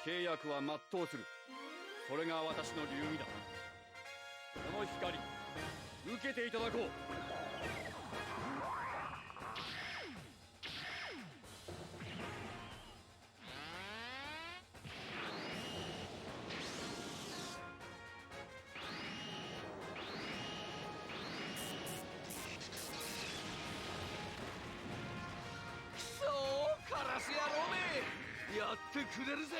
契約は全うする。それが私の流儀だ。この光受けていただこう。カラス野郎め、やってくれるぜ。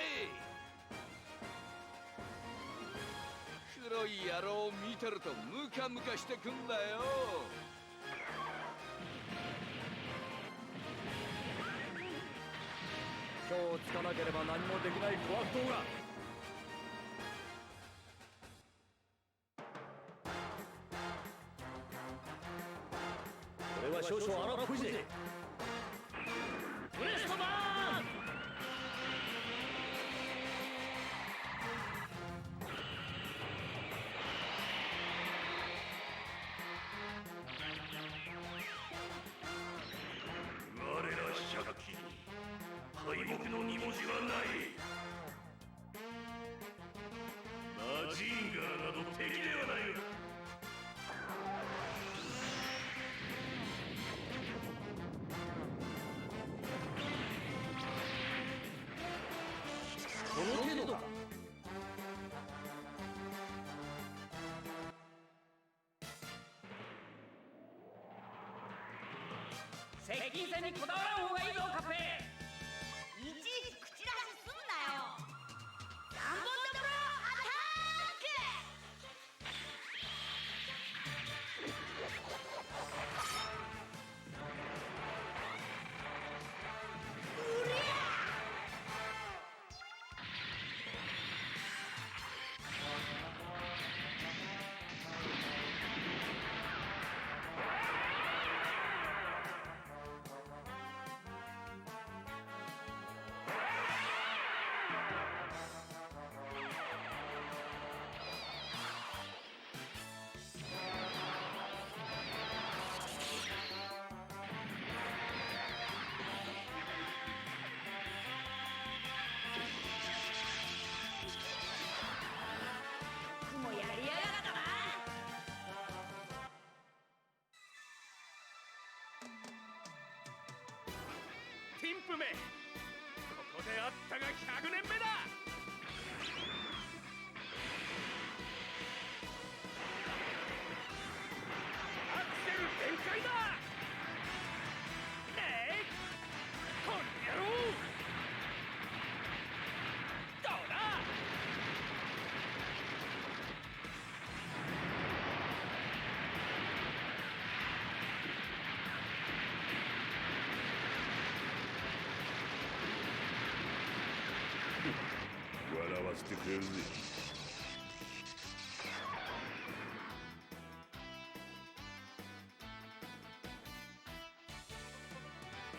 黒い野郎を見てるとムカムカしてくんだよ。今日つかなければ何もできない小悪党が。これは少々荒っぽいぜ。ブレストマン！我ら百鬼に敗北の2文字はない。マジンガーなど敵ではない。この程度か。接近戦にこだわらん方がいいぞ、カッペ。いちいち口出しすんなよ。3本どころアタック！うりゃ！ティンプめ、ここであったが100年目だ。アクセル全開だ。この野郎、どうだ。笑わせてくれるぜ。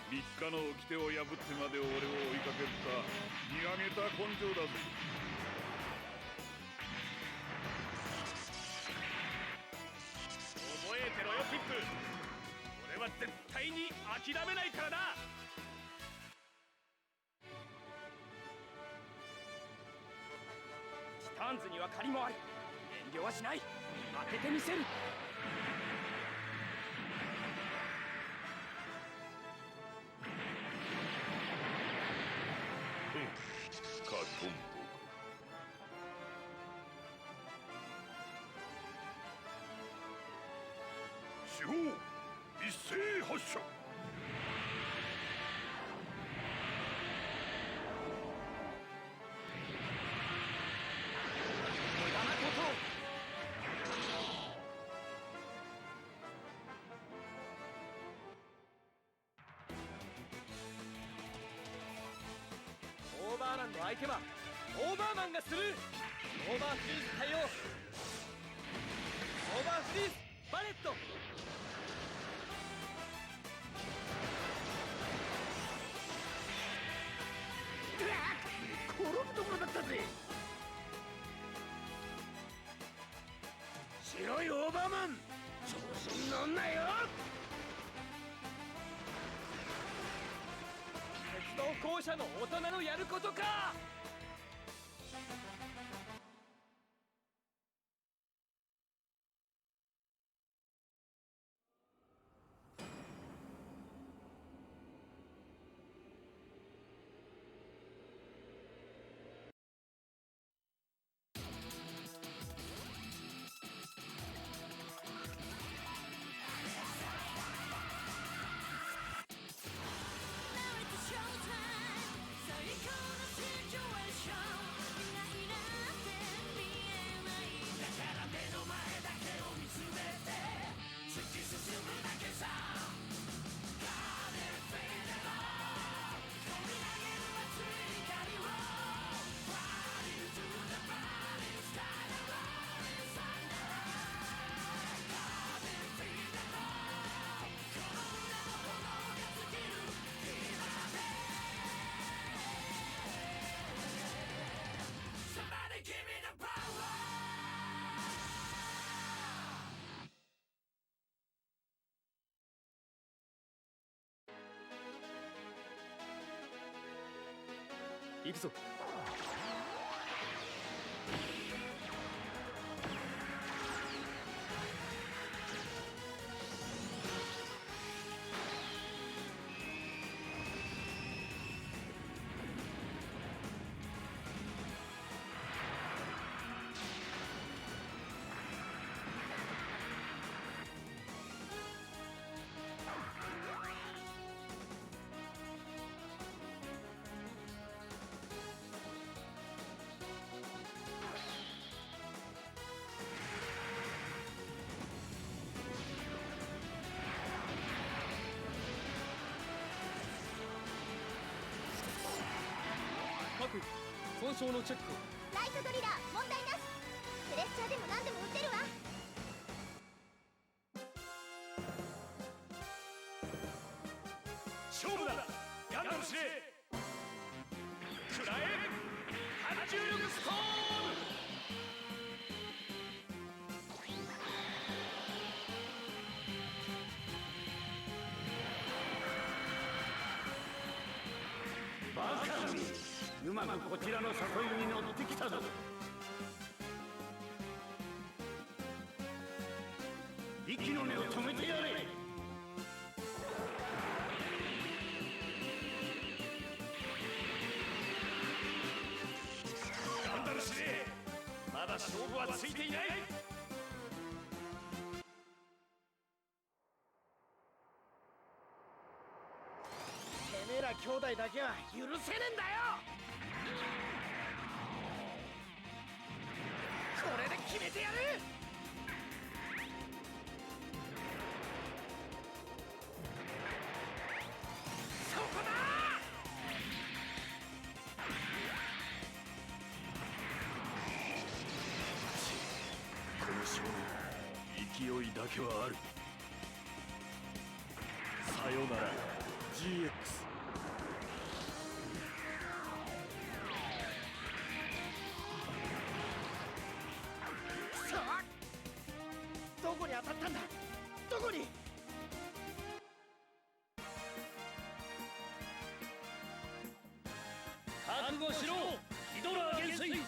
3日の掟を破ってまで俺を追いかけるか、見上げた根性だぜ。覚えてろよ、ピップ。俺は絶対に諦めないからな。ティターンズには借りもある。遠慮はしない。当ててみせる。カトンボ。四方一斉発射。無駄なことを。オーバーランド相手はオーバーマンがする。オーバーフリーズ対応。オーバーフリーズバレット。転ぶところだったぜ。白いオーバーマン、調子に乗んなよ。鉄道校舎の大人のやることか。行くぞ。各損傷のチェックを。ライトドリラー問題なし。プレッシャーでも何でも撃てるわ。勝負だガンダム司令。くらえ反重力ストーム。バカめ、うまくこちらの誘いに乗ってきたぞ。息の根を止めてやれ。ガンダム司令、まだ勝負はついていない。てめえら兄弟だけは許せねえんだよ。これで決めてやる。そこだ。この少年、勢いだけはある。さよなら GX。どこに当たったんだ。どこに。覚悟しろ、ヒドラー元帥。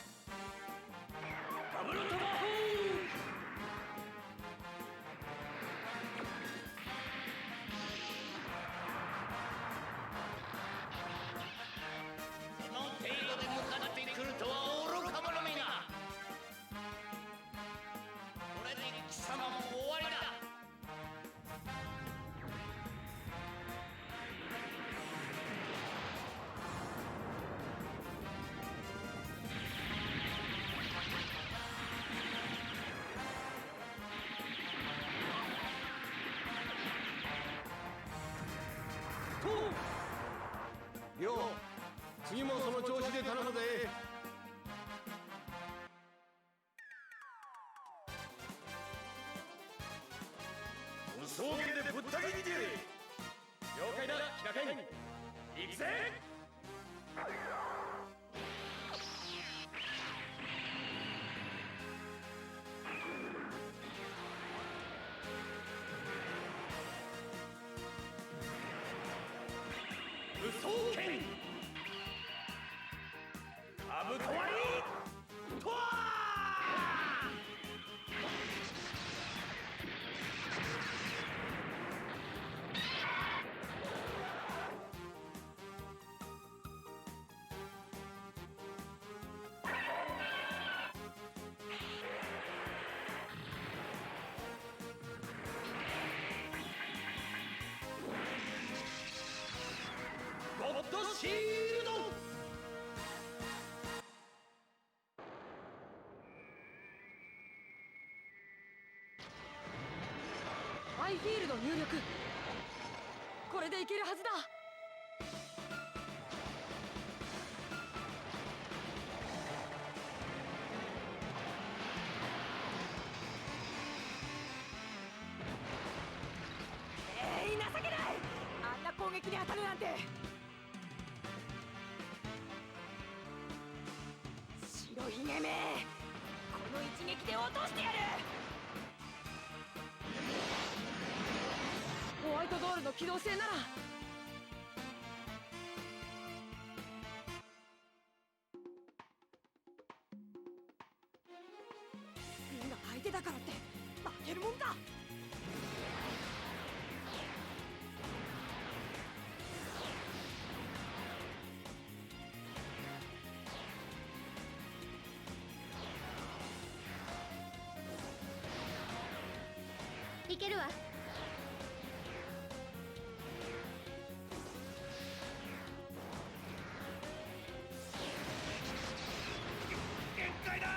ダブルトマホーク。その程度で向かってくるとは愚か者めが。これで貴様も終わりだ。よう、次もその調子で頼むぜ。無双剣でぶった切ってやれ。了解だ、キラケン。行くぜ。武装剣カブト割りとわゴッドシールド。アイフィールド入力。これでいけるはずだ。情けない。あんな攻撃に当たるなんて。白ひげめ、この一撃で落としてやる。ホワイトドールの機動性なら。手だからって負けるもんか。いけるわ。限界だ。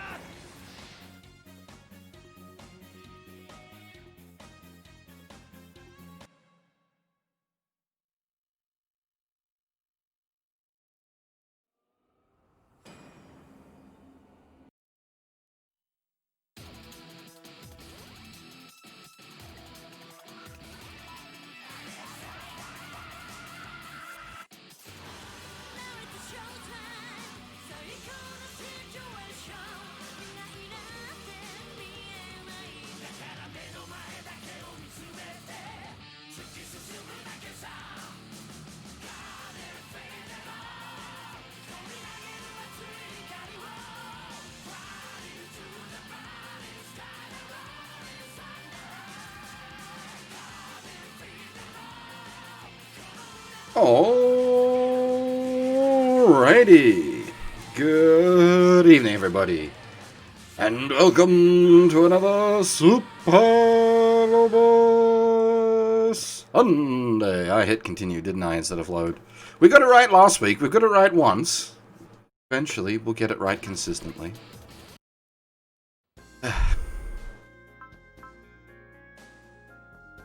Alrighty. Good evening, everybody. And welcome to another Suparobo Sunday. I hit continue, didn't I, instead of load. We got it right last week. We got it right once. Eventually, we'll get it right consistently.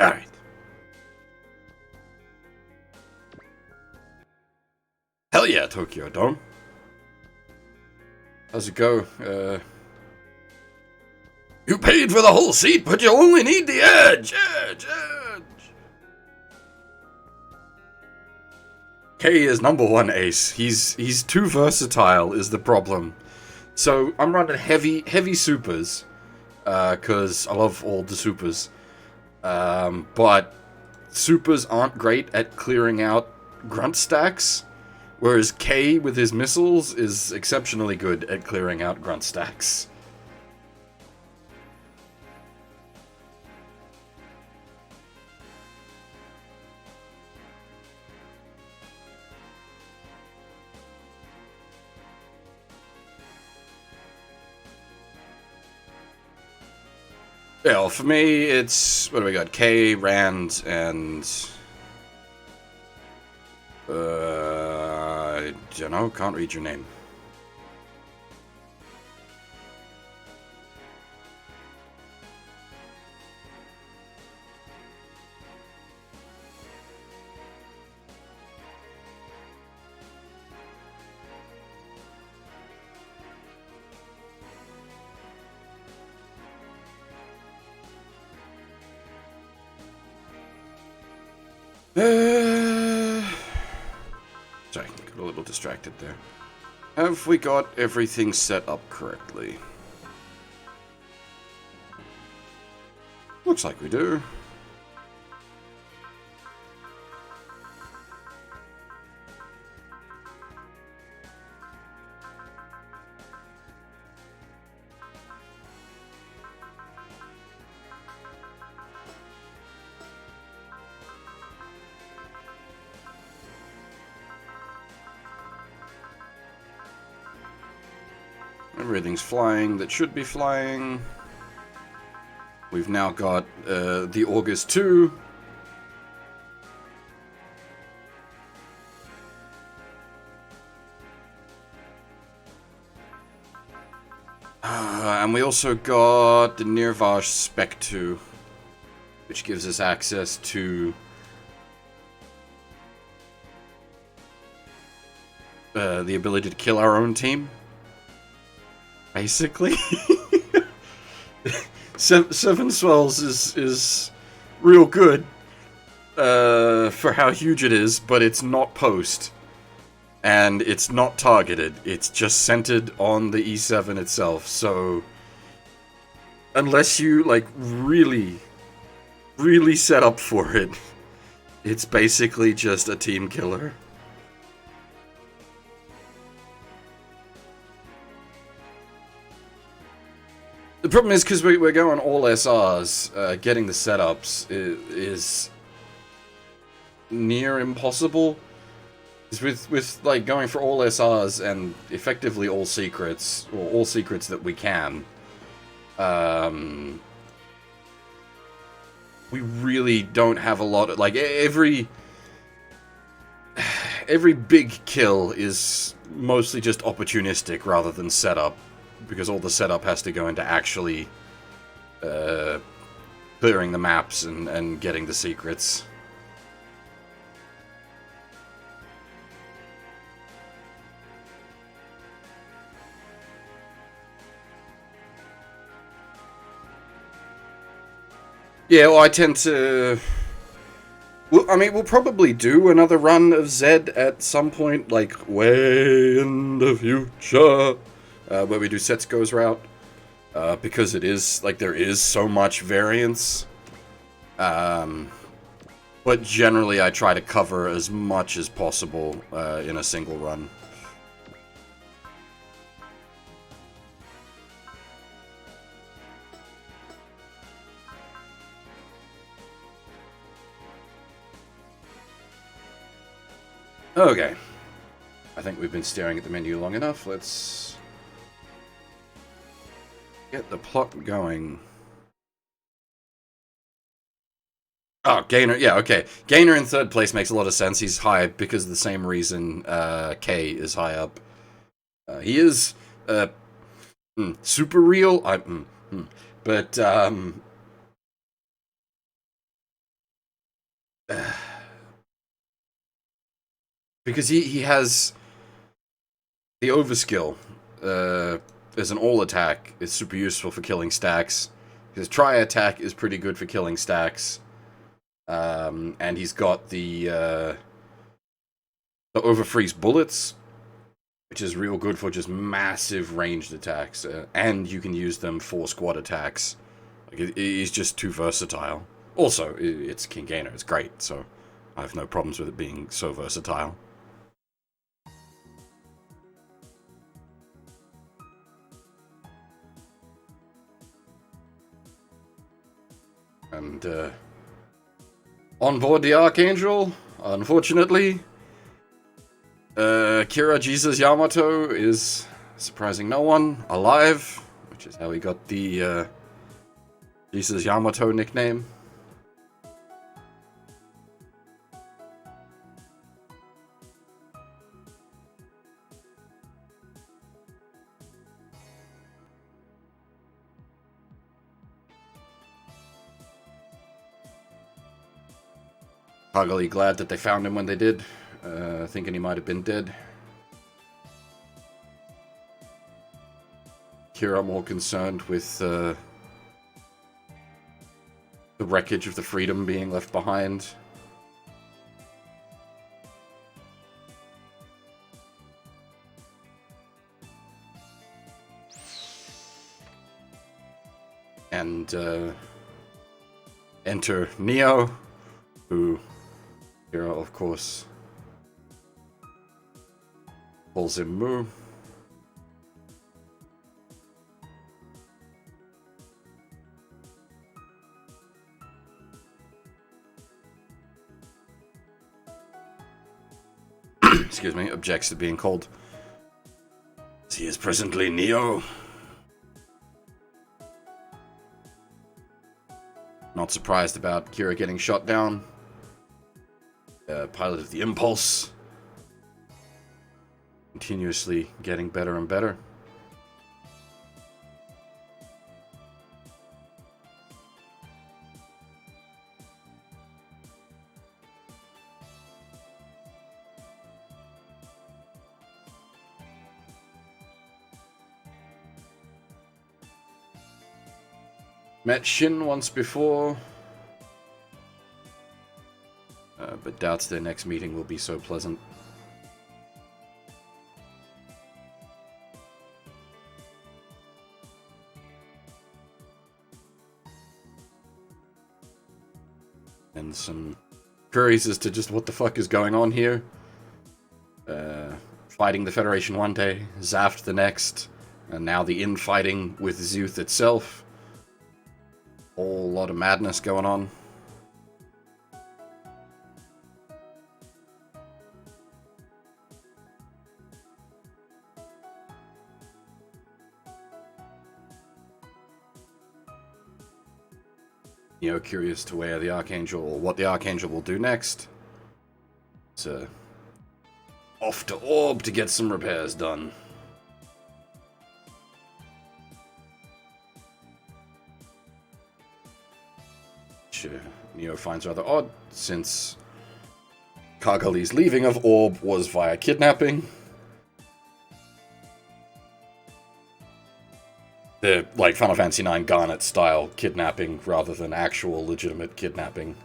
Alright. Hell yeah, Tokyo Dome. How's it go? You paid for the whole seat, but you only need the edge! Edge! K is #1 ace. He's too versatile is the problem. So I'm running heavy supers, cause I love all the supers. But supers aren't great at clearing out grunt stacks. Whereas K, with his missiles, is exceptionally good at clearing out grunt stacks. Yeah, well, for me, it's... what do we got? K, Rand, and... I don't know, can't read your name. Sorry, got a little distracted there. Have we got everything set up correctly? Looks like we do. Everything's flying that should be flying. We've now got the August 2. And we also got the Nirvash Spec 2, which gives us access to the ability to kill our own team. Basically. Seven Swells is real good for how huge it is, but it's not post. And it's not targeted. It's just centered on the E7 itself. So, unless you, like, really set up for it, it's basically just a team killer. The problem is, because we're going all SRs, getting the setups is near impossible. With like going for all SRs and effectively all secrets, or all secrets that we can, we really don't have a lot of, like, every big kill is mostly just opportunistic rather than setup, because all the setup has to go into actually clearing the maps and getting the secrets. Yeah, well, I tend to... Well, I mean, we'll probably do another run of Zed at some point, like, way in the future, where we do Setsuko's route, because it is, like, there is so much variance. But generally, I try to cover as much as possible in a single run. Okay. I think we've been staring at the menu long enough. Let's get the plot going. Oh, Gainer. Yeah, okay. Gainer in third place makes a lot of sense. He's high because of the same reason K is high up. He is super real. But because he has the overskill as an all attack is super useful for killing stacks. His tri attack is pretty good for killing stacks. And he's got the overfreeze bullets, which is real good for just massive ranged attacks. And you can use them for squad attacks. Like, he's just too versatile. Also, it's King Gainer. It's great, so I have no problems with it being so versatile. And, on board the Archangel, unfortunately, Kira Jesus Yamato is, surprising no one, alive, which is how he got the, Jesus Yamato nickname. Huggily glad that they found him when they did, thinking he might have been dead. Kira more concerned with the wreckage of the Freedom being left behind. And enter Neo, who Kira, of course, calls him Moo. Excuse me, objects to being called. He is presently Neo. Not surprised about Kira getting shot down. Pilot of the Impulse. Continuously getting better and better. Met Shin once before, but doubts their next meeting will be so pleasant. And some queries as to just what the fuck is going on here. Fighting the Federation one day, Zaft the next, and now the infighting with Zuth itself. Whole lot of madness going on. Curious to where the Archangel, or what the Archangel will do next. So, off to Orb to get some repairs done. Which Neo finds rather odd, since Kagali's leaving of Orb was via kidnapping. The, like, Final Fantasy IX Garnet-style kidnapping, rather than actual legitimate kidnapping.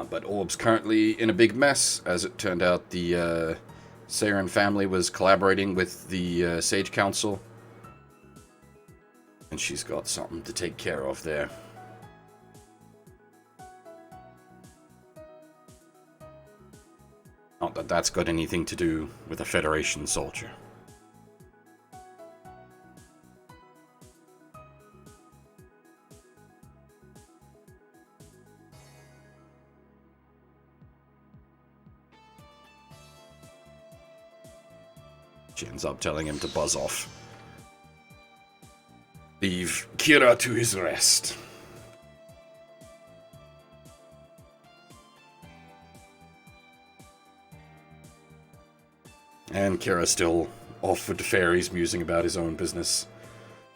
But Orb's currently in a big mess. As it turned out, the Seiren family was collaborating with the Sage Council. And she's got something to take care of there. Not that that's got anything to do with a Federation soldier. She ends up telling him to buzz off. Leave Kira to his rest. And Kira's still off with the fairies, musing about his own business,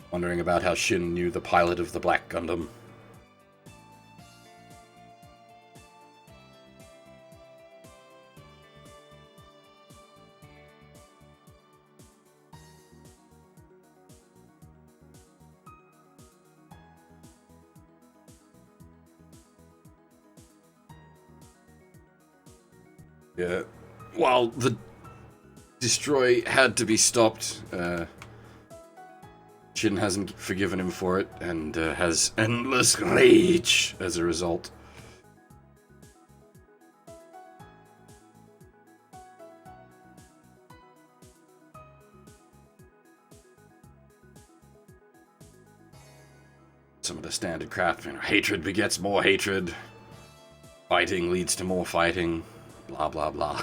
wondering about how Shin knew the pilot of the Black Gundam. Yeah, while the destroy had to be stopped, Shin hasn't forgiven him for it, and has endless rage as a result. Some of the standard crap, hatred begets more hatred, fighting leads to more fighting, blah blah blah.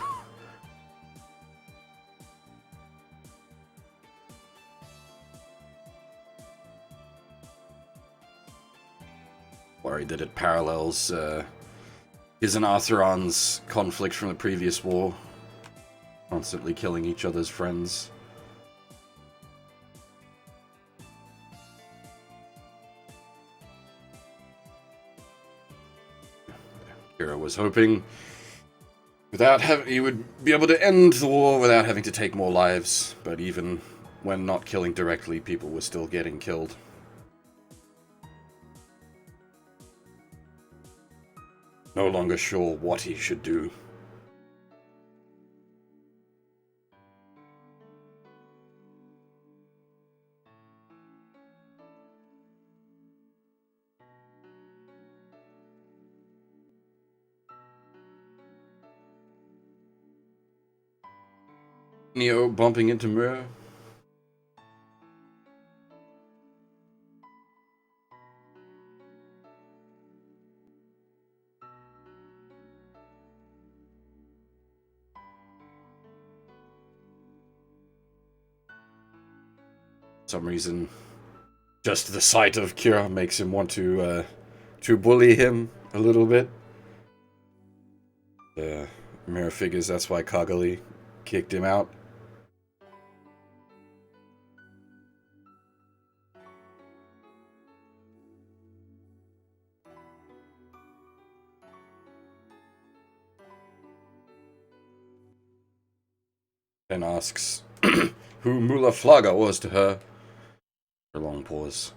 Worried that it parallels his and Artheron's conflict from the previous war, constantly killing each other's friends. Kira was hoping he would be able to end the war without having to take more lives, but even when not killing directly, people were still getting killed. No longer sure what he should do. Neo bumping into Mura. For some reason, just the sight of Kira makes him want to bully him a little bit. Mira figures that's why Kagali kicked him out. And asks who Mula Flaga was to her. A long pause.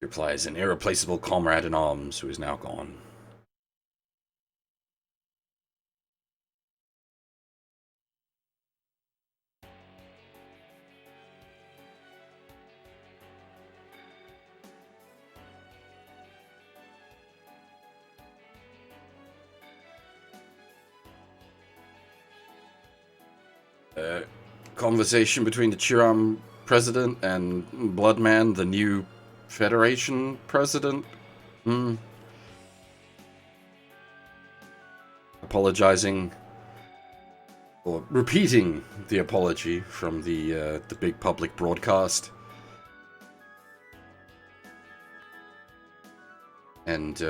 He replies, an irreplaceable comrade in arms who is now gone. conversation between the Chiram president and Bloodman, the new Federation president. Apologizing, or repeating the apology from the big public broadcast. And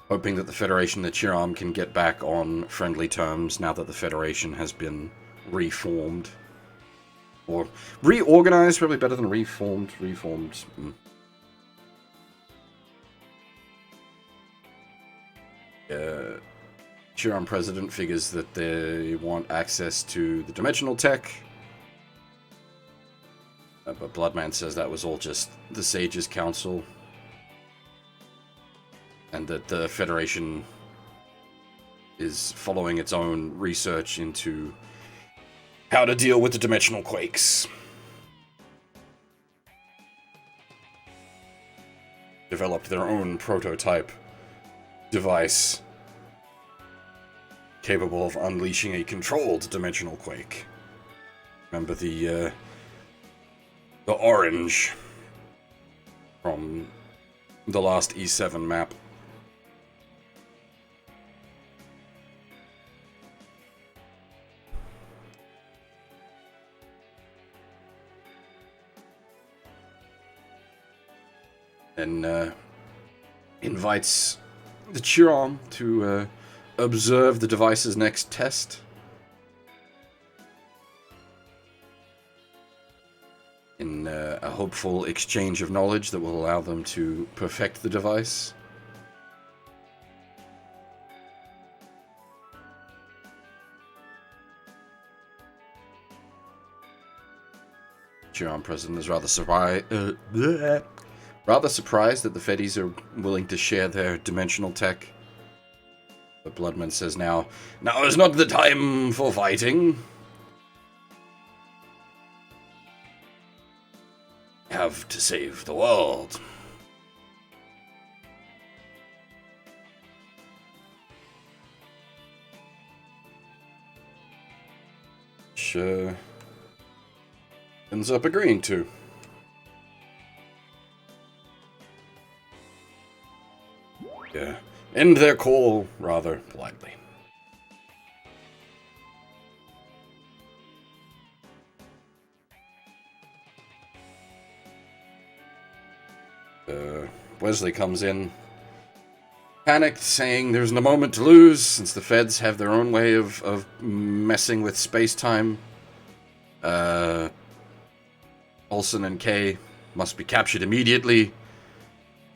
hoping that the Federation and the Chiram can get back on friendly terms now that the Federation has been reformed. Or reorganized, probably better than reformed. Chiram President figures that they want access to the dimensional tech. But Bloodman says that was all just the Sage's Council. And that the Federation is following its own research into how to deal with the dimensional quakes. Developed their own prototype device capable of unleashing a controlled dimensional quake. Remember the orange from the last E7 map. And invites the Chiram to observe the device's next test. In a hopeful exchange of knowledge that will allow them to perfect the device. Chiram President is rather surprised that the Feddies are willing to share their dimensional tech. But Bloodman says now is not the time for fighting. Have to save the world. Which ends up agreeing to. Yeah. End their call rather politely. Wesley comes in, panicked, saying there's no moment to lose, since the Feds have their own way of messing with space-time. Olsen and Kay must be captured immediately,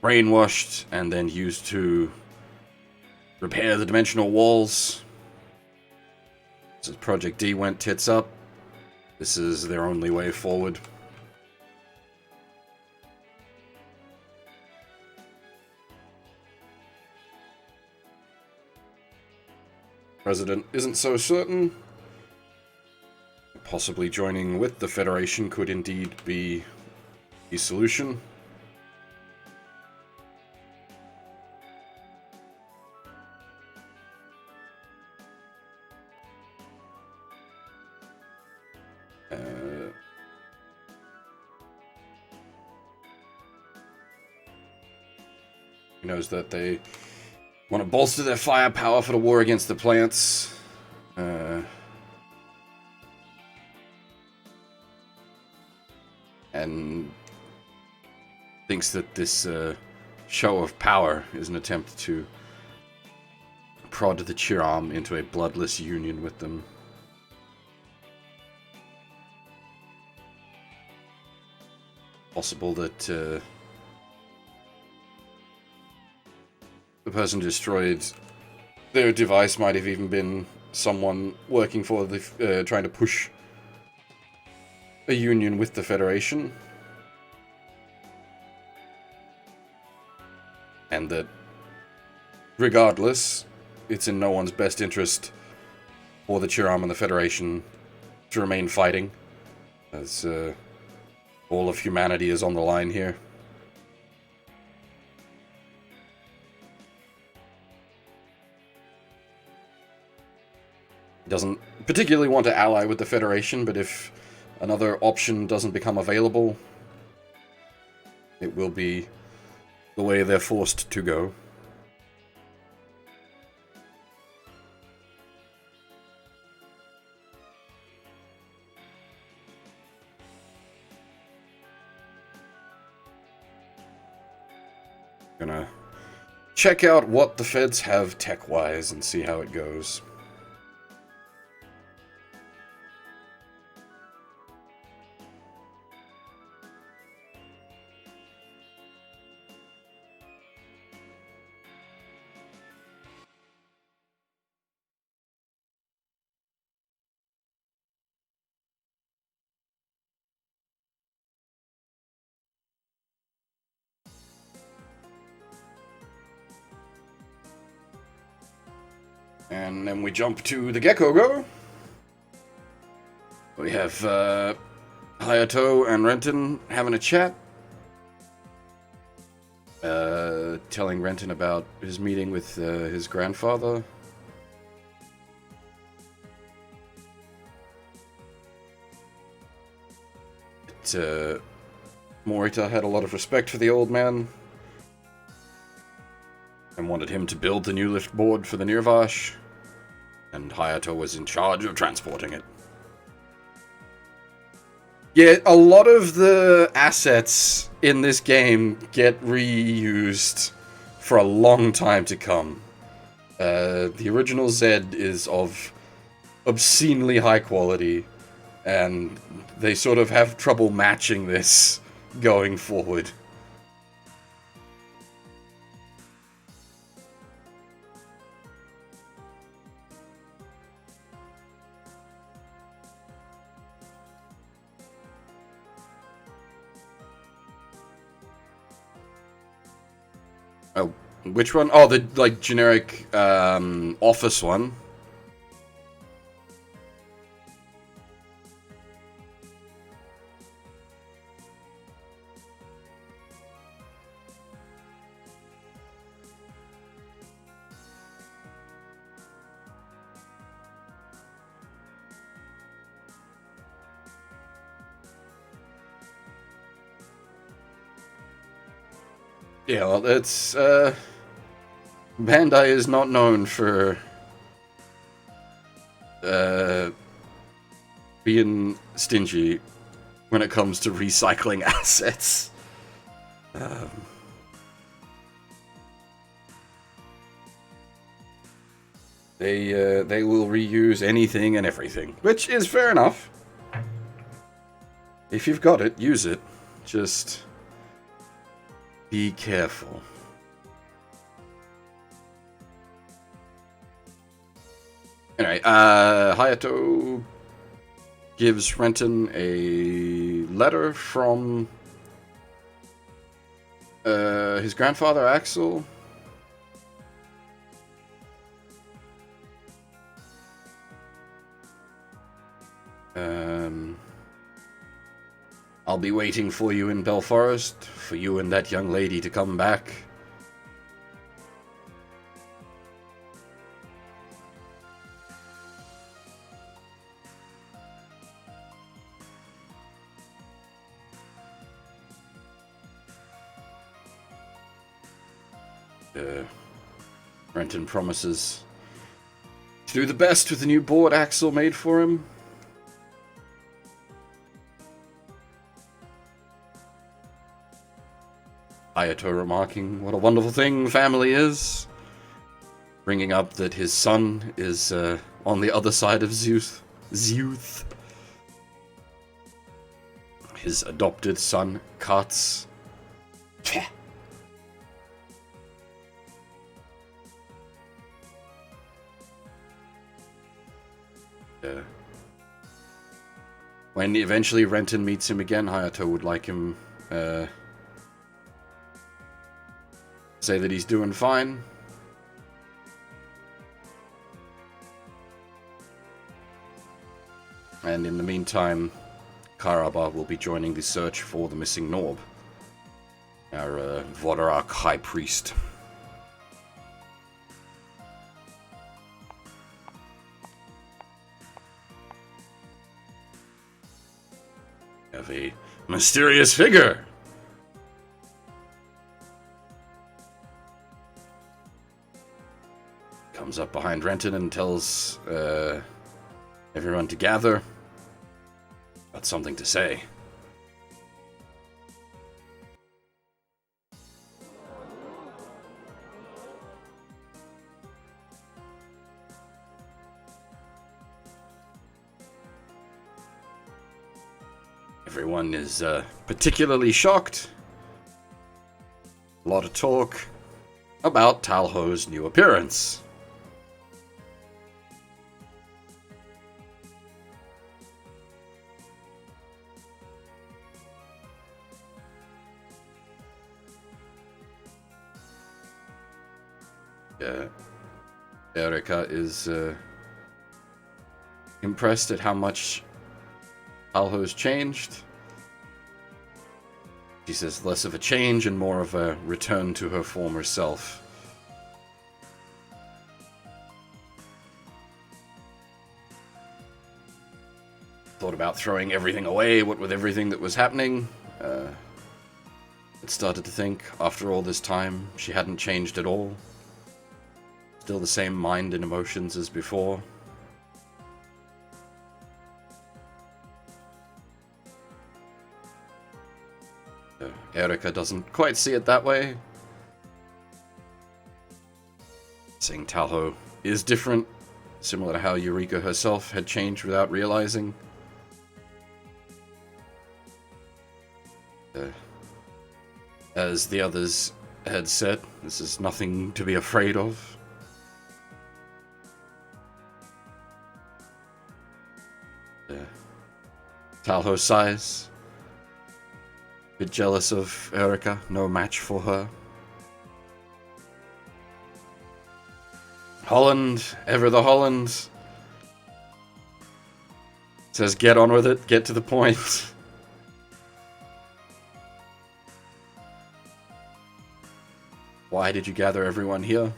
brainwashed, and then used to repair the dimensional walls. Since Project D went tits up, this is their only way forward. President isn't so certain. Possibly joining with the Federation could indeed be the solution. He knows that they want to bolster their firepower for the war against the plants. And thinks that this show of power is an attempt to prod the Chiram into a bloodless union with them. Possible that the person who destroyed their device might have even been someone working for the trying to push a union with the Federation. And that regardless, it's in no one's best interest for the Chiram and the Federation to remain fighting, as all of humanity is on the line here. Doesn't particularly want to ally with the Federation, but if another option doesn't become available, it will be the way they're forced to go. Gonna check out what the feds have tech-wise and see how it goes. And then we jump to the Gecko Go. We have Hayato and Renton having a chat. Telling Renton about his meeting with his grandfather. Morita had a lot of respect for the old man and wanted him to build the new lift board for the Nirvash, and Hayato was in charge of transporting it. Yeah, a lot of the assets in this game get reused for a long time to come. The original Z is of obscenely high quality, and they sort of have trouble matching this going forward. Oh, which one? Oh, the, like, generic, office one. Yeah, well, it's, Bandai is not known for, being stingy when it comes to recycling assets. They will reuse anything and everything, which is fair enough. If you've got it, use it. Just be careful. Anyway, Hayato gives Renton a letter from his grandfather, Axel. I'll be waiting for you in Belforest, for you and that young lady to come back. Renton promises to do the best with the new board Axel made for him. Hayato remarking what a wonderful thing family is, bringing up that his son is on the other side of Zeus. His adopted son, Katz. When eventually Renton meets him again, Hayato would like him say that he's doing fine. And in the meantime, Karaba will be joining the search for the missing Norb, our Vodarak High Priest. Have a mysterious figure. Comes up behind Renton and tells everyone to gather. Got something to say. Everyone is particularly shocked. A lot of talk about Talho's new appearance. Erica is impressed at how much Talho's changed. She says less of a change and more of a return to her former self. Thought about throwing everything away, what with everything that was happening. But started to think, after all this time, she hadn't changed at all. Still the same mind and emotions as before. Erica doesn't quite see it that way. Saying Talho is different, similar to how Eureka herself had changed without realizing. As the others had said, this is nothing to be afraid of. Talho sighs. Bit jealous of Erica, no match for her. Holland, ever the Holland. Says get on with it, get to the point. Why did you gather everyone here?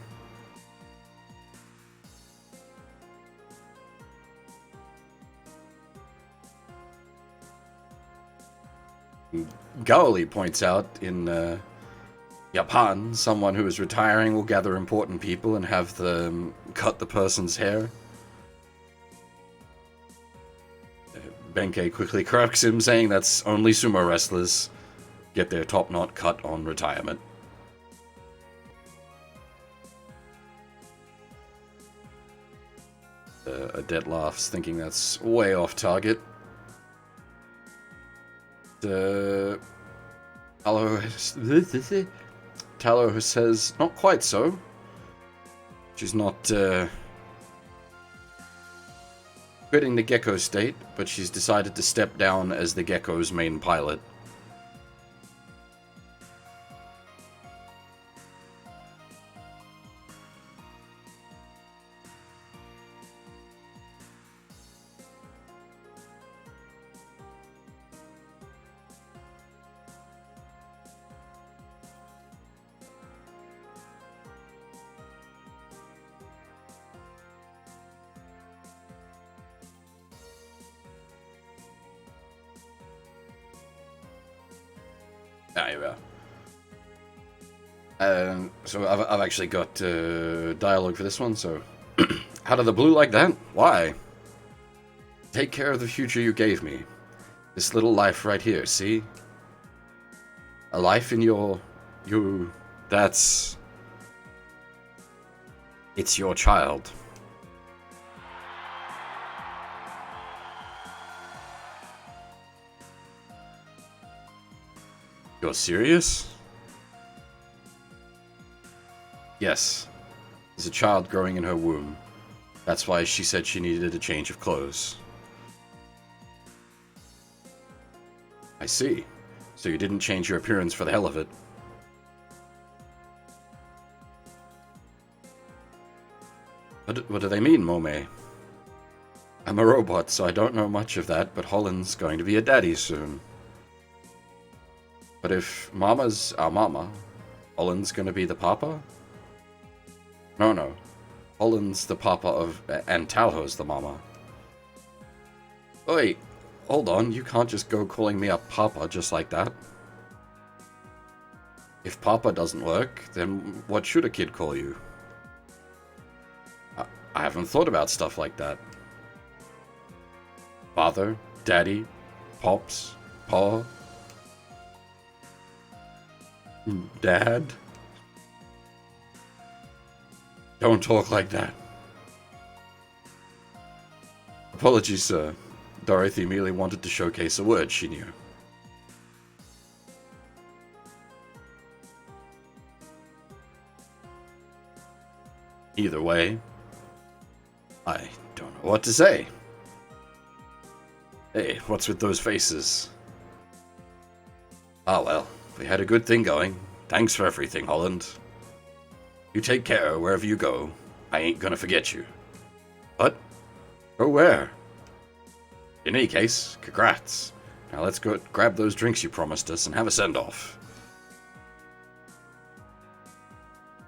Gaoli points out in Japan, someone who is retiring will gather important people and have them cut the person's hair. Benkei quickly corrects him, saying that's only sumo wrestlers get their top knot cut on retirement. Adet laughs, thinking that's way off target. Talho says, not quite so. She's not quitting the Gecko state, but she's decided to step down as the Gecko's main pilot. So I've actually got dialogue for this one, so... Out of the blue like that? Why? Take care of the future you gave me. This little life right here, see? A life in that's... It's your child. You're serious? Yes. There's a child growing in her womb. That's why she said she needed a change of clothes. I see. So you didn't change your appearance for the hell of it. What do they mean, Mome? I'm a robot, so I don't know much of that, but Holland's going to be a daddy soon. But if Mama's our mama, Holland's gonna be the papa? No. Holland's the papa of... and Talho's the mama. Oi, hold on, you can't just go calling me up Papa just like that. If Papa doesn't work, then what should a kid call you? I haven't thought about stuff like that. Father, Daddy, Pops, Pa, Dad. Don't talk like that. Apologies, sir. Dorothy merely wanted to showcase a word she knew. Either way, I don't know what to say. Hey, what's with those faces? Ah well, we had a good thing going. Thanks for everything, Holland. You take care wherever you go. I ain't gonna forget you. What? Go where? In any case, congrats. Now let's go grab those drinks you promised us and have a send-off.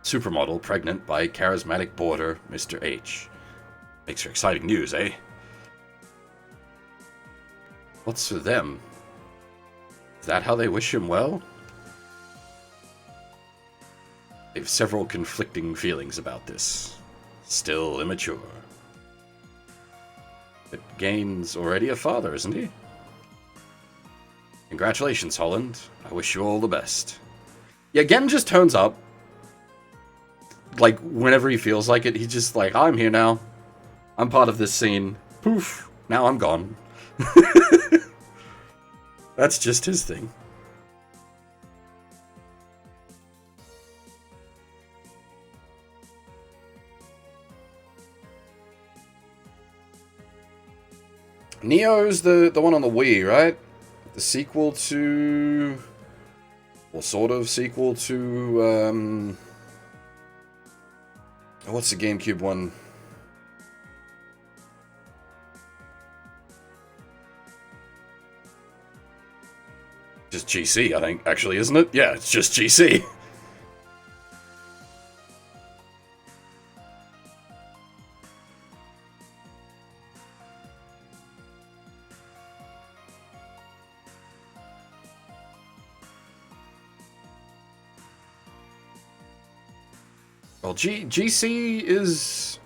Supermodel pregnant by charismatic boarder, Mr. H. Makes for exciting news, eh? What's with them? Is that how they wish him well? They've several conflicting feelings about this. Still immature. But Gain's already a father, isn't he? Congratulations, Holland. I wish you all the best. Yeah, Gen just turns up. Like, whenever he feels like it, he's just like, I'm here now. I'm part of this scene. Poof. Now I'm gone. That's just his thing. Neo's the one on the Wii, right? The sequel to... Or sort of sequel to, what's the GameCube one? Just GC, I think, actually, isn't it? Yeah, it's just GC. Well, GC is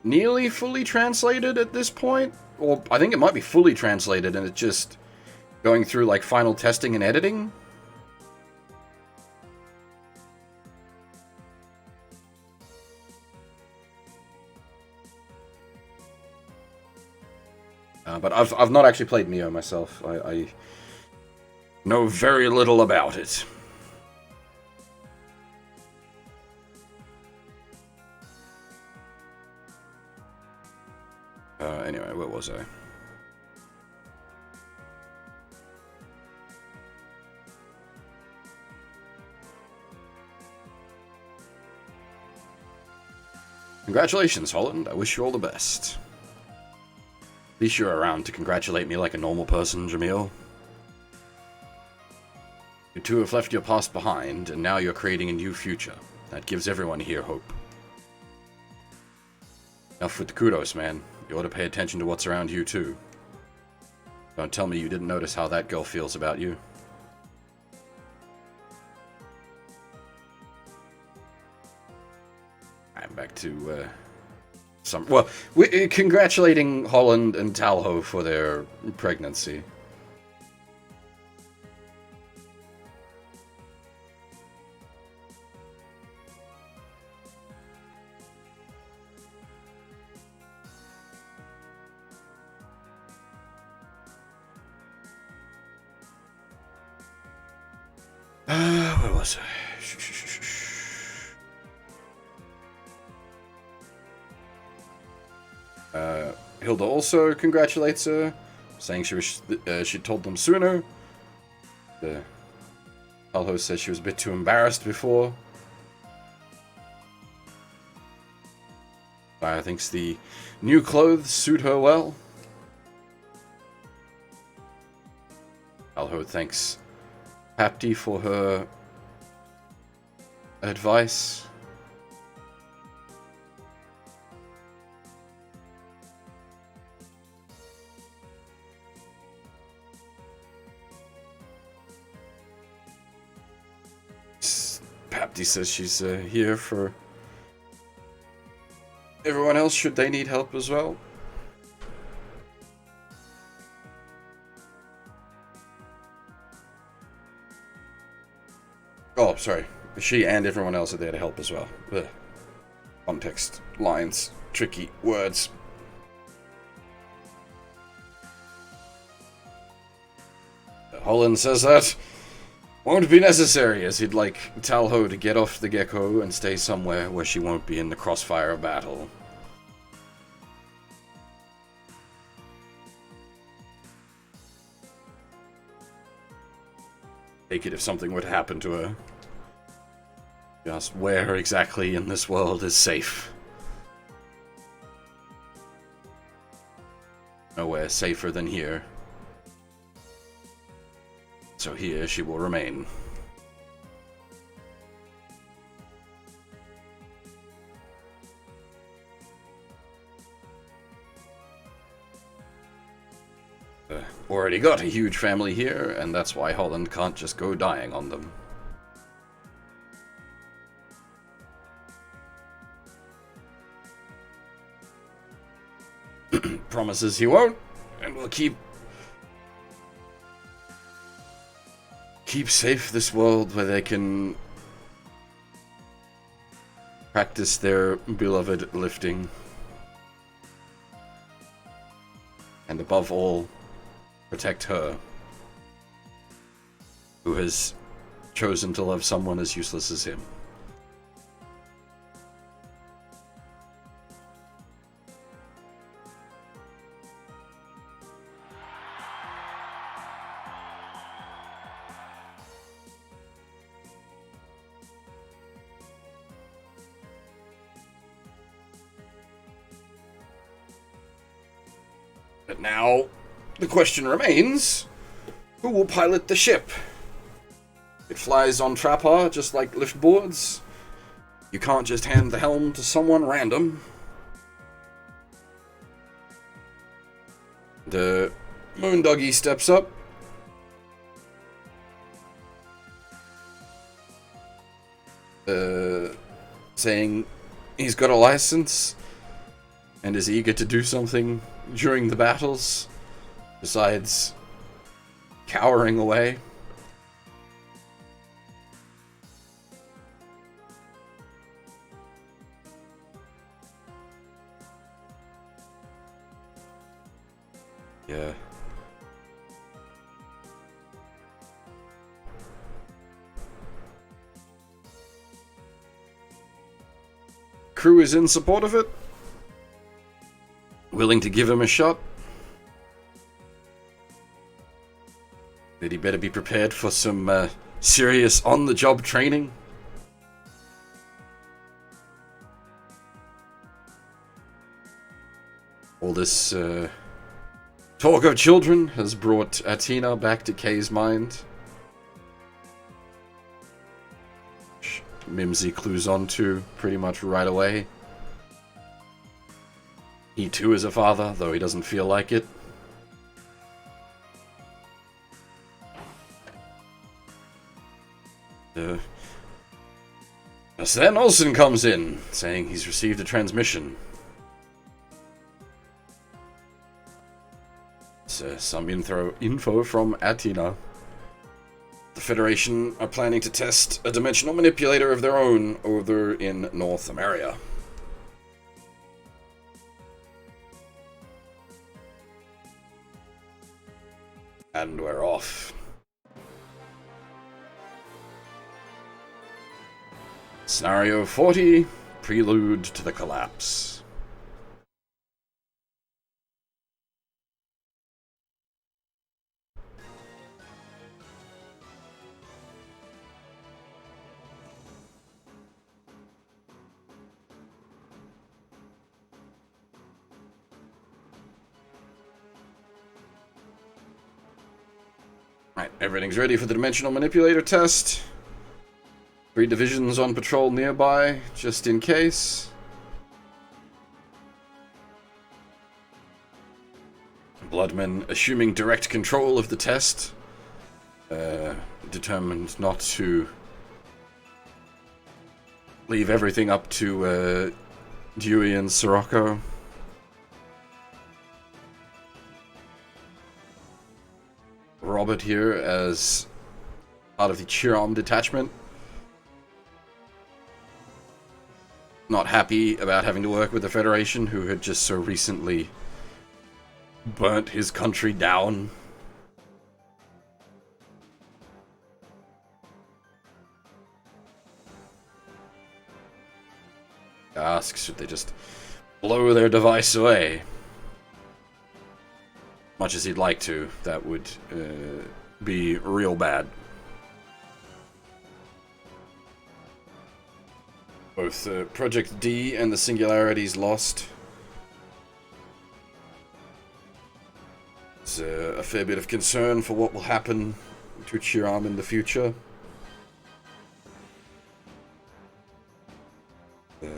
nearly fully translated at this point. Or I think it might be fully translated and it's just going through like final testing and editing. But I've not actually played Neo myself. I know very little about it. Anyway, where was I? Congratulations, Holland. I wish you all the best. At least you're around to congratulate me like a normal person, Jamil. You two have left your past behind, and now you're creating a new future. That gives everyone here hope. Enough with the kudos, man. You ought to pay attention to what's around you, too. Don't tell me you didn't notice how that girl feels about you. I'm back to, well, congratulating Holland and Talho for their pregnancy. Where was I? Hilda also congratulates her, saying she wished she'd told them sooner. Talho says she was a bit too embarrassed before. Fire thinks the new clothes suit her well. Talho thanks Papti for her advice. Apti says she's here for everyone else should they need help as well. Oh, sorry. She and everyone else are there to help as well. Ugh. Context, lines, tricky words. Holland says that won't be necessary, as he'd like Talho to get off the Gecko and stay somewhere where she won't be in the crossfire of battle. Take it if something would happen to her. Just where exactly in this world is safe? Nowhere safer than here. So here she will remain. Already got a huge family here, and that's why Holland can't just go dying on them. Promises he won't, and will keep safe this world where they can practice their beloved lifting. And above all, protect her, who has chosen to love someone as useless as him. But now, the question remains, who will pilot the ship? It flies on trapper, just like lift boards. You can't just hand the helm to someone random. The Moondoggy steps up. Saying he's got a license and is eager to do something during the battles, besides cowering away. Yeah. Crew is in support of it, willing to give him a shot. That he better be prepared for some serious on-the-job training. All this talk of children has brought Athena back to Kay's mind. Mimsy clues on to pretty much right away. He too is a father, though he doesn't feel like it. Just then Olsen comes in, saying he's received a transmission. Some info from Athena. The Federation are planning to test a dimensional manipulator of their own over in North America. And we're off. Scenario 40, Prelude to the Collapse. Right, everything's ready for the dimensional manipulator test. 3 divisions on patrol nearby, just in case. Bloodmen assuming direct control of the test. Determined not to leave everything up to Dewey and Sirocco. Robert here as part of the Chiram detachment. Not happy about having to work with the Federation, who had just so recently burnt his country down. Asks should they just blow their device away. Much as he'd like to, that would be real bad. Both Project D and the Singularities lost. It's a fair bit of concern for what will happen to Chiram in the future. No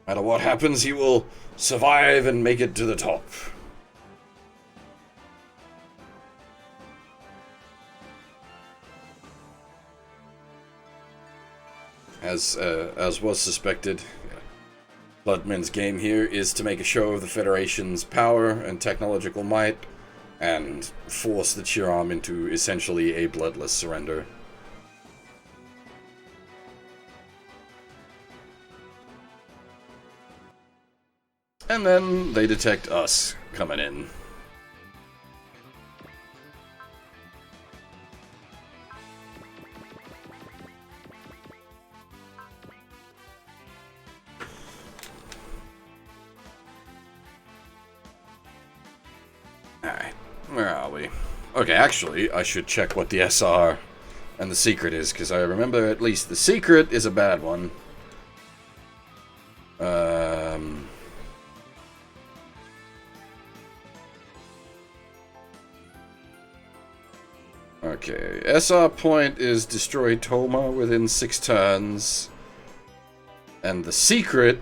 matter what happens, he will survive and make it to the top. As was suspected, Bloodman's game here is to make a show of the Federation's power and technological might, and force the Chiram into essentially a bloodless surrender. And then they detect us coming in. Alright, where are we? Okay, actually, I should check what the SR and the secret is, because I remember at least the secret is a bad one. Okay, SR point is destroy Toma within 6 turns. And the secret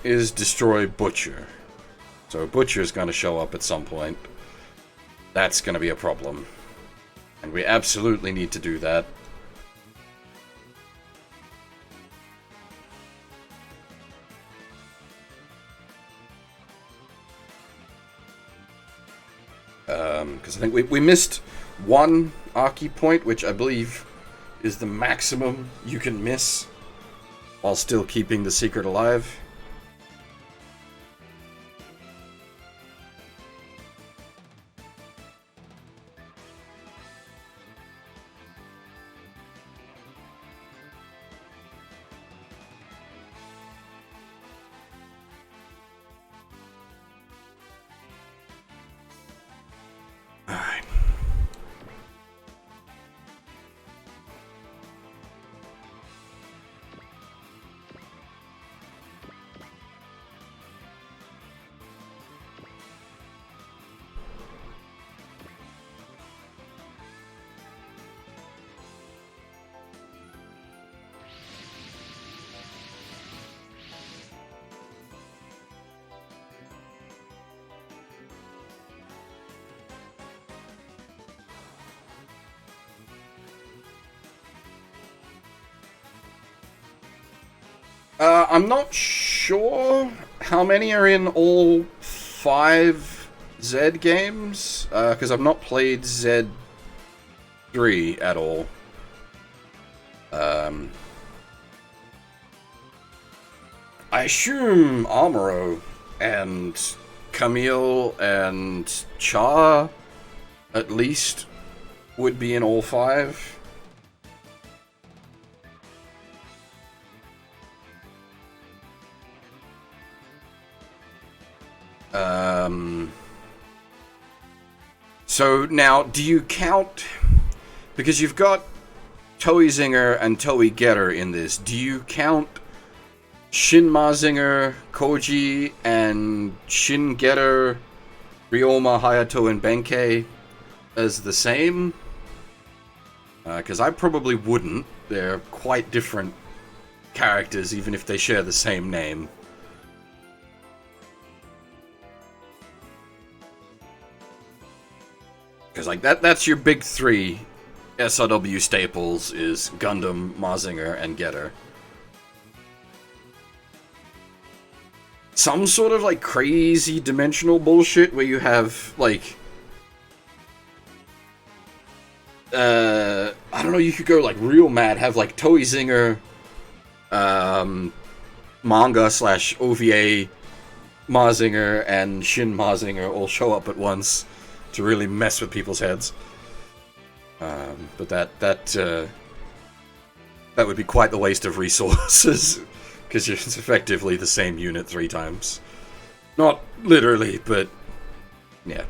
is destroy Butcher. So Butcher's gonna show up at some point. That's gonna be a problem. And we absolutely need to do that. Because I think we missed one Archie point, which I believe is the maximum you can miss while still keeping the secret alive. Alright. I'm not sure how many are in all 5 Z games, because I've not played Z3 at all. I assume Amuro and Camille and Cha, at least, would be in all 5. So now, do you count, because you've got Toei Zinger and Toei Getter in this, do you count Shin Mazinger, Koji, and Shin Getter, Ryoma, Hayato, and Benkei as the same? Because I probably wouldn't. They're quite different characters, even if they share the same name. Because, like, that's your big 3 SRW staples, is Gundam, Mazinger, and Getter. some sort of like crazy dimensional bullshit where you have like I don't know, you could go like real mad, have like Toei Zinger manga slash OVA Mazinger and Shin Mazinger all show up at once to really mess with people's heads. But that would be quite the waste of resources, because it's effectively the same unit 3 times. Not literally, but yeah.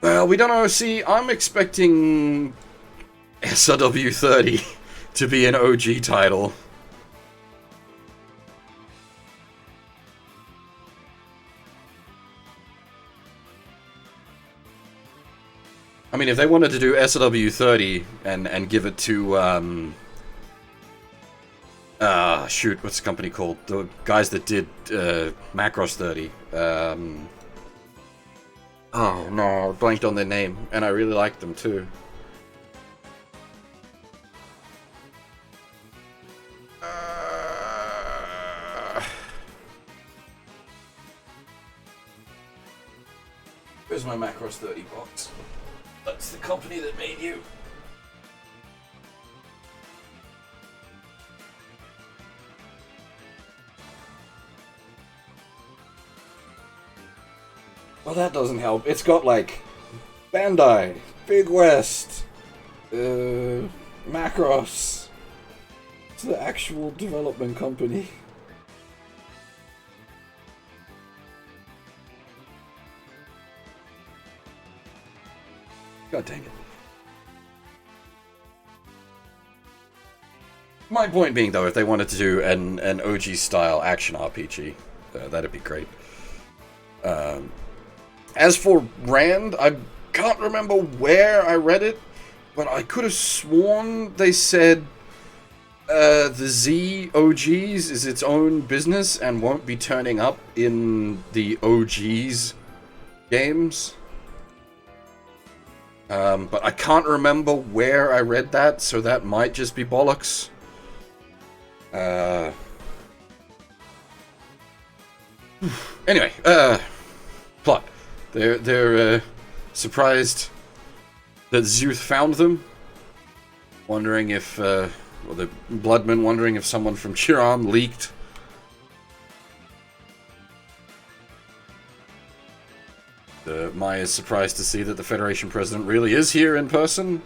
Well, we don't know. See, I'm expecting SRW 30 to be an OG title. I mean, if they wanted to do SRW 30 and give it to, shoot, what's the company called? The guys that did Macross 30. Oh no, I blanked on their name, and I really liked them too. Where's my Macross 30 box? That's the company that made you. Well, that doesn't help. It's got like Bandai, Big West, Macross. It's the actual development company. God dang it. My point being, though, if they wanted to do an OG-style action RPG, that'd be great. As for Rand, I can't remember where I read it, but I could have sworn they said the Z OGs is its own business and won't be turning up in the OGs games. But I can't remember where I read that, so that might just be bollocks. Anyway, plot. They're surprised that Zuth found them, wondering if, well, the Bloodmen wondering if someone from Chiram leaked. Maya's surprised to see that the Federation President really is here in person,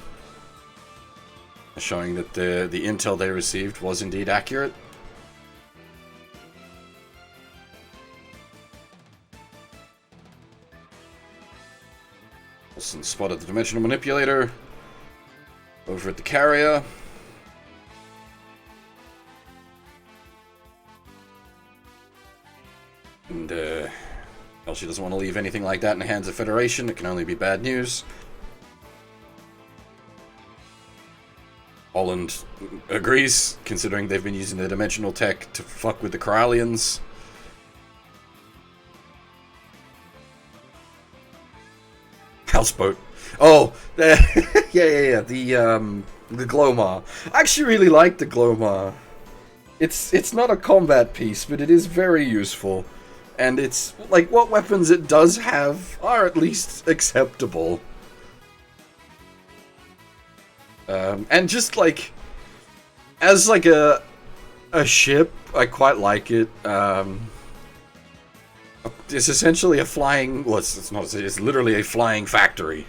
showing that the intel they received was indeed accurate. Wilson spotted the Dimensional Manipulator over at the carrier. And, well, she doesn't want to leave anything like that in the hands of Federation. It can only be bad news. Holland agrees, considering they've been using the dimensional tech to fuck with the Corallians. Houseboat. Oh, yeah, the Glomar. I actually really like the Glomar. It's not a combat piece, but it is very useful. And it's, like, what weapons it does have are at least acceptable. And just, like, as, like, a ship, I quite like it. It's essentially a flying, well, it's not, it's literally a flying factory.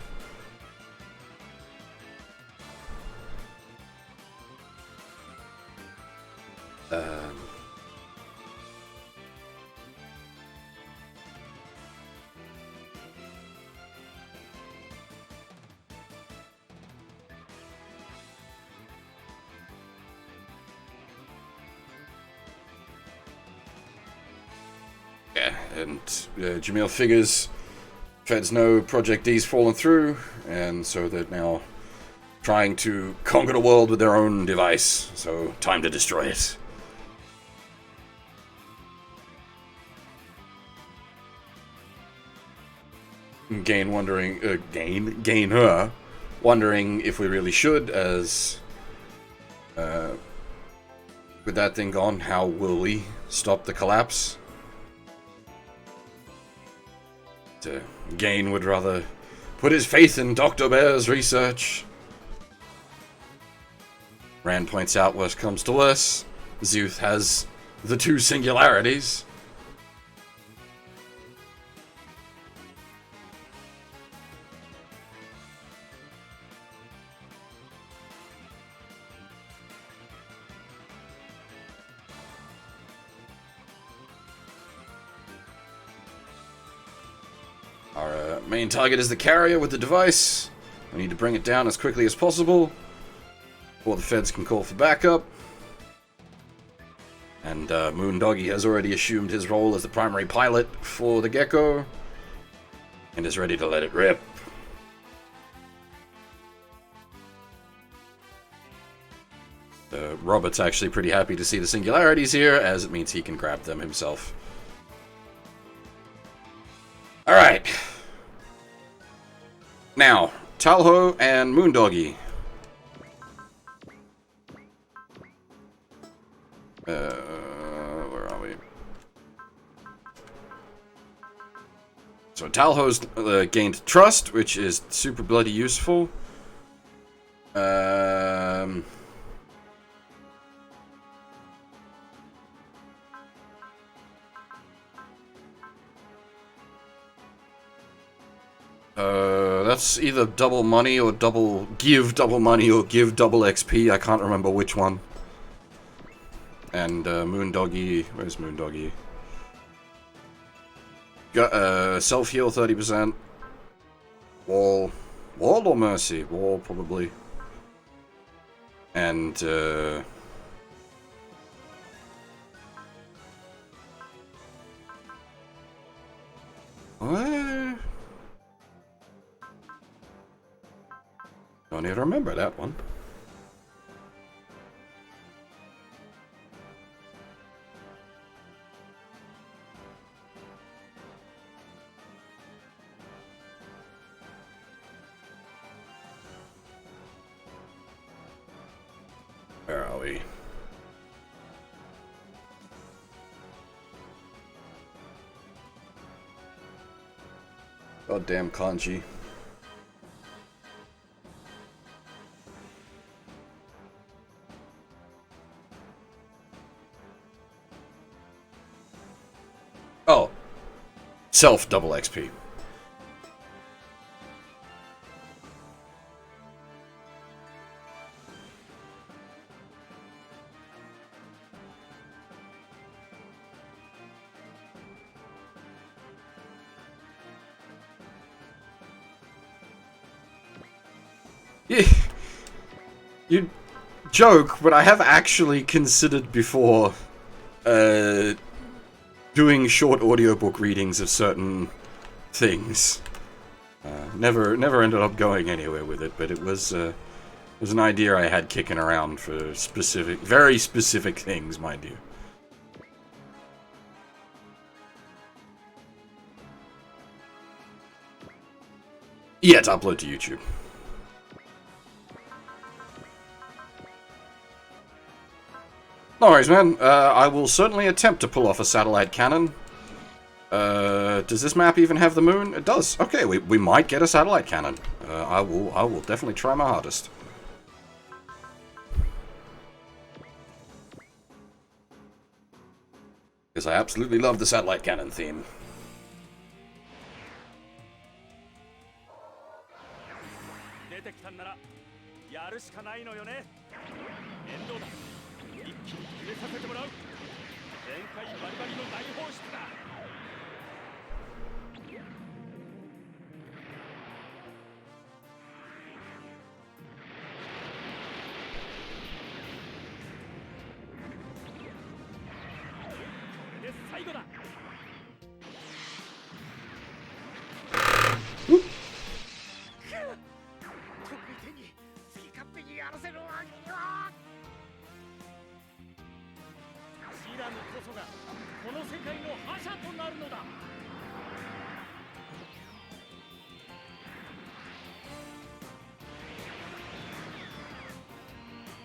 And Jamil figures Feds know Project D's fallen through, and so they're now trying to conquer the world with their own device, so time to destroy it. Gain her wondering if we really should, as With that thing gone, how will we stop the collapse? Gain would rather put his faith in Dr. Bear's research. Rand points out worst comes to worst. Zuth has the two singularities. Our main target is the carrier with the device. We need to bring it down as quickly as possible before the feds can call for backup. And Moondoggy has already assumed his role as the primary pilot for the Gecko and is ready to let it rip. Robert's actually pretty happy to see the singularities here, as it means he can grab them himself. Alright. Now, Talho and Moondoggy. Where are we? So Talho's gained trust, which is super bloody useful. That's either double money or give double money or give double XP. I can't remember which one. And Moondoggy, where's Moondoggy? Got self-heal 30%. Wall or Mercy? Wall, probably. And what? Don't even remember that one. Where are we? Goddamn kanji. Oh. Self double XP. You joke, but I have actually considered before doing short audiobook readings of certain things. Never ended up going anywhere with it, but it was an idea I had kicking around for very specific things, mind you. Yeah, to upload to YouTube. No worries, man. I will certainly attempt to pull off a satellite cannon. Does this map even have the moon? It does. Okay, we might get a satellite cannon. I will definitely try my hardest. Because I absolutely love the satellite cannon theme.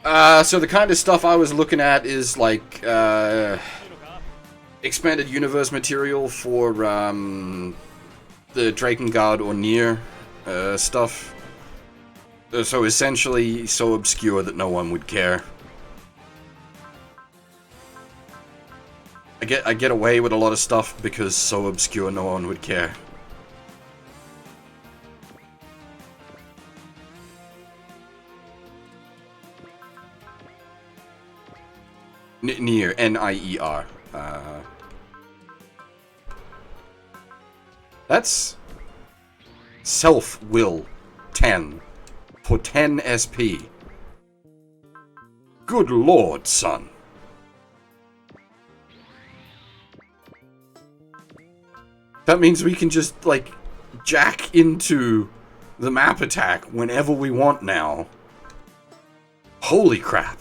So the kind of stuff I was looking at is like expanded universe material for the Drakengard or Nier stuff. So essentially so obscure that no one would care. I get away with a lot of stuff because so obscure no one would care. Nier, N-I-E-R. That's Self-Will 10 for 10 SP. Good lord, son. That means we can just, like, jack into the map attack whenever we want now. Holy crap.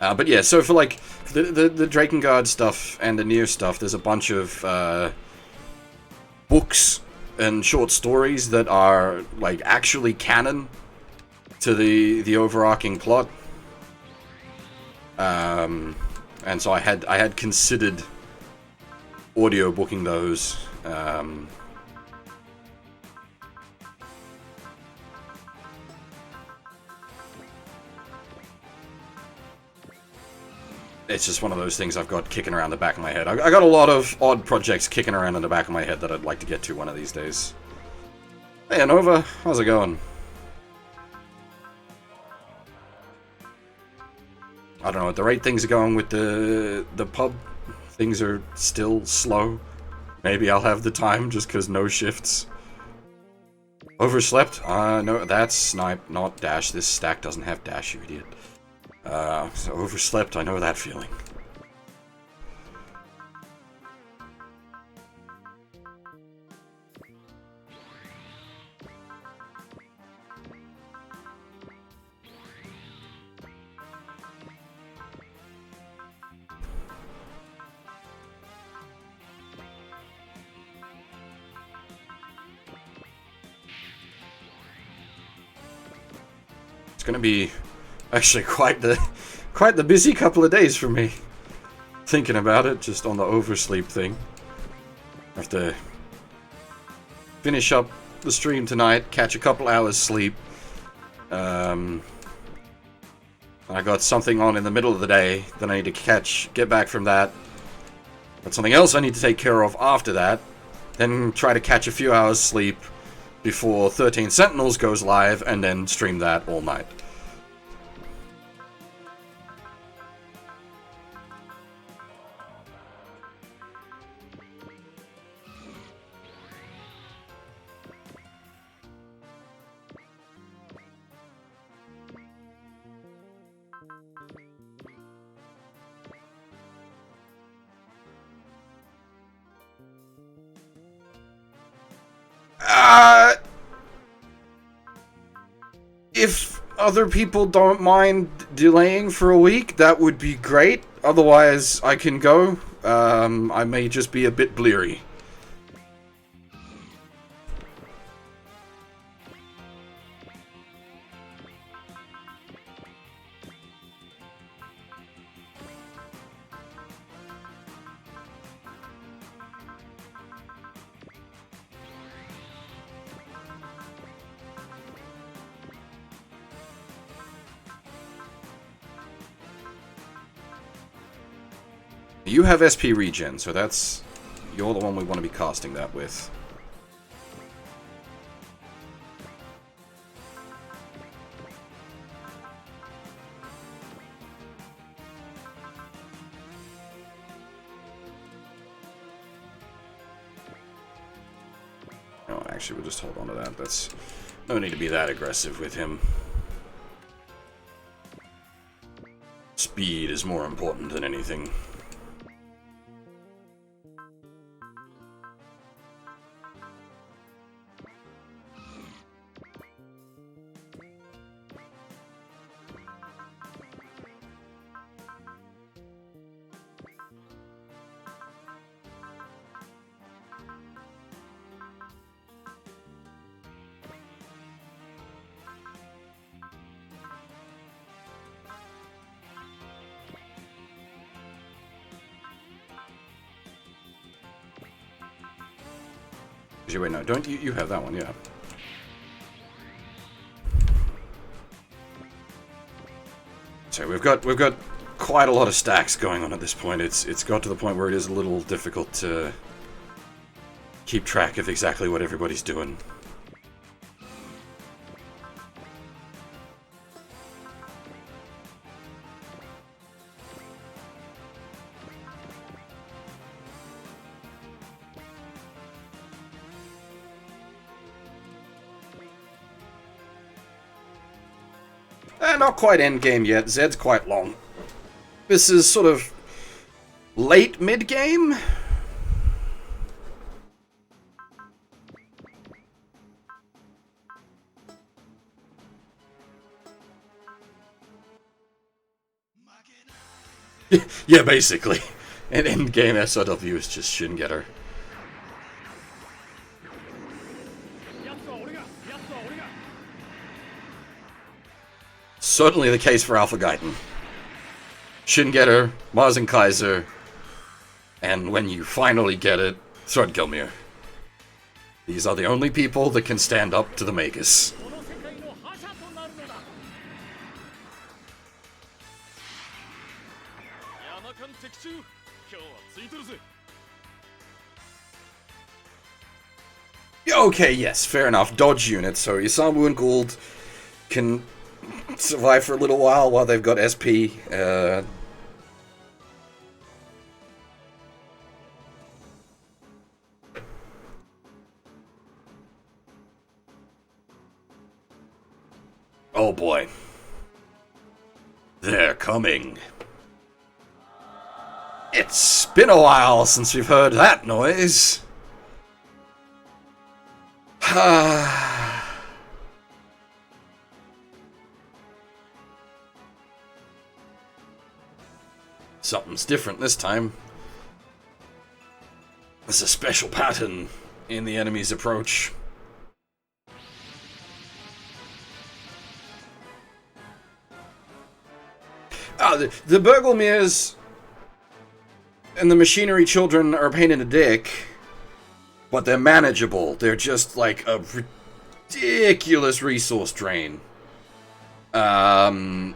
But yeah, so for like the Drakengard stuff and the Nier stuff, there's a bunch of books and short stories that are like actually canon to the overarching plot. And so I had considered audiobooking those. It's just one of those things I've got kicking around the back of my head. I got a lot of odd projects kicking around in the back of my head that I'd like to get to one of these days. Hey, Nova, how's it going? I don't know, at the rate things are going with the pub, things are still slow. Maybe I'll have the time just because no shifts. Overslept? No, that's snipe, not dash. This stack doesn't have dash, you idiot. So overslept, I know that feeling. It's gonna be actually quite the busy couple of days for me. Thinking about it, just on the oversleep thing. I have to finish up the stream tonight, catch a couple hours sleep. I got something on in the middle of the day, then I need to get back from that. Got something else I need to take care of after that. Then try to catch a few hours sleep before 13 Sentinels goes live, and then stream that all night. If other people don't mind delaying for a week, that would be great. Otherwise, I can go. I may just be a bit bleary. You have SP regen, so you're the one we want to be casting that with. No, actually, we'll just hold on to that. That's no need to be that aggressive with him. Speed is more important than anything. Wait, no, don't you have that one, yeah. So we've got quite a lot of stacks going on at this point. It's got to the point where it is a little difficult to keep track of exactly what everybody's doing. Not quite endgame yet. Zed's quite long. This is sort of late mid-game? Yeah, basically. An endgame SRW is just Shingetter. Certainly the case for Alpha Gaiden. Shingetter, Mars and Kaiser, and when you finally get it, Threadgilmir. These are the only people that can stand up to the Magus. Okay, yes, fair enough. Dodge units, so Isamu and Gould can survive for a little while they've got SP. Oh boy. They're coming. It's been a while since we've heard that noise. Something's different this time. There's a special pattern in the enemy's approach. The Burglemirs and the Machinery Children are a pain in the dick, but they're manageable. They're just like a ridiculous resource drain. The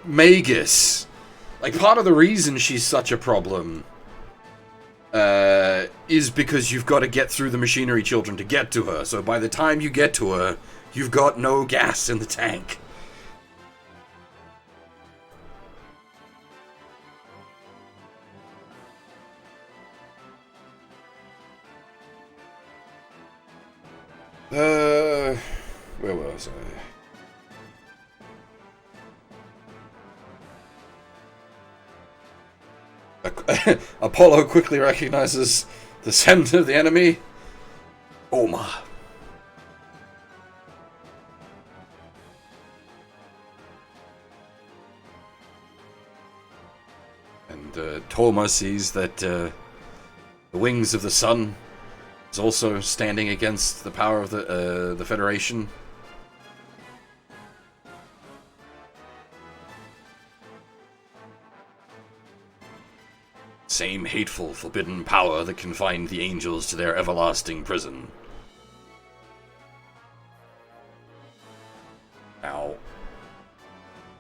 Magus, like, part of the reason she's such a problem is because you've got to get through the Machinery Children to get to her. So by the time you get to her, you've got no gas in the tank. Where was I? Apollo quickly recognizes the scent of the enemy. Oma. And Toma sees that the wings of the sun is also standing against the power of the Federation. Same hateful, forbidden power that confined the angels to their everlasting prison. Now,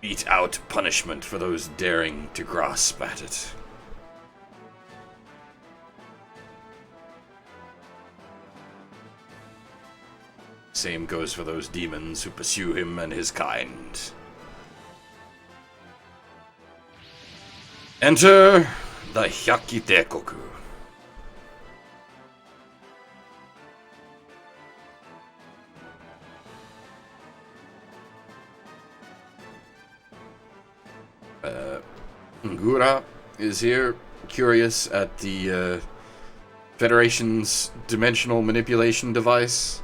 mete out punishment for those daring to grasp at it. Same goes for those demons who pursue him and his kind. Enter the Hyakitekoku. Ngura is here, curious at the Federation's dimensional manipulation device.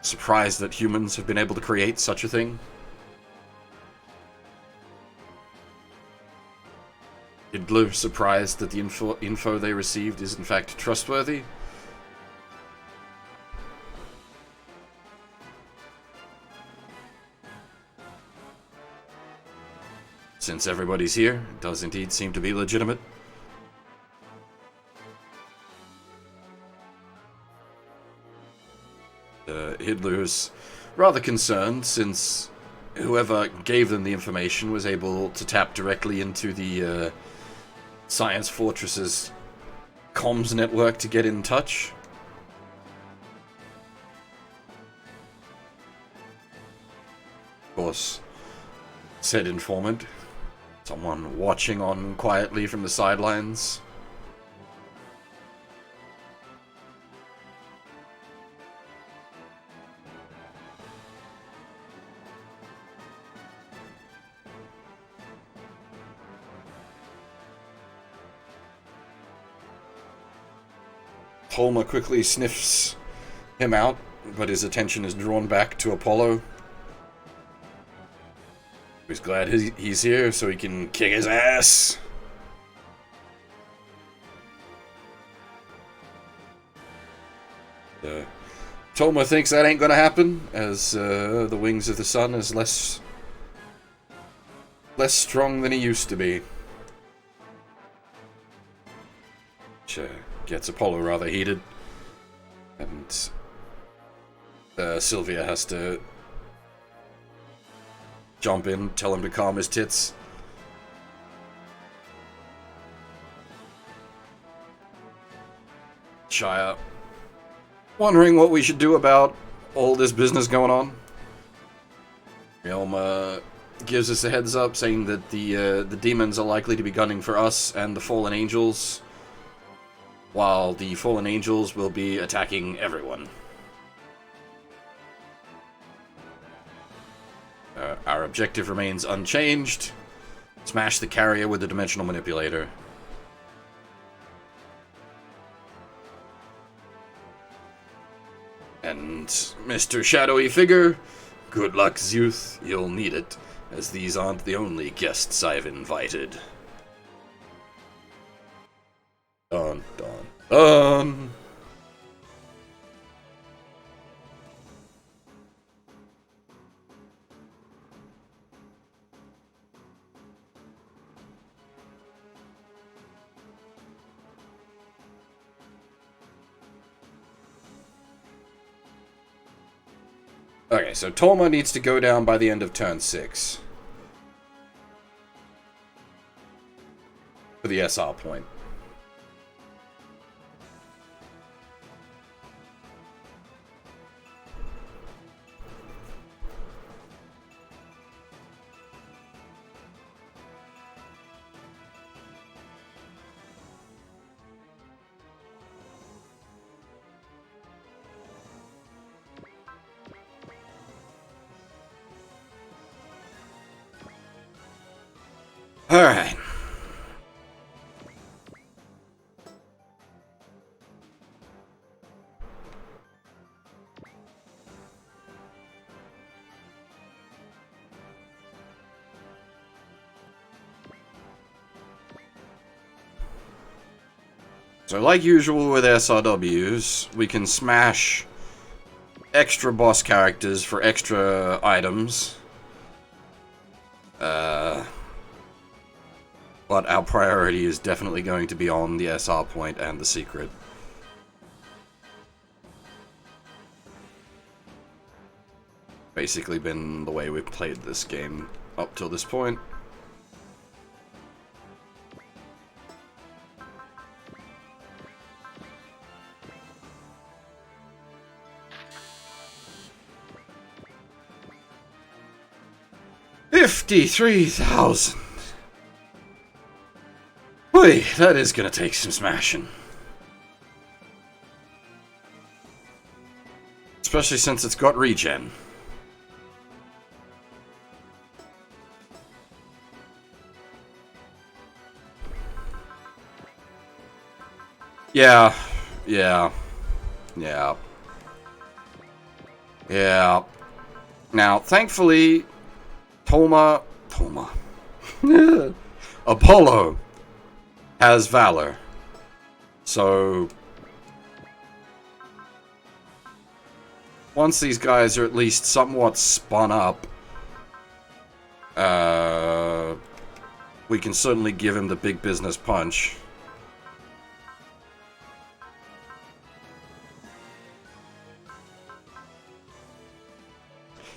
Surprised that humans have been able to create such a thing. Idler surprised that the info they received is in fact trustworthy. Since everybody's here, it does indeed seem to be legitimate. Hitler's rather concerned, since whoever gave them the information was able to tap directly into the Science Fortress's comms network to get in touch. Of course, said informant, someone watching on quietly from the sidelines. Tolma quickly sniffs him out, but his attention is drawn back to Apollo. He's glad he's here so he can kick his ass. Tolma thinks that ain't gonna happen, as the wings of the sun is less strong than he used to be. Which gets Apollo rather heated, and Sylvia has to jump in, tell him to calm his tits. Shia, wondering what we should do about all this business going on. Realm gives us a heads up, saying that the demons are likely to be gunning for us and the fallen angels, while the fallen angels will be attacking everyone. Our objective remains unchanged. Smash the carrier with the dimensional manipulator. And Mr. Shadowy Figure, good luck, youth. You'll need it, as these aren't the only guests I've invited. Dun, dun, dun. Okay, so Tolma needs to go down by the end of turn 6. For the SR point. Alright. So like usual with SRWs, we can smash extra boss characters for extra items. But our priority is definitely going to be on the SR point and the secret. Basically been the way we've played this game up till this point. $53,000. Boy, that is gonna take some smashing. Especially since it's got regen. Yeah. Now, thankfully, Tolma, Apollo has Valor. So, once these guys are at least somewhat spun up, we can certainly give him the big business punch.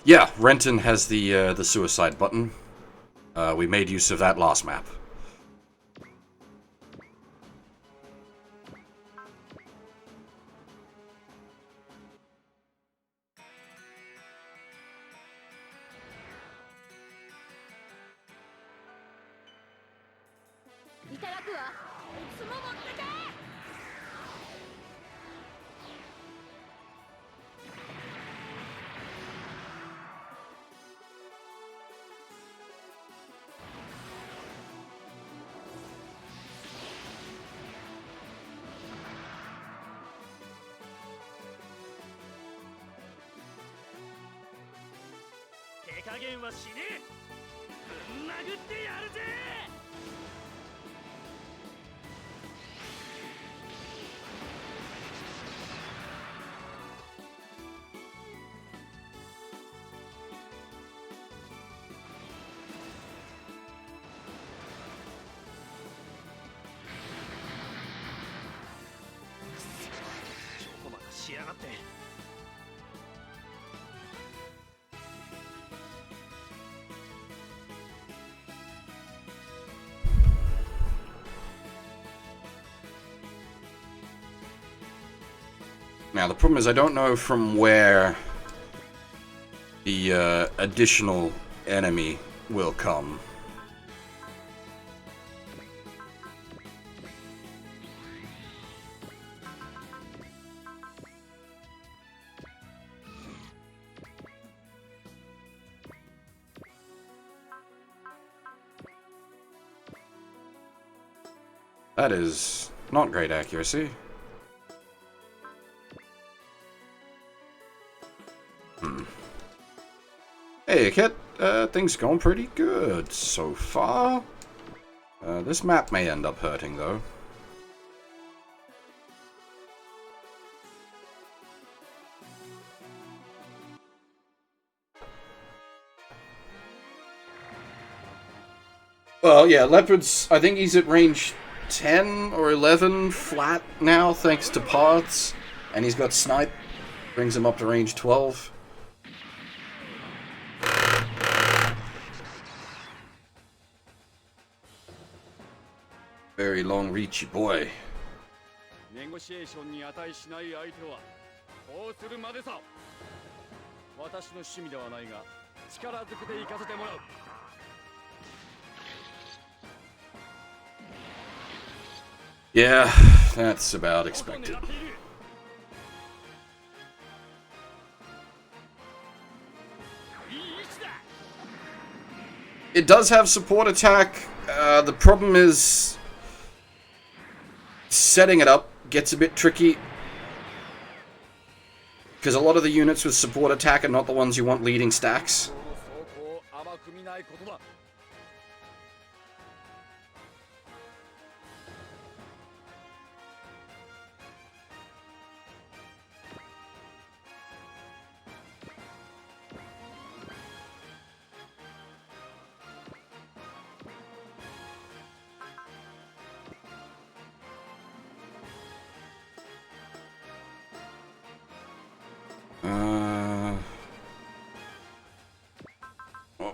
Yeah, Renton has the suicide button. We made use of that last map. Now, the problem is I don't know from where the additional enemy will come. That is not great accuracy. Hey, Kit. Things going pretty good so far. This map may end up hurting, though. Well, yeah, Leopard's... I think he's at range 10 or 11 flat now, thanks to parts. And he's got Snipe. Brings him up to range 12. Very long reachy boy. Negotiation に値しない相手はこうするまでさ。私の趣味ではないが力ずくで行かせてもらう。Yeah, that's about expected. It does have support attack. The problem is setting it up gets a bit tricky because a lot of the units with support attack are not the ones you want leading stacks.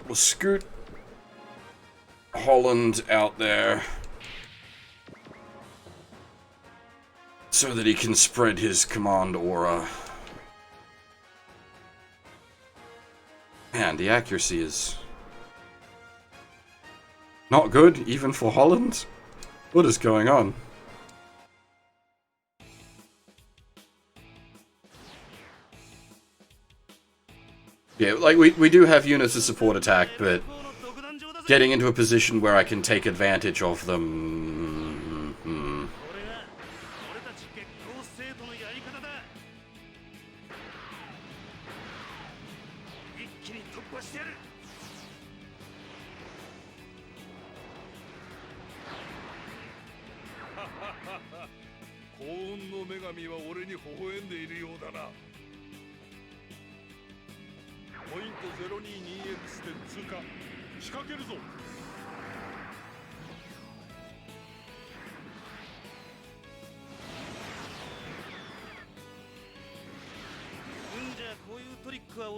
We'll scoot Holland out there so that he can spread his command aura. Man, the accuracy is not good, even for Holland. What is going on? Yeah, like, we do have units of support attack, but getting into a position where I can take advantage of them...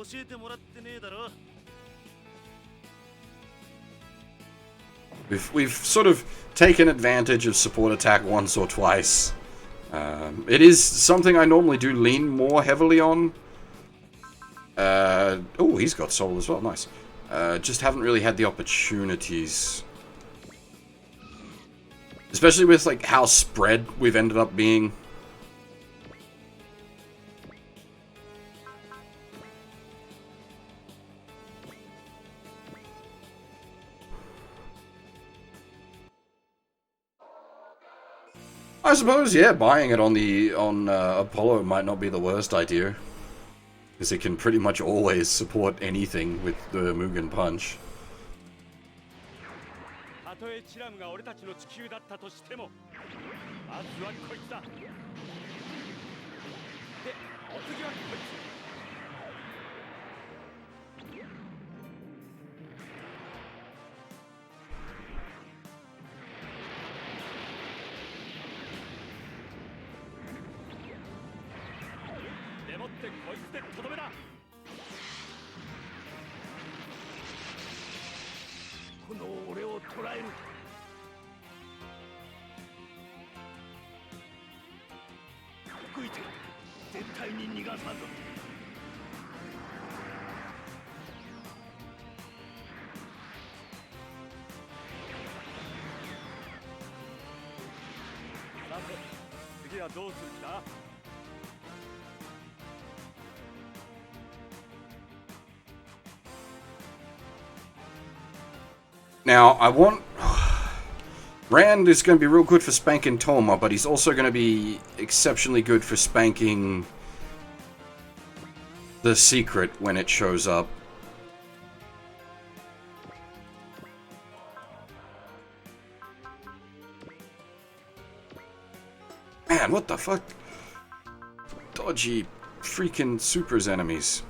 教えてもらってねえだろ。 We've sort of taken advantage of support attack once or twice. It is something I normally do lean more heavily on. Oh, he's got soul as well. Nice. Just haven't really had the opportunities. Especially with like how spread we've ended up being. I suppose, yeah, buying it on Apollo might not be the worst idea. Because it can pretty much always support anything with the Mugen Punch. たとえチラムが俺たちの地球だったとしても、まずはこいつだ。で、お次はこいつ。 でもってこいつでとどめだ。この俺を捕らえる。動いて、絶対に逃がさんぞ。さて、次はどうする気だ。 Now, I want... Rand is going to be real good for spanking Toma, but he's also going to be exceptionally good for spanking the secret when it shows up. Man, what the fuck? Dodgy freaking Supers enemies.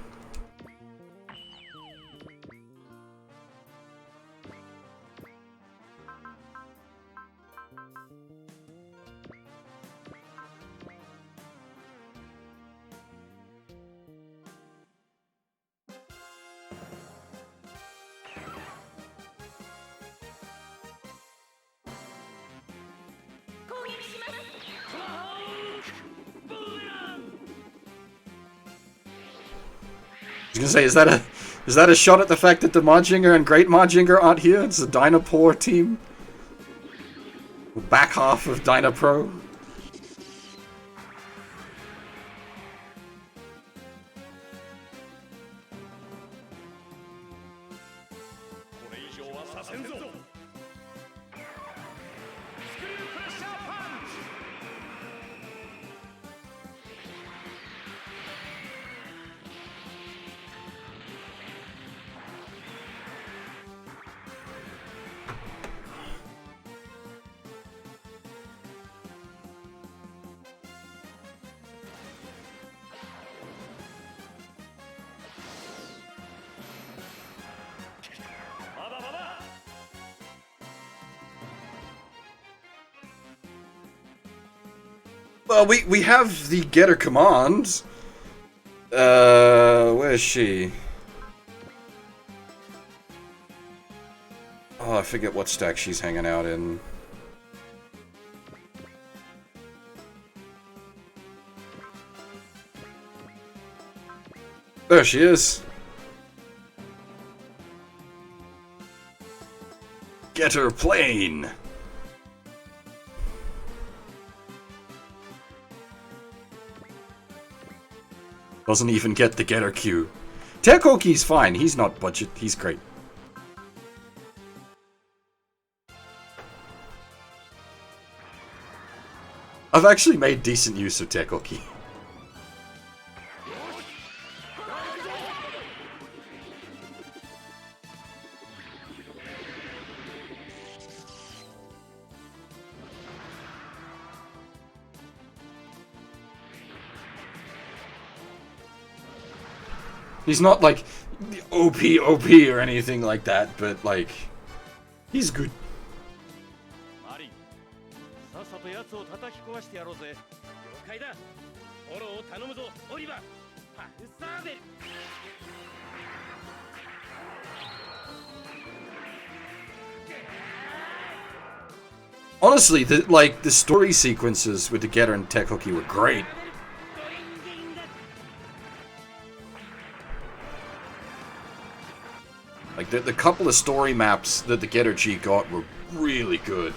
I was gonna say, is that a shot at the fact that the Majinger and Great Majinger aren't here? It's the Dynapore team. The back half of Dynapro. 'Well, we have the getter command. Where is she? Oh, I forget what stack she's hanging out in. There she is. Getter plane. Doesn't even get the getter Q. Tekoki's fine. He's not budget. He's great. I've actually made decent use of Tekoki. He's not like OP or anything like that, but like, he's good. マリン、さっさと奴を叩き壊してやろうぜ。了解だ。フォローを頼むぞ、オリバー。パルサーベル。Honestly, the story sequences with the Getter and Tech Hooky were great. Like, the couple of story maps that the Getter G got were really good.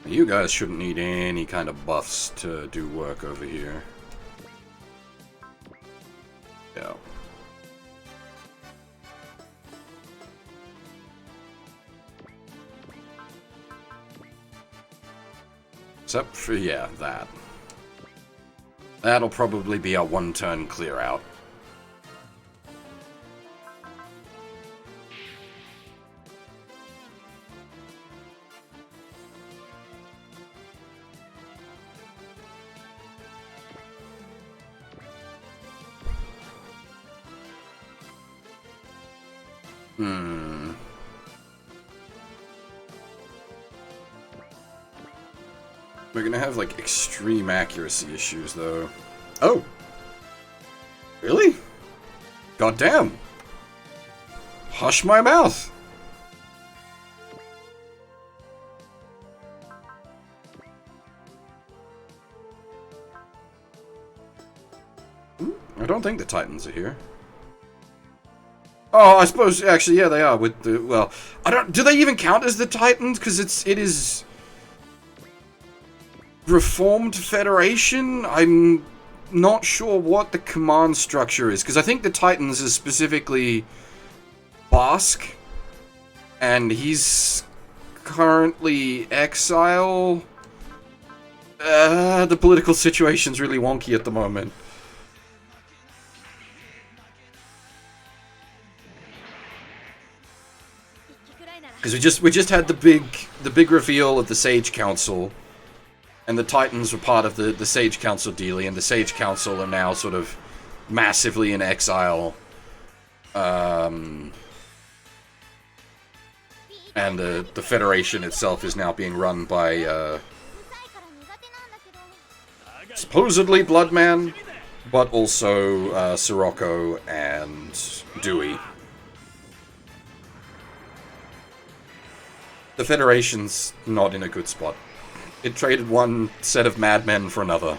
You guys shouldn't need any kind of buffs to do work over here. Yeah. Except for, yeah, that. That'll probably be a one-turn clear out. We're gonna have, like, extreme accuracy issues, though. Oh! Really? Goddamn! Hush my mouth! I don't think the Titans are here. Oh, I suppose, actually, yeah, they are with the, well, I don't, do they even count as the Titans? Because it is Reformed Federation? I'm not sure what the command structure is, because I think the Titans is specifically Bosk, and he's currently exile. The political situation's really wonky at the moment. Because we just had the big reveal of the Sage Council, and the Titans were part of the Sage Council dealie, and the Sage Council are now sort of massively in exile. And the Federation itself is now being run by supposedly Bloodman, but also Sirocco and Dewey. The Federation's not in a good spot. It traded one set of madmen for another.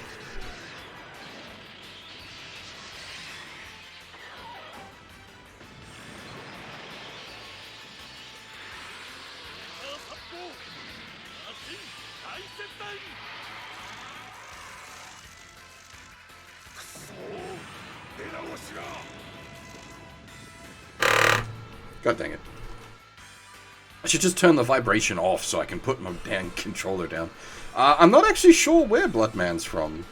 God dang it. I should just turn the vibration off so I can put my damn controller down. I'm not actually sure where Bloodman's from.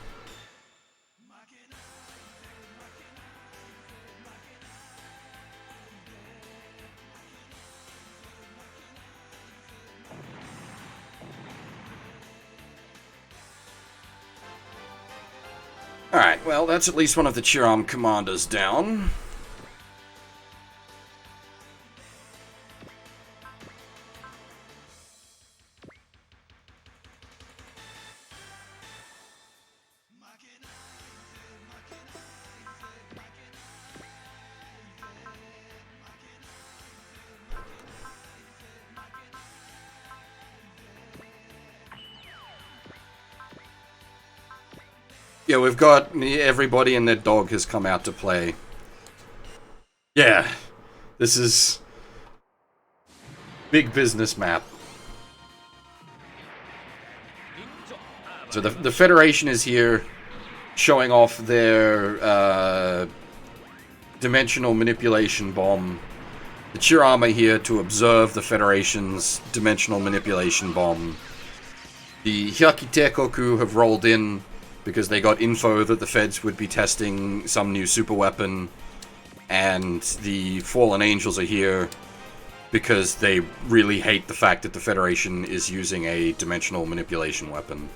Alright, well, that's at least one of the Chiram commanders down. Yeah, we've got everybody and their dog has come out to play. Yeah, this is big business map. So the Federation is here showing off their dimensional manipulation bomb. The Chiram are here to observe the Federation's dimensional manipulation bomb. The Hyakitekoku have rolled in because they got info that the Feds would be testing some new super weapon. and the fallen angels are here because they really hate the fact that the Federation is using a dimensional manipulation weapon.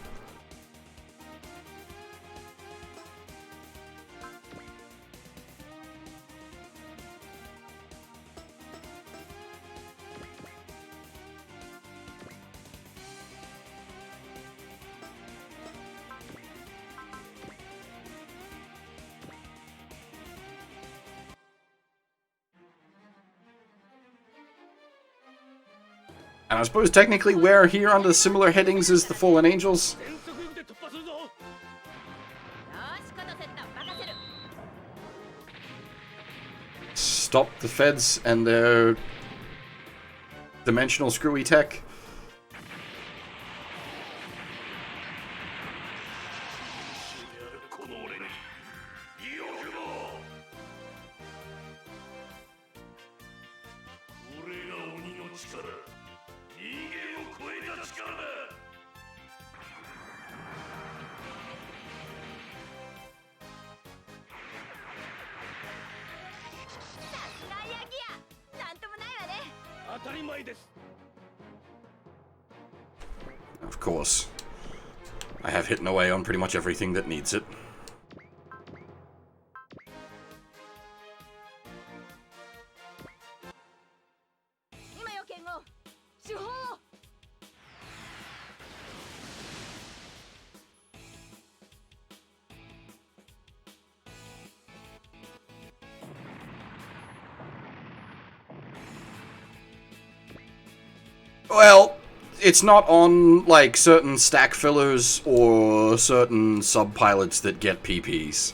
And I suppose technically we're here under similar headings as the Fallen Angels. 全速力で突破するぞ。よしコトセット任せる。 Stop the feds and their dimensional screwy tech. この俺によくも。これが鬼の力。人間を超えた力だ。さすがヤギや。なんともないわね。当たり前です。 Of course. I have hidden away on pretty much everything that needs it. 今よ剣豪。手法を。 Well, it's not on, like, certain stack fillers or certain sub-pilots that get PPs.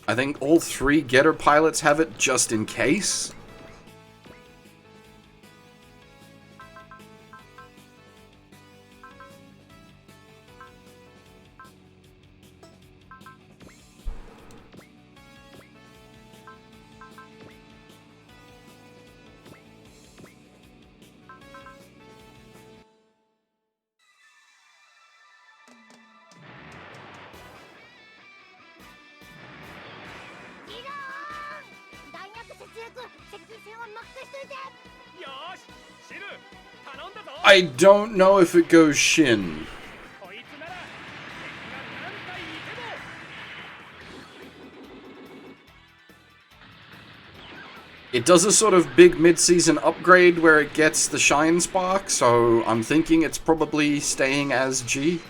I think all three getter pilots have it just in case. I don't know if it goes Shin. こいつなら敵が何体いても。 It does a sort of big mid-season upgrade where it gets the Shine Spark, so I'm thinking it's probably staying as G.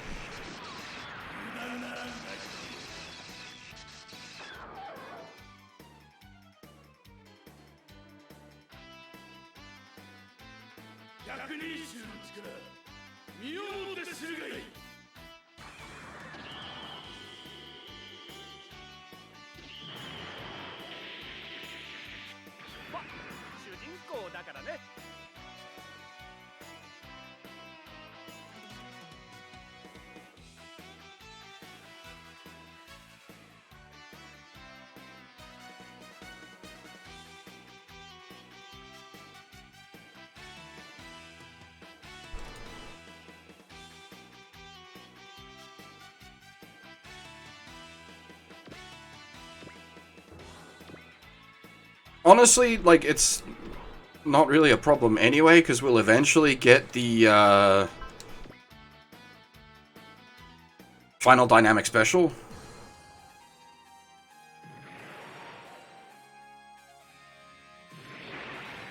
Honestly, like, it's not really a problem anyway, because we'll eventually get the, final dynamic special.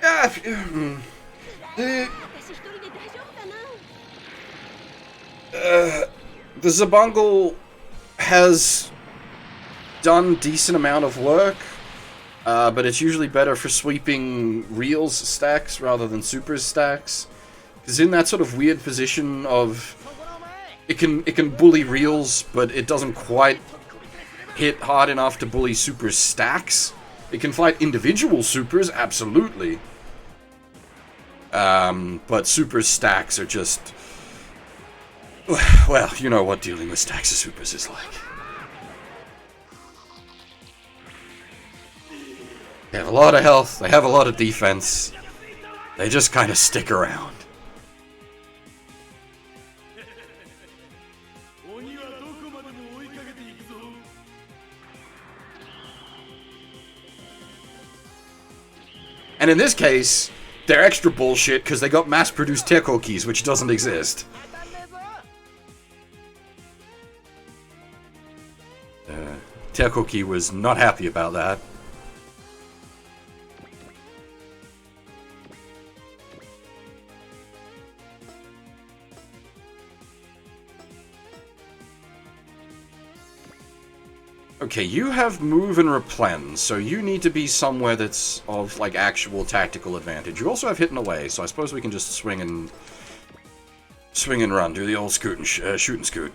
Yeah, the Zabungle has done decent amount of work. But it's usually better for sweeping reals stacks rather than supers stacks. Because in that sort of weird position of it can bully reals, but it doesn't quite hit hard enough to bully super stacks. It can fight individual supers, absolutely. But super stacks are just... Well, you know what dealing with stacks of supers is like. They have a lot of health, they have a lot of defense. They just kind of stick around. And in this case, they're extra bullshit because they got mass-produced Teiko keys, which doesn't exist. Teiko key was not happy about that. Okay, you have move and replen, so you need to be somewhere that's of, like, actual tactical advantage. You also have hit and away, so I suppose we can just swing and run, do the old shoot and scoot.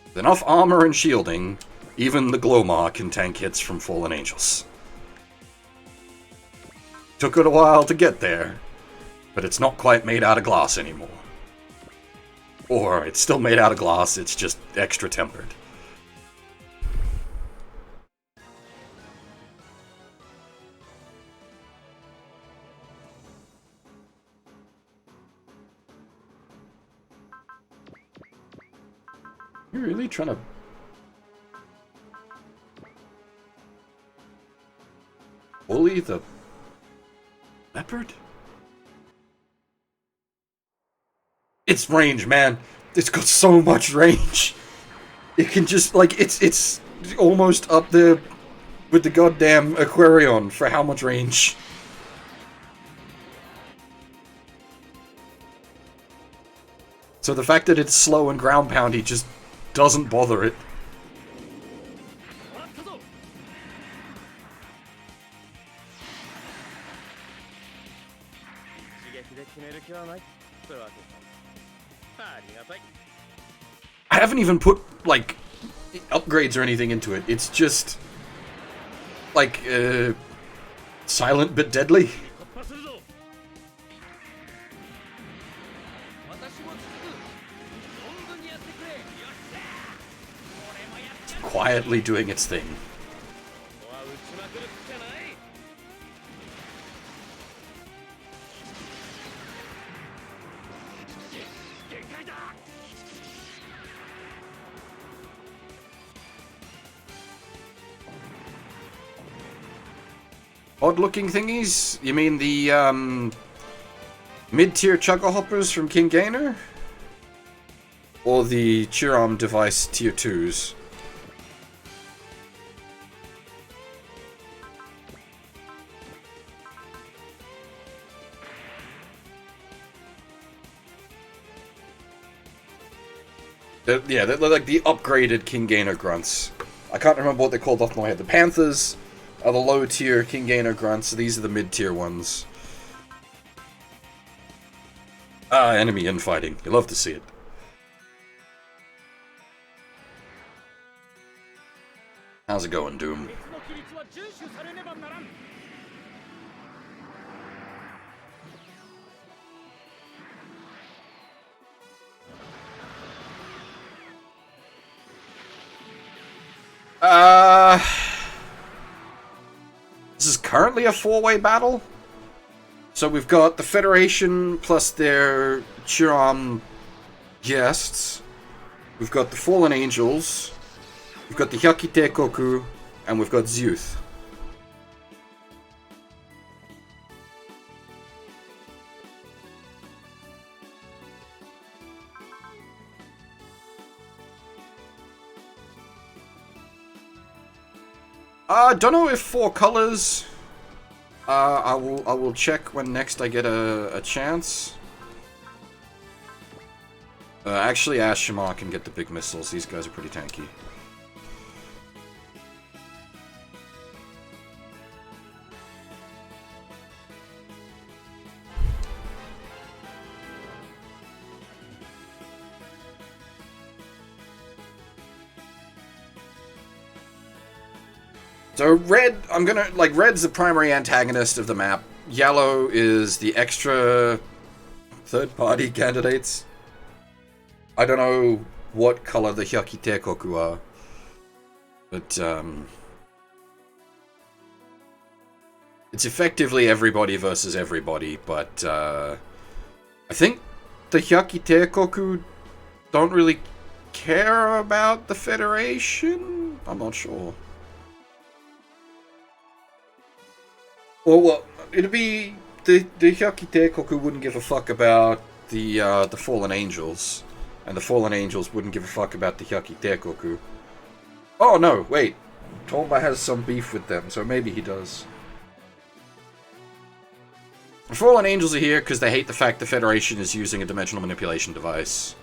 With enough armor and shielding, even the Glomar can tank hits from fallen angels. Took it a while to get there, but it's not quite made out of glass anymore. Or it's still made out of glass, it's just extra tempered. You really trying to... bully the... leopard? It's range, man. It's got so much range. It can just, like, it's almost up there with the goddamn Aquarion for how much range. So the fact that it's slow and ground poundy just doesn't bother it. I haven't even put, like, upgrades or anything into it. It's just, like, silent but deadly. Quietly doing its thing. Odd-looking thingies? You mean the, mid-tier chugga hoppers from King Gainer? Or the Chiram device tier 2s? Yeah, they're like the upgraded King Gainer grunts. I can't remember what they're called off my head. The Panthers are the low-tier King Gainer grunts. These are the mid-tier ones. Ah, enemy infighting. You love to see it. How's it going, Doom? This is currently a 4-way battle. So we've got the Federation plus their Chiram guests. We've got the Fallen Angels. We've got the Hyakite Koku. And we've got Zeuth. Don't know if 4 colors. I will check when next I get a chance. Actually, Ashima can get the big missiles. These guys are pretty tanky. So red, I'm gonna, like, red's the primary antagonist of the map. Yellow is the extra third-party candidates. I don't know what color the Hyakitekoku are. But, it's effectively everybody versus everybody, but, I think the Hyakitekoku don't really care about the Federation? I'm not sure. Well, it'd be... The Hyakitekoku wouldn't give a fuck about the Fallen Angels. And the Fallen Angels wouldn't give a fuck about the Hyakitekoku. Oh, no, wait. Tomba has some beef with them, so maybe he does. The Fallen Angels are here because they hate the fact the Federation is using a dimensional manipulation device.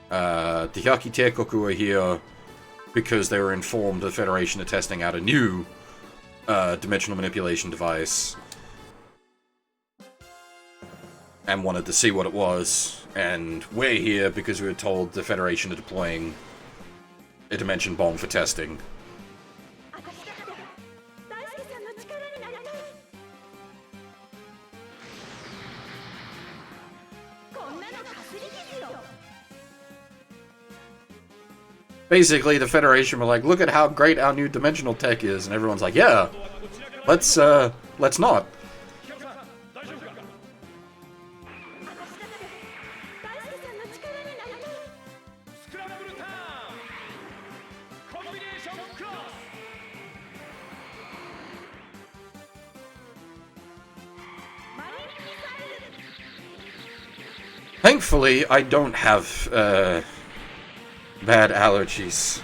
The Hyakitekoku are here because they were informed the Federation are testing out a new dimensional manipulation device. And wanted to see what it was. And we're here because we were told the Federation are deploying a dimension bomb for testing. Basically, the Federation were like, look at how great our new dimensional tech is, and everyone's like, yeah, let's not. Thankfully, I don't have, bad allergies.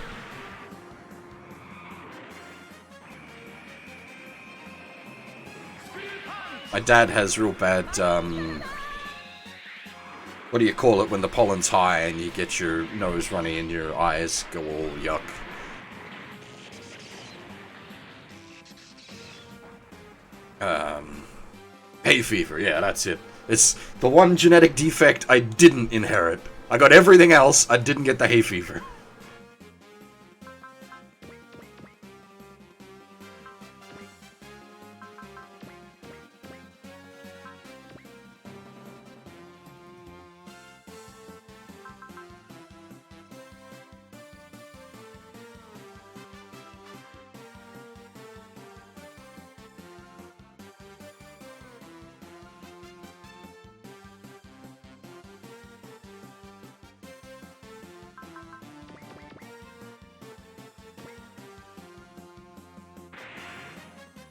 My dad has real bad, what do you call it when the pollen's high and you get your nose runny and your eyes go all yuck? Hay fever, yeah, that's it. It's the one genetic defect I didn't inherit. I got everything else, I didn't get the hay fever.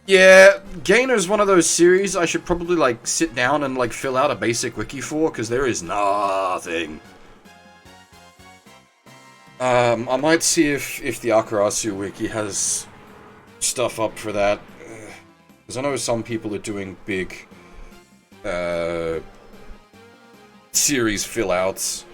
Yeah, Gainer's one of those series I should probably, like, sit down and, like, fill out a basic wiki for, because there is nothing. I might see if the Akarasu wiki has stuff up for that. Because I know some people are doing big, series fill-outs.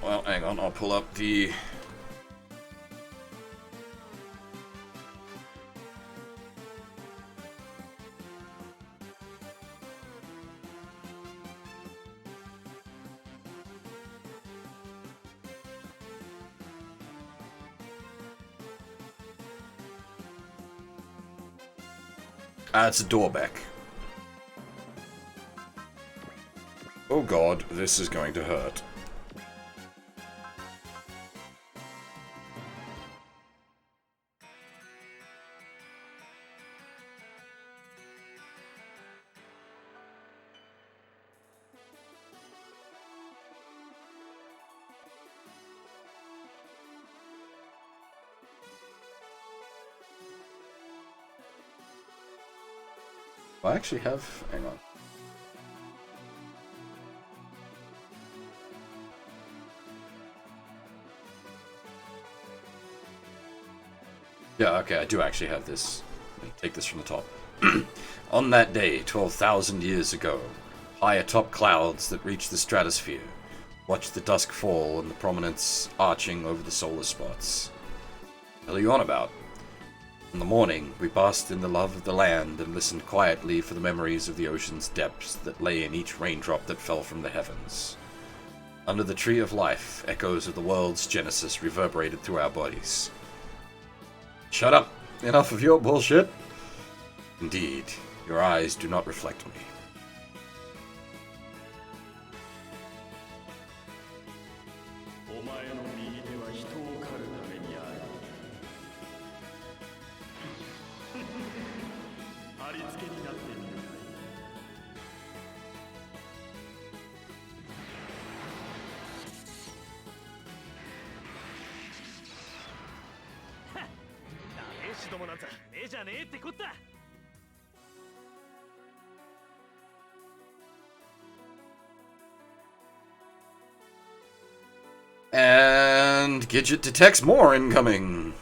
Well, hang on, I'll pull up the... it's a Dorbeck. Oh god, this is going to hurt. I actually have... hang on. Yeah, okay, I do actually have this. Let me take this from the top. On that day, 12,000 years ago, high atop clouds that reach the stratosphere, watch the dusk fall and the prominence arching over the solar spots. What the hell are you on about? In the morning, we basked in the love of the land and listened quietly for the memories of the ocean's depths that lay in each raindrop that fell from the heavens. Under the tree of life, echoes of the world's genesis reverberated through our bodies. Shut up! Enough of your bullshit! Indeed, your eyes do not reflect me. And Gidget detects more incoming.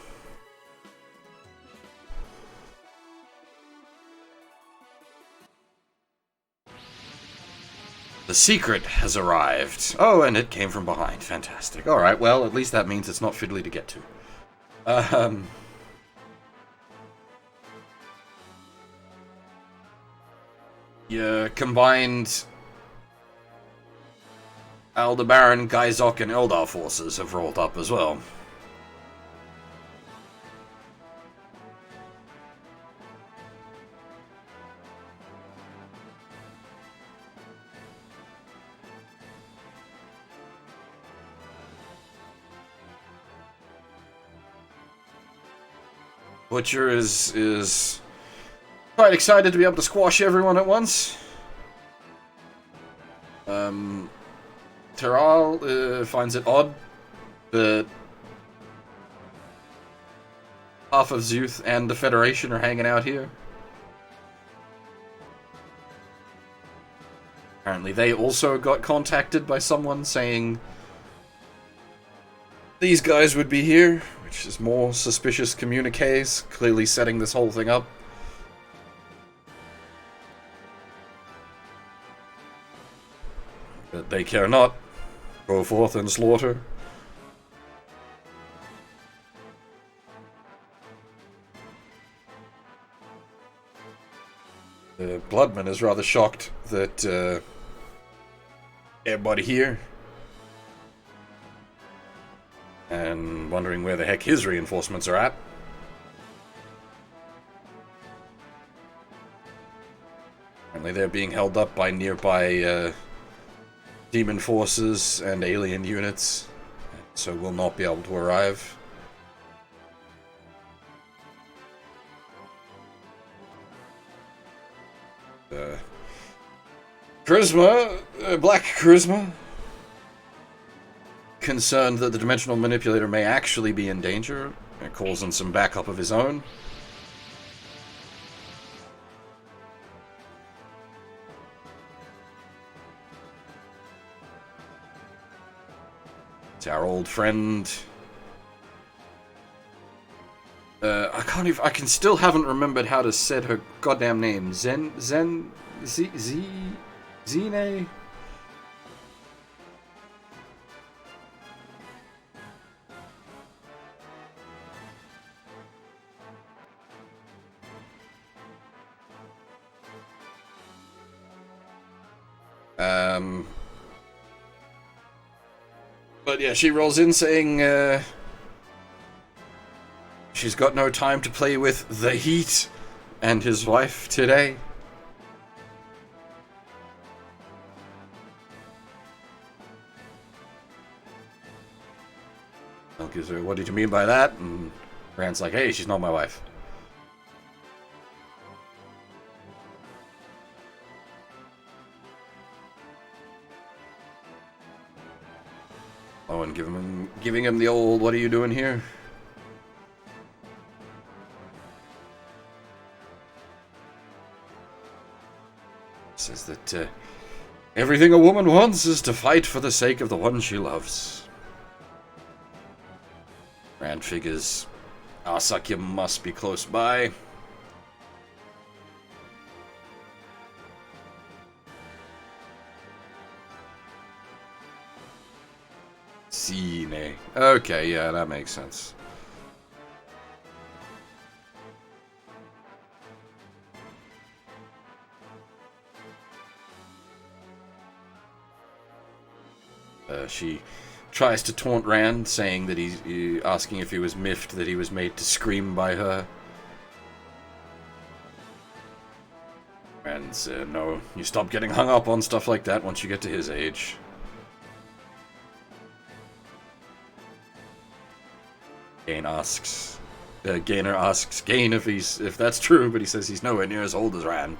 The secret has arrived. Oh, and it came from behind. Fantastic. Alright, well, at least that means it's not fiddly to get to. Yeah, combined Aldebaran, Gaizok, and Eldar forces have rolled up as well. Butcher is quite excited to be able to squash everyone at once. Teral finds it odd that half of Zuth and the Federation are hanging out here. Apparently they also got contacted by someone saying these guys would be here, which is more suspicious communiques, clearly setting this whole thing up. But they care not. Go forth and slaughter. Bloodman is rather shocked that everybody here, and wondering where the heck his reinforcements are at. Apparently they're being held up by nearby demon forces and alien units, so will not be able to arrive. Charisma, Black Charisma, concerned that the Dimensional Manipulator may actually be in danger, and calls in some backup of his own. It's our old friend. I can still haven't remembered how to say her goddamn name. Zene? But yeah, she rolls in saying, she's got no time to play with the Heat and his wife today. Elk gives her, what did you mean by that? And Rand's like, hey, she's not my wife. Oh, and giving him the old, what are you doing here? Says that everything a woman wants is to fight for the sake of the one she loves. Rand figures Arsakia must be close by. Cine. Okay, yeah, that makes sense. she tries to taunt Rand, saying that he's asking if he was miffed that he was made to scream by her. Rand said, no, you stop getting hung up on stuff like that once you get to his age. Gainer asks Gain if that's true, but he says he's nowhere near as old as Rand.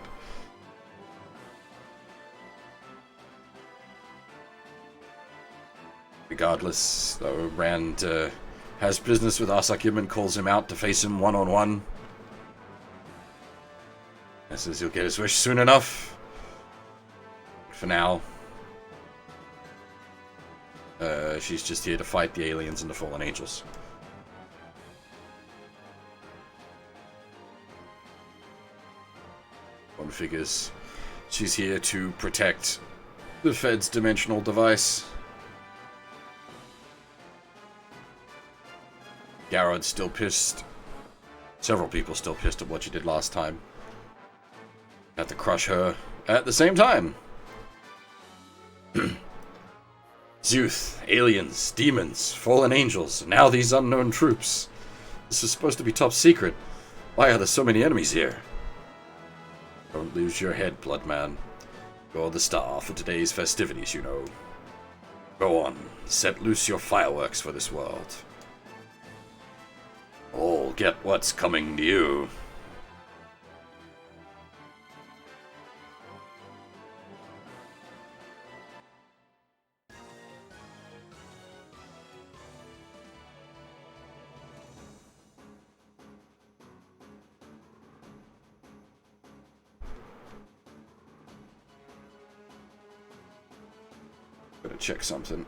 Regardless, though, Rand has business with Asakim and calls him out to face him one-on-one. He says he'll get his wish soon enough. For now, she's just here to fight the aliens and the fallen angels. One figures she's here to protect the Fed's dimensional device. Garrod's still pissed. Several people still pissed at what she did last time. Had to crush her at the same time. Zuth, aliens, demons, fallen angels, and now these unknown troops. This is supposed to be top secret. Why are there so many enemies here? Don't lose your head, Bloodman. You're the star for today's festivities, you know. Go on, set loose your fireworks for this world. All get what's coming to you. Gotta check something.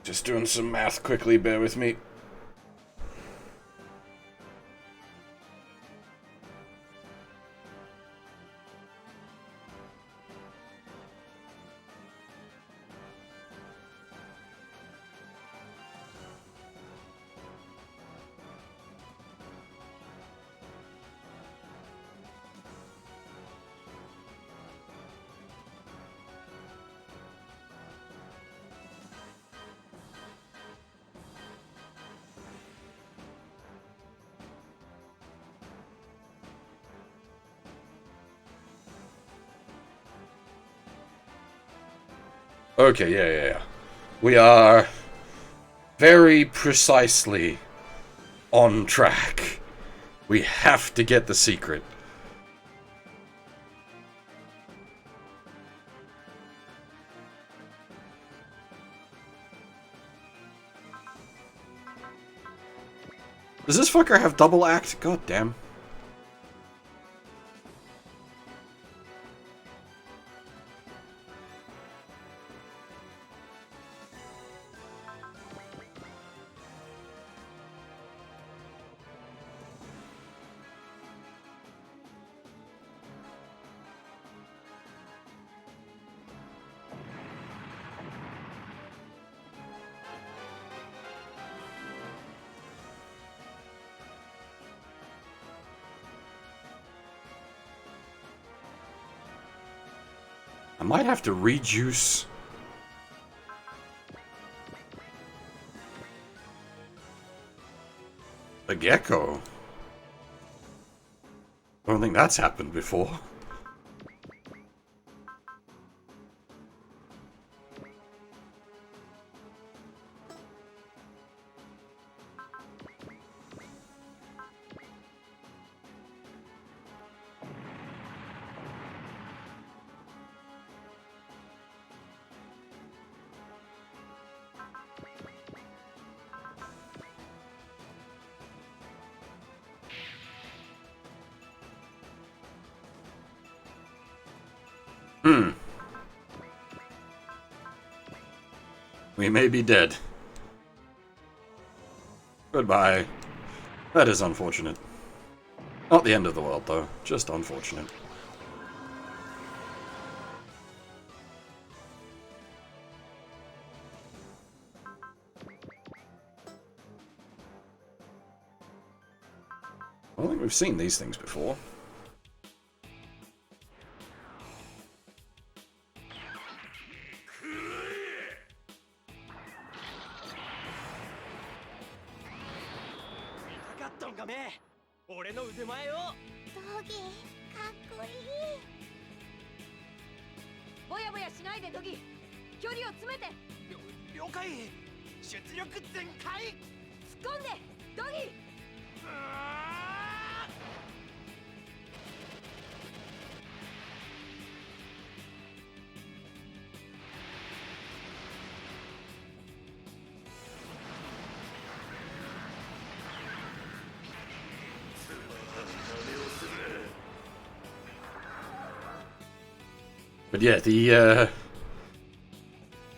Just doing some math quickly, bear with me. Okay, yeah. We are very precisely on track. We have to get the secret. Does this fucker have double act? God damn. I might have to rejuice a gecko. I don't think that's happened before. We may be dead. Goodbye. That is unfortunate. Not the end of the world, though. Just unfortunate. I don't think we've seen these things before. But yeah,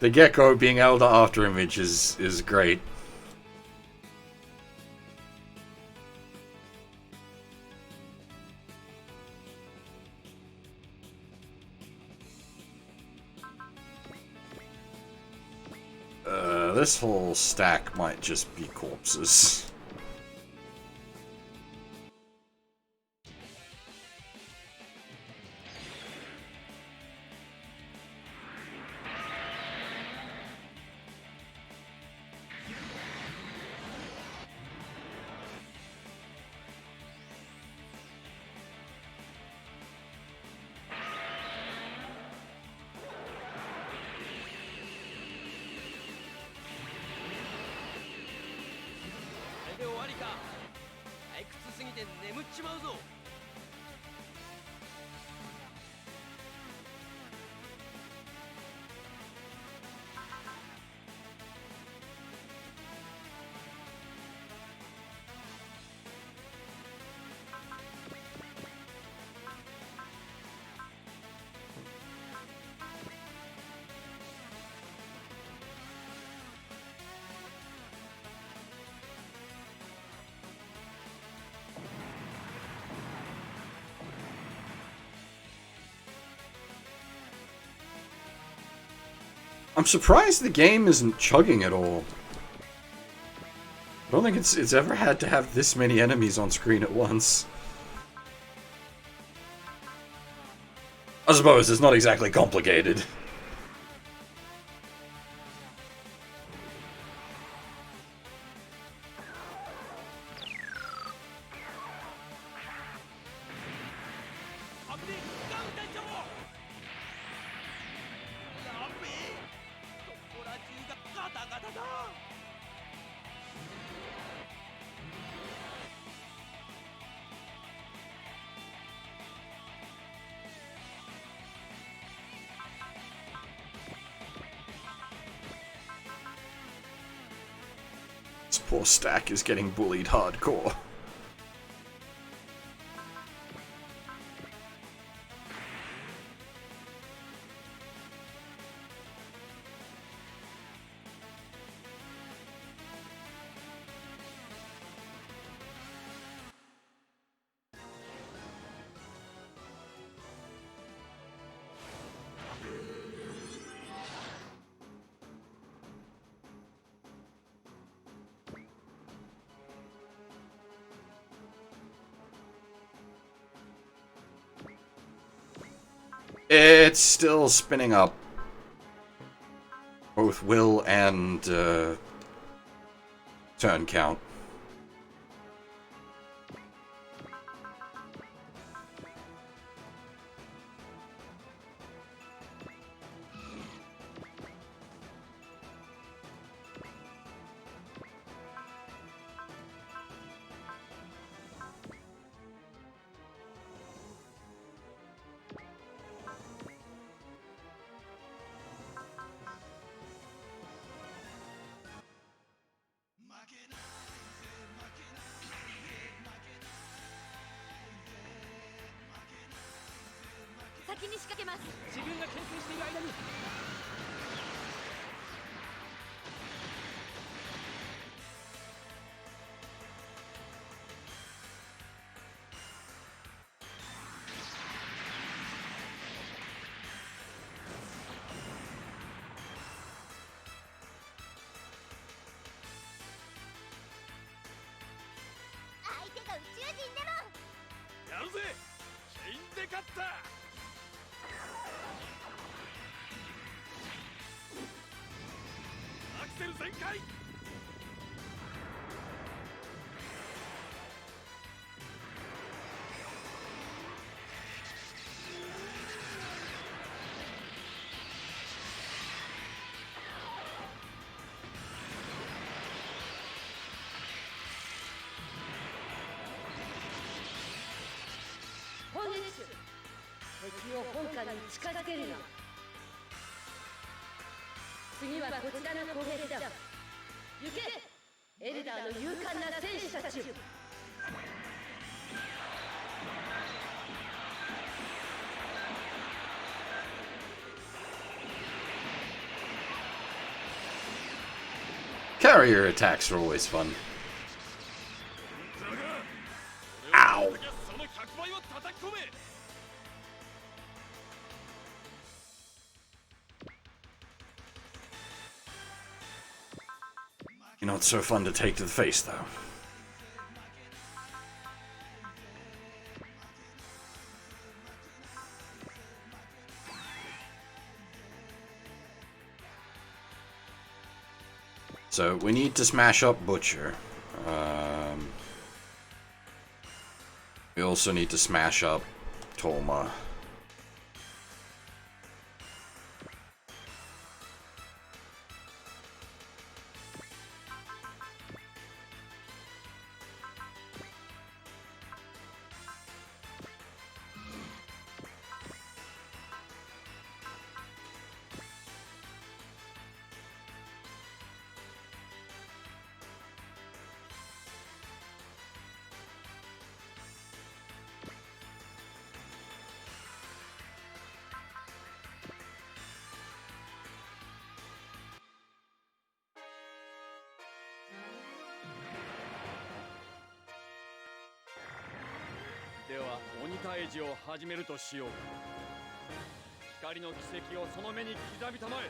the gecko being able to after image is great. This whole stack might just be corpses. I'm surprised the game isn't chugging at all. I don't think it's ever had to have this many enemies on screen at once. I suppose it's not exactly complicated. This poor stack is getting bullied hardcore. It's still spinning up both will and turn count. 先に仕掛けます。自分が牽制している間に。相手が宇宙人でもやるぜケインデカッター。アクセル全開。本日敵を本艦に近づけるな。次はこちらの攻撃だ。行けエルダーの勇敢な戦士たち。Carrier attacks are always fun. だが Ow! その100倍は叩き込め。You're not so fun to take to the face, though. So, we need to smash up Butcher. We also need to smash up Toma.では鬼退治を始めるとしよう。光の奇跡をその目に刻みたまえ。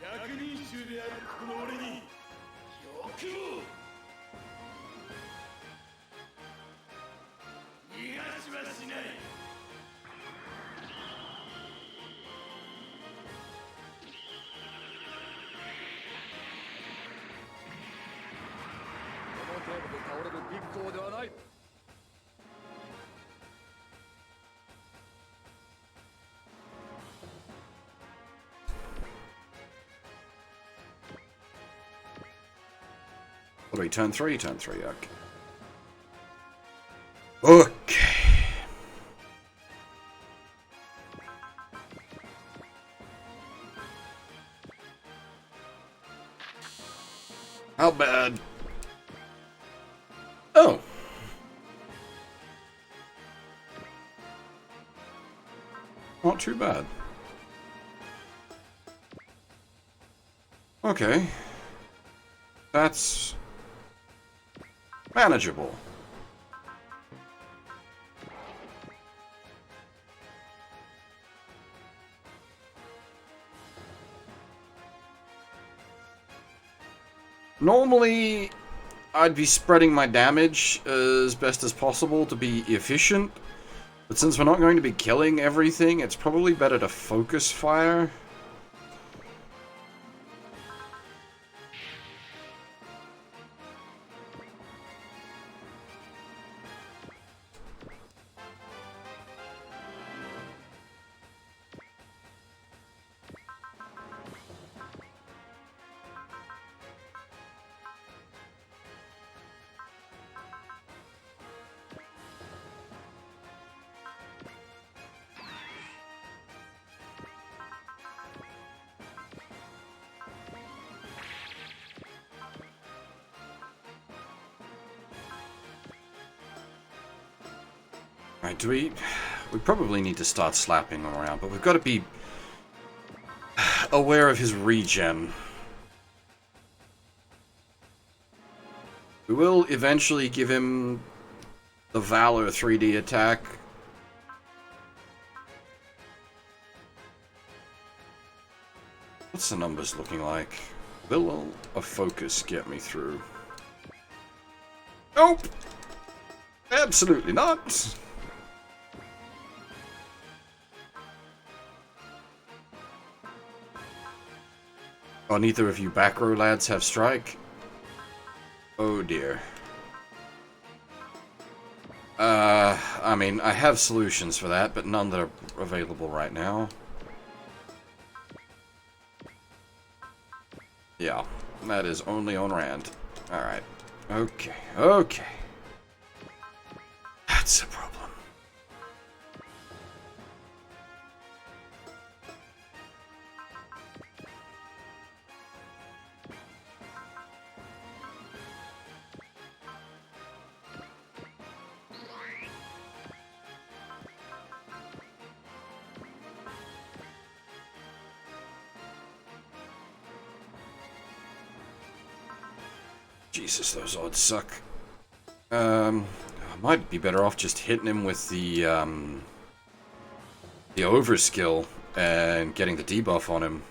百人一首であるこの俺によくも逃がしはしない。この程度で倒れるビッグ王ではない。What do we turn 3? Turn 3, okay. Okay. How bad? Oh. Not too bad. Okay. That's manageable. Normally, I'd be spreading my damage as best as possible to be efficient, but since we're not going to be killing everything, it's probably better to focus fire. Alright, do we probably need to start slapping him around, but we've got to be aware of his regen. We will eventually give him the Valor 3D attack. What's the numbers looking like? Will a focus get me through? Nope! Absolutely not! Oh, neither of you back row lads have strike? Oh dear. I mean, I have solutions for that, but none that are available right now. Yeah, that is only on Rand. Alright. Okay, okay. That's a problem. Jesus, those odds suck. I might be better off just hitting him with the overskill and getting the debuff on him.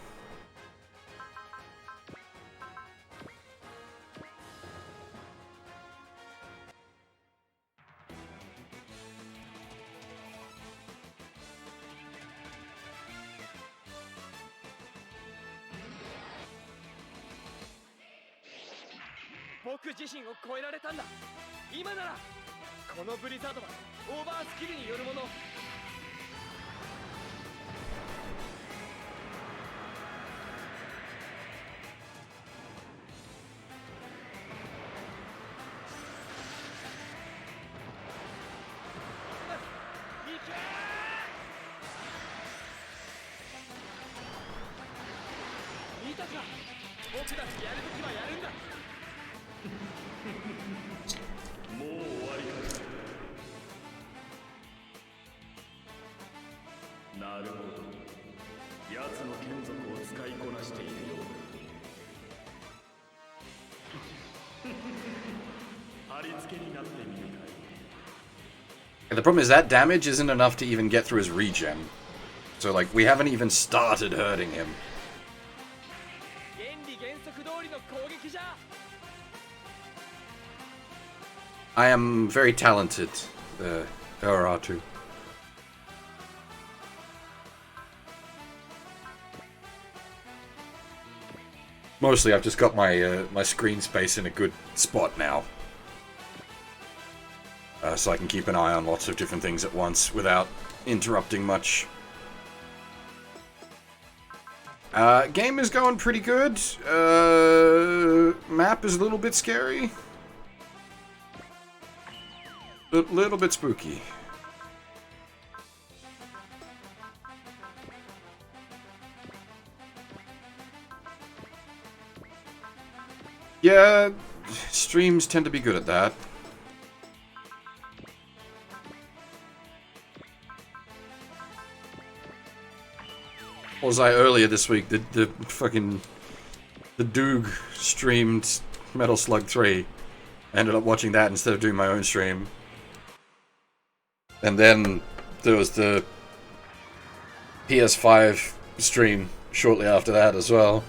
And the problem is that damage isn't enough to even get through his regen. So, like, we haven't even started hurting him. I am very talented, Aratu. Mostly, I've just got my my screen space in a good spot now, so I can keep an eye on lots of different things at once without interrupting much. Game is going pretty good. Map is a little bit scary. A little bit spooky. Yeah, streams tend to be good at that. What was I earlier this week? The Doog streamed Metal Slug 3. I ended up watching that instead of doing my own stream. And then there was the PS5 stream shortly after that as well.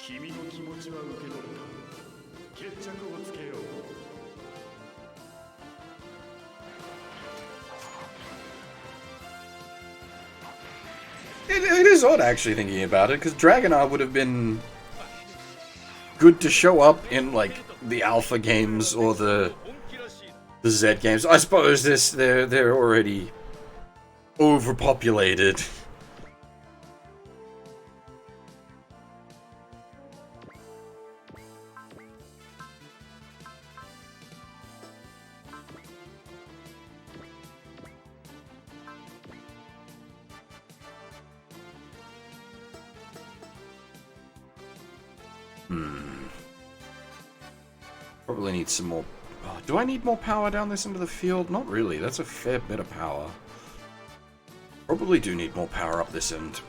君の気持ちは受け取った。決着をつけよう。It is odd, actually, thinking about it, because Dragonar would have been good to show up in, like, the Alpha games or the Z games. I suppose they're already overpopulated. Probably need some more... do I need more power down this into the field? Not really. That's a fair bit of power. Probably do need more power up this end.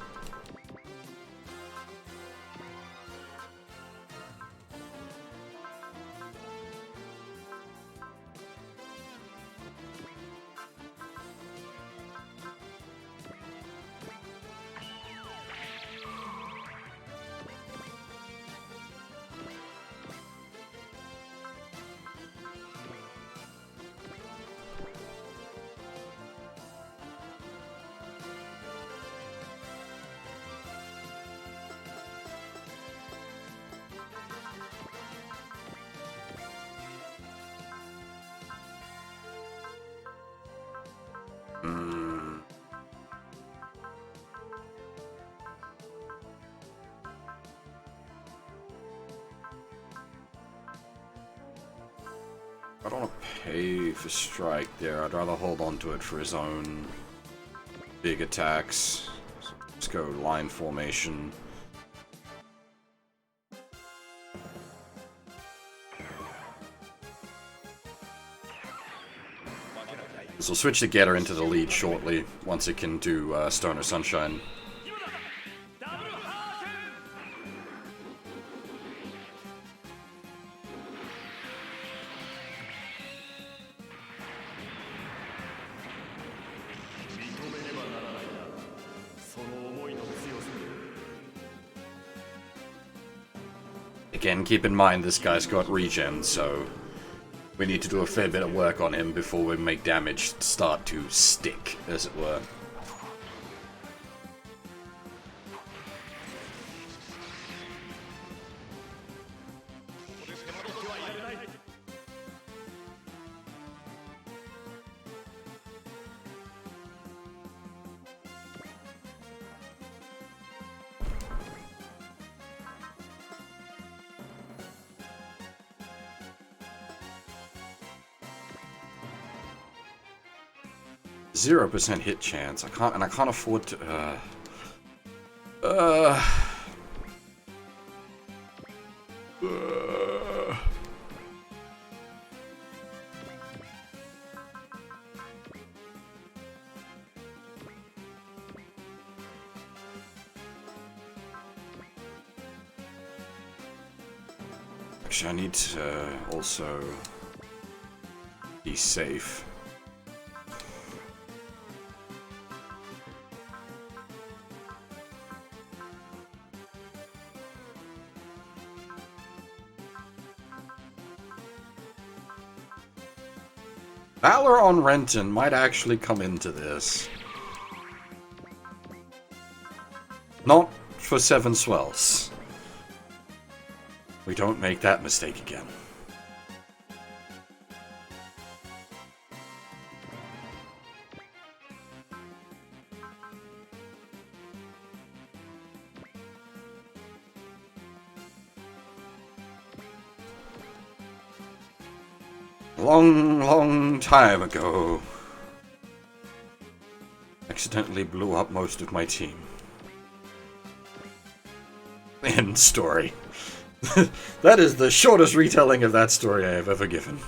I don't want to pay for strike there. I'd rather hold on to it for his own big attacks. So let's go line formation. So we'll switch the Getter into the lead shortly, once it can do Stoner Sunshine. Again, keep in mind this guy's got regen, so we need to do a fair bit of work on him before we make damage start to stick, as it were. 0% hit chance. I can't afford to. Actually, I need to also be safe. Valor on Renton might actually come into this. Not for 7 swells. We don't make that mistake again. Long time ago, accidentally blew up most of my team. End story. That is the shortest retelling of that story I have ever given.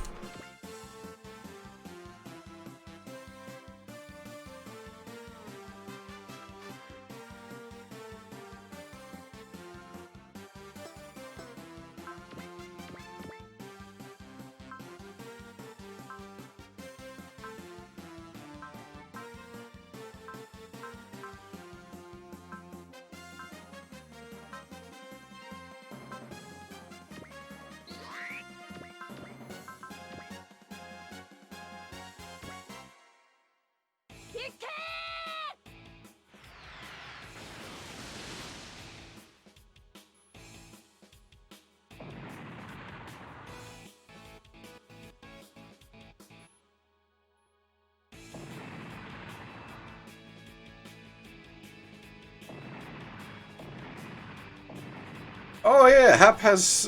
Oh yeah, Hap has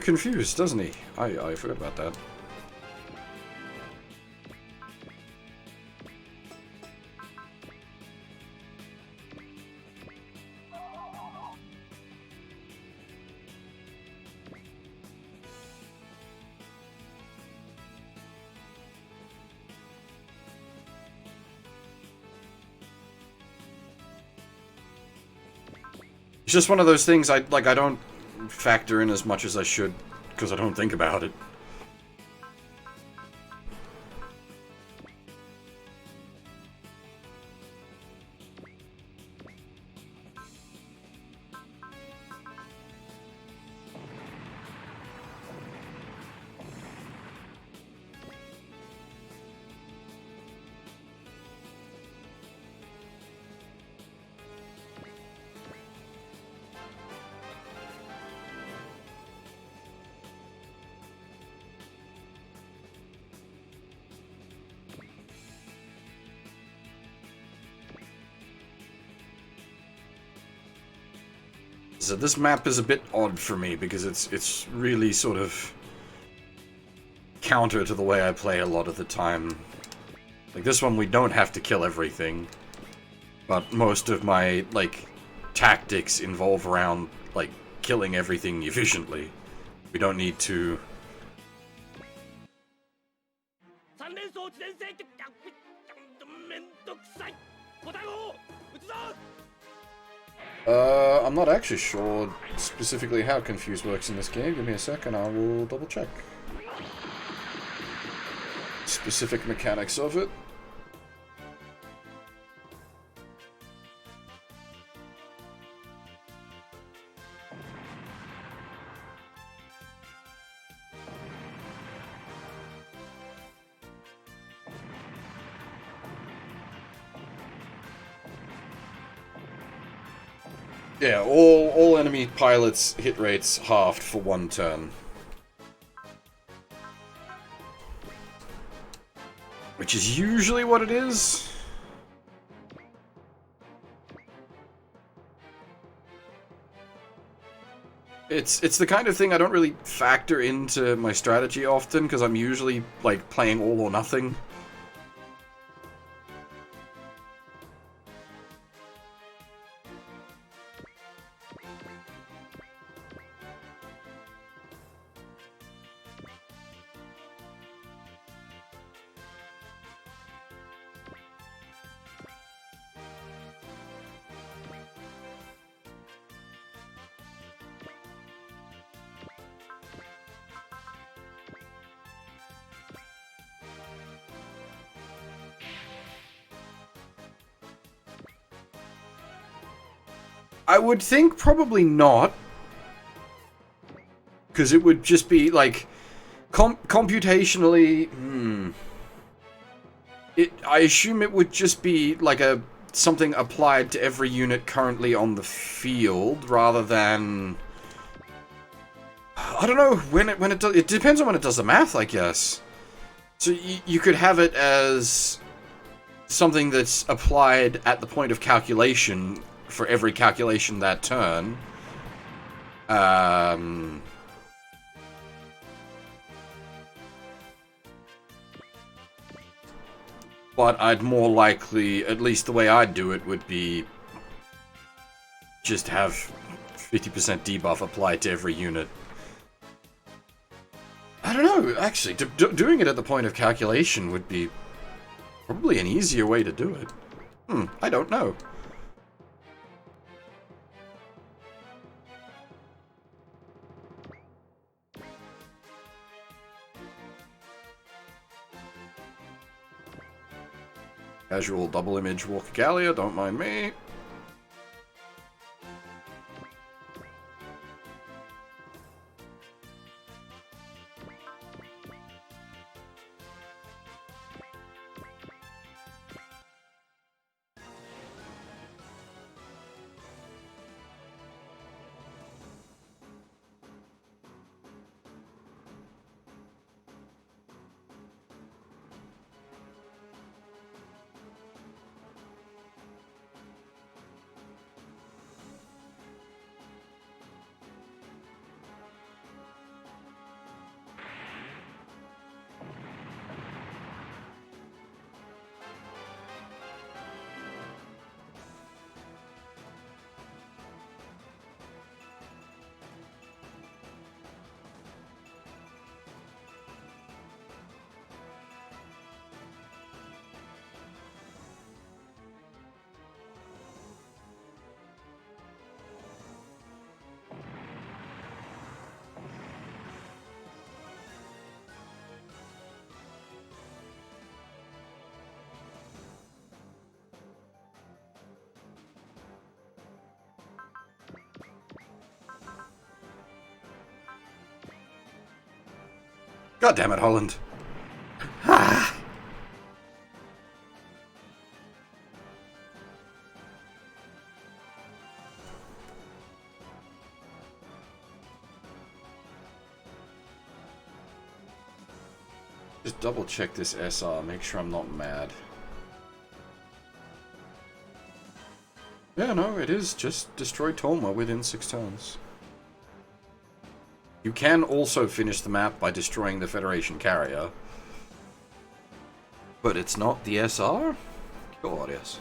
confused, doesn't he? I forgot about that. It's just one of those things I don't factor in as much as I should because I don't think about it. So this map is a bit odd for me because it's really sort of counter to the way I play a lot of the time. Like this one we don't have to kill everything, but most of my like tactics involve around like killing everything efficiently. We don't need to I'm not actually sure specifically how Confuse works in this game. Give me a second, I will double check. Specific mechanics of it. Yeah, all enemy pilots' hit rates halved for 1 turn. Which is usually what it is. It's the kind of thing I don't really factor into my strategy often, because I'm usually, like, playing all or nothing. I would think probably not, because it would just be like computationally. I assume it would just be like something applied to every unit currently on the field, rather than I don't know when it does. It depends on when it does the math, I guess. So you could have it as something that's applied at the point of calculation for every calculation that turn. But I'd more likely, at least the way I'd do it, would be just have 50% debuff applied to every unit. I don't know, actually, doing it at the point of calculation would be probably an easier way to do it. I don't know. Casual double image Walker Gallia, don't mind me. God damn it, Holland. Ah. Just double check this SR, make sure I'm not mad. Yeah, no, it is just destroy Tolma within 6 turns. You can also finish the map by destroying the Federation carrier. But it's not the SR? God, yes.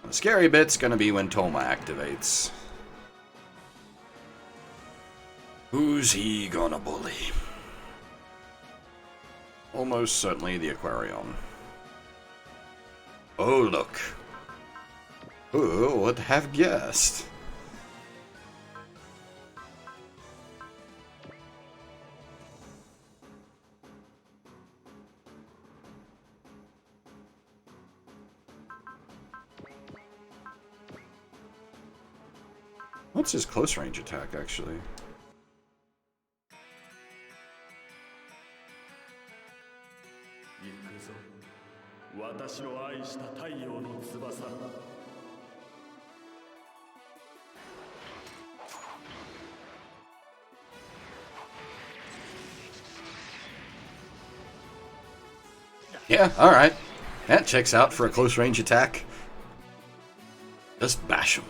The scary bit's gonna be when Tolma activates. Who's he gonna bully? Almost certainly the Aquarion. Oh, look. Who would have guessed? What's his close range attack, actually? Yeah, alright. That checks out for a close range attack. Just bash him.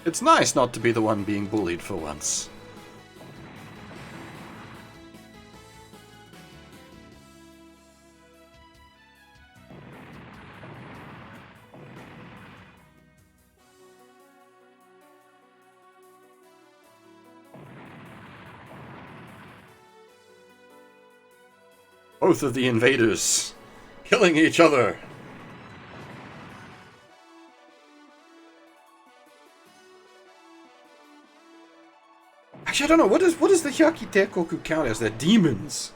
It's nice not to be the one being bullied for once. Both of the invaders killing each other. Actually, I don't know. What does the Hyaki Teikoku count as? They're demons.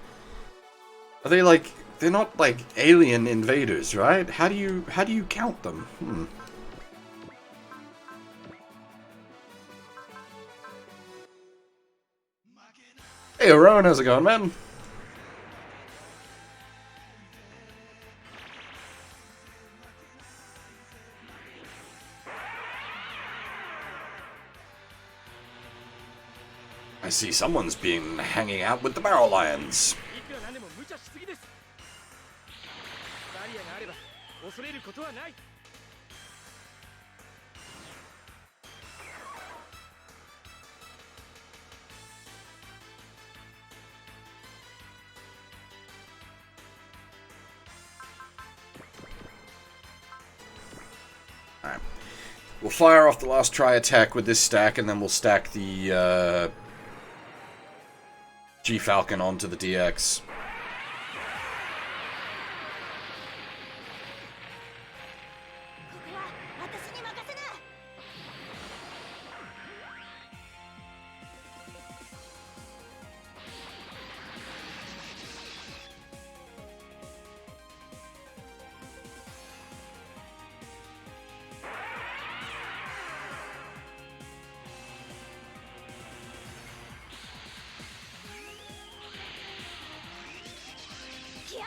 Are they like? They're not like alien invaders, right? How do you count them? Hey, Rowan, how's it going, man? I see someone's been hanging out with the Barrel Lions. Alright. We'll fire off the last tri-attack with this stack, and then we'll stack the G-Falcon onto the DX.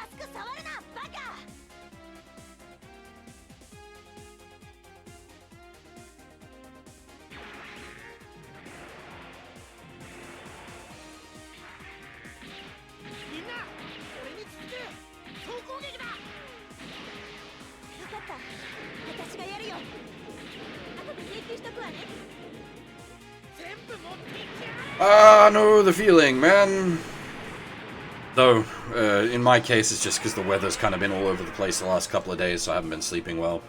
安く触るなバカ。みんな俺に続け。総攻撃だ。分かった、私がやるよ。後で請求しとくわね。全部持っていきやがれ。 Ah, I know the feeling, man. Though, in my case, it's just because the weather's kind of been all over the place the last couple of days, so I haven't been sleeping well.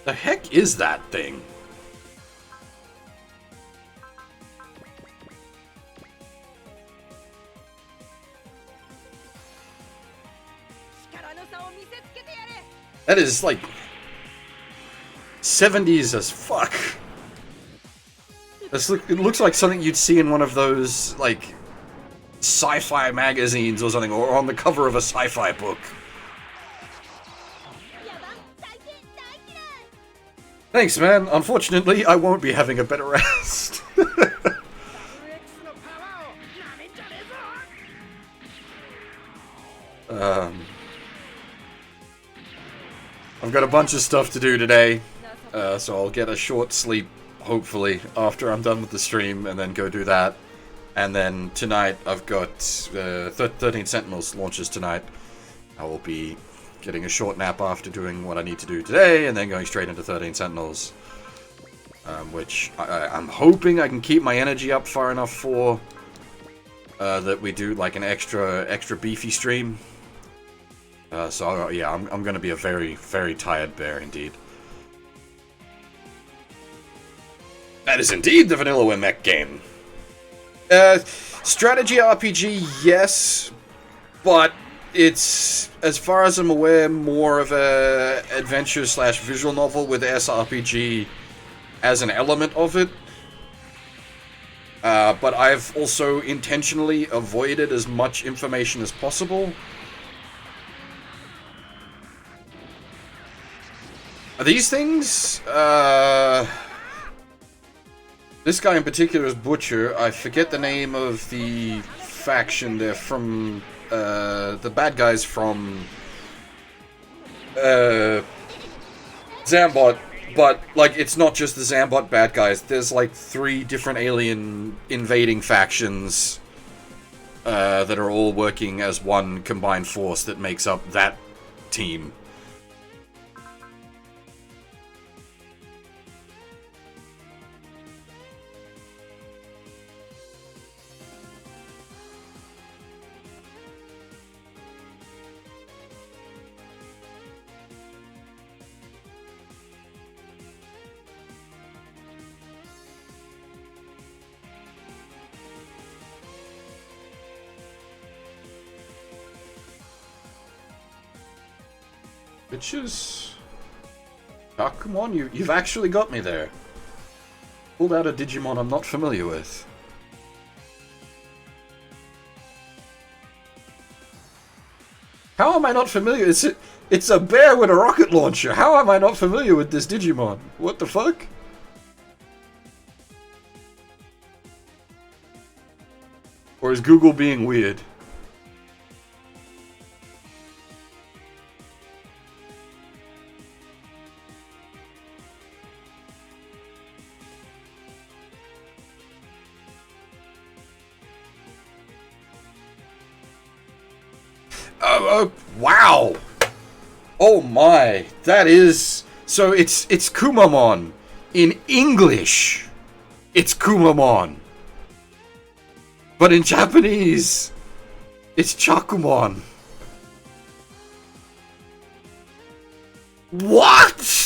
The heck is that thing? That is like 70s as fuck. It looks like something you'd see in one of those like sci-fi magazines or something, or on the cover of a sci-fi book. Thanks, man. Unfortunately, I won't be having a better rest. I've got a bunch of stuff to do today, so I'll get a short sleep, hopefully, after I'm done with the stream, and then go do that. And then tonight, I've got 13 Sentinels launches tonight. I will be getting a short nap after doing what I need to do today, and then going straight into 13 Sentinels. Which I'm hoping I can keep my energy up far enough for that we do like an extra beefy stream. So yeah, I'm going to be a very, very tired bear indeed. That is indeed the Vanilla Mech game. Strategy RPG, yes, but it's, as far as I'm aware, more of a adventure/visual novel with SRPG as an element of it. But I've also intentionally avoided as much information as possible. Are these things? This guy in particular is Butcher. I forget the name of the faction. They're from the bad guys from Zambot, but like it's not just the Zambot bad guys. There's like 3 different alien invading factions that are all working as one combined force that makes up that team. Bitches. Ah, come on, you've actually got me there. Pulled out a Digimon I'm not familiar with. How am I not familiar? It's a bear with a rocket launcher. How am I not familiar with this Digimon? What the fuck? Or is Google being weird? Wow! Oh my, that is... So it's Kumamon. In English, it's Kumamon. But in Japanese, it's Chakumon. What?!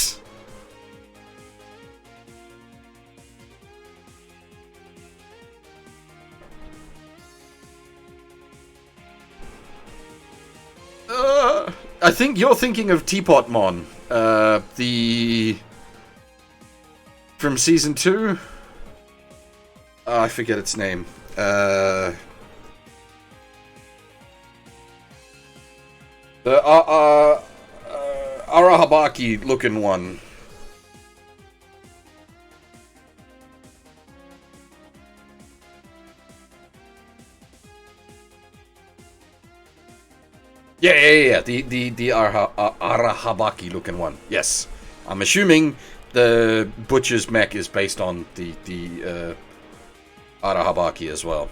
I think you're thinking of Teapotmon, the... from Season 2? I forget its name. The Arahabaki looking one. Yeah. The Arahabaki looking one. Yes. I'm assuming the butcher's mech is based on the Arahabaki as well.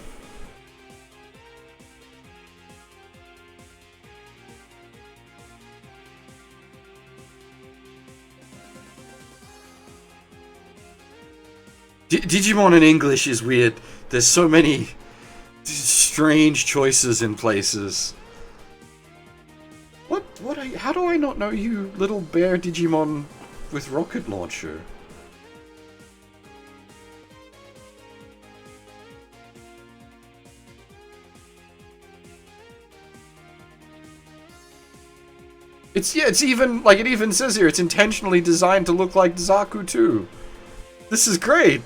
Digimon in English is weird. There's so many strange choices in places. How do I not know you, little bear Digimon with rocket launcher? It's even, like, it even says here, it's intentionally designed to look like Zaku too. This is great.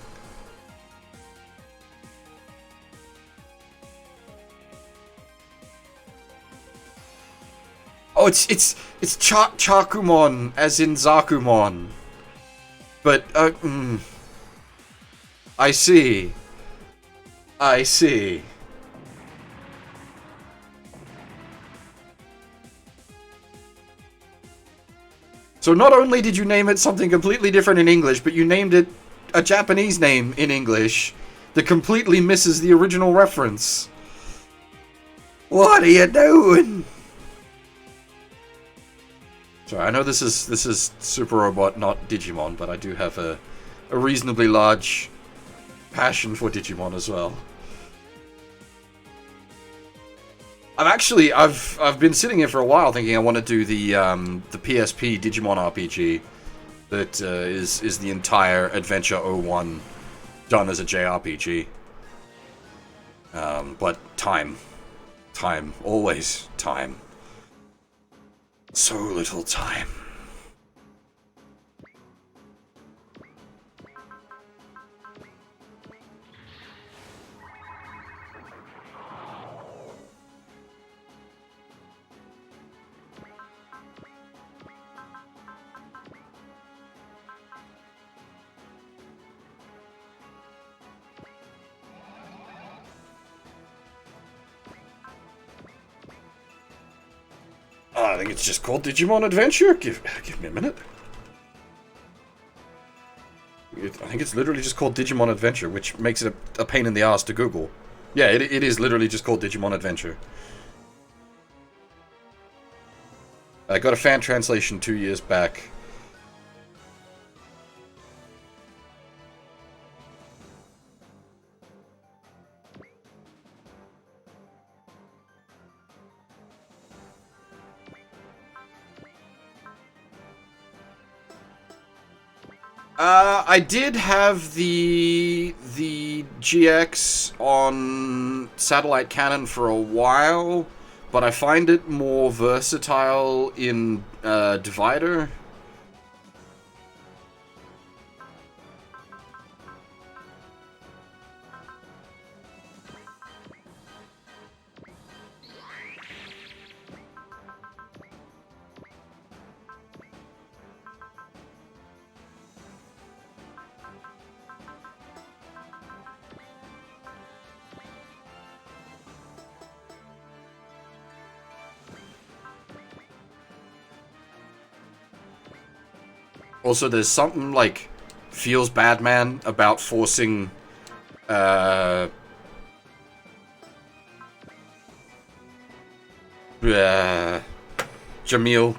Oh, it's Chakumon, as in Zakumon. But, I see. I see. So not only did you name it something completely different in English, but you named it a Japanese name in English that completely misses the original reference. What are you doing? Sorry, I know this is Super Robot, not Digimon, but I do have a reasonably large passion for Digimon as well. I've been sitting here for a while thinking I want to do the PSP Digimon RPG that is the entire Adventure 01 done as a JRPG. But time, always time. So little time. I think it's just called Digimon Adventure. Give me a minute. I think it's literally just called Digimon Adventure, which makes it a pain in the ass to Google. Yeah, it is literally just called Digimon Adventure. I got a fan translation 2 years back. I did have the GX on satellite cannon for a while, but I find it more versatile in Divider. Also, there's something, like, feels bad, man, about forcing, Jamil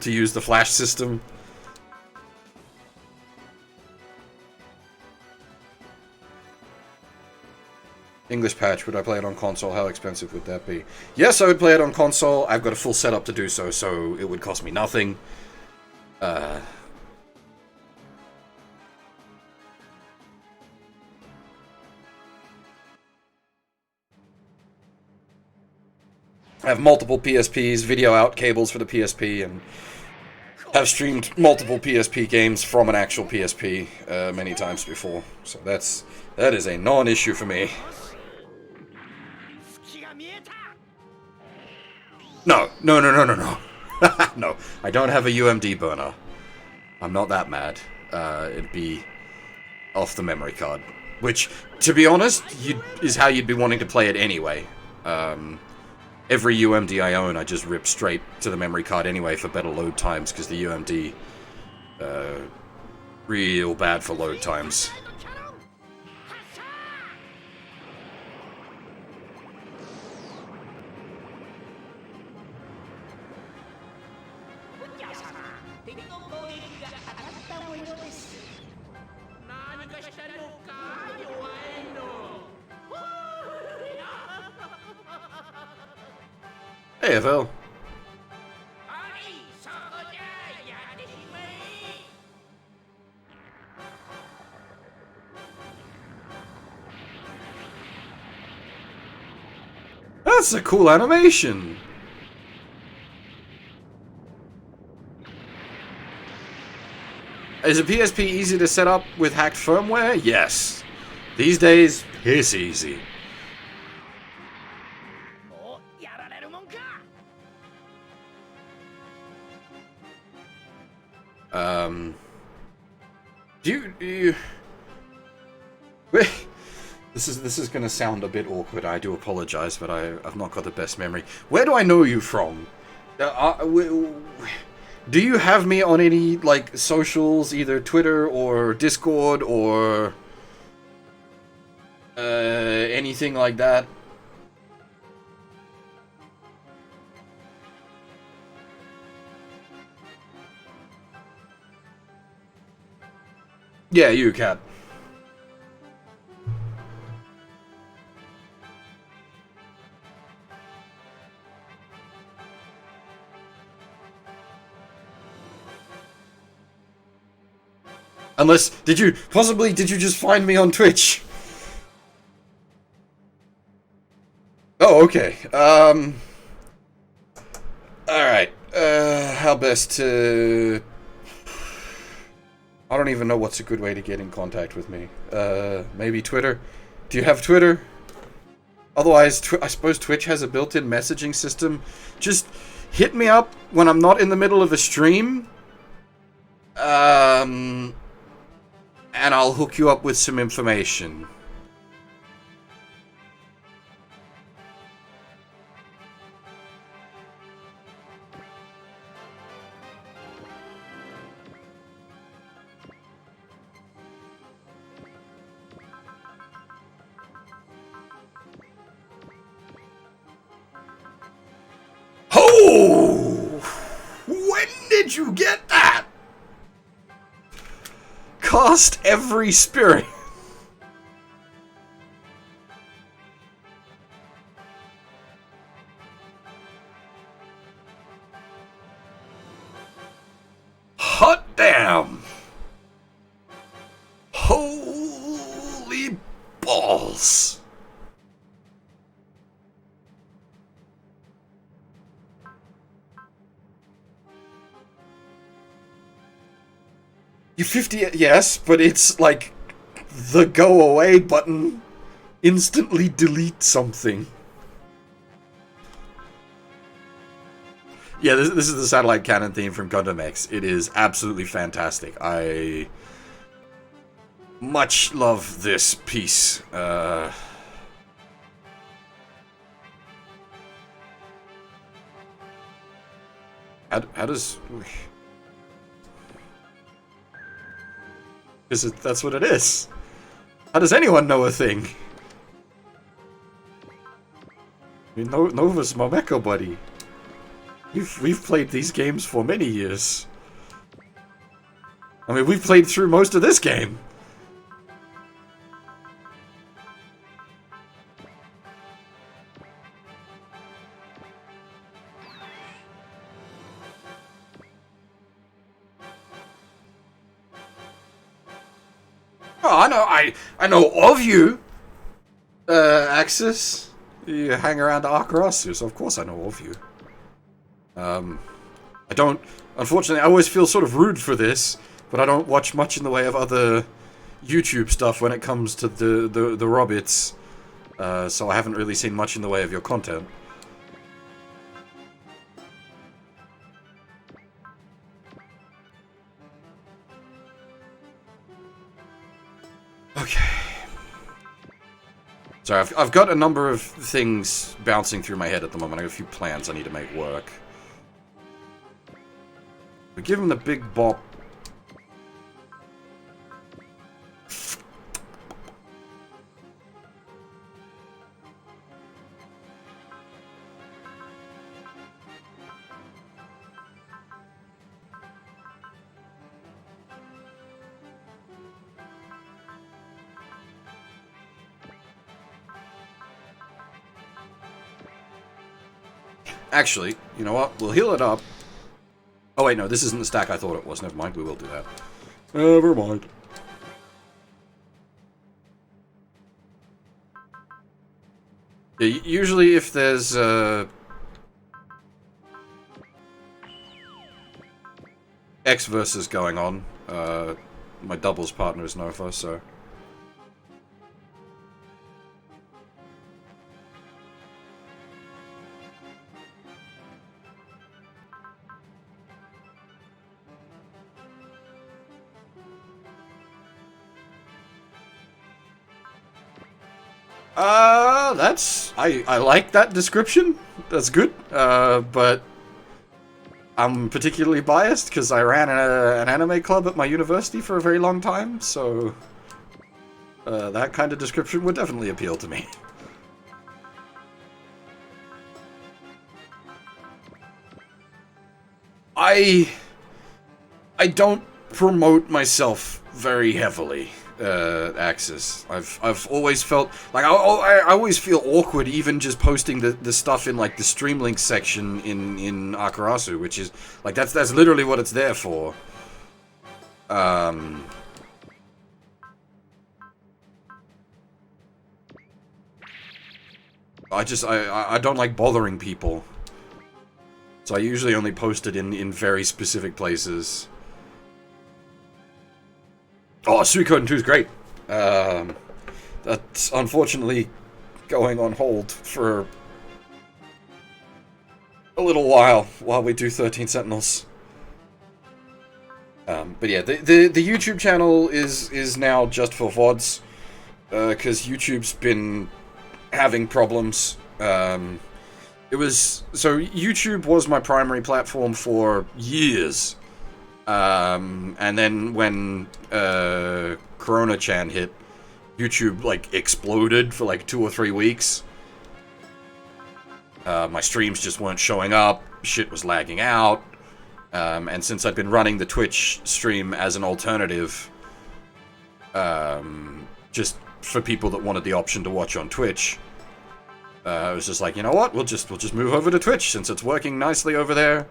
to use the flash system. English patch, would I play it on console? How expensive would that be? Yes, I would play it on console. I've got a full setup to do so, so it would cost me nothing. I have multiple PSPs, video out cables for the PSP, and have streamed multiple PSP games from an actual PSP many times before, so that is a non-issue for me. No. No, I don't have a UMD burner. I'm not that mad. It'd be off the memory card, which, to be honest, is how you'd be wanting to play it anyway. Every UMD I own, I just rip straight to the memory card anyway for better load times, because the UMD, real bad for load times. Hey, FL. That's a cool animation. Is a PSP easy to set up with hacked firmware? Yes. These days, it's easy. Do you this is gonna sound a bit awkward. I do apologize, but I've not got the best memory. Where do I know you from? Do you have me on any like socials, either Twitter or Discord or anything like that? Yeah, you, Cat. Unless, did you just find me on Twitch? Oh, okay. Alright. How best to... I don't even know what's a good way to get in contact with me. Maybe Twitter? Do you have Twitter? Otherwise, I suppose Twitch has a built-in messaging system. Just hit me up when I'm not in the middle of a stream. And I'll hook you up with some information. Oh! When did you get that? Cast every spirit. Hot damn. Holy balls. You 50, yes, but it's like the go away button instantly delete something. Yeah, this is the satellite cannon theme from Gundam X. It is absolutely fantastic. I much love this piece. How does... That's what it is. How does anyone know a thing? I mean, Nova's my mecha buddy. We've played these games for many years. I mean, we've played through most of this game. Oh, I know of you, Axis. You hang around Arkarosu, so of course I know of you. I don't... Unfortunately, I always feel sort of rude for this, but I don't watch much in the way of other YouTube stuff when it comes to the Robbits. So I haven't really seen much in the way of your content. Okay. Sorry, I've got a number of things bouncing through my head at the moment. I have a few plans I need to make work. We give him the big bop. Actually, you know what? We'll heal it up. Oh wait, no, this isn't the stack I thought it was. Never mind, we will do that. Never mind. Yeah, usually if there's, X versus going on, my doubles partner is Nova, so... that's... I like that description. That's good. But... I'm particularly biased, because I ran an anime club at my university for a very long time, so... that kind of description would definitely appeal to me. I don't promote myself very heavily. Axis. I've always felt like I always feel awkward even just posting the stuff in like the stream links section in Akarasu, which is like that's literally what it's there for. I don't like bothering people, so I usually only post it in very specific places. Oh, Suikoden 2 is great. That's unfortunately going on hold for a little while we do 13 Sentinels. But yeah, the YouTube channel is now just for VODs, because YouTube's been having problems. YouTube was my primary platform for years. And then when Corona-chan hit, YouTube, like, exploded for, like, 2 or 3 weeks. My streams just weren't showing up, shit was lagging out, and since I'd been running the Twitch stream as an alternative, just for people that wanted the option to watch on Twitch, I was just like, you know what, we'll just move over to Twitch, since it's working nicely over there.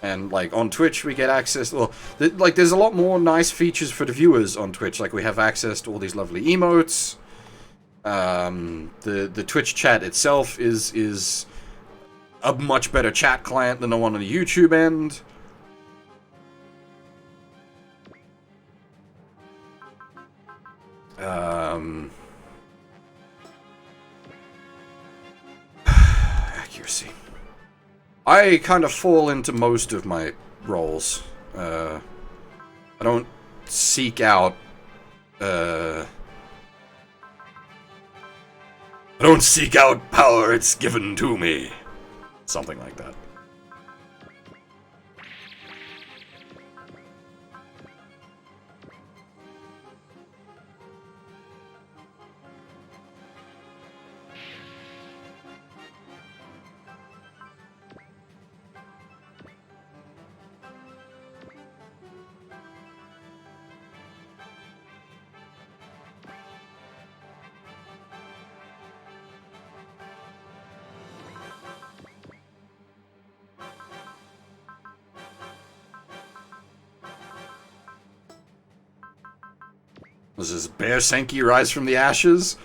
And, like, on Twitch, we get access... Well, there's a lot more nice features for the viewers on Twitch. Like, we have access to all these lovely emotes. The Twitch chat itself is a much better chat client than the one on the YouTube end. Accuracy. I kind of fall into most of my roles. I don't seek out, I don't seek out power, it's given to me. Something like that. Was this Bear Senki rise from the ashes?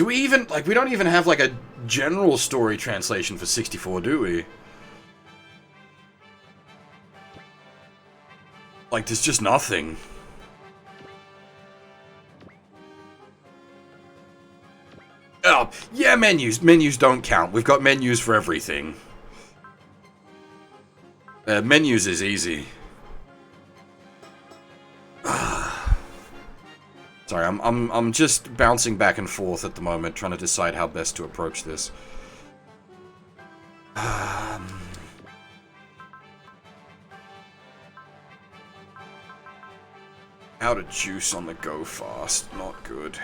Do we even, like, we don't even have, like, a general story translation for 64, do we? Like, there's just nothing. Oh, yeah, menus. Menus don't count. We've got menus for everything. Menus is easy. Sorry, I'm just bouncing back and forth at the moment, trying to decide how best to approach this. How to juice on the go fast. Not good.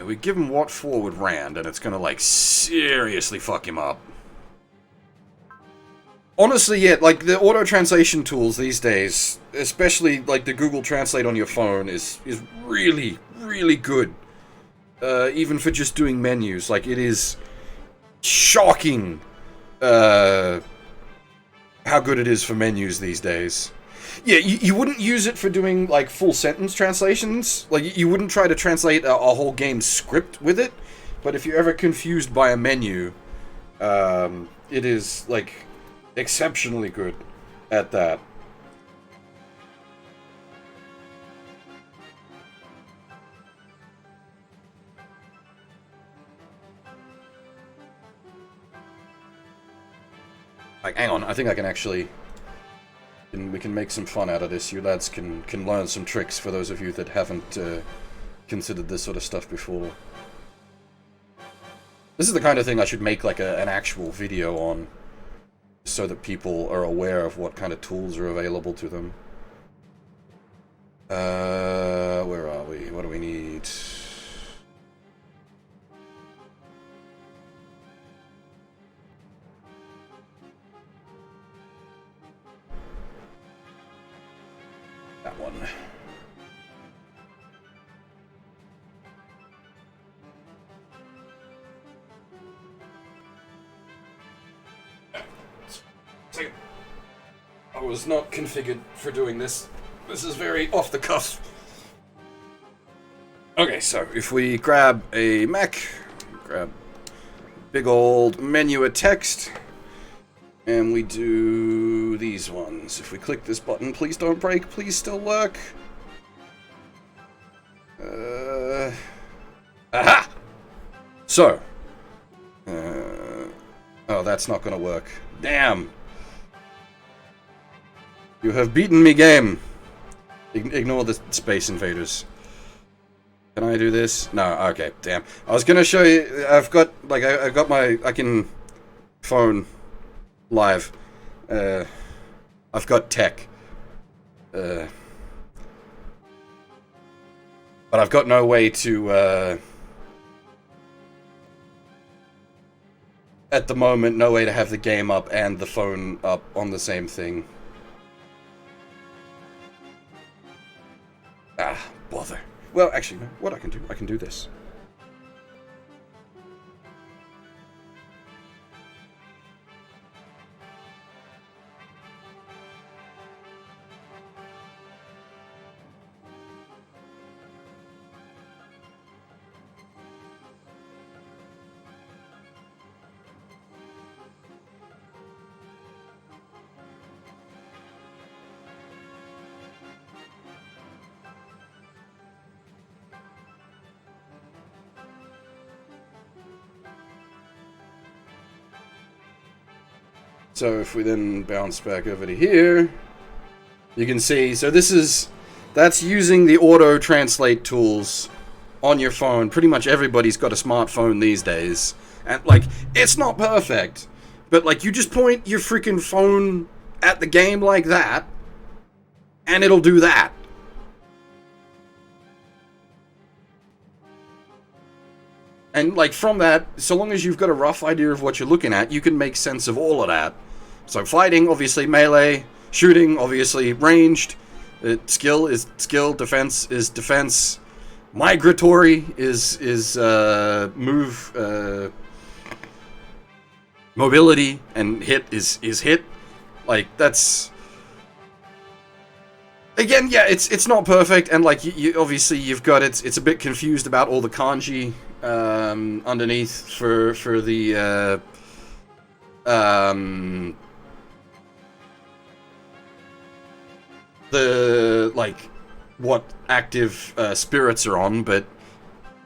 We give him what forward Rand, and it's gonna, like, seriously fuck him up. Honestly, yeah, like, the auto-translation tools these days, especially, like, the Google Translate on your phone, is really, really good. Even for just doing menus. Like, it is shocking, how good it is for menus these days. Yeah, you wouldn't use it for doing, like, full sentence translations. Like, you wouldn't try to translate a whole game script with it. But if you're ever confused by a menu, it is, like, exceptionally good at that. Like, hang on, I think I can actually... we can make some fun out of this. You lads can learn some tricks for those of you that haven't considered this sort of stuff before. This is the kind of thing I should make like an actual video on, so that people are aware of what kind of tools are available to them. Where are we? What do we need? That one. Second. I was not configured for doing this. This is very off the cuff. Okay, so if we grab a Mac, grab big old menu of text, and we do these ones. If we click this button, please don't break, please still work. Aha! So. Oh, that's not gonna work. Damn! You have beaten me, game. Ignore the Space Invaders. Can I do this? No, okay, damn. I was gonna show you, I've got my, I can phone live. I've got tech. But I've got no way to, at the moment, no way to have the game up and the phone up on the same thing. Ah, bother. Well, actually, no. What I can do this. So if we then bounce back over to here, you can see, so that's using the auto-translate tools on your phone. Pretty much everybody's got a smartphone these days. And, like, it's not perfect, but, like, you just point your freaking phone at the game like that, and it'll do that. And, like, from that, so long as you've got a rough idea of what you're looking at, you can make sense of all of that. So fighting, obviously melee. Shooting, obviously ranged. Skill is skill. Defense is defense. migratory is move, mobility, and hit is hit. Like, that's... Again, yeah, it's not perfect, and like, you obviously you've got it's a bit confused about all the kanji underneath for the like what active spirits are on, but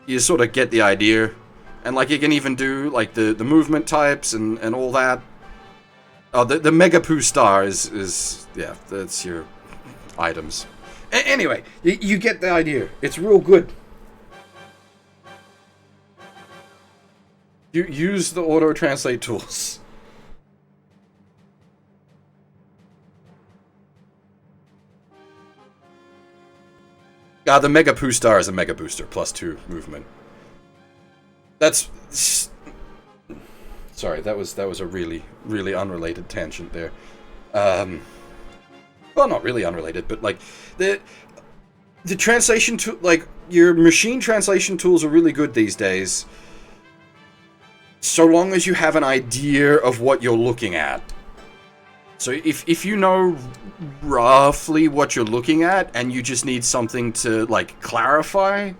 you sort of get the idea. And like, you can even do like the movement types and all that. Oh, the Mega Poo Star is yeah, that's your items. Anyway, you get the idea. It's real good. You use the auto translate tools. The Mega Poo Star is a Mega Booster, +2 movement. That's... Sorry, that was a really unrelated tangent there. Well, not really unrelated, but like the translation tool, like your machine translation tools are really good these days. So long as you have an idea of what you're looking at. So if you know roughly what you're looking at and you just need something to like clarify,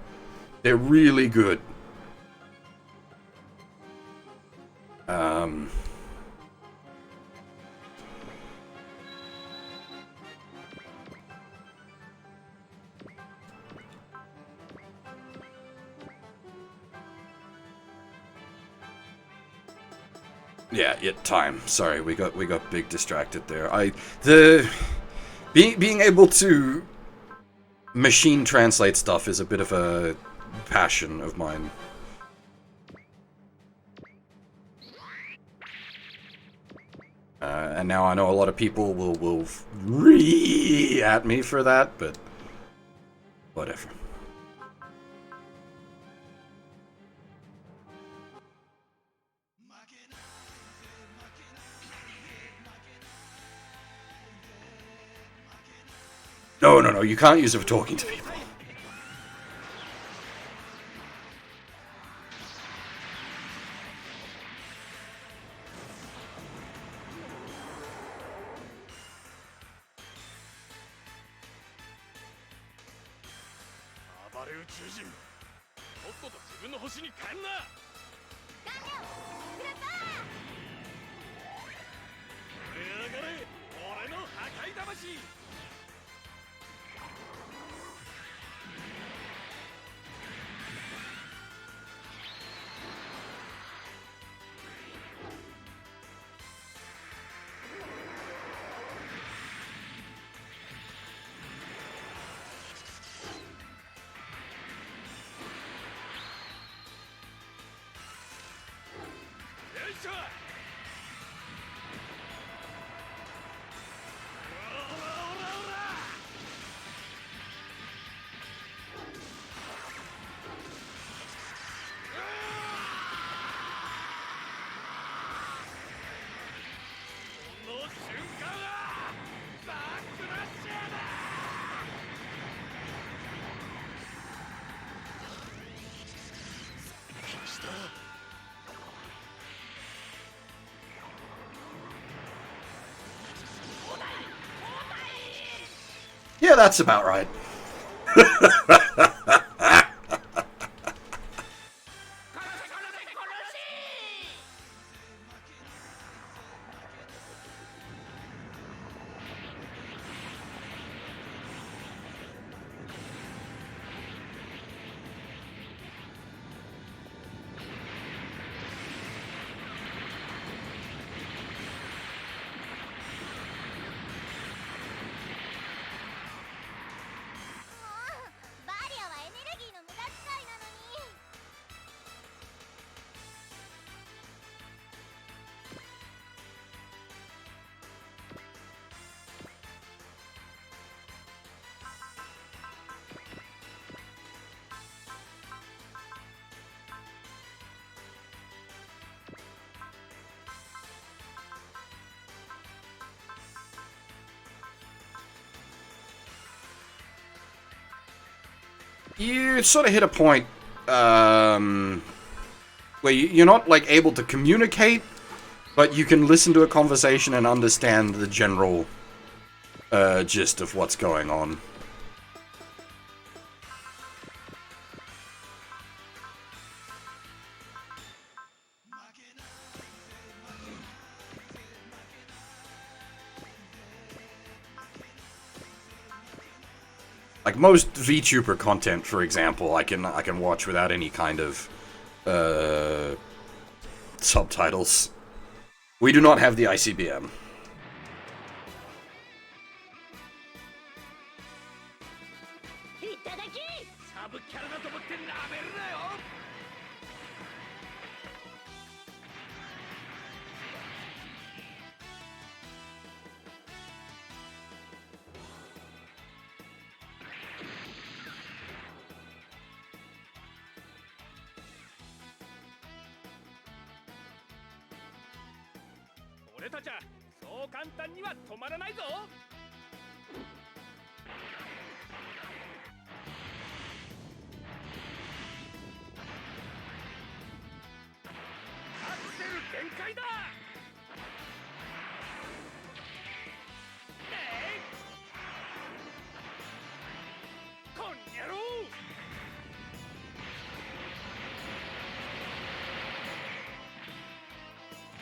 they're really good. Yeah, time. Sorry, we got big distracted there. Being able to machine translate stuff is a bit of a passion of mine. And now I know a lot of people will at me for that, but whatever. No, you can't use it for talking to people. Yeah, that's about right. you sort of hit a point where you're not like able to communicate, but you can listen to a conversation and understand the general gist of what's going on. Like most VTuber content, for example, I can watch without any kind of subtitles. We do not have the ICBM. いただきサブキャラだと思ってなめるなよ。俺たちはそう簡単には止まらないぞ。アクセル全開だ。こんにゃろう。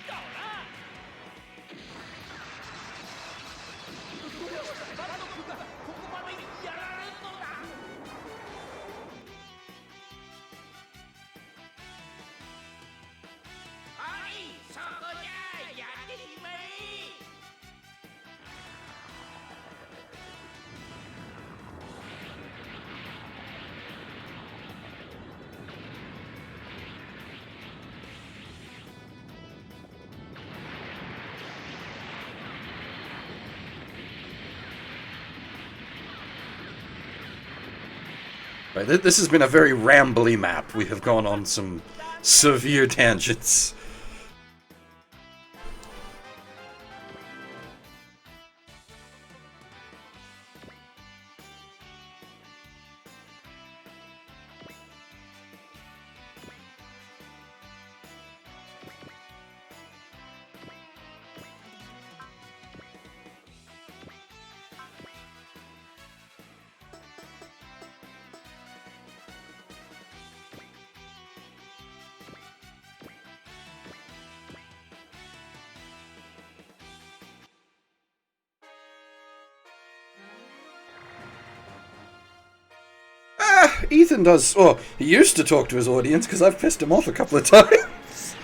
どうだ。ここまでやられるのだ。はいそこじゃやってしまえ。Right, this has been a very rambly map. We have gone on some severe tangents. Ethan does. Oh, he used to talk to his audience because I've pissed him off a couple of times.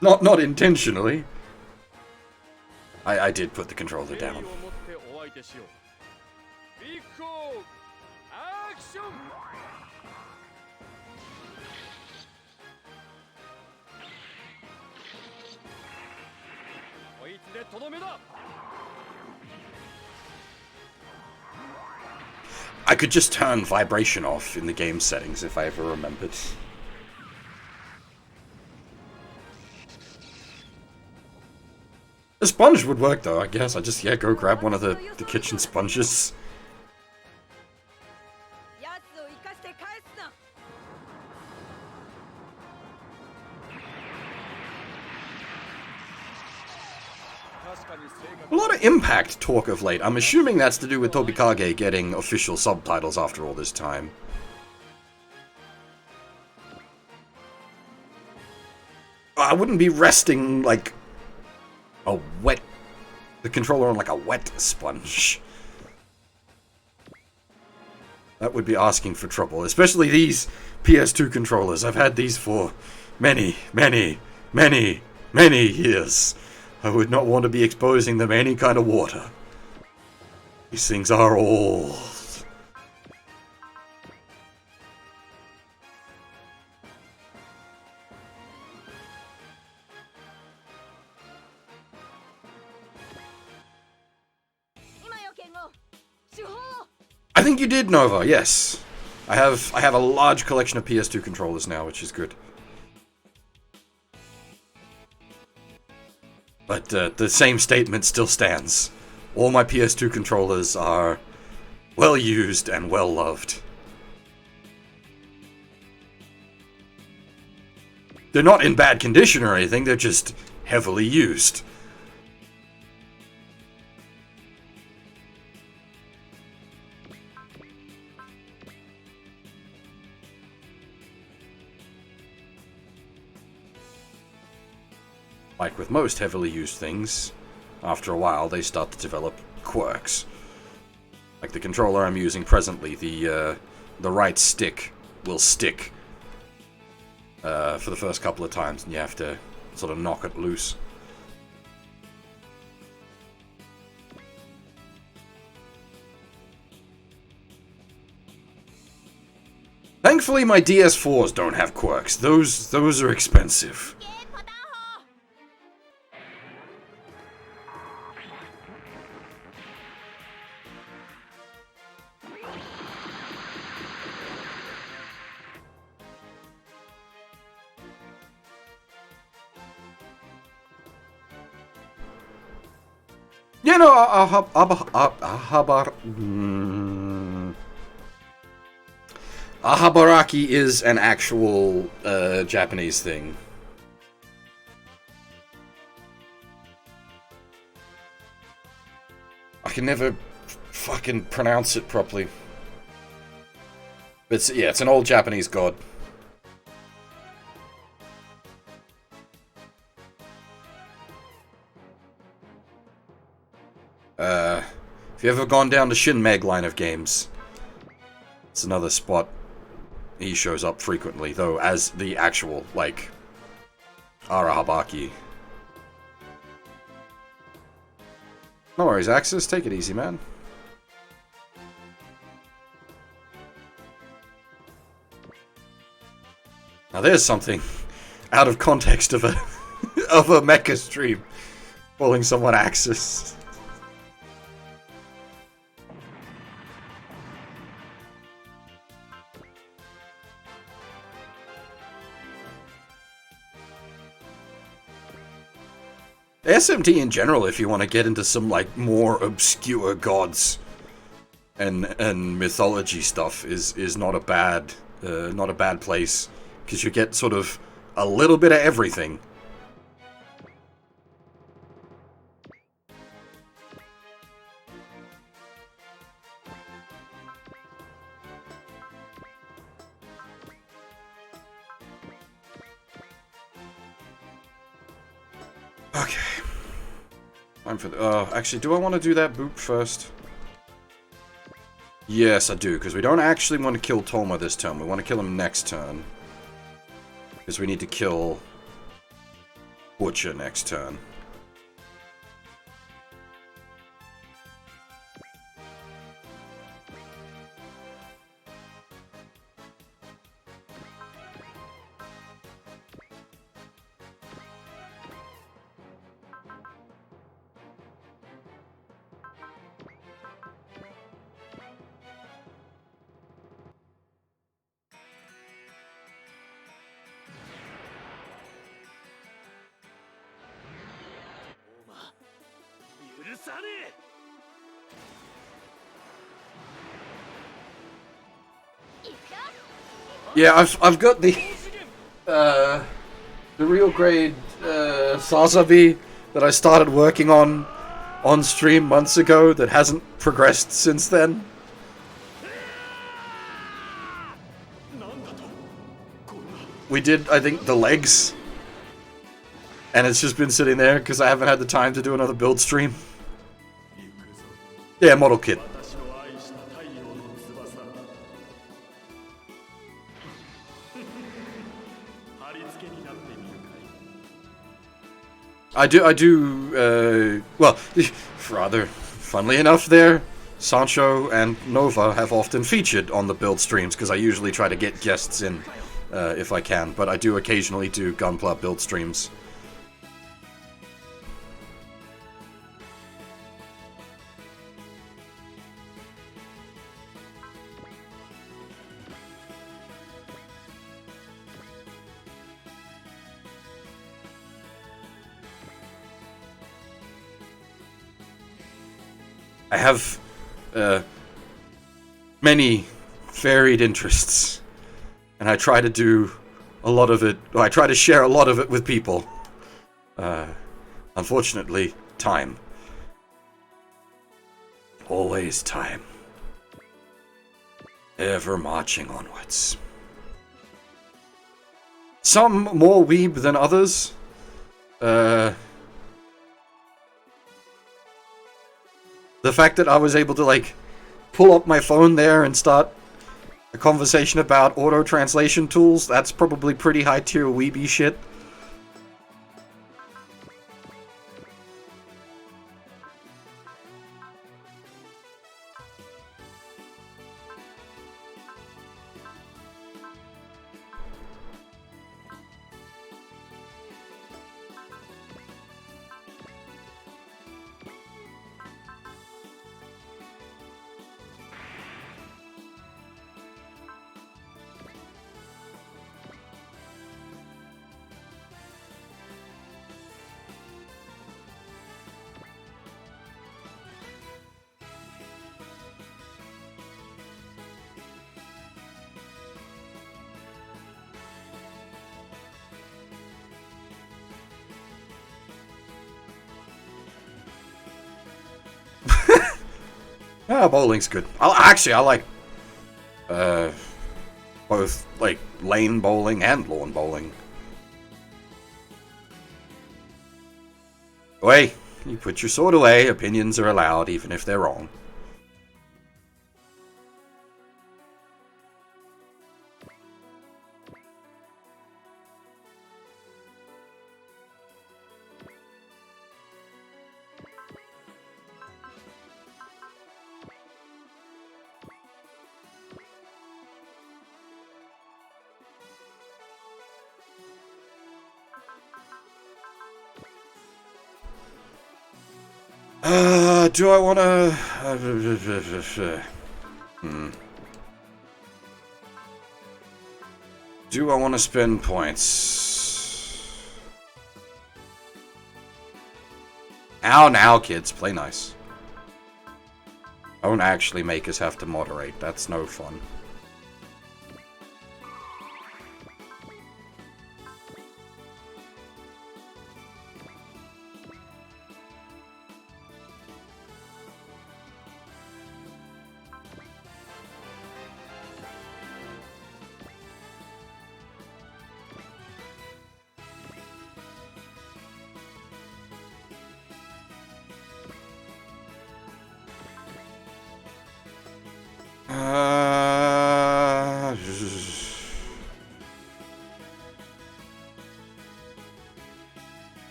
Not intentionally. I did put the controller down. I could just turn vibration off in the game settings if I ever remembered. A sponge would work though, I guess. I just, yeah, go grab one of the kitchen sponges. A lot of Impact talk of late. I'm assuming that's to do with Tobikage getting official subtitles after all this time. I wouldn't be resting, like, the controller on, like, a wet sponge. That would be asking for trouble, especially these PS2 controllers. I've had these for many, many, many, many years. I would not want to be exposing them any kind of water. These things are old. I think you did, Nova, yes. I have a large collection of PS2 controllers now, which is good. But the same statement still stands. All my PS2 controllers are well used and well loved. They're not in bad condition or anything, they're just heavily used. Like with most heavily used things, after a while they start to develop quirks. Like the controller I'm using presently, the right stick will stick for the first couple of times, and you have to sort of knock it loose. Thankfully, my DS4s don't have quirks. Those are expensive. You know, Ahabaraki is an actual Japanese thing. I can never fucking pronounce it properly. But yeah, it's an old Japanese god. If you ever gone down the Shin Meg line of games, it's another spot he shows up frequently, though as the actual, like, Arahabaki. No worries, Axis, take it easy, man. Now there's something out of context of a of a mecha stream, calling someone Axis. SMT in general, if you want to get into some like more obscure gods and mythology stuff, is not a bad place, because you get sort of a little bit of everything. Okay. Time for the... actually, do I want to do that boop first? Yes, I do, because we don't actually want to kill Toma this turn. We want to kill him next turn. Because we need to kill Butcher next turn. Yeah, I've got the real grade Sazabi that I started working on stream months ago that hasn't progressed since then. We did, I think, the legs, and it's just been sitting there because I haven't had the time to do another build stream. Yeah, model kit. I do, well, rather funnily enough there, Sancho and Nova have often featured on the build streams, because I usually try to get guests in, if I can, but I do occasionally do Gunpla build streams. I have many varied interests, and I try to do a lot of it. I try to share a lot of it with people. Unfortunately, time. Always time. Ever marching onwards. Some more weeb than others. The fact that I was able to, like, pull up my phone there and start a conversation about auto-translation tools, that's probably pretty high-tier weeby shit. Yeah, bowling's good. I like both, like, lane bowling and lawn bowling. Away! You put your sword away, opinions are allowed, even if they're wrong. Do I wanna... Do I wanna spend points? Ow, now, kids, play nice. Don't actually make us have to moderate, that's no fun.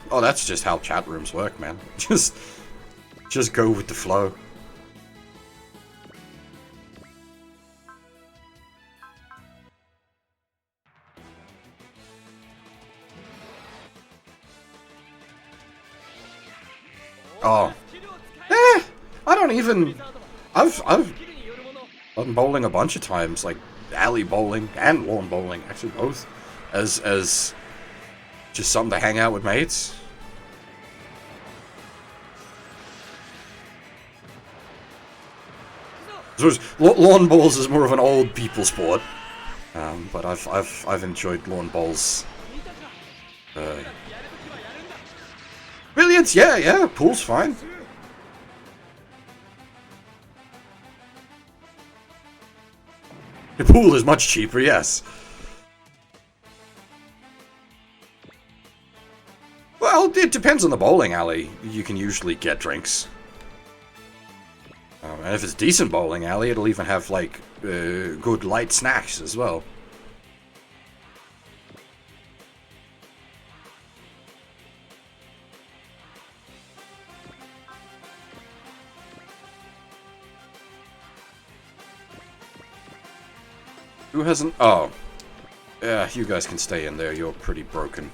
Oh, that's just how chat rooms work, man. Just go with the flow. Oh. I don't even... I've done bowling a bunch of times, like alley bowling and lawn bowling, actually both, as just something to hang out with mates. So lawn bowls is more of an old people sport, but I've enjoyed lawn bowls. Billiards, yeah, pool's fine. The pool is much cheaper, yes. Well, it depends on the bowling alley. You can usually get drinks. And if it's a decent bowling alley, it'll even have, like, good light snacks as well. Who hasn't... Oh. Yeah, you guys can stay in there. You're pretty broken.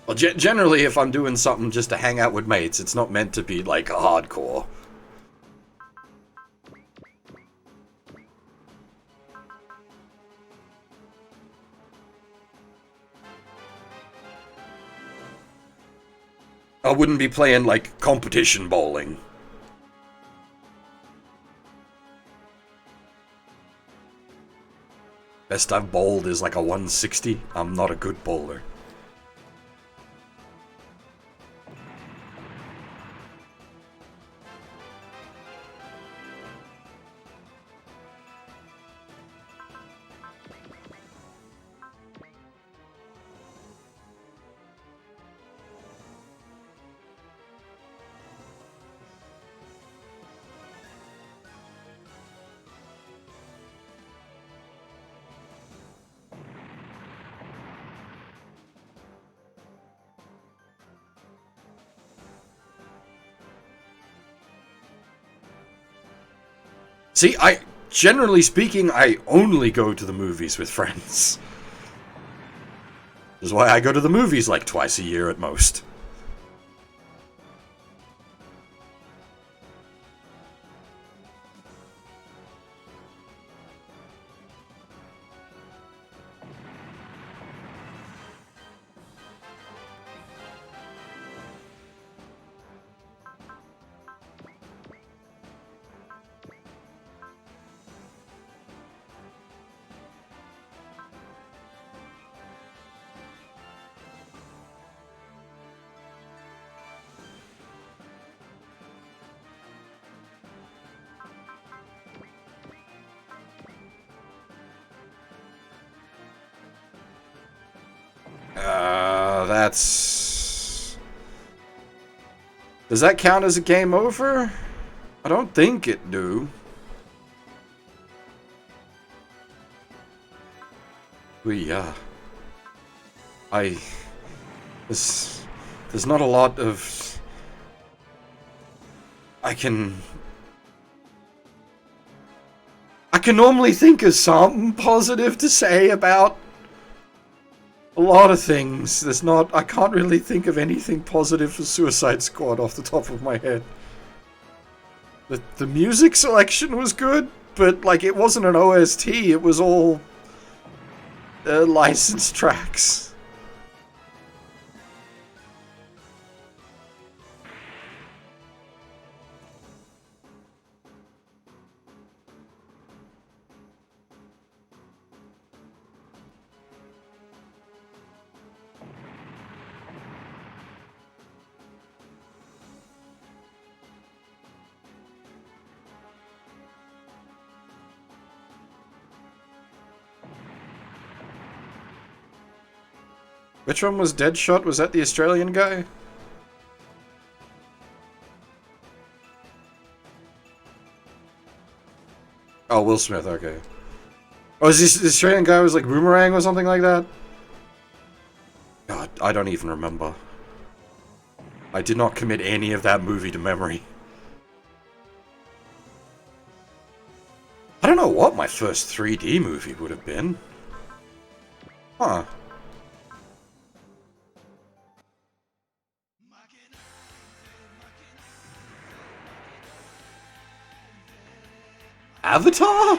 Well, generally, if I'm doing something just to hang out with mates, it's not meant to be, like, a hardcore. I wouldn't be playing, like, competition bowling. Best I've bowled is like a 160. I'm not a good bowler. See, generally speaking, I only go to the movies with friends. This is why I go to the movies like twice a year at most. That's... Does that count as a game over? I don't think it do. There's not a lot of... I can normally think of something positive to say about a lot of things. I can't really think of anything positive for Suicide Squad off the top of my head. The music selection was good, but like it wasn't an OST, it was all licensed tracks. Which one was Deadshot? Was that the Australian guy? Oh, Will Smith, okay. Oh, is this the Australian guy was like Boomerang or something like that? God, I don't even remember. I did not commit any of that movie to memory. I don't know what my first 3D movie would have been. Huh. Avatar?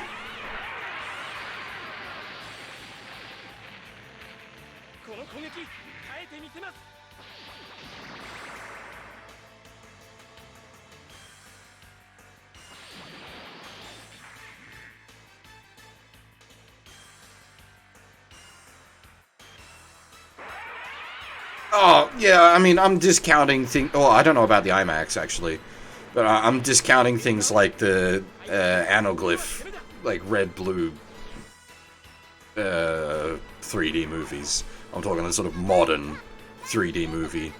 Oh, yeah, I mean, I'm discounting things... Oh, I don't know about the IMAX, actually. But I'm discounting things like the anaglyph, like red-blue 3D movies. I'm talking the sort of modern 3D movie.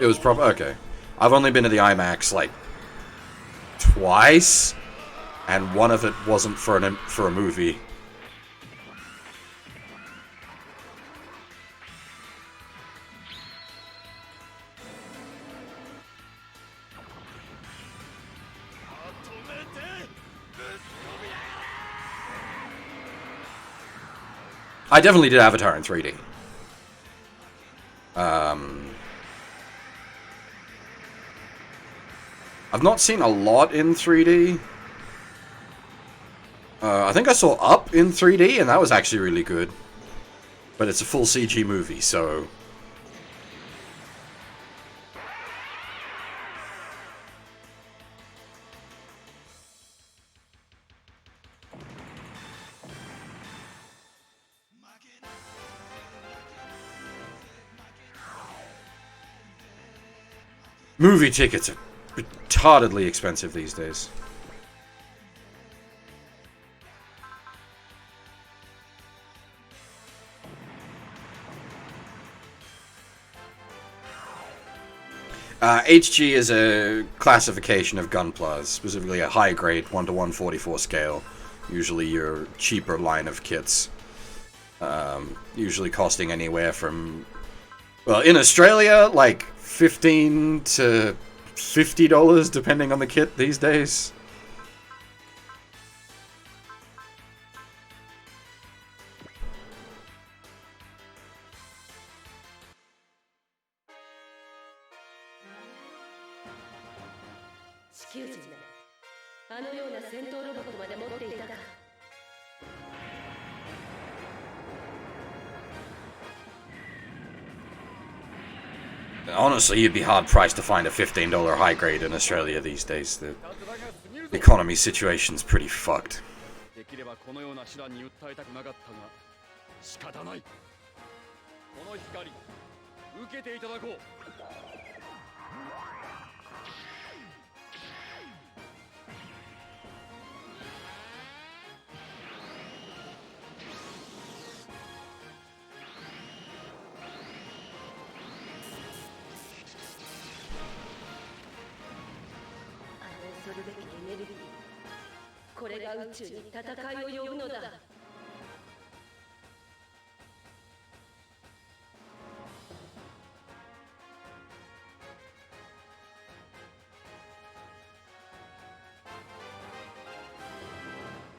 It was proper. Okay. I've only been to the IMAX, like, twice, and one of it wasn't for a movie. I definitely did Avatar in 3D. I've not seen a lot in 3D. I think I saw Up in 3D, and that was actually really good. But it's a full CG movie, so... Movie tickets are retardedly expensive these days. HG is a classification of gunplas, specifically a high grade 1 to 144 scale. Usually your cheaper line of kits. Usually costing anywhere from, well, in Australia, like $15 to $50 depending on the kit these days. Honestly, you'd be hard-priced to find a $15 high grade in Australia these days. The economy situation's pretty fucked. できればこのような手段に訴えたくなかったが仕方ない。この光受けていただこう。恐るべきエネルギー、これが宇宙に戦いを呼ぶのだ。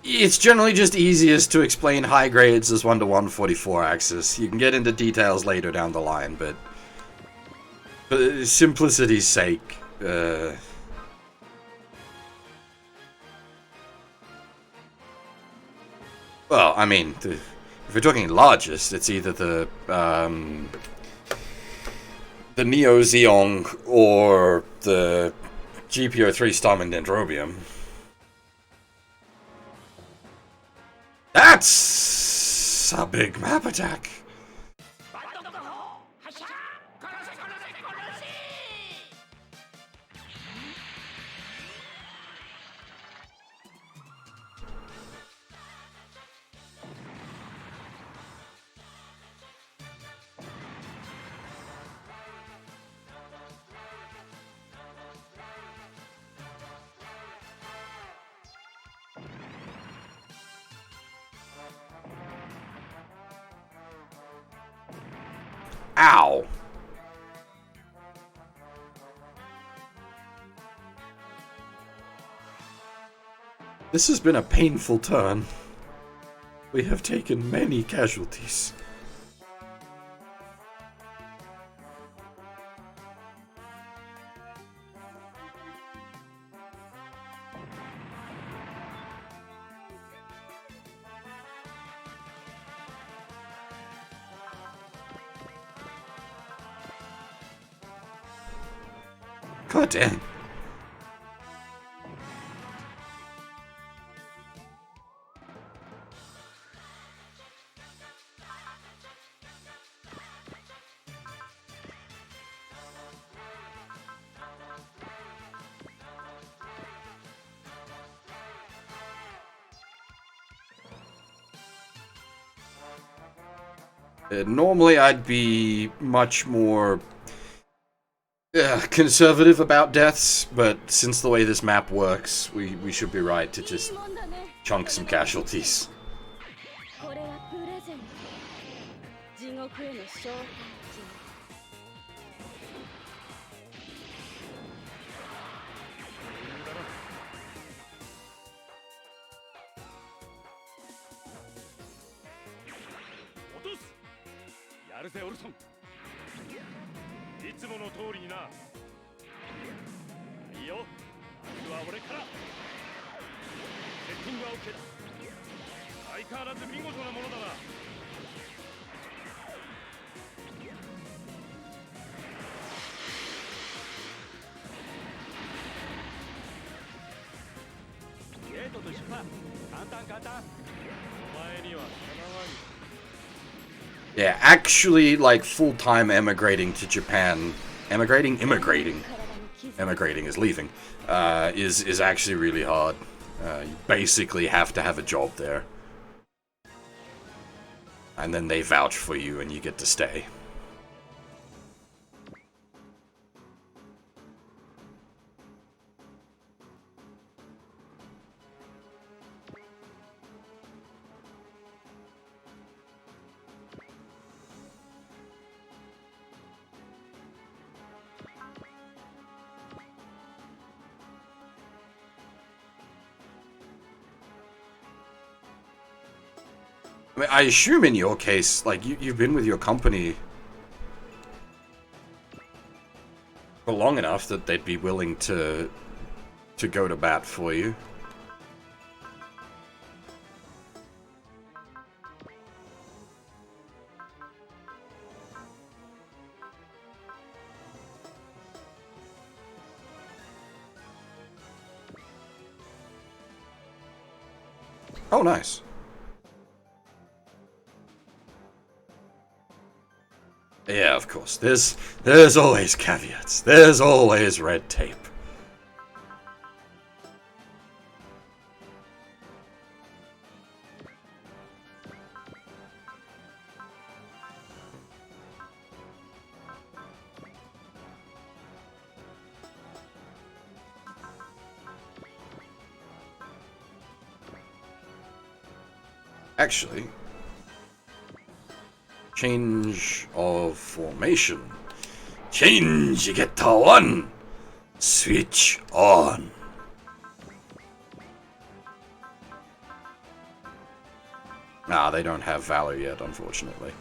It's generally just easiest to explain high grades as 1 to 144 axis. You can get into details later down the line, but for simplicity's sake, well, I mean, if we're talking largest, it's either the Neo Zeong or the GPO3 Starman Dendrobium. That's a big map attack. Ow! This has been a painful turn. We have taken many casualties. God damn. Normally I'd be much more conservative about deaths, but since the way this map works, we should be right to just chunk some casualties. Yeah, actually, like, full-time emigrating to Japan, immigrating is leaving, is actually really hard. You basically have to have a job there. And then they vouch for you and you get to stay. I mean, I assume in your case, like, you've been with your company for long enough that they'd be willing to go to bat for you. Oh, nice. Yeah, of course. There's always caveats. There's always red tape. Actually, change of formation. Change, you get to one. Switch on. Nah, they don't have Valor yet, unfortunately.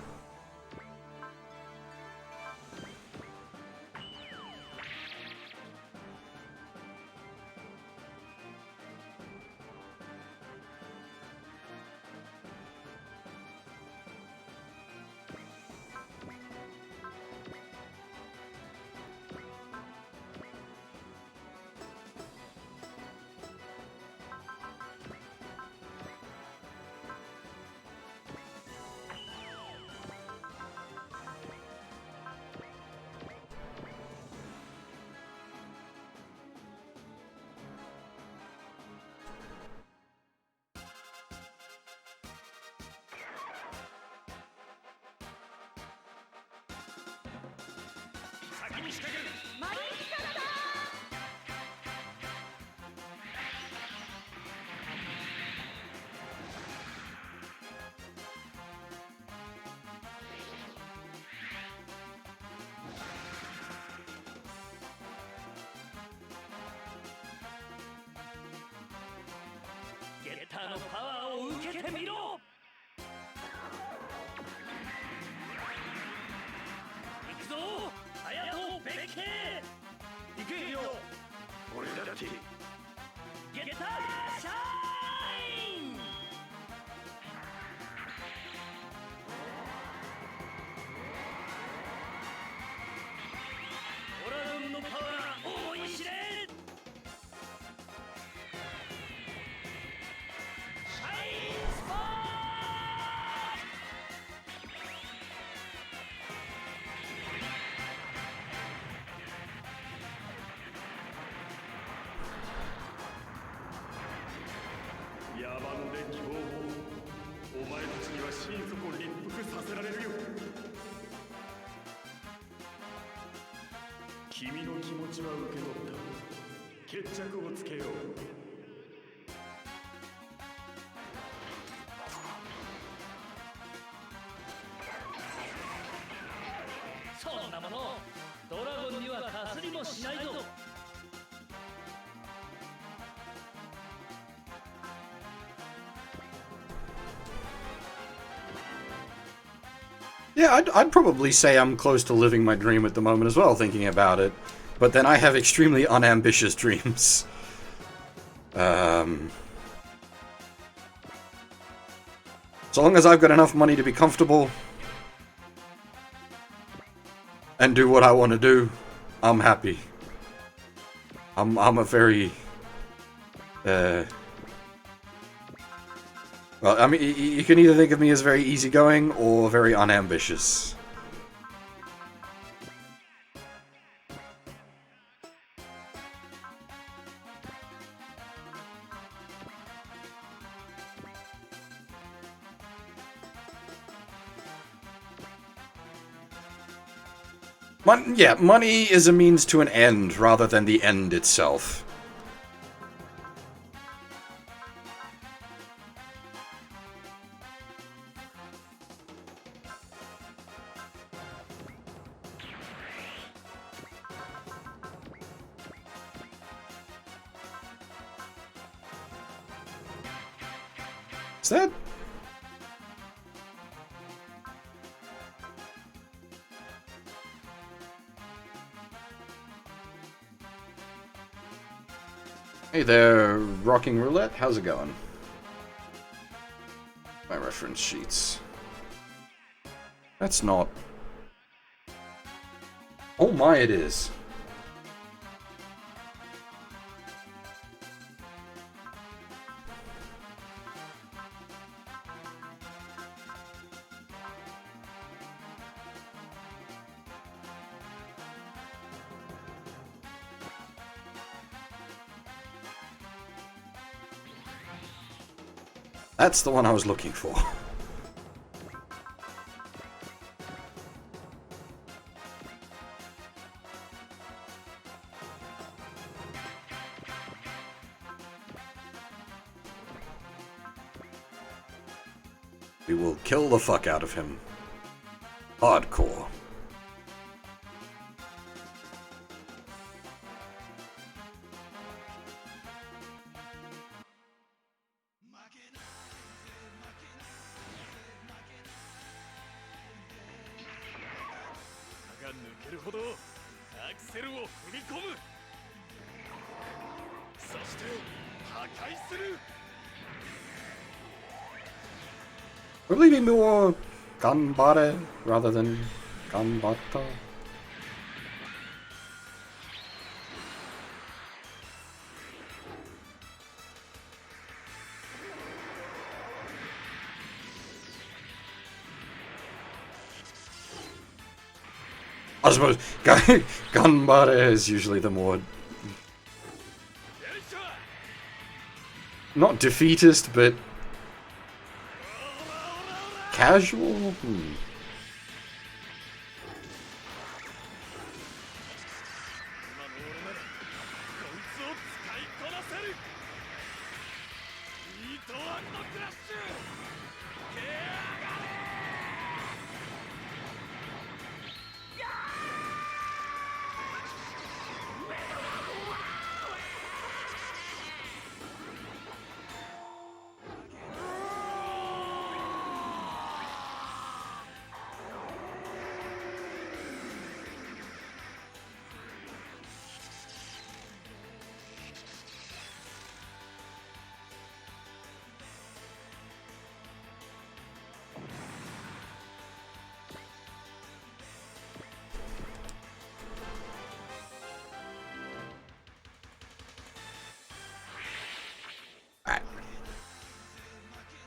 Yeah, I'd probably say I'm close to living my dream at the moment as well, thinking about it. But then I have extremely unambitious dreams. So long as I've got enough money to be comfortable and do what I want to do, I'm happy. I'm a very Well, I mean, you can either think of me as very easygoing or very unambitious. Yeah, money is a means to an end rather than the end itself. Is that... Hey there, Rocking Roulette. How's it going? My reference sheets. That's not... Oh my, it is. That's the one I was looking for. We will kill the fuck out of him. Hardcore. We're leaving more ganbare rather than ganbata. I suppose ganbare is usually the more not defeatist, but casual?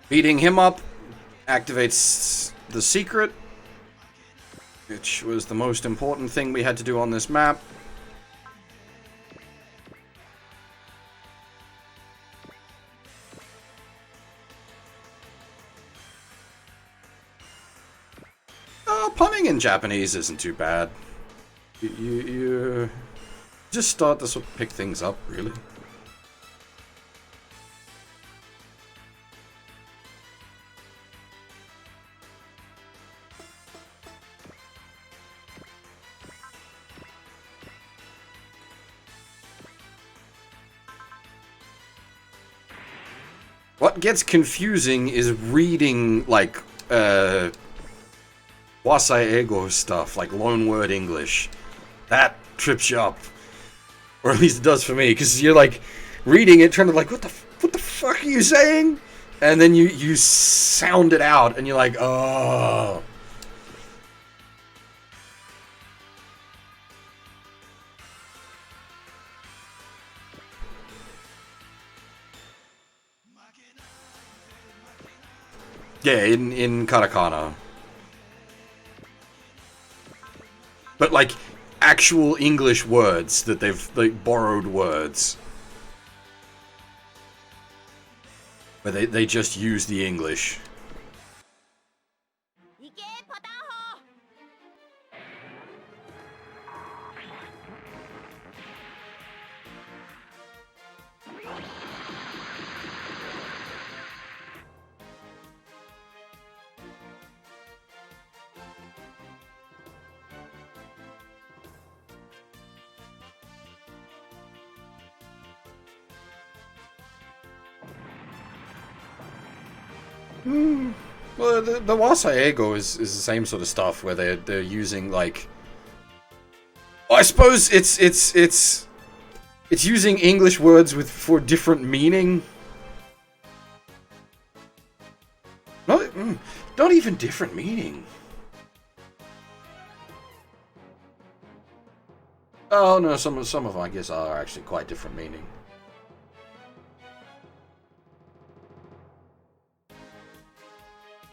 Beating him up activates the secret, which was the most important thing we had to do on this map. Punning in Japanese isn't too bad. You just start to sort of pick things up, really. What gets confusing is reading, like, Wasai Ego stuff, like loanword English. That trips you up. Or at least it does for me, because you're, like, reading it, trying to, like, what the fuck are you saying? And then you sound it out, and you're like, oh. Yeah, in katakana. But like actual English words that they've like borrowed words. But they just use the English. 行けパターン砲 Well, the Wasaego is the same sort of stuff where they're using like. I suppose it's using English words for different meaning. Not even different meaning. Oh no, some of them I guess are actually quite different meaning.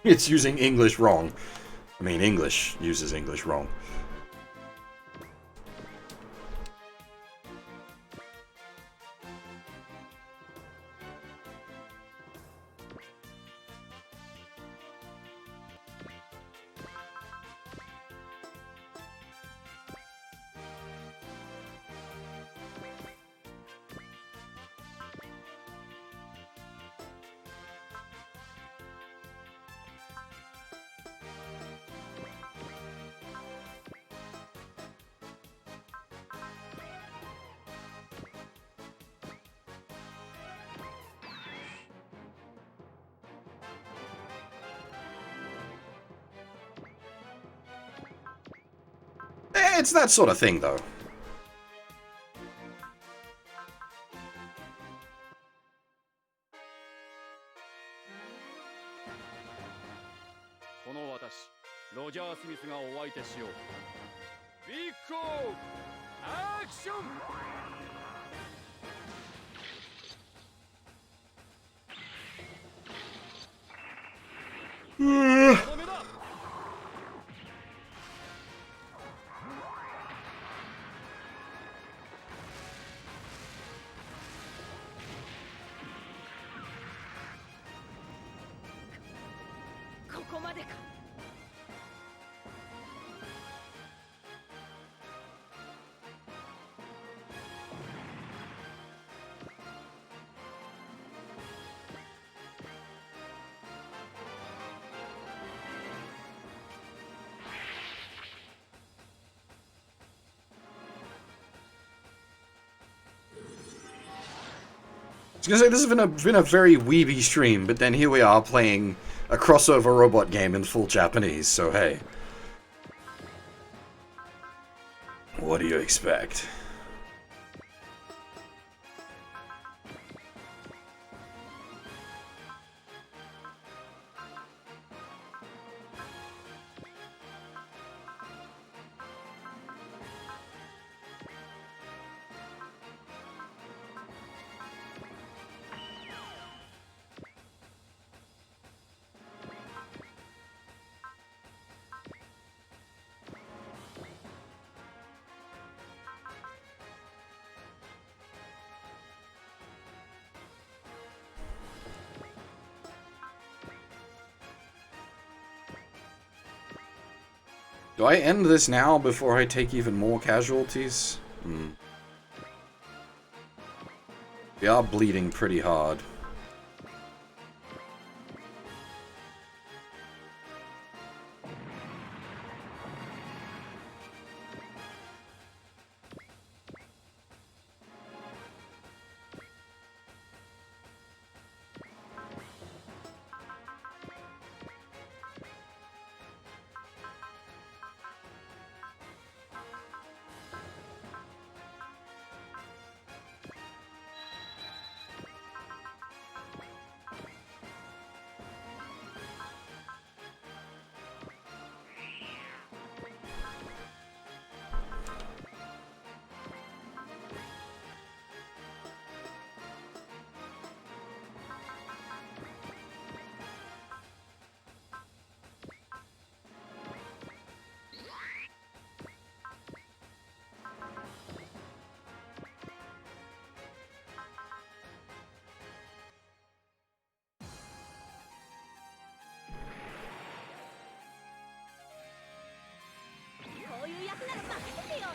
It's using English wrong. I mean, English uses English wrong. It's that sort of thing, though. Action! ここまでか。I was gonna say, this has been a very weeby stream, but then here we are playing a crossover robot game in full Japanese, so hey. What do you expect? Do I end this now before I take even more casualties? We are bleeding pretty hard. なら任せてよ。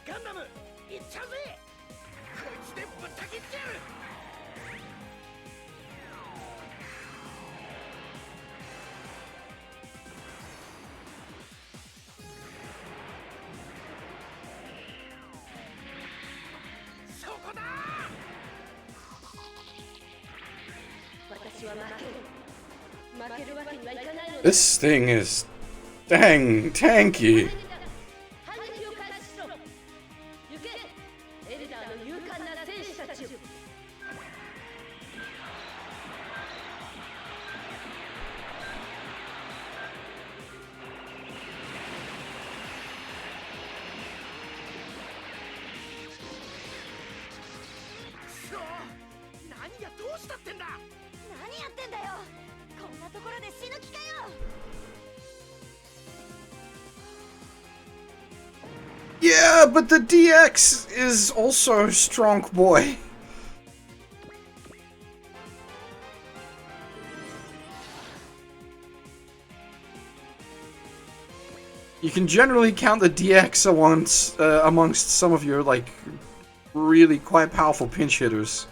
ガンダム行っちゃうぜ。こいつでぶった切ってやる。そこだ。私は負けるわけにはいかないのだ。 This thing is dang tanky. 反撃を開始しろ。行け、エルダーの勇敢な戦士たちよ。そう、何がどうしたってんだ。何やってんだよ。こんなところで死ぬ気かよ。 Yeah, but the DX is also a strong boy. You can generally count the DX amongst some of your, like, really quite powerful pinch hitters.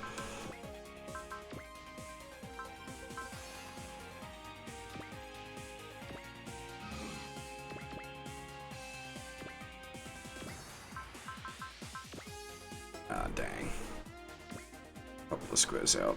Ah, dang. Couple of squares out.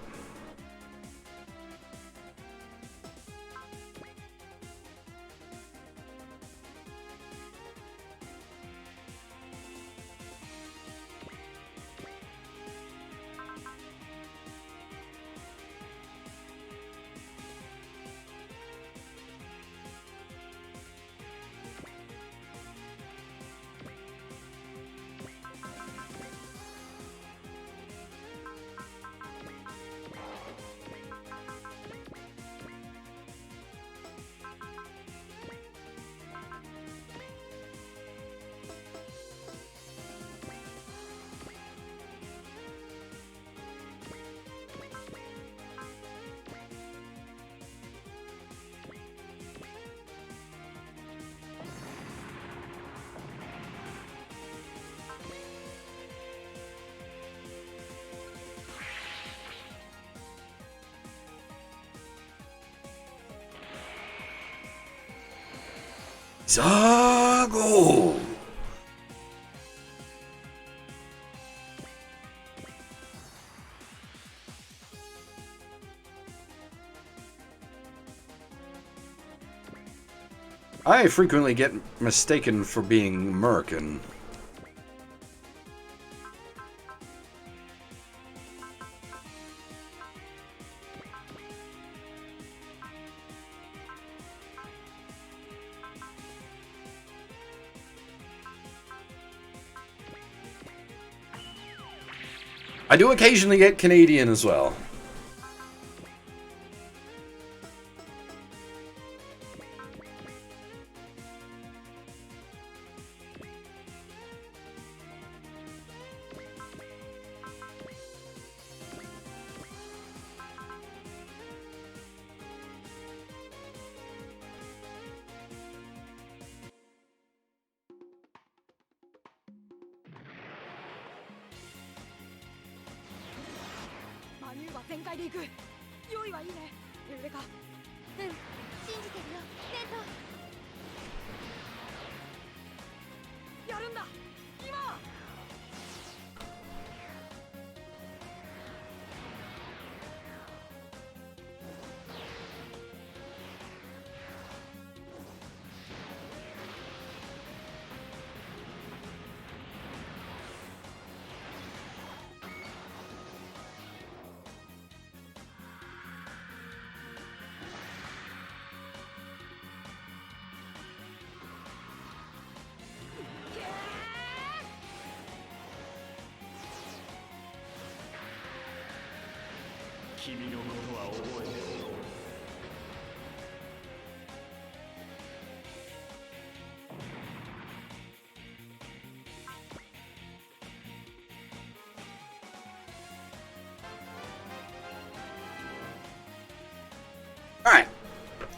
Zago! I frequently get mistaken for being Merkin. I do occasionally get Canadian as well.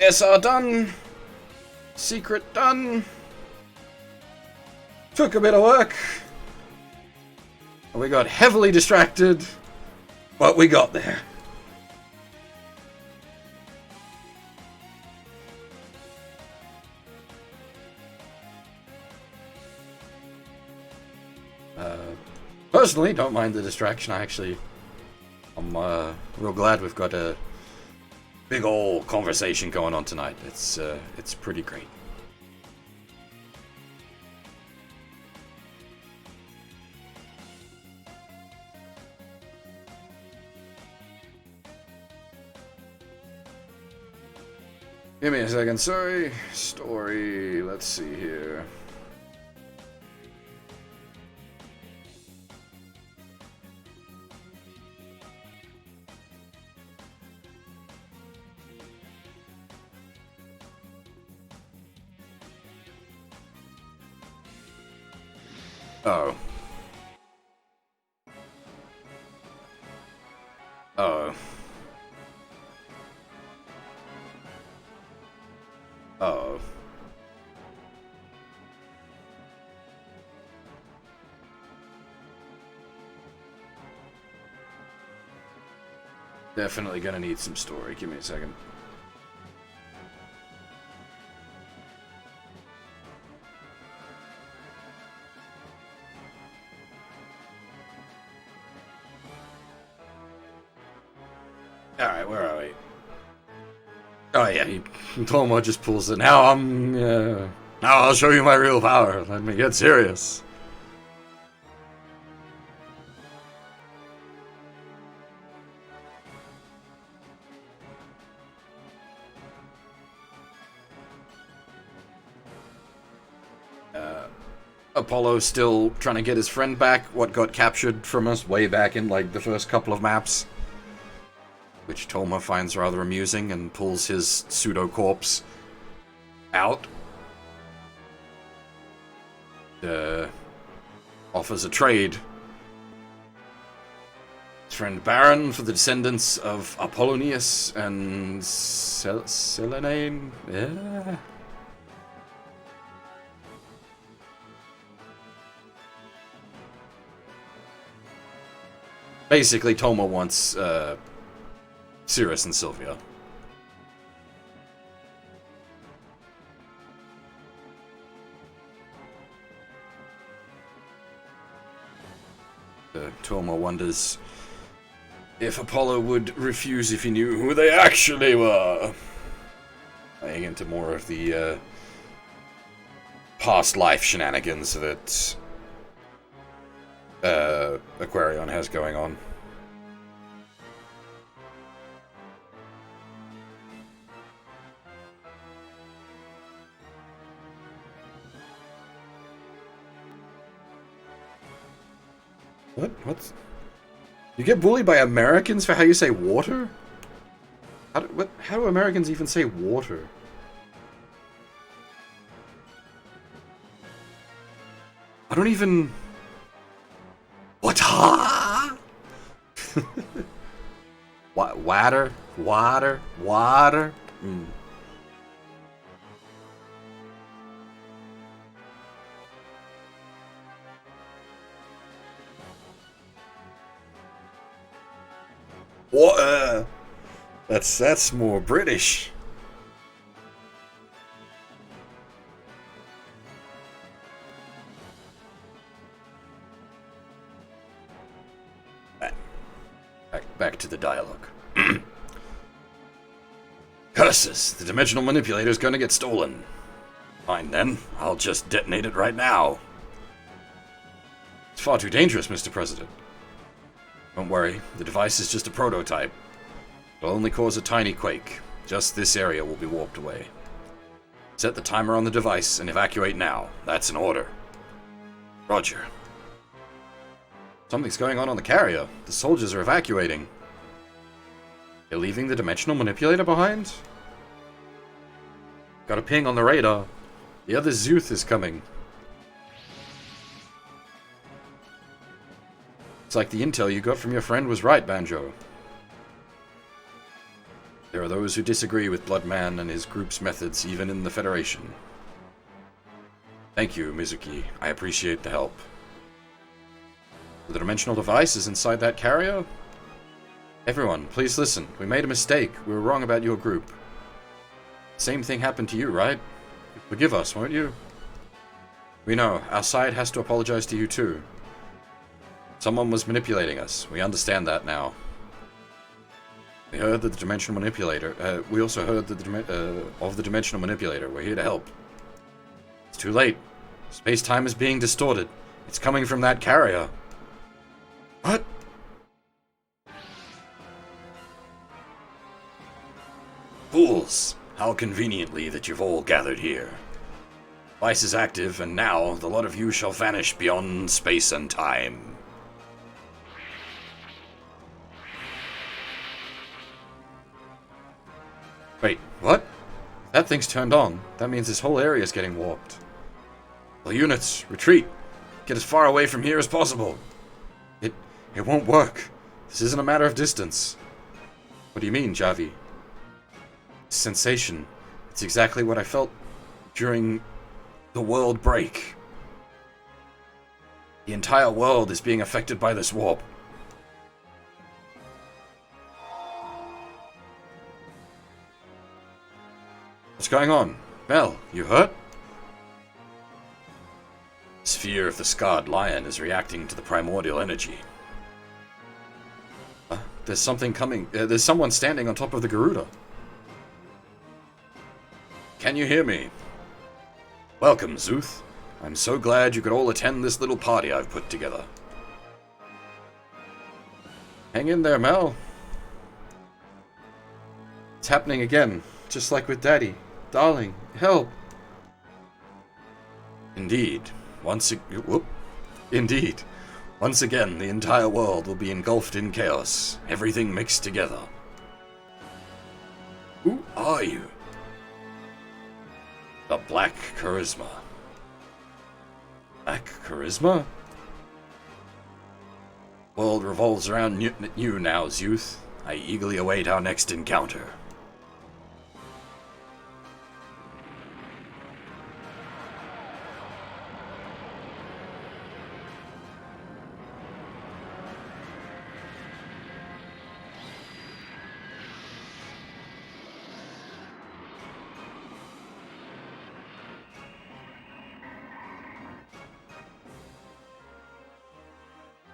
SR done. Secret done. Took a bit of work. We got heavily distracted, but we got there. Personally, don't mind the distraction. I'm real glad we've got a big ol' conversation going on tonight. It's pretty great. Give me a second, sorry. Story, let's see here. Oh. Oh. Oh. Definitely gonna need some story. Give me a second. Alright, where are we? Oh yeah, Tomo just pulls it. Now now I'll show you my real power. Let me get serious. Apollo's still trying to get his friend back, what got captured from us way back in, like, the first couple of maps. Which Toma finds rather amusing and pulls his pseudo-corpse out. Offers a trade. His friend Baron for the descendants of Apollonius and Selene? Yeah. Basically, Toma wants, Cirrus and Sylvia. Toma wonders if Apollo would refuse if he knew who they actually were. Playing into more of the, past life shenanigans that Aquarion has going on. What's... You get bullied by Americans for how you say water? How do Americans even say water? I don't even... What? What? Water? Water? Water? Mm. What? That's more British. Back to the dialogue. Curses! The dimensional manipulator's gonna get stolen. Fine then, I'll just detonate it right now. It's far too dangerous, Mr. President. Don't worry, the device is just a prototype. It'll only cause a tiny quake. Just this area will be warped away. Set the timer on the device and evacuate now. That's an order. Roger. Something's going on the carrier. The soldiers are evacuating. They're leaving the dimensional manipulator behind? Got a ping on the radar. The other Zeuth is coming. It's like the intel you got from your friend was right, Banjo. There There are those who disagree with Bloodman and his group's methods, even in the Federation. Thank you, Mizuki. I appreciate the help. The dimensional device is inside that carrier? Everyone, please listen. We made a mistake. We were wrong about your group. Same thing happened to you, right? Forgive us, won't you? We know. Our side has to apologize to you, too. Someone was manipulating us. We understand that now. We heard that the dimensional manipulator... we also heard that of the dimensional manipulator. We're here to help. It's too late. Space-time is being distorted. It's coming from that carrier. What? Fools! How conveniently that you've all gathered here. Device is active, and now the lot of you shall vanish beyond space and time. Wait, what? If that thing's turned on, that means this whole area is getting warped. Well, units, retreat! Get as far away from here as possible! It won't work. This isn't a matter of distance. What do you mean, Javi? Sensation. It's exactly what I felt during the world break. The entire world is being affected by this warp. What's going on? Mel, you hurt? Sphere of the scarred lion is reacting to the primordial energy. There's something coming. There's someone standing on top of the Garuda. Can you hear me? Welcome, Zuth. I'm so glad you could all attend this little party I've put together. Hang in there, Mel. It's happening again, just like with Daddy. Darling, help. Indeed. Indeed. Once again, the entire world will be engulfed in chaos. Everything mixed together. Who are you? The Black Charisma. Black Charisma? World revolves around you now, Zuth. I eagerly await our next encounter.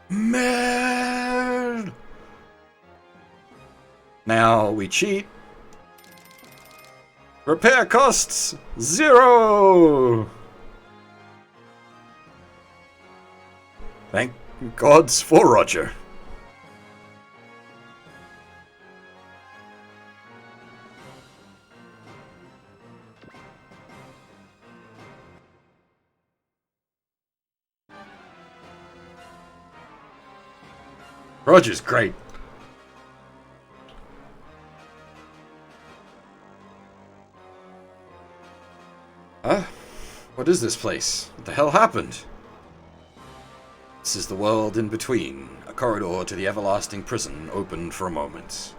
Merde! Now we cheat. Repair costs 0! Thank gods for Roger. Roger's great. Huh? What is this place? What the hell happened? This is the world in between. A corridor to the everlasting prison opened for a moment.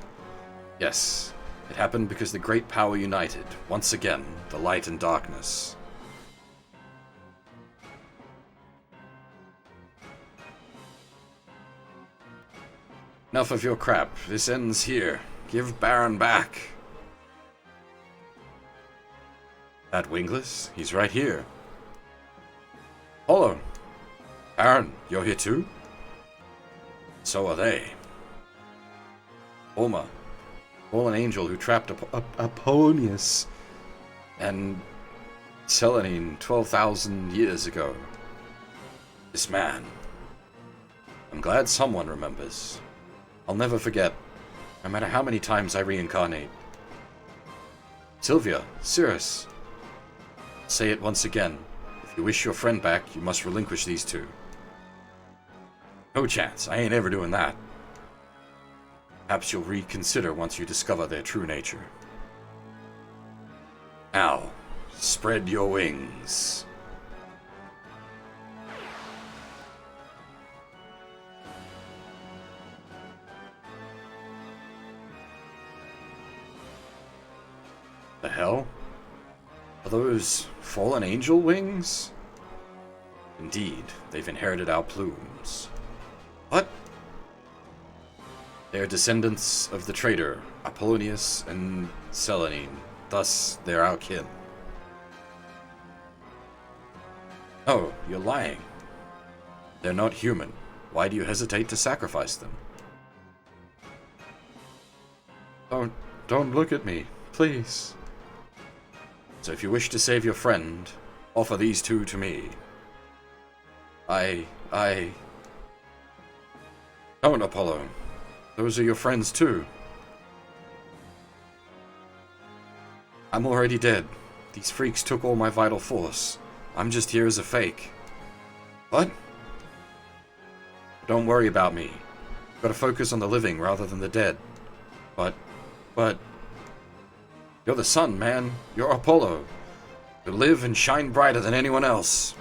Yes, it happened because the great power united. Once again, the light and darkness. Enough of your crap. This ends here. Give Baron back. That wingless? He's right here. Hello. Baron, you're here too? So are they. Oma, fallen angel who trapped Apollonius and Selenine 12,000 years ago. This man. I'm glad someone remembers. I'll never forget, no matter how many times I reincarnate. Sylvia, Cirrus. Say it once again. If you wish your friend back, you must relinquish these two. No chance. I ain't ever doing that. Perhaps you'll reconsider once you discover their true nature. Now, spread your wings. The hell? Are those fallen angel wings? Indeed, they've inherited our plumes. What? They are descendants of the traitor, Apollonius and Selenine. Thus, they're our kin. Oh, you're lying. They're not human. Why do you hesitate to sacrifice them? Don't look at me, please. So if you wish to save your friend, offer these two to me. Don't, Apollo. Those are your friends too. I'm already dead. These freaks took all my vital force. I'm just here as a fake. What? Don't worry about me. Gotta focus on the living rather than the dead. But... You're the sun, man. You're Apollo. You live and shine brighter than anyone else.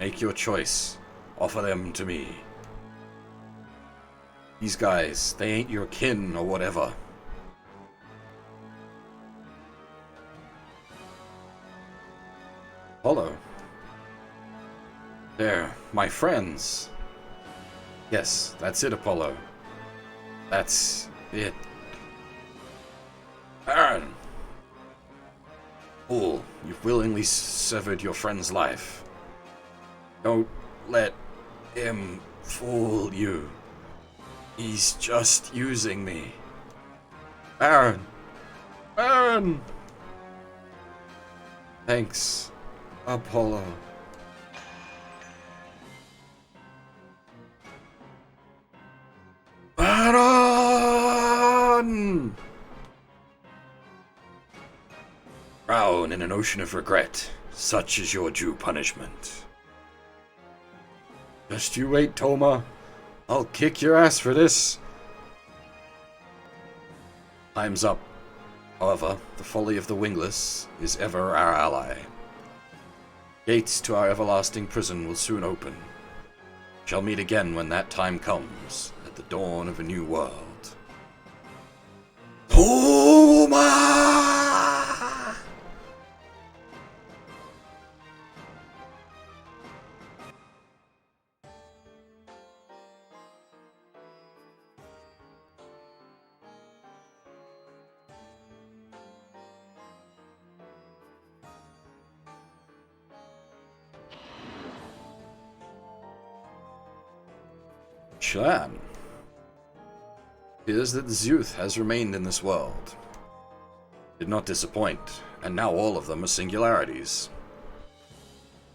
Make your choice. Offer them to me. These guys, they ain't your kin or whatever. Apollo. They're my friends. Yes, that's it, Apollo. That's it. Aaron! Fool, you've willingly severed your friend's life. Don't let him fool you. He's just using me. Aaron! Aaron! Thanks, Apollo. Aaron! Drown in an ocean of regret. Such is your due punishment. Just you wait, Toma. I'll kick your ass for this. Time's up. However, the folly of the wingless is ever our ally. Gates to our everlasting prison will soon open. Shall meet again when that time comes, at the dawn of a new world. Toma! Shan. It is that the youth has remained in this world. Did not disappoint, and now all of them are singularities.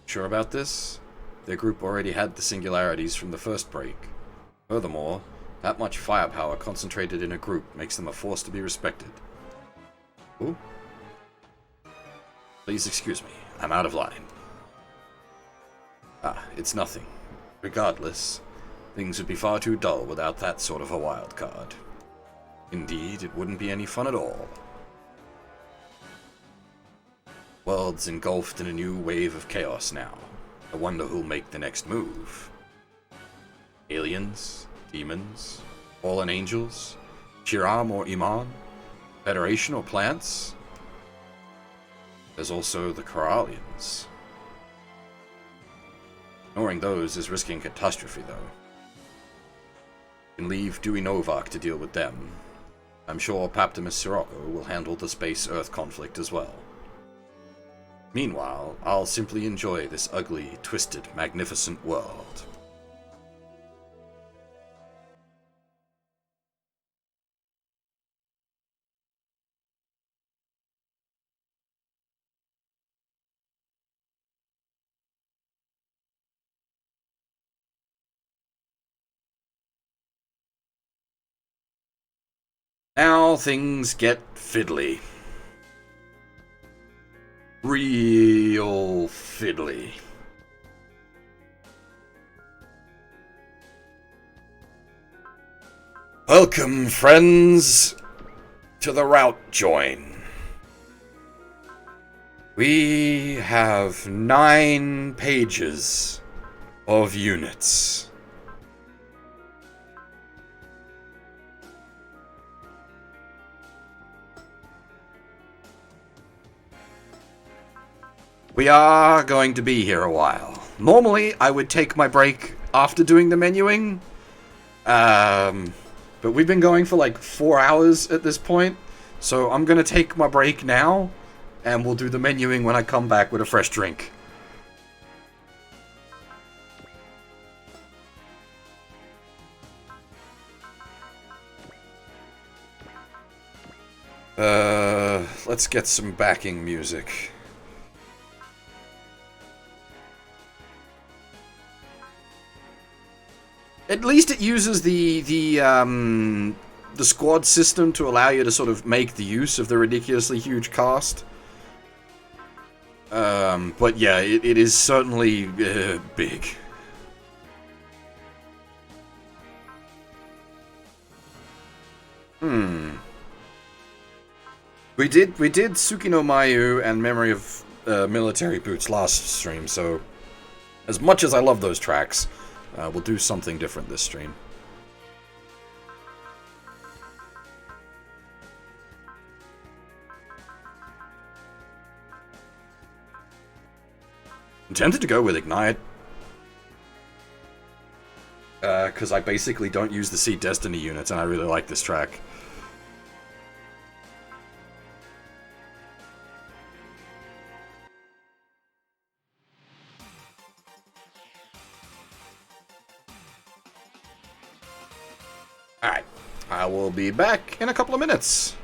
Sure about this? Their group already had the singularities from the first break. Furthermore, that much firepower concentrated in a group makes them a force to be respected. Ooh. Please excuse me, I'm out of line. Ah, it's nothing. Regardless, things would be far too dull without that sort of a wild card. Indeed, it wouldn't be any fun at all. World's engulfed in a new wave of chaos now. I wonder who'll make the next move. Aliens? Demons? Fallen angels? Shiram or Iman? Federation or plants? There's also the Corallians. Ignoring those is risking catastrophe, though. Can leave Dewey Novak to deal with them. I'm sure Paptimus Sirocco will handle the Space-Earth conflict as well. Meanwhile, I'll simply enjoy this ugly, twisted, magnificent world. Now things get fiddly. Real fiddly. Welcome, friends, to the route join. We have 9 pages of units. We are going to be here a while. Normally, I would take my break after doing the menuing. But we've been going for like 4 hours at this point. So I'm going to take my break now. And we'll do the menuing when I come back with a fresh drink. Let's get some backing music. At least it uses the squad system to allow you to sort of make the use of the ridiculously huge cast. But yeah, it is certainly big. We did Tsukino Mayu and Memory of Military Boots last stream, so as much as I love those tracks, we'll do something different this stream. I'm tempted to go with Ignite. Because I basically don't use the Seed Destiny units, and I really like this track. Alright, I will be back in a couple of minutes.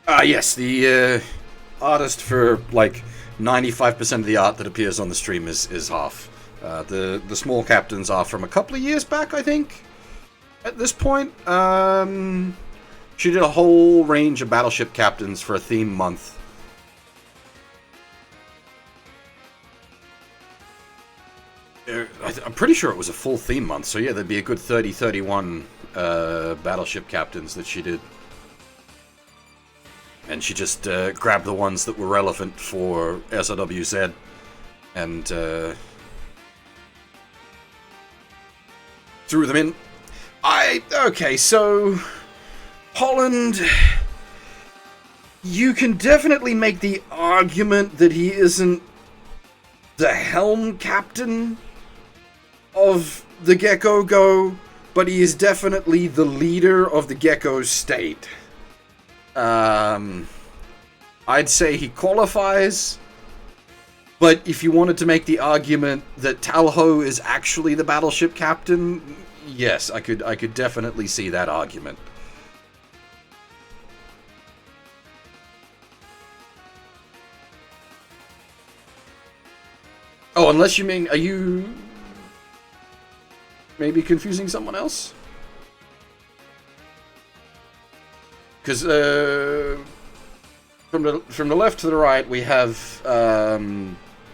Yes, the artist for like 95% of the art that appears on the stream is half. The small captains are from a couple of years back, I think. At this point, she did a whole range of battleship captains for a theme month. I'm pretty sure it was a full theme month, so yeah, there'd be a good 31 battleship captains that she did. And she just grabbed the ones that were relevant for SRWZ and threw them in. Okay, so Holland, you can definitely make the argument that he isn't the helm captain of the Gecko Go, but he is definitely the leader of the Gecko state. I'd say he qualifies, but if you wanted to make the argument that Talho is actually the battleship captain, yes, I could definitely see that argument. Oh, unless you mean, are you maybe confusing someone else? Because from the left to the right, we have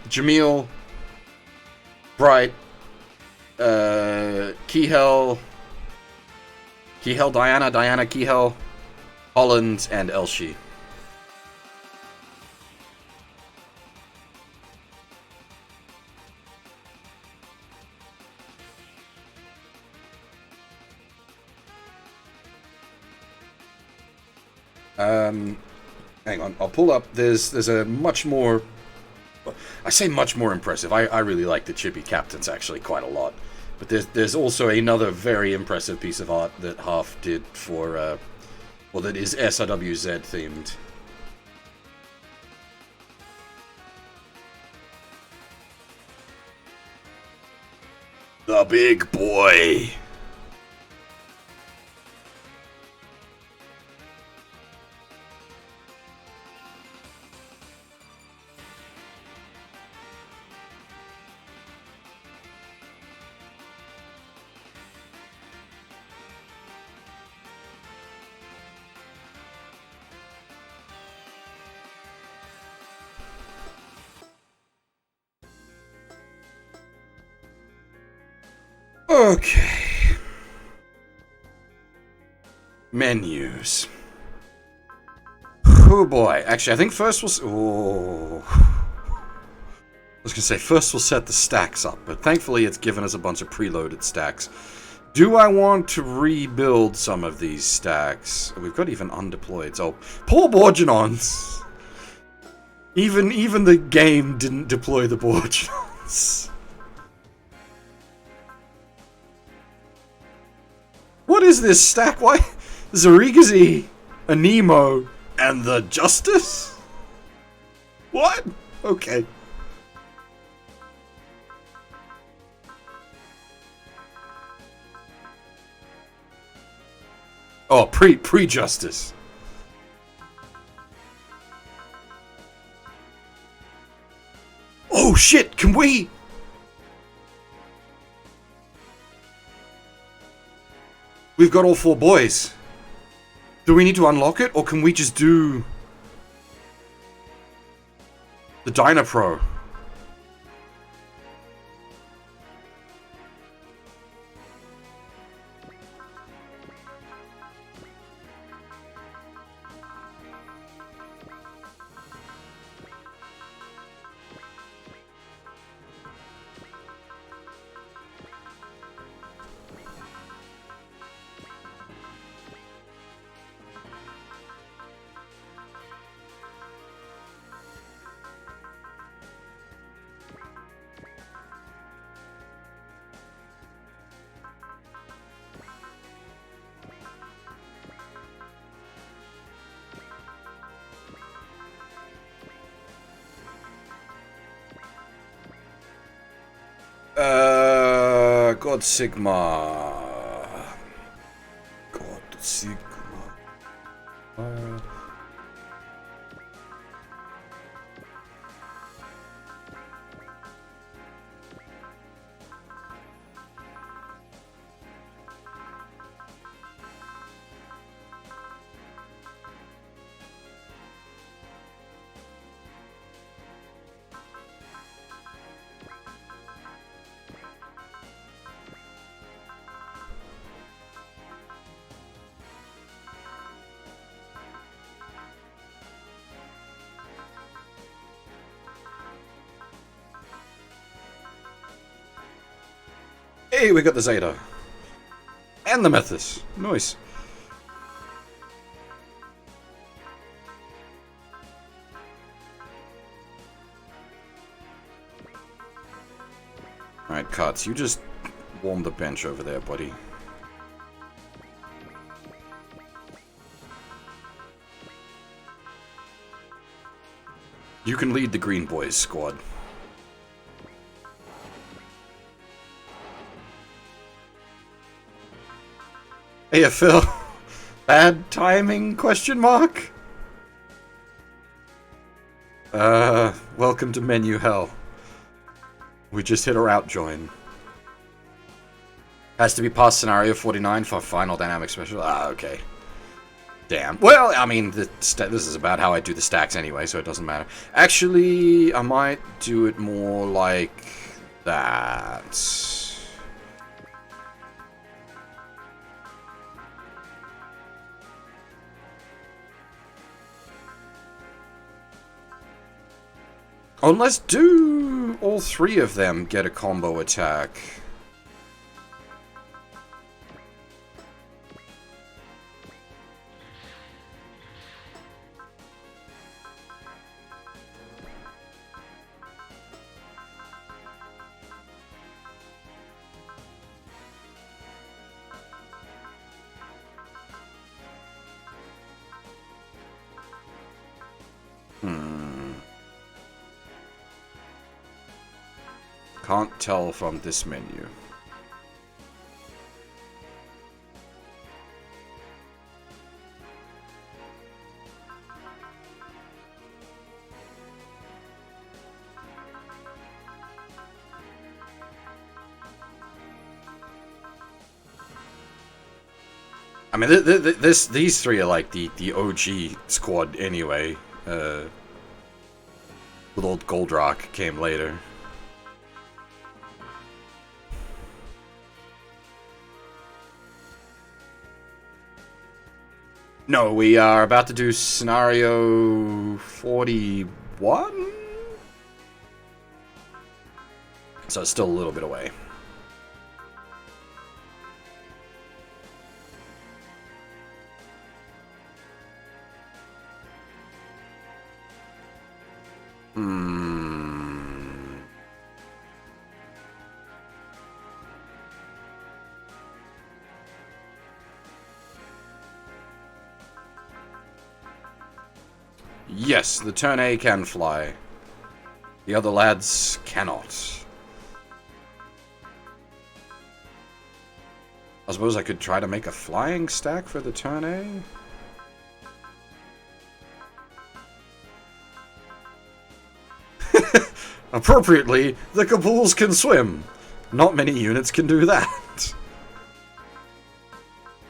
Jamil, Bright, Kihel, Diana, Kihel, Holland, and Elshi. Hang on, I'll pull up. There's a much more, I say much more impressive. I really like the chibi captains actually quite a lot. But there's also another very impressive piece of art that Half did for, well, that is SRWZ themed. The big boy. Okay. Menus. Oh boy. Actually, I think first we'll... I was gonna say, first we'll set the stacks up, but thankfully it's given us a bunch of preloaded stacks. Do I want to rebuild some of these stacks? We've got even undeployed, so... Poor Borginons! Even the game didn't deploy the Borginons. What is this stack? Why? Zarigazi, a Nemo, and the Justice? What? Okay. Oh, pre-Justice. Oh shit, can we? We've got all 4 boys. Do we need to unlock it, or can we just do the Dynapro? God Sigma. God Sigma. Hey, we got the Zeta. And the Methus. Nice. Alright, Cuts, you just warm the bench over there, buddy. You can lead the Green Boys squad. Hey, Phil. Bad timing, question mark? Welcome to menu hell. We just hit a route join. Has to be past scenario 49 for final dynamic special. Ah, okay. Damn. Well, I mean, this is about how I do the stacks anyway, so it doesn't matter. Actually, I might do it more like that. Unless do all three of them get a combo attack? Can't tell from this menu. I mean, these three are like the OG squad anyway. Little old Goldrock came later. No, we are about to do scenario 41? So it's still a little bit away. Yes, the turn A can fly. The other lads cannot. I suppose I could try to make a flying stack for the turn A? Appropriately, the Kabools can swim. Not many units can do that.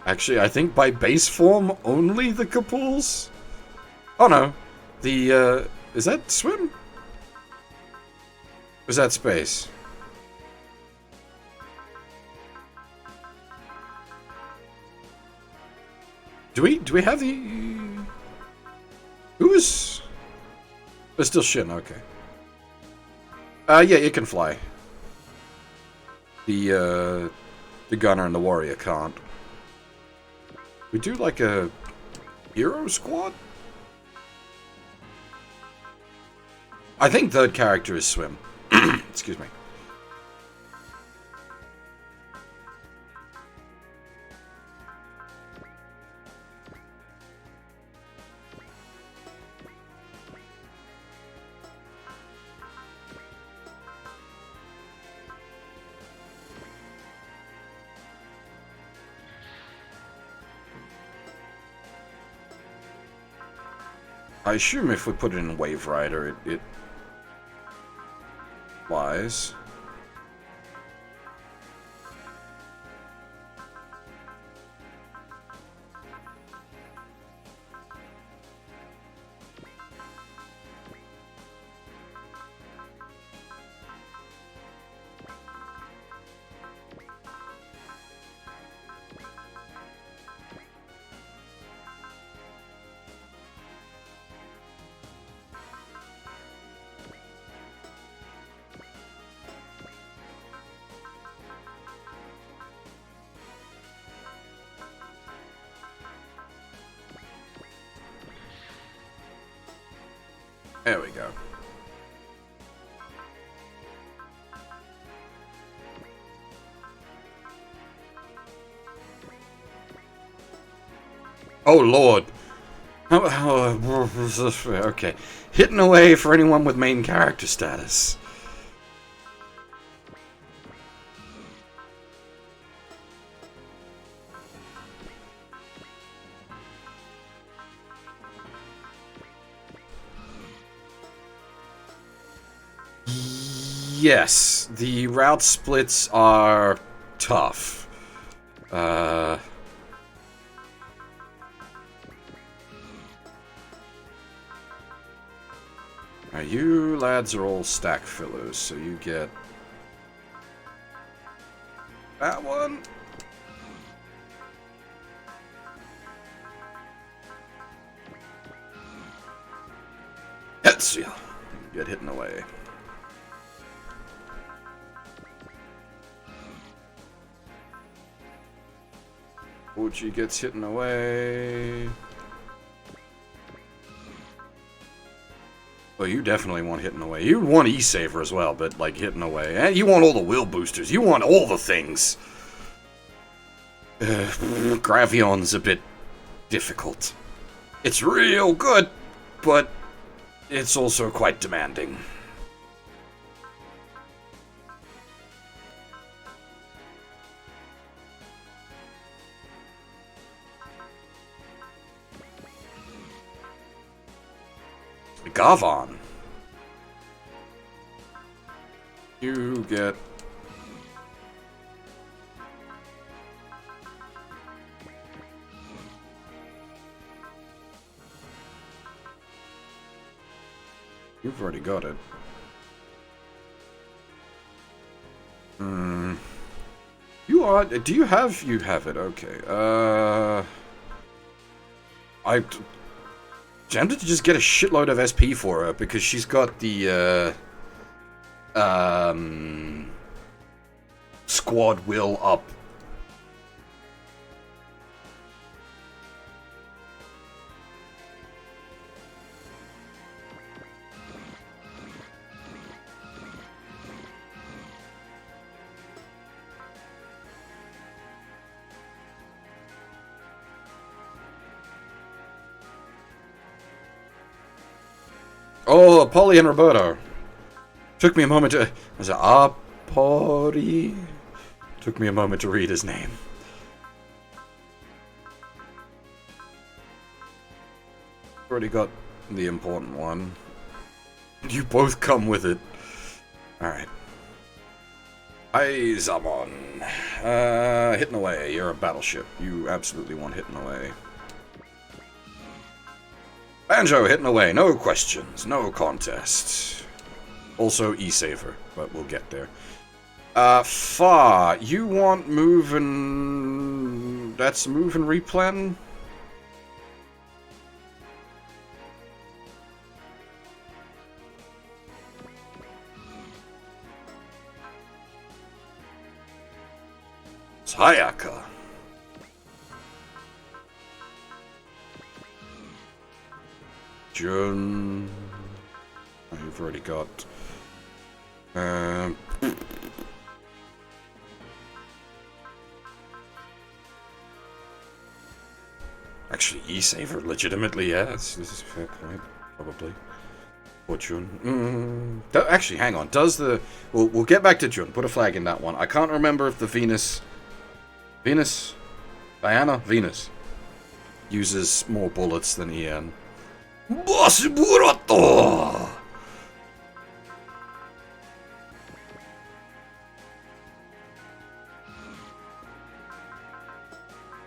Actually, I think by base form, only the Kabools? Oh no. The, is that swim? Or is that space? Do we have the... Who is... There's still Shin, okay. Yeah, it can fly. The gunner and the warrior can't. We do like a hero squad? I think third character is swim. Excuse me. I assume if we put it in Wave Rider, it flies. There we go. Oh, Lord. Okay. Hidden away for anyone with main character status. Yes, the route splits are tough. You lads are all stack fillers, so you get that one. Hetsia. Get hidden away. Uchi gets hidden away. Well, you definitely want hidden away. You want E-Saver as well, but like hidden away. And you want all the will boosters. You want all the things. Gravion's a bit difficult. It's real good, but it's also quite demanding. Gavon. You get... You've already got it. You are... Do you have... You have it, okay. I'm tempted to just get a shitload of SP for her, because she's got the, squad will up. Oh, Polly and Roberto. Took me a moment to... Was it Apori? Took me a moment to read his name. Already got the important one. You both come with it. Alright. Aizamon. Hidden away. You're a battleship. You absolutely want hidden away. Banjo hidden away, no questions, no contest. Also E-Saver, but we'll get there. Far, you want move and... That's move and replan? Sayaka. Jun. Oh, you've already got. Actually, E-Saver, legitimately, yeah. This is a fair point, probably. Or Jun. Actually, hang on. Does the. We'll get back to Jun. Put a flag in that one. I can't remember if the Venus. Diana? Venus. Uses more bullets than Ian. Boss Burato!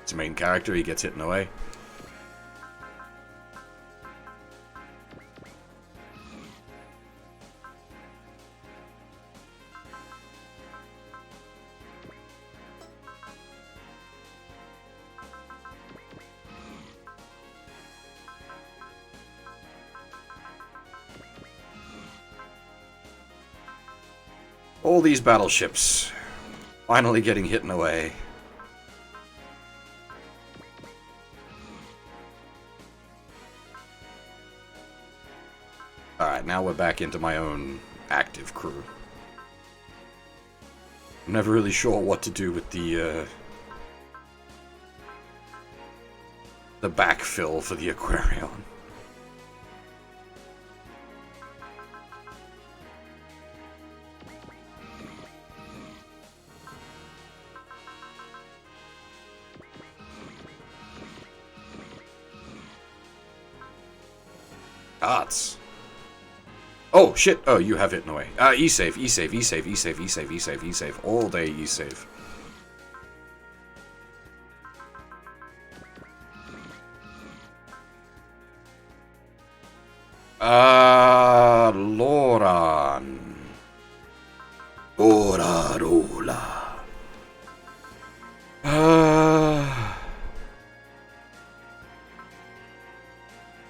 It's a main character, he gets hidden away. All these battleships finally getting hidden away. Alright, now we're back into my own active crew. I'm never really sure what to do with the backfill for the Aquarion. Arts. Oh, shit. Oh, you have it in a way. E-save, E-save, E-save, E-save, E-save, E-save, E-save. All day E-save. Loran. Orarola.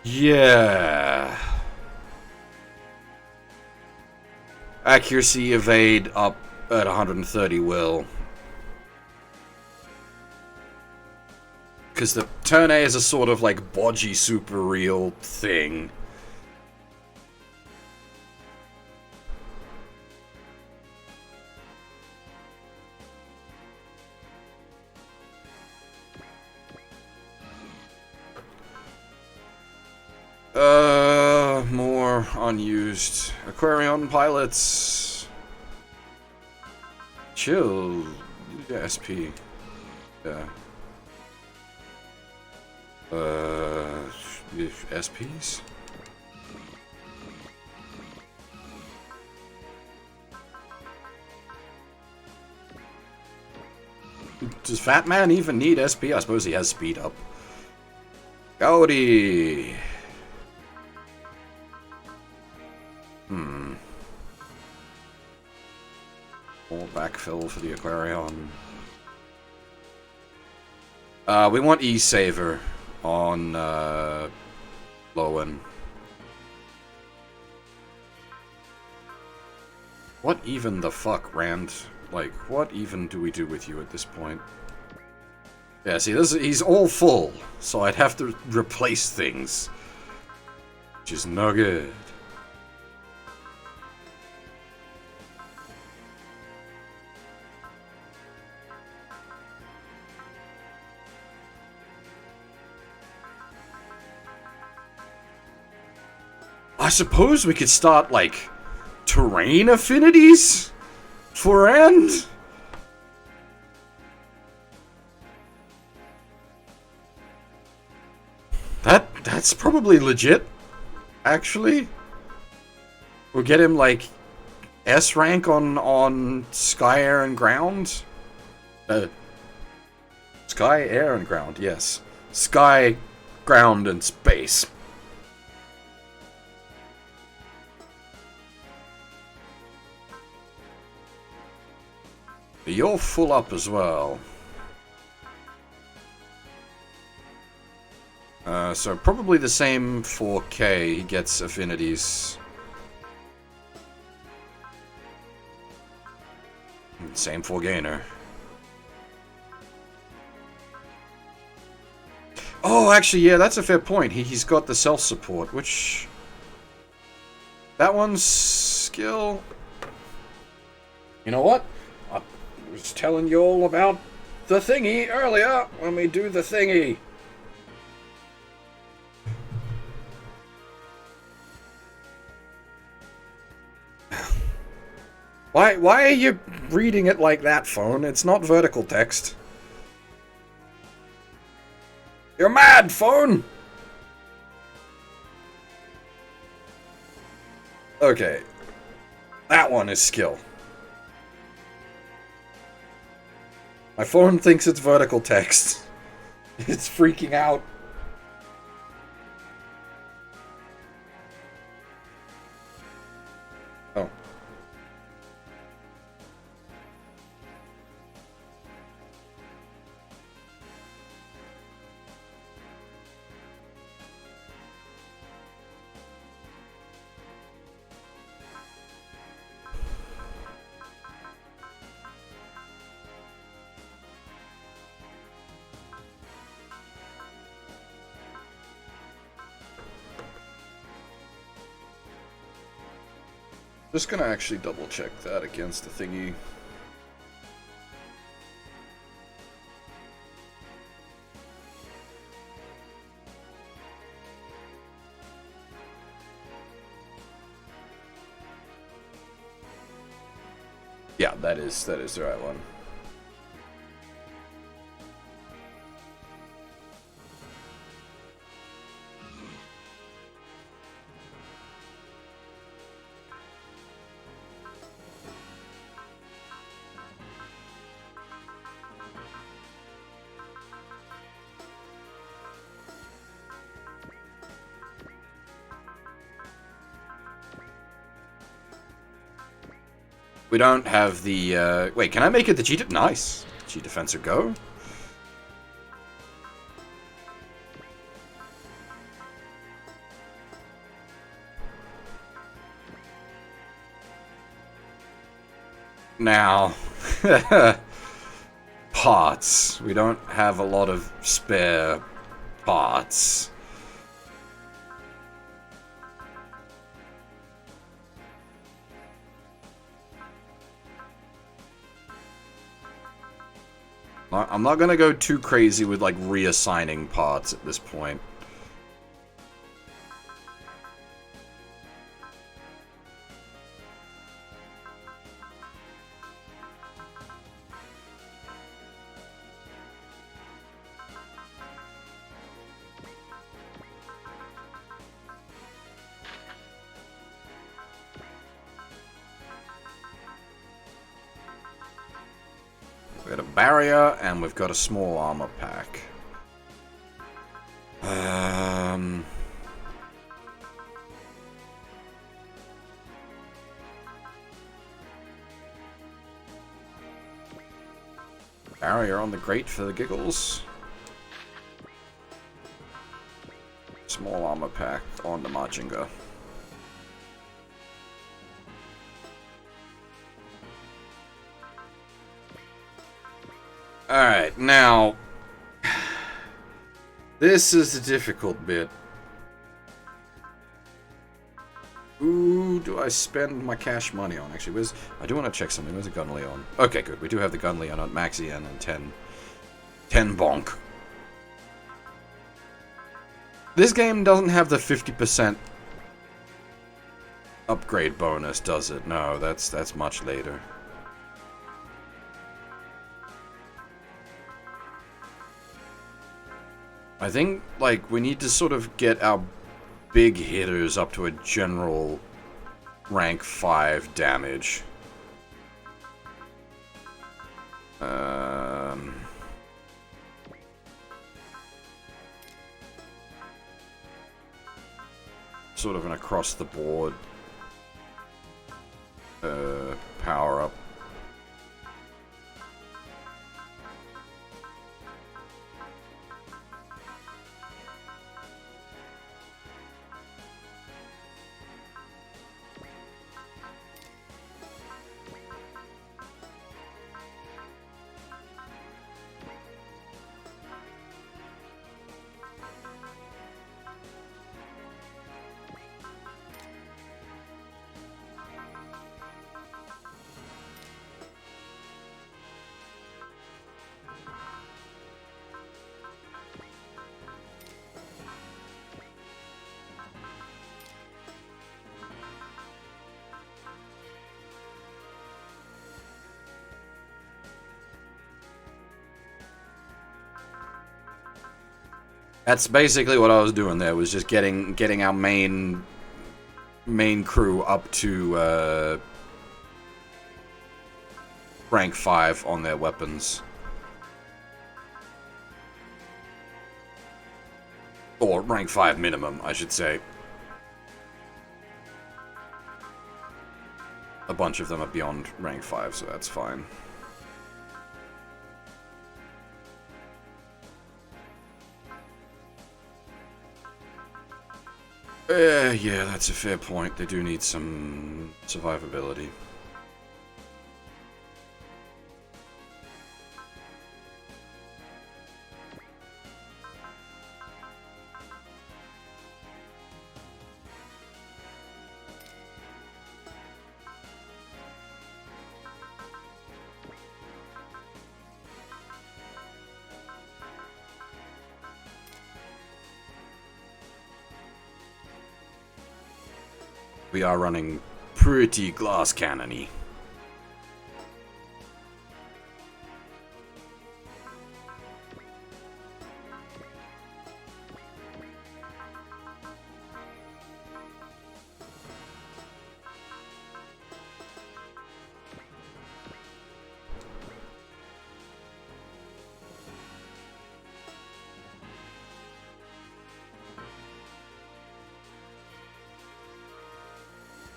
Yeah. Accuracy, evade, up at 130 will. Because the turn A is a sort of like bodgy super real thing. More unused Aquarion pilots. Chill. Yeah, SP. Yeah. SPs? Does Fat Man even need SP? I suppose he has speed up. Howdy! More backfill for the Aquarion. We want E-Saver on Lowen. What even the fuck, Rand? Like, what even do we do with you at this point? Yeah, see, he's all full, so I'd have to replace things. Which is no good. I suppose we could start, like, terrain affinities for Rand? That's probably legit, actually. We'll get him, like, S rank on Sky, Air, and Ground? Sky, Air, and Ground, yes. Sky, Ground, and Space. You're full up as well. So probably the same for K. He gets affinities. Same for Gainer. Oh, actually, yeah, that's a fair point. He's got the self-support, which... That one's skill... You know what? I was telling you all about the thingy earlier when we do the thingy. Why are you reading it like that, phone? It's not vertical text. You're mad, phone! Okay. That one is skill. My phone thinks it's vertical text. It's freaking out. Oh. Just gonna actually double check that against the thingy. Yeah, that is the right one. We don't have the, wait, can I make it the G... Nice. G Defensor go? Now... parts. We don't have a lot of spare parts. I'm not gonna go too crazy with, like, reassigning parts at this point. We've got a barrier, and we've got a small armor pack. Barrier on the grate for the giggles. Small armor pack on the Machinga. Alright, now... this is the difficult bit. Who do I spend my cash money on? Actually, I do want to check something. Where's the Gun Leon? Okay, good. We do have the Gun Leon on Maxi N and 10 bonk. This game doesn't have the 50% upgrade bonus, does it? No, that's much later. I think, like, we need to sort of get our big hitters up to a general rank 5 damage. Sort of an across-the-board power-up. That's basically what I was doing there, was just getting our main crew up to rank 5 on their weapons. Or rank 5 minimum, I should say. A bunch of them are beyond rank 5, so that's fine. Yeah, that's a fair point. They do need some survivability. We are running pretty glass cannon-y.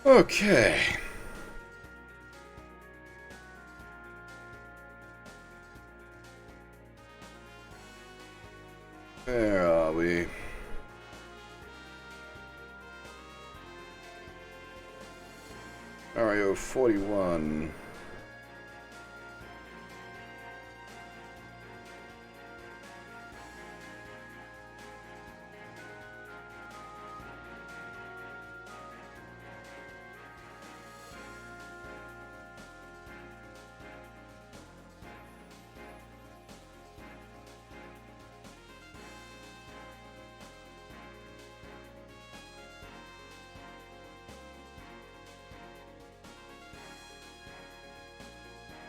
Okay. Where are we? Mario 41.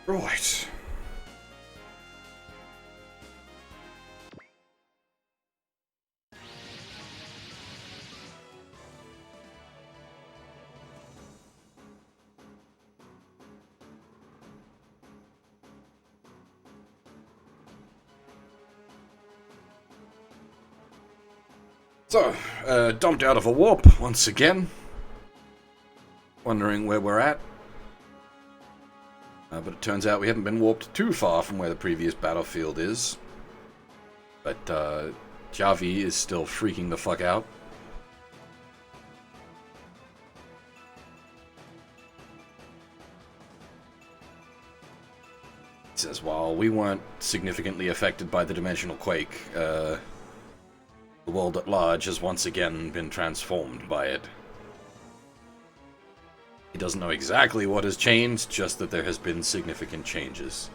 Right. So, dumped out of a warp once again. Wondering where we're at. But it turns out we haven't been warped too far from where the previous battlefield is. But Javi is still freaking the fuck out. He says, while we weren't significantly affected by the dimensional quake, the world at large has once again been transformed by it. He doesn't know exactly what has changed, just that there has been significant changes.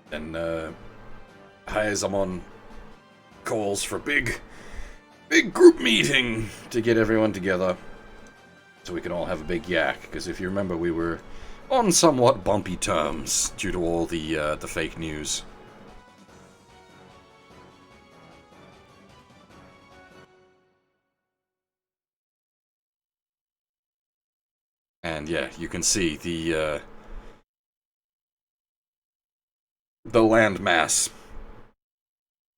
Then, Hayazamon calls for big group meeting to get everyone together so we can all have a big yak, because if you remember, we were on somewhat bumpy terms due to all the fake news. And yeah, you can see the land mass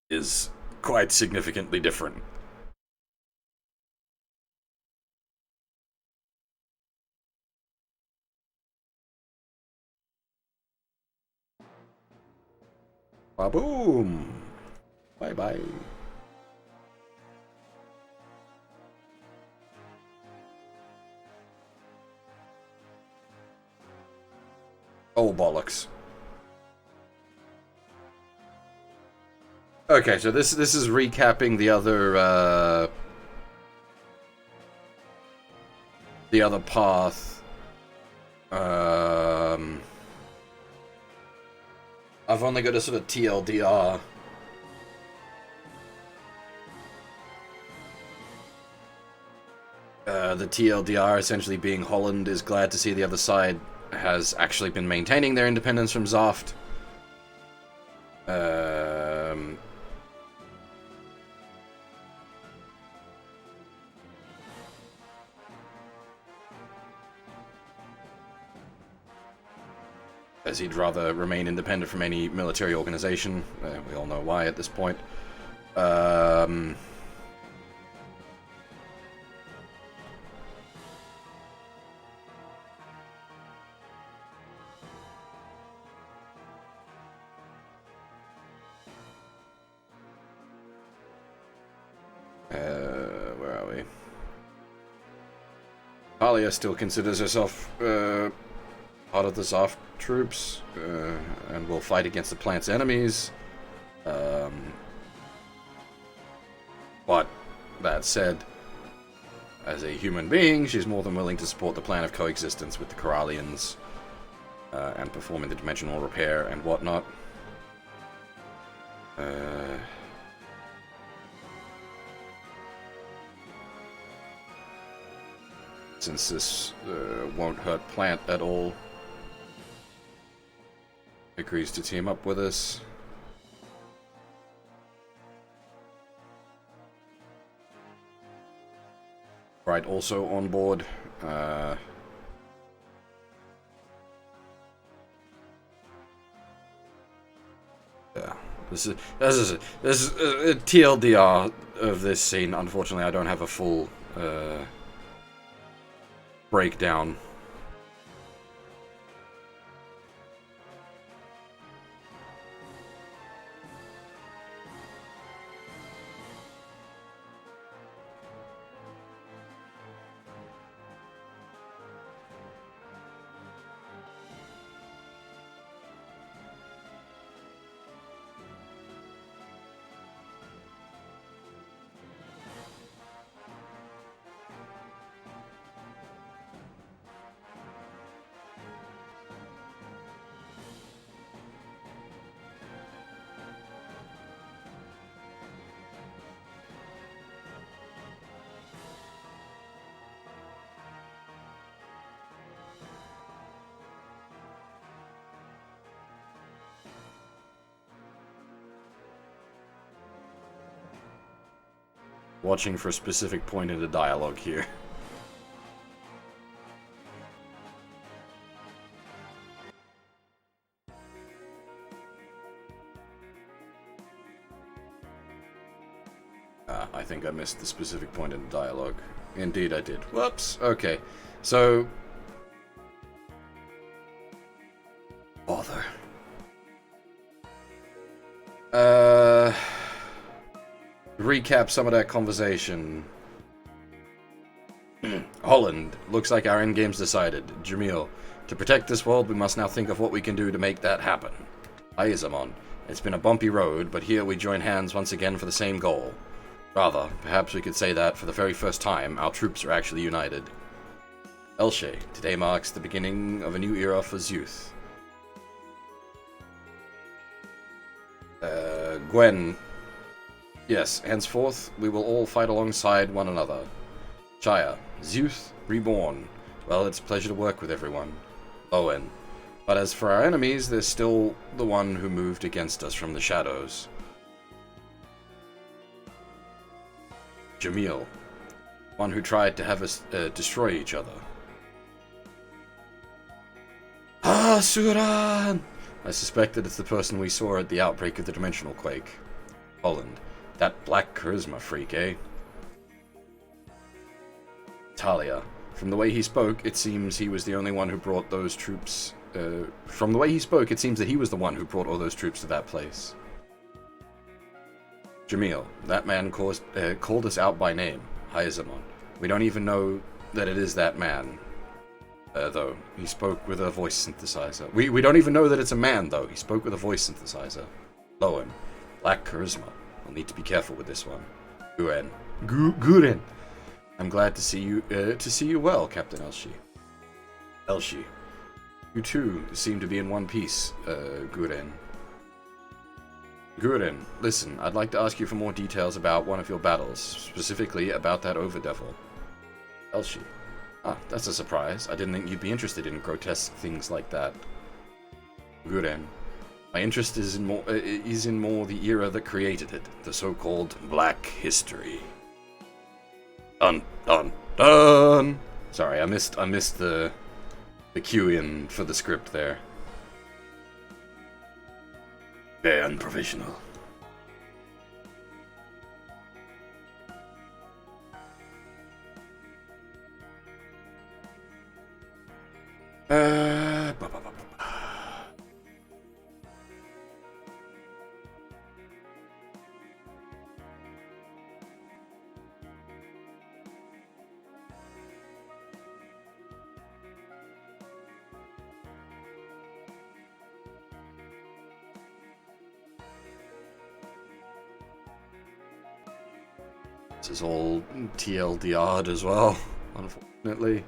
is quite significantly different. Ba-boom! Bye-bye. Oh, bollocks. Okay, so this is recapping the other path. I've only got a sort of TLDR. The TLDR essentially being Holland is glad to see the other side has actually been maintaining their independence from Zoft. As he'd rather remain independent from any military organization. We all know why at this point. Where are we? Alia still considers herself part of the Zoft troops, and will fight against the plant's enemies. But that said, As a human being, she's more than willing to support the plan of coexistence with the Corallians and performing the dimensional repair and whatnot. Since this won't hurt Plant at all, agrees to team up with us. Right, also on board. Yeah, this is a TLDR of this scene. Unfortunately, I don't have a full breakdown. Watching for a specific point in the dialogue here. I think I missed the specific point in the dialogue. Indeed I did. Whoops. Okay. So... Bother. Recap some of that conversation. Holland, looks like our endgame's decided. Jamil, to protect this world, we must now think of what we can do to make that happen. Aizamon, it's been a bumpy road, but here we join hands once again for the same goal. Rather, perhaps we could say that, for the very first time, our troops are actually united. Elshe, today marks the beginning of a new era for Zuth. Gwen, yes, henceforth, we will all fight alongside one another. Chaya, Zuth, reborn. Well, it's a pleasure to work with everyone. Owen, but as for our enemies, there's still the one who moved against us from the shadows. Jamil, one who tried to have us destroy each other. Ah, Suran! I suspect that it's the person we saw at the outbreak of the dimensional quake. Holland, that black charisma freak, eh? Talia, from the way he spoke, it seems he was the only one who brought those troops... from the way he spoke, it seems that he was the one who brought all those troops to that place. Jamil, that man called us out by name, Haizamon. We don't even know that it is that man. Though, he spoke with a voice synthesizer. We don't even know that it's a man, though. He spoke with a voice synthesizer. Lowen, black charisma. We'll need to be careful with this one. Guen. Guren. I'm glad to see you well, Captain Elshi. Elshi. You too seem to be in one piece, Guren. Guren, listen, I'd like to ask you for more details about one of your battles, specifically about that Overdevil. Elshi. Ah, that's a surprise. I didn't think you'd be interested in grotesque things like that. Guren. My interest is in more the era that created it, the so-called Black History. Dun dun dun. Sorry, I missed the cue in for the script there. Very unprofessional. This is all TLDR'd as well, unfortunately.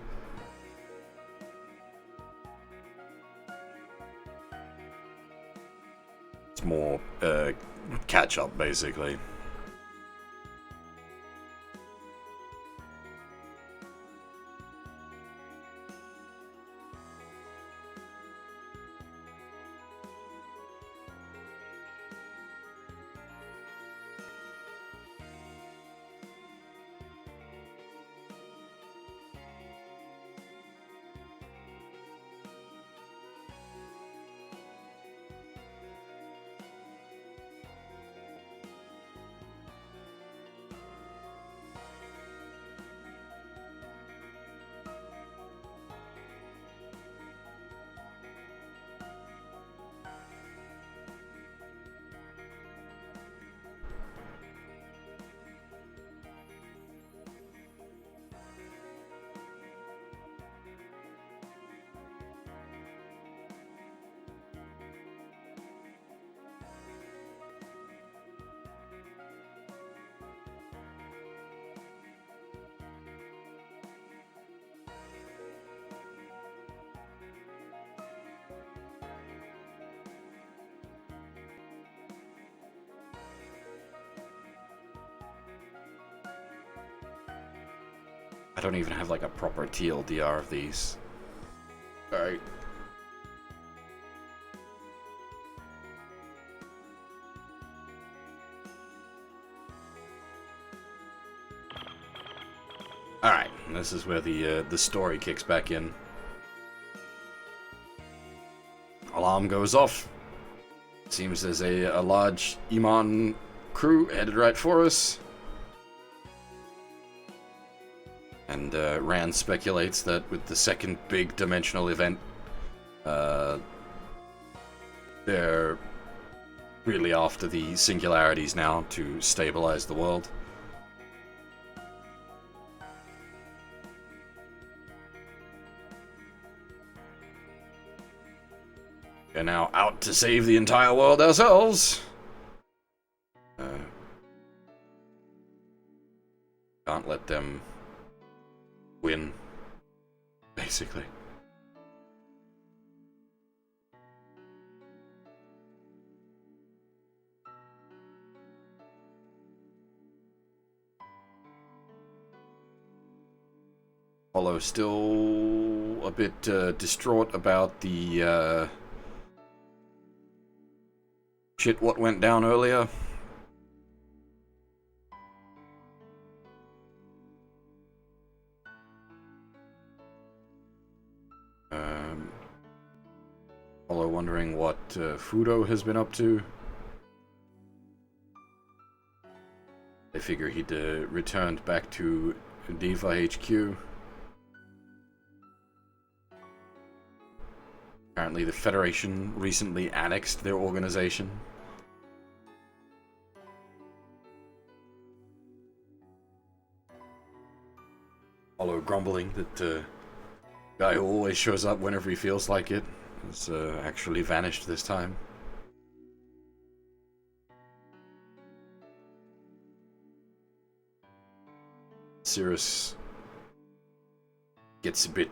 It's more catch up, basically. I don't even have like a proper TLDR of these. Alright. Alright, this is where the story kicks back in. Alarm goes off. Seems there's a large Iman crew headed right for us. And Rand speculates that with the second big dimensional event, they're really after the singularities now to stabilize the world. We're now out to save the entire world ourselves. Can't let them win, basically. Apollo still a bit distraught about the shit what went down earlier. Apollo wondering what Fudo has been up to. I figure he'd returned back to Diva HQ. Apparently the Federation recently annexed their organization. Apollo grumbling that guy who always shows up whenever he feels like it has actually vanished this time. Cirrus gets a bit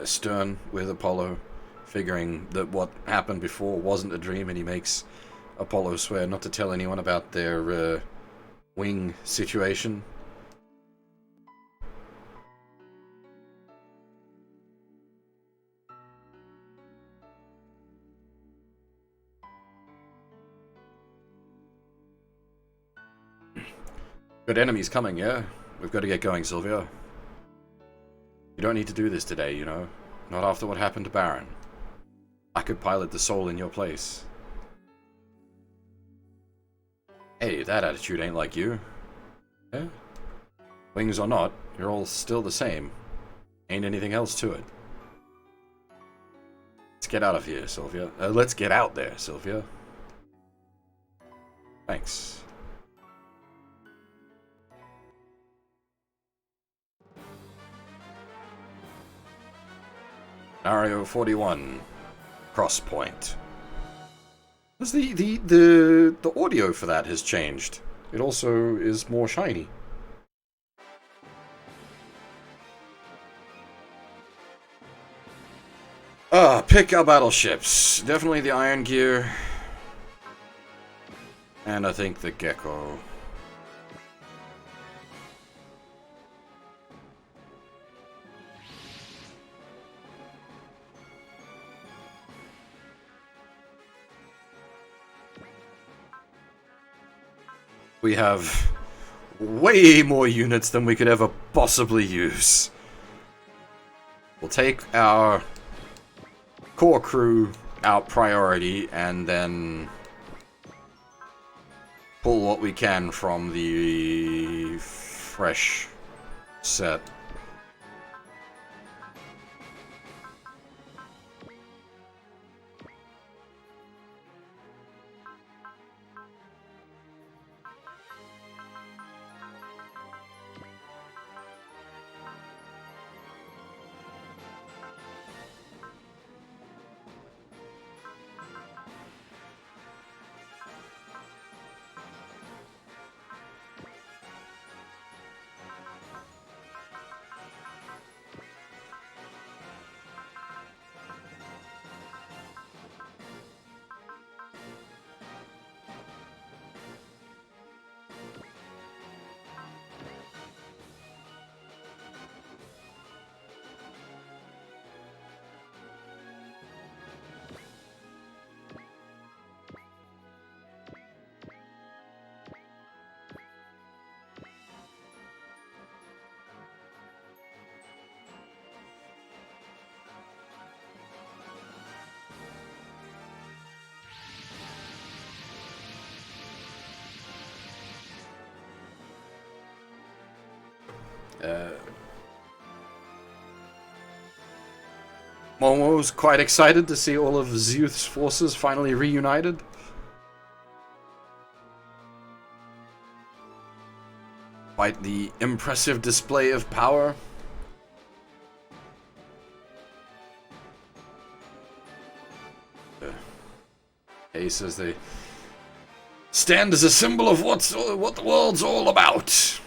stern with Apollo, figuring that what happened before wasn't a dream, and he makes Apollo swear not to tell anyone about their wing situation. Good enemies coming, yeah? We've got to get going, Sylvia. You don't need to do this today, you know? Not after what happened to Baron. I could pilot the Soul in your place. Hey, that attitude ain't like you. Yeah? Wings or not, you're all still the same. Ain't anything else to it. Let's get out of here, Sylvia. Let's get out there, Sylvia. Thanks. Scenario 41. Crosspoint. Because the audio for that has changed. It also is more shiny. Pick our battleships. Definitely the Iron Gear. And I think the Gecko. We have way more units than we could ever possibly use. We'll take our core crew out priority and then pull what we can from the fresh set. Momo's quite excited to see all of Zeuth's forces finally reunited. Quite the impressive display of power. He says they stand as a symbol of what the world's all about.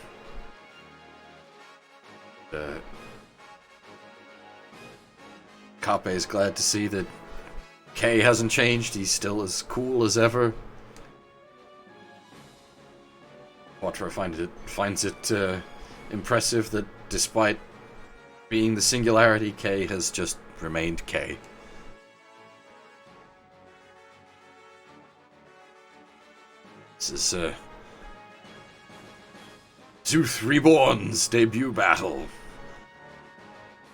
Kape is glad to see that Kay hasn't changed. He's still as cool as ever. Quattro finds it impressive that despite being the singularity, Kay has just remained Kay. This is Zeuth Reborn's debut battle.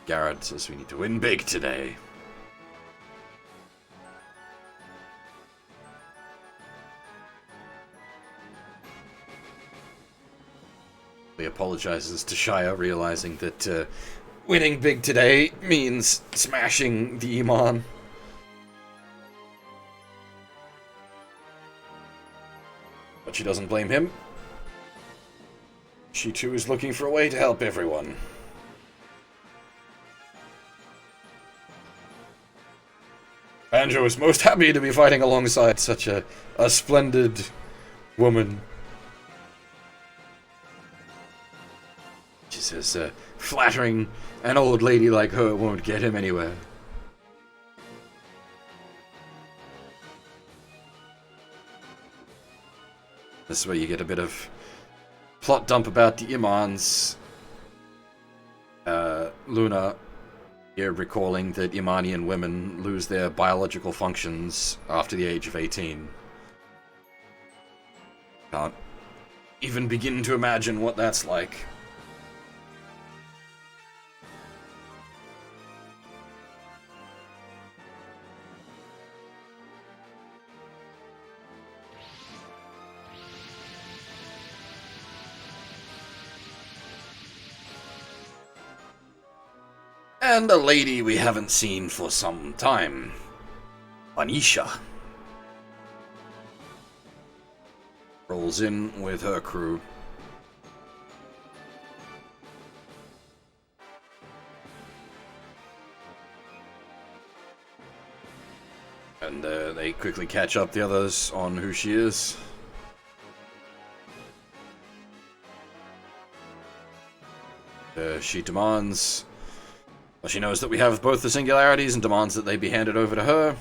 Garrett says we need to win big today. He apologizes to Shia, realizing that winning big today means smashing the Iman. But she doesn't blame him. She too is looking for a way to help everyone. Banjo is most happy to be fighting alongside such a splendid woman. She says, flattering an old lady like her won't get him anywhere. This is where you get a bit of plot dump about the Imans. Luna here recalling that Imanian women lose their biological functions after the age of 18. Can't even begin to imagine what that's like. And a lady we haven't seen for some time. Anisha rolls in with her crew. And they quickly catch up the others on who she is. She demands... Well, she knows that we have both the singularities and demands that they be handed over to her.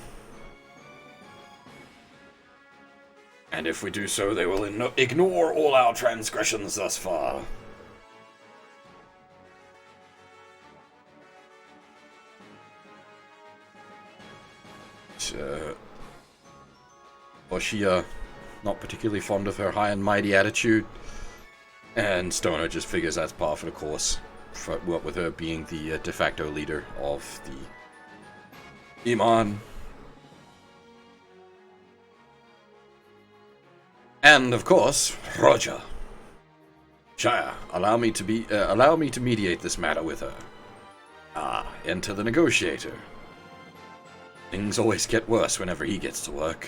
And if we do so, they will ignore all our transgressions thus far. Oshia, not particularly fond of her high and mighty attitude. And Stoner just figures that's par for the course, what with her being the de facto leader of the Iman. And of course, Roger. Shire, allow me to mediate this matter with her. Enter the negotiator. Things always get worse whenever he gets to work.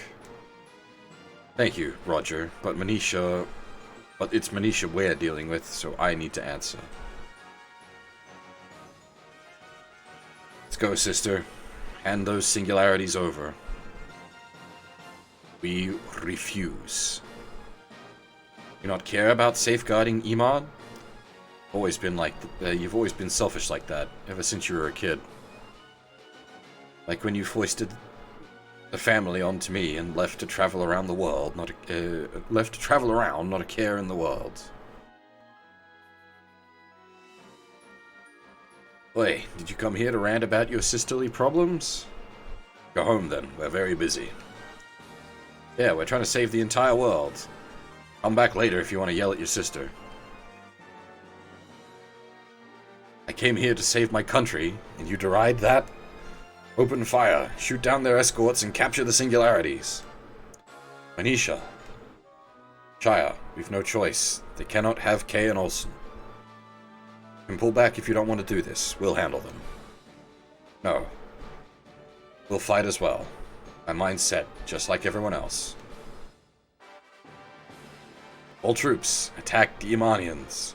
Thank you, Roger, but it's Manisha we're dealing with, so I need to answer. Let's go, sister. Hand those singularities over. We refuse. You not care about safeguarding Iman? You've always been selfish like that, ever since you were a kid. Like when you foisted the family onto me and left to travel around the world, not a care in the world. Oi, did you come here to rant about your sisterly problems? Go home then, we're very busy. Yeah, we're trying to save the entire world. Come back later if you want to yell at your sister. I came here to save my country, and you deride that? Open fire, shoot down their escorts, and capture the singularities. Manisha. Shire, we've no choice. They cannot have Kay and Olsen. You can pull back if you don't want to do this. We'll handle them. No. We'll fight as well. My mind's set, just like everyone else. All troops, attack the Imanians.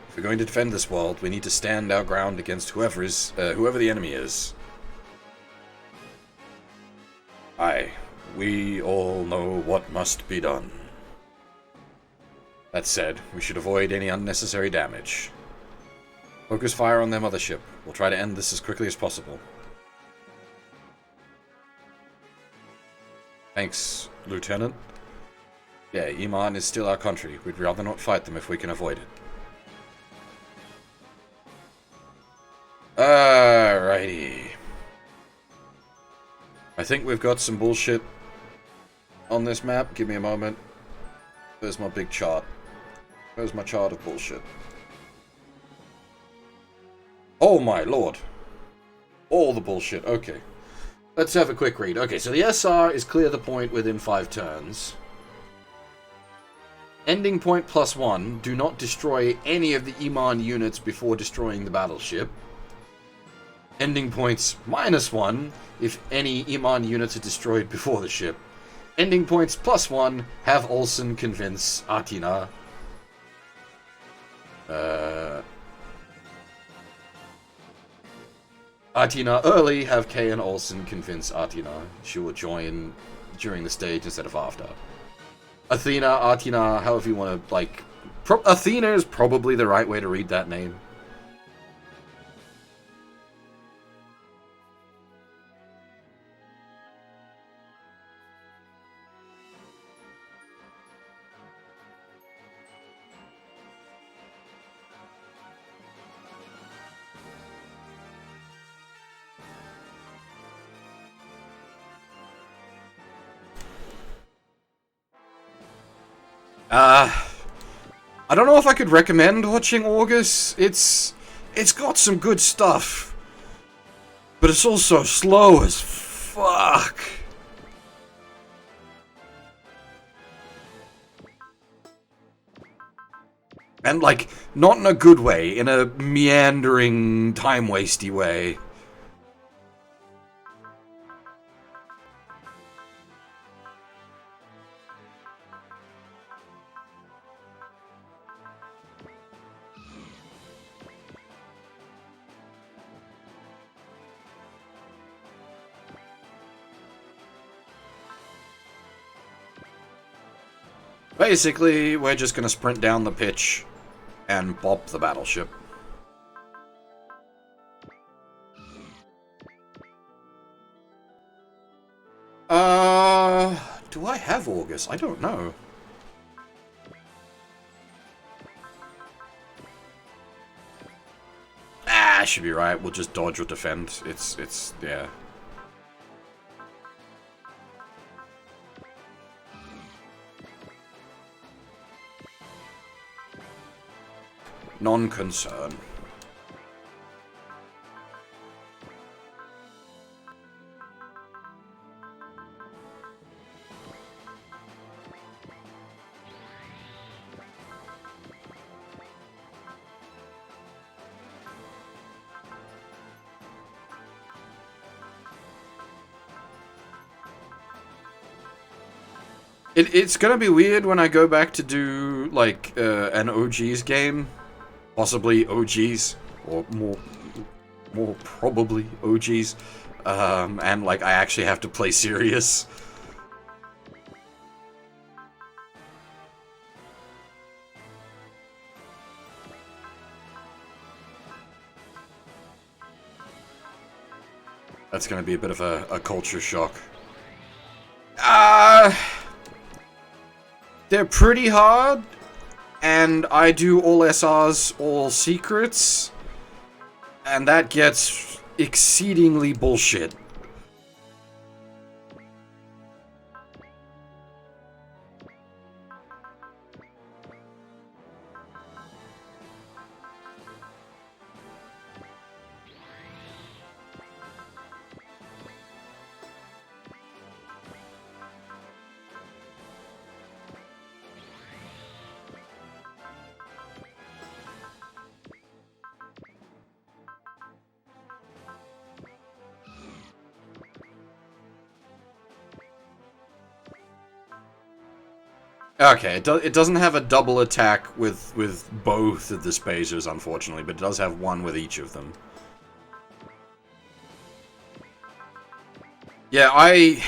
If we're going to defend this world, we need to stand our ground against whoever the enemy is. Aye, we all know what must be done. That said, we should avoid any unnecessary damage. Focus fire on their mothership. We'll try to end this as quickly as possible. Thanks, Lieutenant. Yeah, Iman is still our country. We'd rather not fight them if we can avoid it. Alrighty. I think we've got some bullshit on this map. Give me a moment. Where's my big chart? Where's my chart of bullshit? Oh my lord. All the bullshit. Okay. Let's have a quick read. Okay, so the SR is clear the point within 5 turns. Ending point +1. Do not destroy any of the Iman units before destroying the battleship. Ending points -1. If any Iman units are destroyed before the ship. Ending points +1. Have Olsen convince Atina. Atina early. Have Kay and Olsen convince Atina. She will join during the stage instead of after. Athena, Atina, however you want to, like... Athena is probably the right way to read that name. I don't know if I could recommend watching August. It's got some good stuff, but it's also slow as fuck. And, like, not in a good way, in a meandering, time-wasty way. Basically, we're just gonna sprint down the pitch and bop the battleship. Do I have August? I don't know. Ah, should be right. We'll just dodge or defend. Yeah. Non-concern. It's gonna be weird when I go back to do, like, an OG's game. Possibly OGs, or more probably OGs. And, like, I actually have to play serious. That's gonna be a bit of a culture shock. They're pretty hard, and I do all SRs, all secrets, and that gets exceedingly bullshit. Okay, it doesn't have a double attack with both of the spacers, unfortunately, but it does have one with each of them. Yeah, I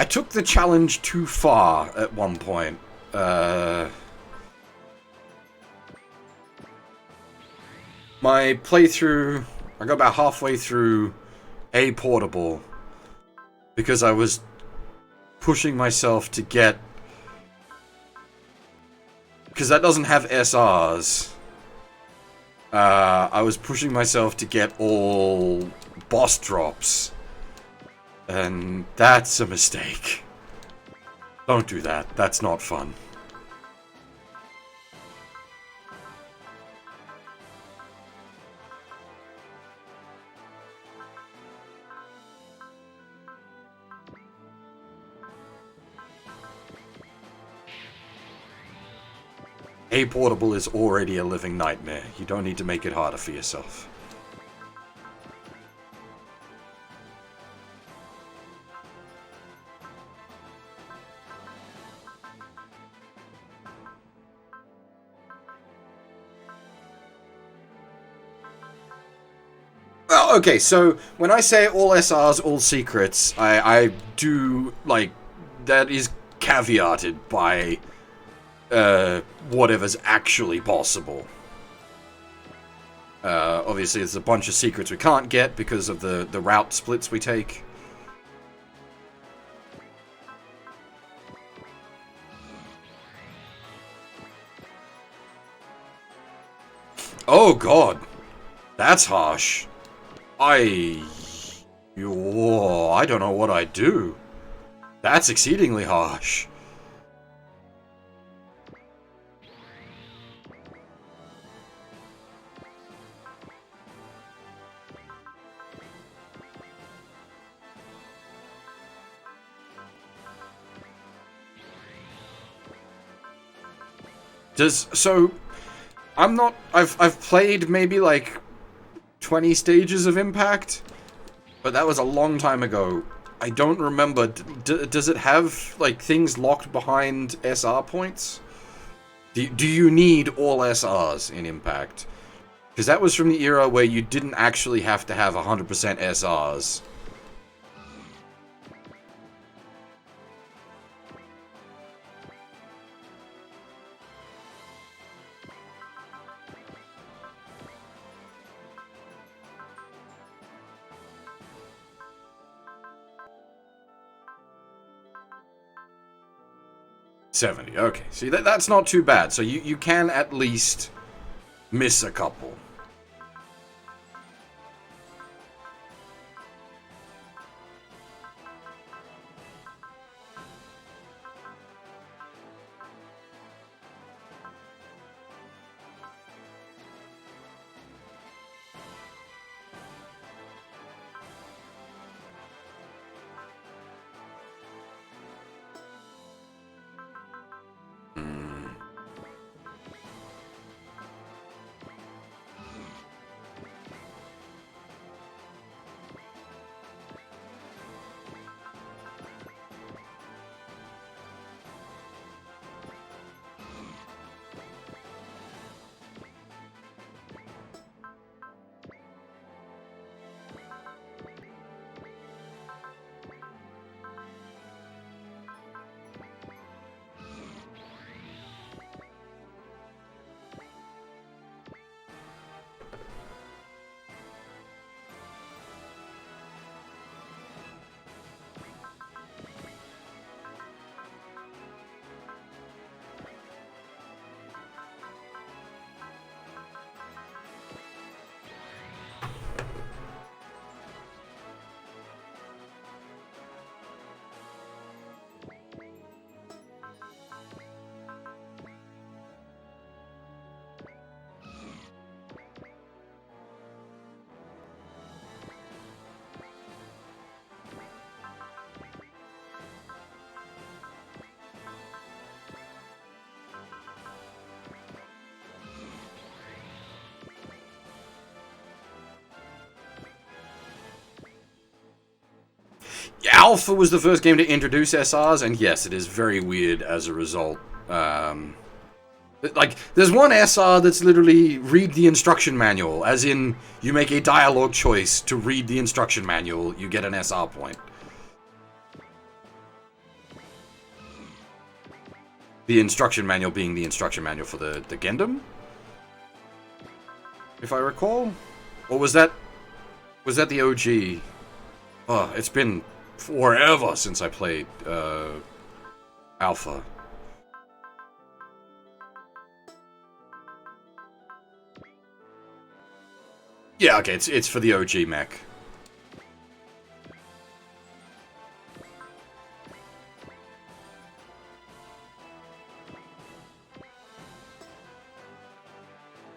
took the challenge too far at one point. My playthrough, I got about halfway through A Portable, because I was pushing myself to get... Because that doesn't have SRs. I was pushing myself to get all boss drops. And that's a mistake. Don't do that. That's not fun. A Portable is already a living nightmare. You don't need to make it harder for yourself. Well, okay, so when I say all SRs, all secrets, I do, like, that is caveated by whatever's actually possible. Obviously, there's a bunch of secrets we can't get because of the route splits we take. Oh god, that's harsh. I don't know what I'd do. That's exceedingly harsh. I've played maybe like 20 stages of Impact, but that was a long time ago. I don't remember. Does it have like things locked behind SR points? Do you need all SRs in Impact? Because that was from the era where you didn't actually have to have 100% SRs. 70. Okay, see, that's not too bad. So you can at least miss a couple. Alpha was the first game to introduce SRs, and yes, it is very weird as a result. Like, there's one SR that's literally read the instruction manual, as in, you make a dialogue choice to read the instruction manual, you get an SR point. The instruction manual being the instruction manual for the Gendam? If I recall? Or was that the OG? Oh, it's been forever since I played Alpha. Yeah, okay, it's for the OG mech.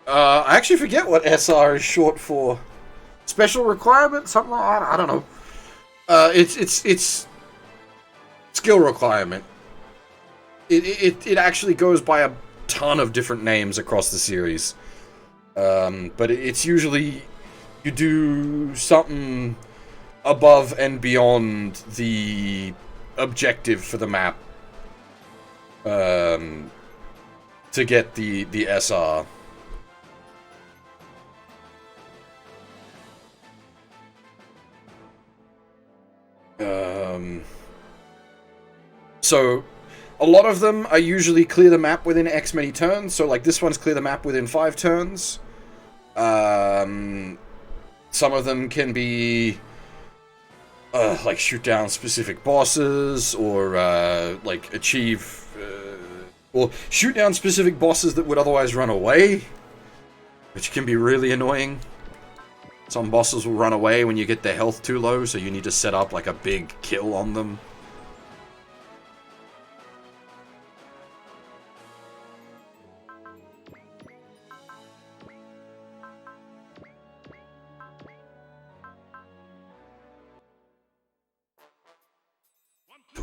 I actually forget what SR is short for. Special requirement? Something like that? I don't know. It's skill requirement. It actually goes by a ton of different names across the series. But it's usually you do something above and beyond the objective for the map to get the SR. So, a lot of them are usually clear the map within X many turns. So, like, this one's clear the map within 5 turns. Some of them can be, like, shoot down specific bosses, or, like, achieve, or shoot down specific bosses that would otherwise run away, which can be really annoying. Some bosses will run away when you get their health too low, so you need to set up, like, a big kill on them.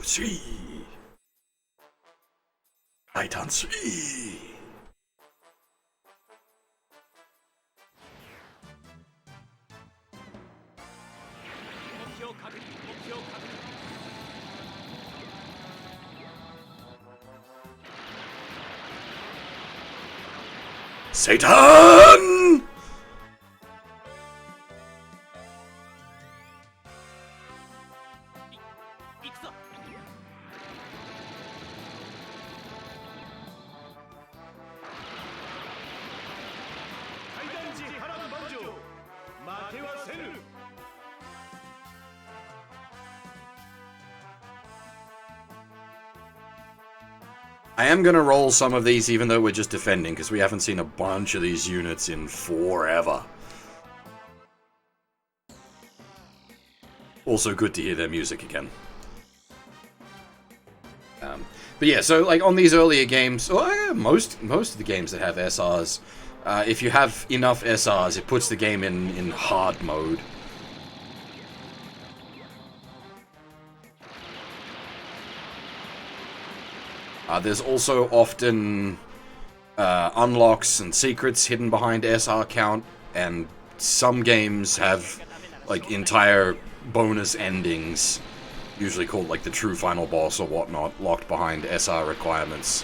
Three. Titan 3. Satan! I am gonna roll some of these even though we're just defending, because we haven't seen a bunch of these units in forever. Also good to hear their music again. But yeah, so like on these earlier games, most of the games that have SRs, if you have enough SRs, it puts the game in hard mode. There's also often unlocks and secrets hidden behind SR count, and some games have like entire bonus endings, usually called like the true final boss or whatnot, locked behind SR requirements.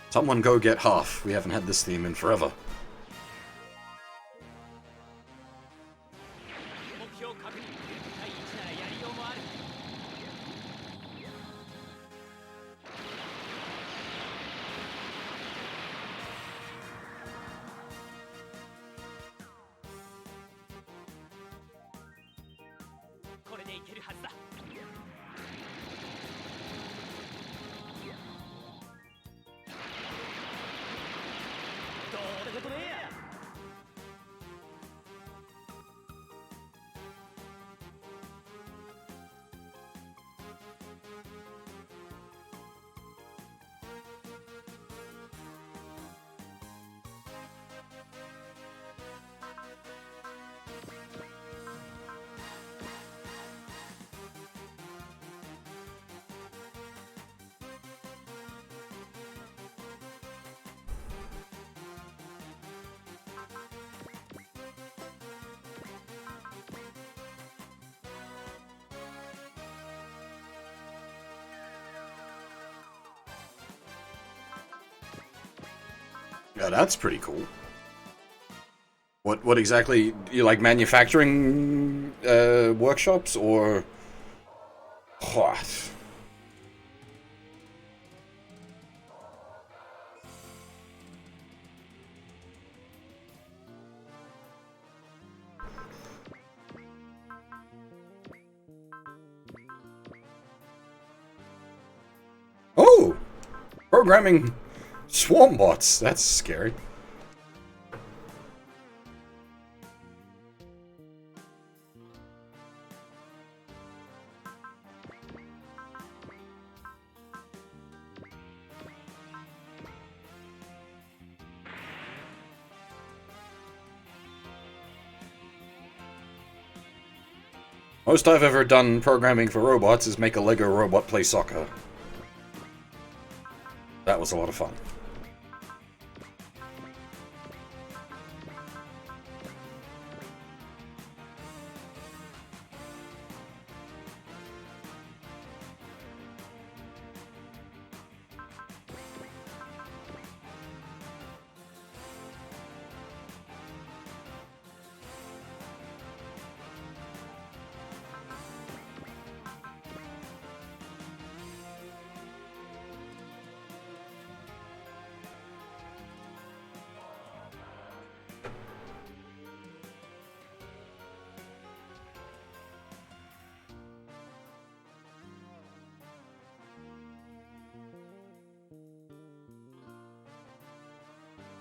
Someone go get half. We haven't had this theme in forever. Yeah, that's pretty cool. What exactly? You like manufacturing workshops or what? Oh, programming swarm bots. That's scary. Most I've ever done programming for robots is make a Lego robot play soccer. That was a lot of fun.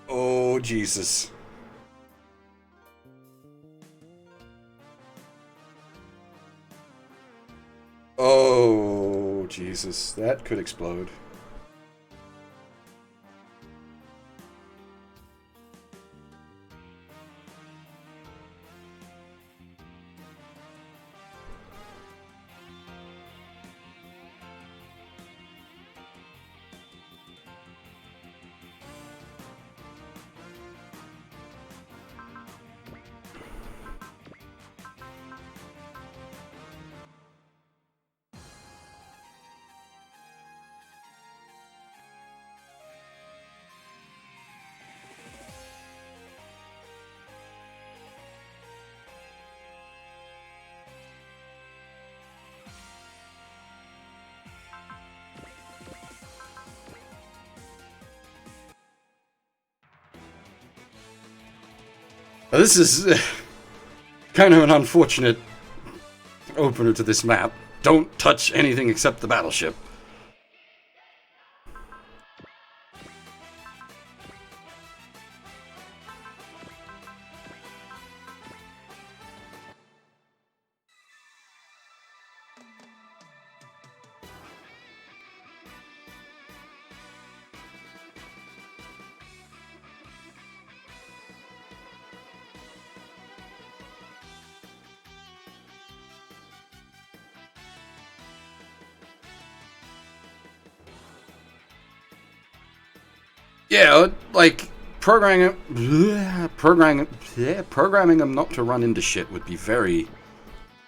Oh, Jesus. Oh, Jesus. That could explode. This is kind of an unfortunate opener to this map. Don't touch anything except the battleship. Yeah, like, programming them not to run into shit would be very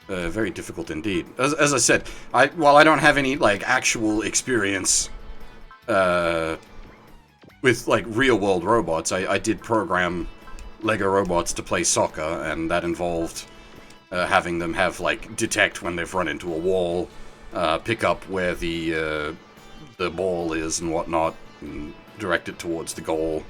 difficult indeed. As I said, while I don't have any, like, actual experience with, like, real-world robots, I did program Lego robots to play soccer, and that involved having them have, like, detect when they've run into a wall, pick up where the ball is and whatnot, and direct it towards the goal.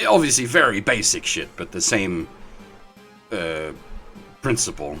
Obviously very basic shit, but the same principle.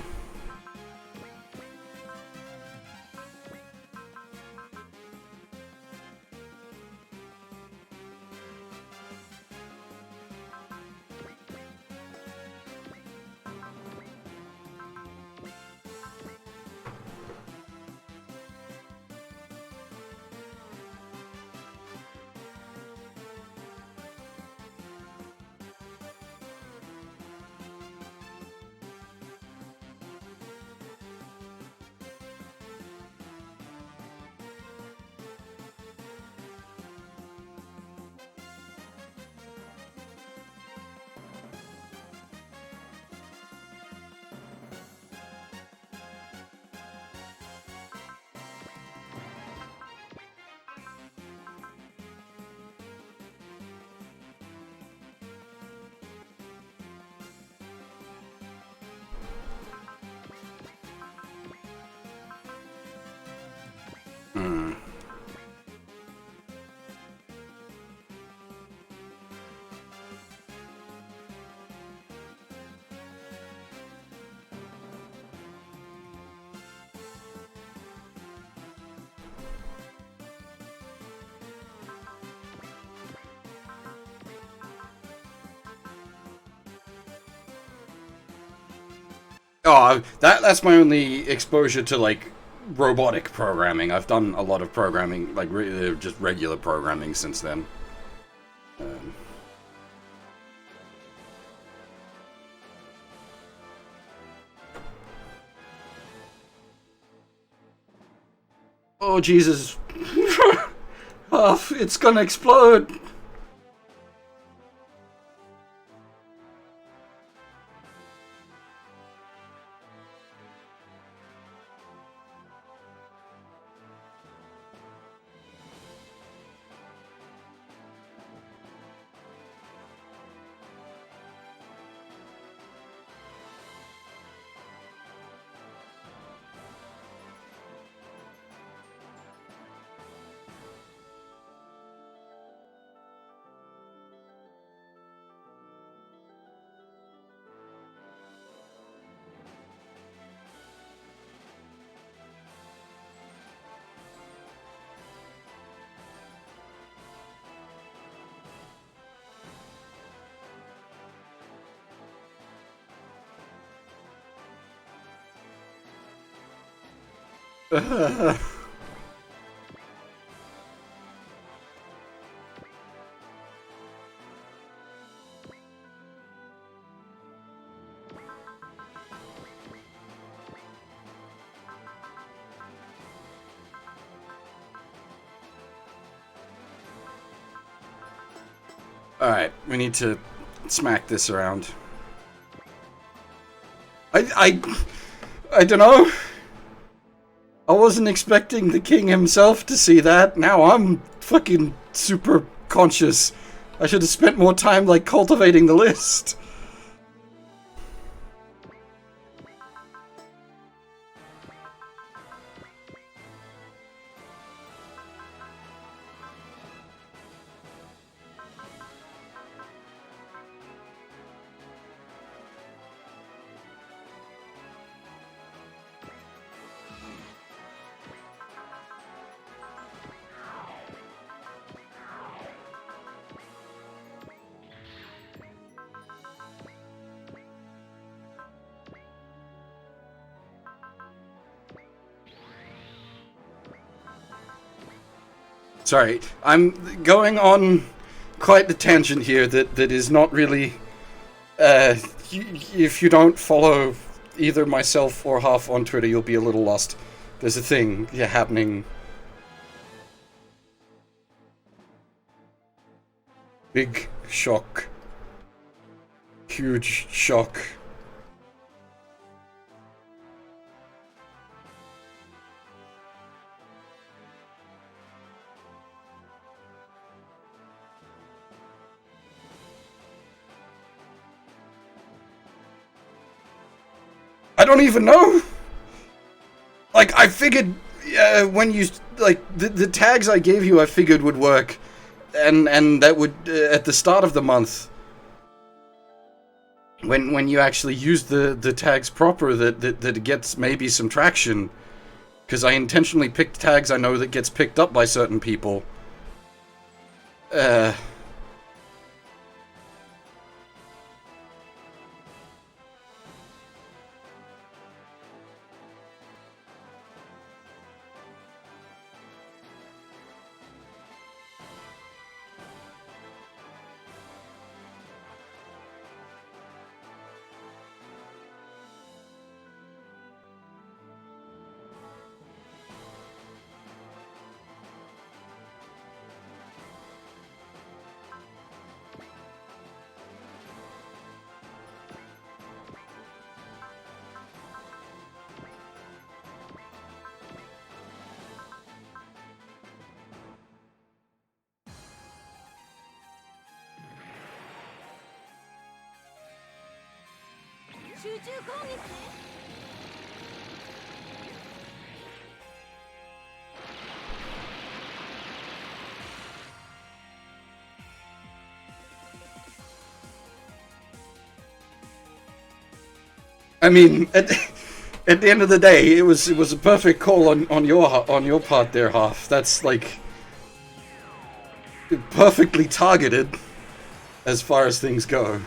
Oh, that's my only exposure to, like, robotic programming. I've done a lot of programming, like, just regular programming since then. Oh, Jesus. Oh, it's gonna explode. Alright, we need to smack this around. I don't know. I wasn't expecting the king himself to see that. Now I'm fucking super conscious. I should have spent more time, like, cultivating the list. Sorry, I'm going on quite the tangent here that is not really... if you don't follow either myself or Half on Twitter, you'll be a little lost. There's a thing happening. Big shock. Huge shock. I don't even know. Like, I figured when you like the tags I gave you, I figured would work, and that would at the start of the month, when you actually use the tags proper, that it gets maybe some traction, because I intentionally picked tags I know that gets picked up by certain people. I mean, at the end of the day, it was a perfect call on your part there, Half. That's like perfectly targeted as far as things go.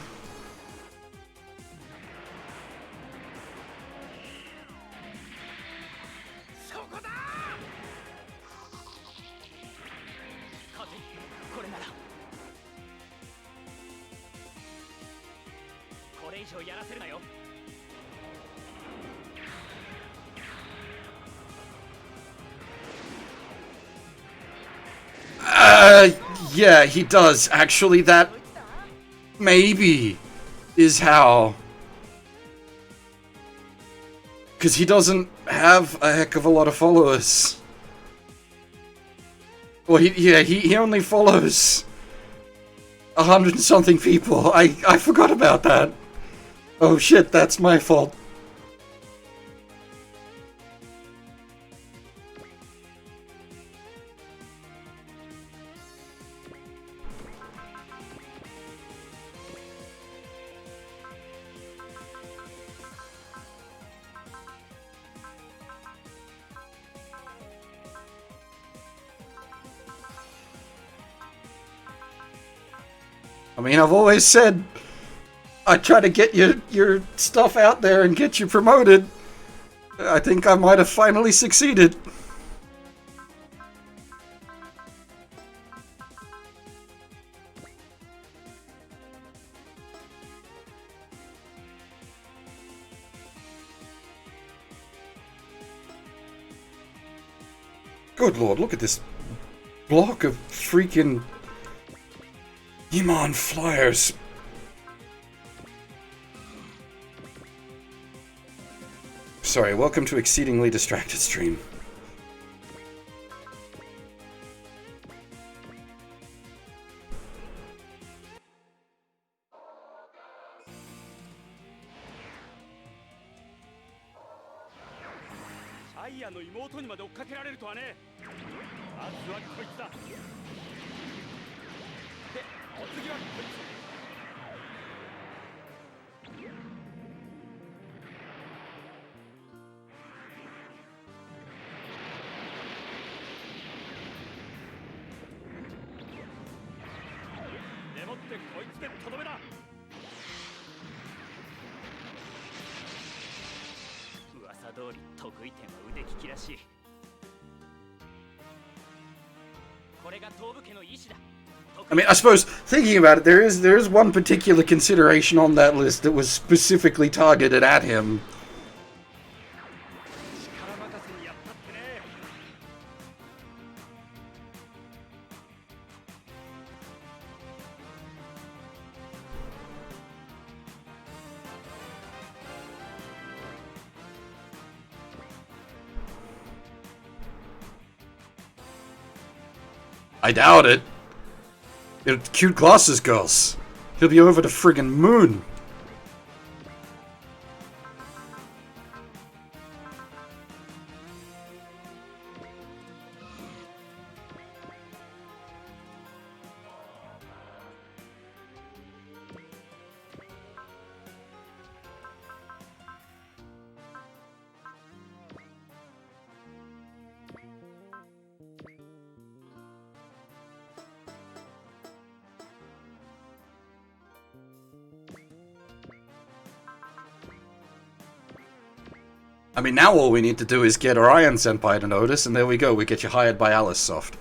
Yeah, he does. Actually, that maybe is how. Because he doesn't have a heck of a lot of followers. Well, he only follows 100 and something people. I forgot about that. Oh shit, that's my fault. I mean, I've always said I try to get your stuff out there and get you promoted. I think I might have finally succeeded. Good lord, look at this block of freaking Iman flyers. Sorry, welcome to Exceedingly Distracted Stream. アイアの妹にまで追っかけられるとはね。まずはこいつだ。で、お次はこいつ。でもってこいつでとどめだ。噂通り得意点は腕利きらしい。これが東部家の意志だ。I mean, I suppose, thinking about it, there is one particular consideration on that list that was specifically targeted at him. I doubt it. Cute glasses, girls. He'll be over the friggin' moon. I mean, now all we need to do is get Orion Senpai to notice, and there we go, we get you hired by Alice Soft.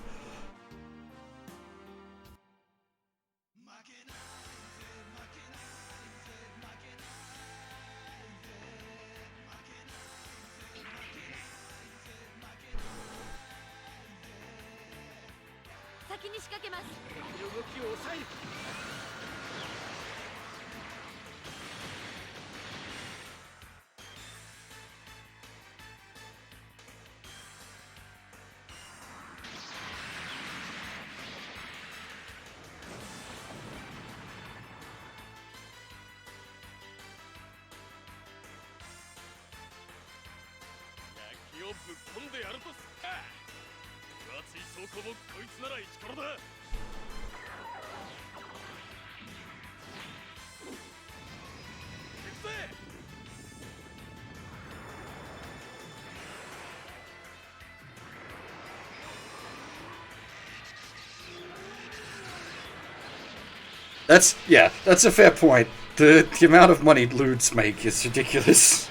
That's a fair point. The amount of money lewds make is ridiculous.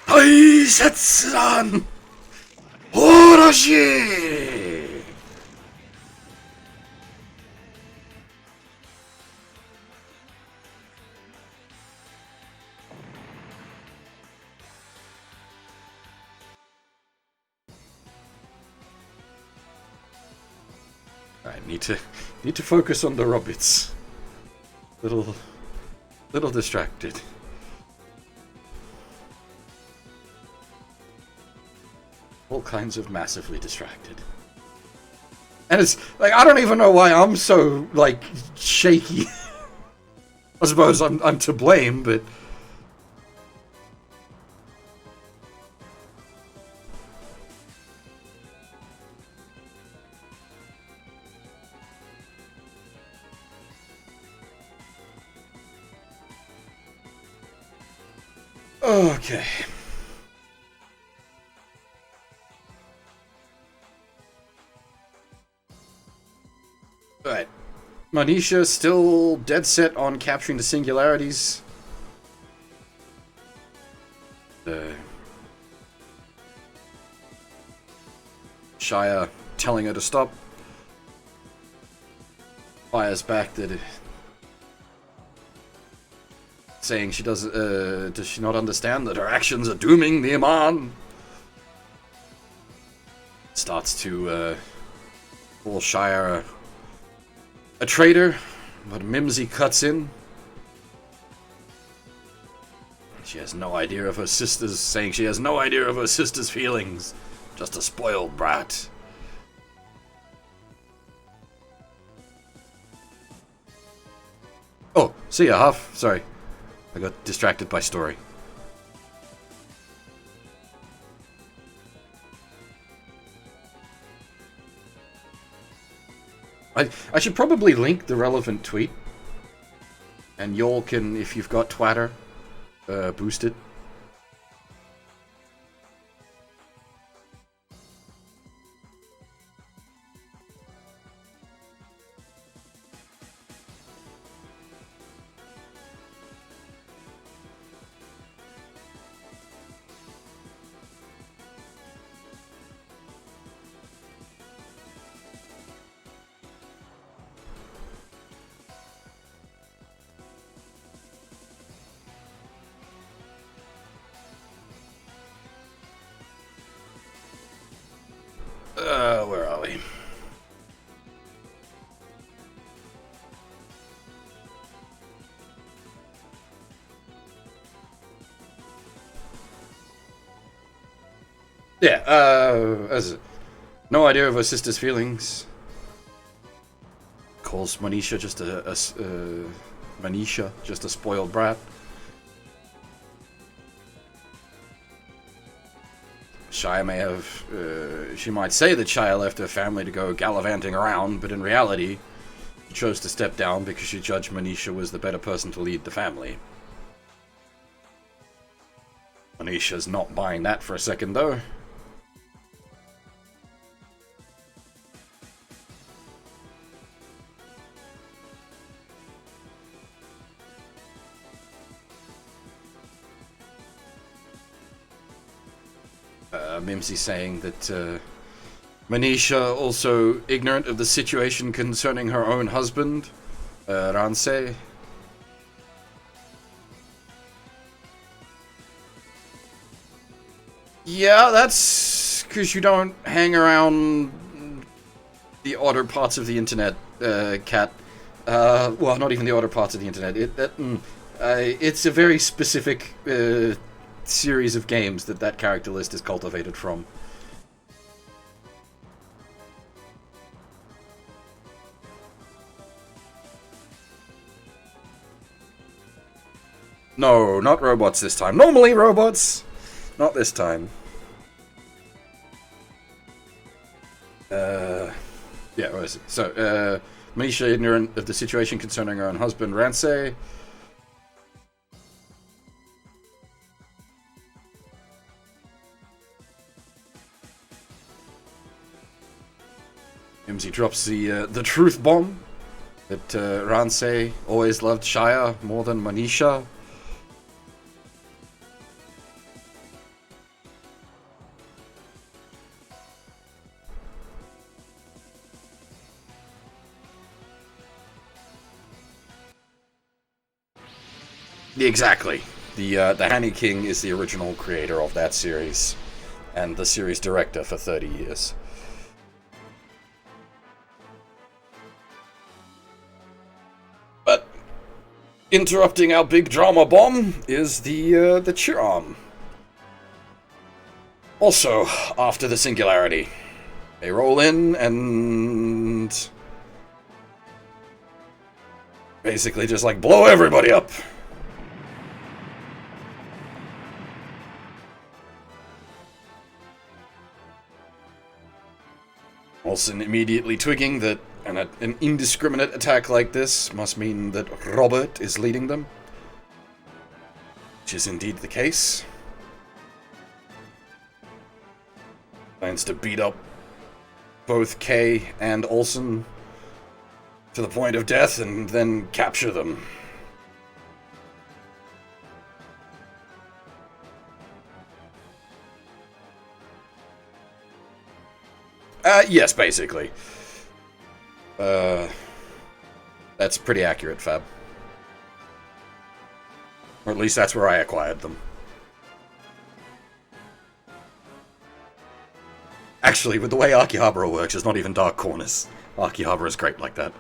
Aisetsudan! Oroshi! I need to focus on the robots. Little distracted. All kinds of massively distracted. And it's like, I don't even know why I'm so like shaky. I suppose I'm to blame, but okay. Alright. Monisha still dead set on capturing the singularities. Shia telling her to stop. Fires back that saying she doesn't does she not understand that her actions are dooming the Iman? Starts to call Shia a traitor, but Mimsy cuts in. She has no idea of her sister's, saying she has no idea of her sister's feelings. Just a spoiled brat. Oh, See ya, Huff. Sorry. I got distracted by story. I should probably link the relevant tweet. And y'all can, if you've got Twitter, boost it. Where are we? Yeah, no idea of her sister's feelings. Calls Manisha just Manisha just a spoiled brat. Shia may have, she might say that Shia left her family to go gallivanting around, but in reality, she chose to step down because she judged Manisha was the better person to lead the family. Manisha's not buying that for a second, though. Mimsy saying that Manisha also ignorant of the situation concerning her own husband, Ransei. Yeah, that's because you don't hang around the odder parts of the internet, Cat. Well, not even the odder parts of the internet. It's a very specific series of games that character list is cultivated from. No, not robots this time. Normally robots! Not this time. Yeah, what is it? So, Manisha ignorant of the situation concerning her own husband, Ransei. Mimsy drops the truth bomb that Ransei always loved Shia more than Manisha. Exactly. The Honey King is the original creator of that series, and the series director for 30 years. But interrupting our big drama bomb is the charm. Also, after the singularity, they roll in and basically just like blow everybody up. Olsen immediately twigging that an indiscriminate attack like this must mean that Robert is leading them. Which is indeed the case. Plans to beat up both Kay and Olsen to the point of death and then capture them. Yes, basically. That's pretty accurate, Fab. Or at least that's where I acquired them. Actually, with the way Akihabara works, it's not even Dark Corners. Akihabara is great like that.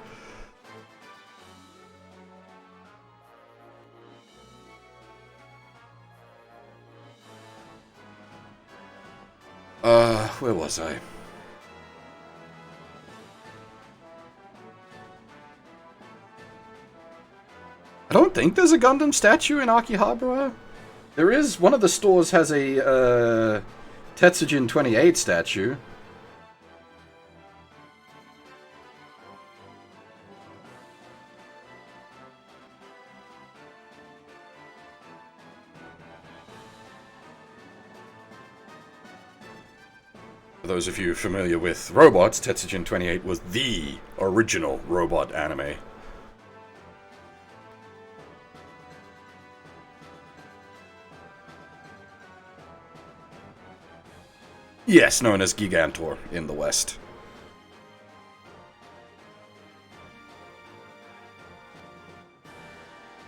Where was I? I don't think there's a Gundam statue in Akihabara. There is. One of the stores has a Tetsujin 28 statue. For those of you familiar with robots, Tetsujin 28 was the original robot anime. Yes, known as Gigantor in the West.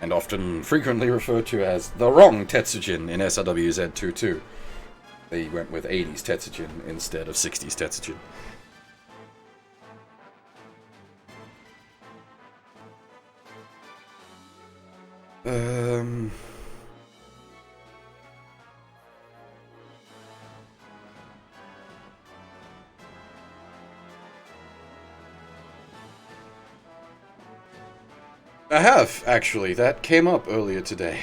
And often frequently referred to as the wrong Tetsujin in SRW Z22. They went with 80s Tetsujin instead of 60s Tetsujin. I have, actually. That came up earlier today.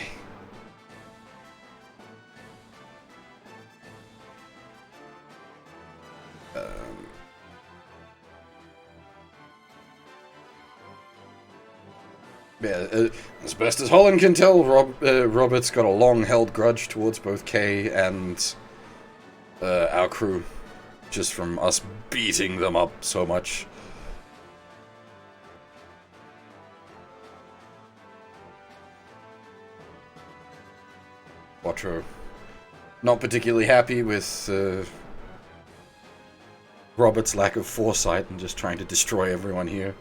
Yeah, as best as Holland can tell, Robert's got a long-held grudge towards both Kay and our crew, just from us beating them up so much. Quattro, not particularly happy with Robert's lack of foresight and just trying to destroy everyone here.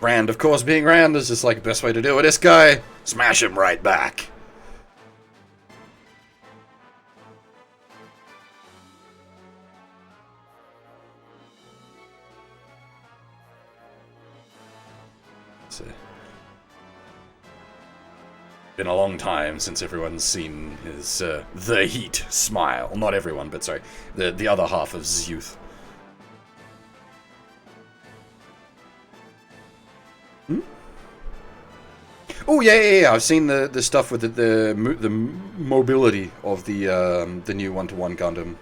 Rand, of course, being Rand, is just like the best way to deal with this guy. Smash him right back. Been a long time since everyone's seen his the Heat smile. Not everyone, but sorry, the other half of his youth. Oh yeah. I've seen the stuff with the mobility of the new 1-to-1 Gundam.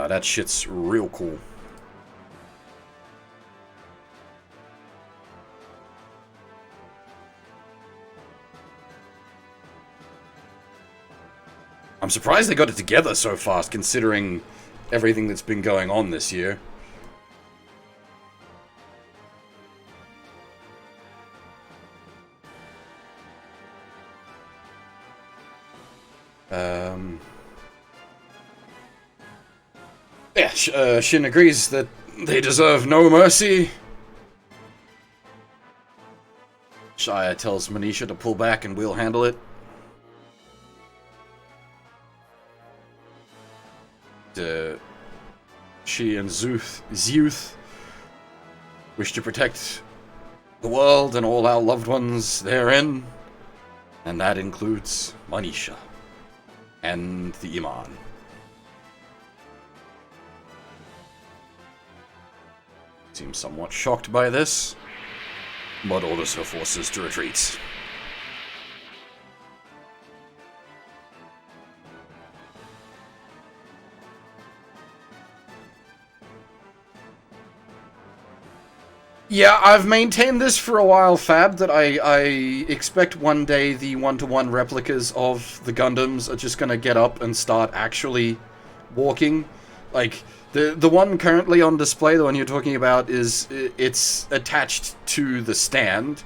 That shit's real cool. I'm surprised they got it together so fast, considering everything that's been going on this year. Yeah, Shin agrees that they deserve no mercy. Shia tells Manisha to pull back and we'll handle it. She and Zeuth wish to protect the world and all our loved ones therein, and that includes Manisha and the Iman. Seems somewhat shocked by this, but orders her forces to retreat. Yeah, I've maintained this for a while, Fab, that I expect one day the 1-to-1 replicas of the Gundams are just gonna get up and start actually walking. Like, the one currently on display, the one you're talking about, it's attached to the stand.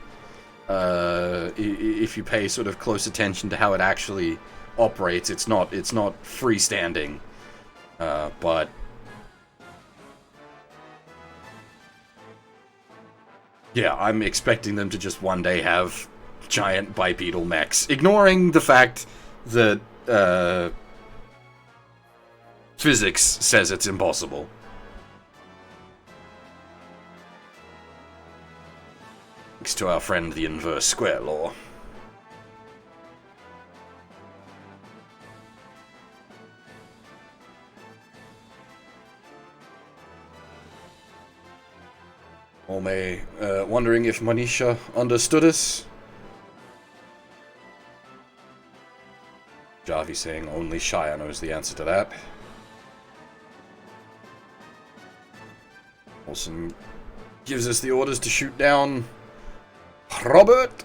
If you pay sort of close attention to how it actually operates, it's not freestanding. But yeah, I'm expecting them to just one day have giant bipedal mechs, ignoring the fact that physics says it's impossible. thanks to our friend the Inverse Square Law. Ome, wondering if Manisha understood us? Javi saying only Shia knows the answer to that. Olsen gives us the orders to shoot down Robert.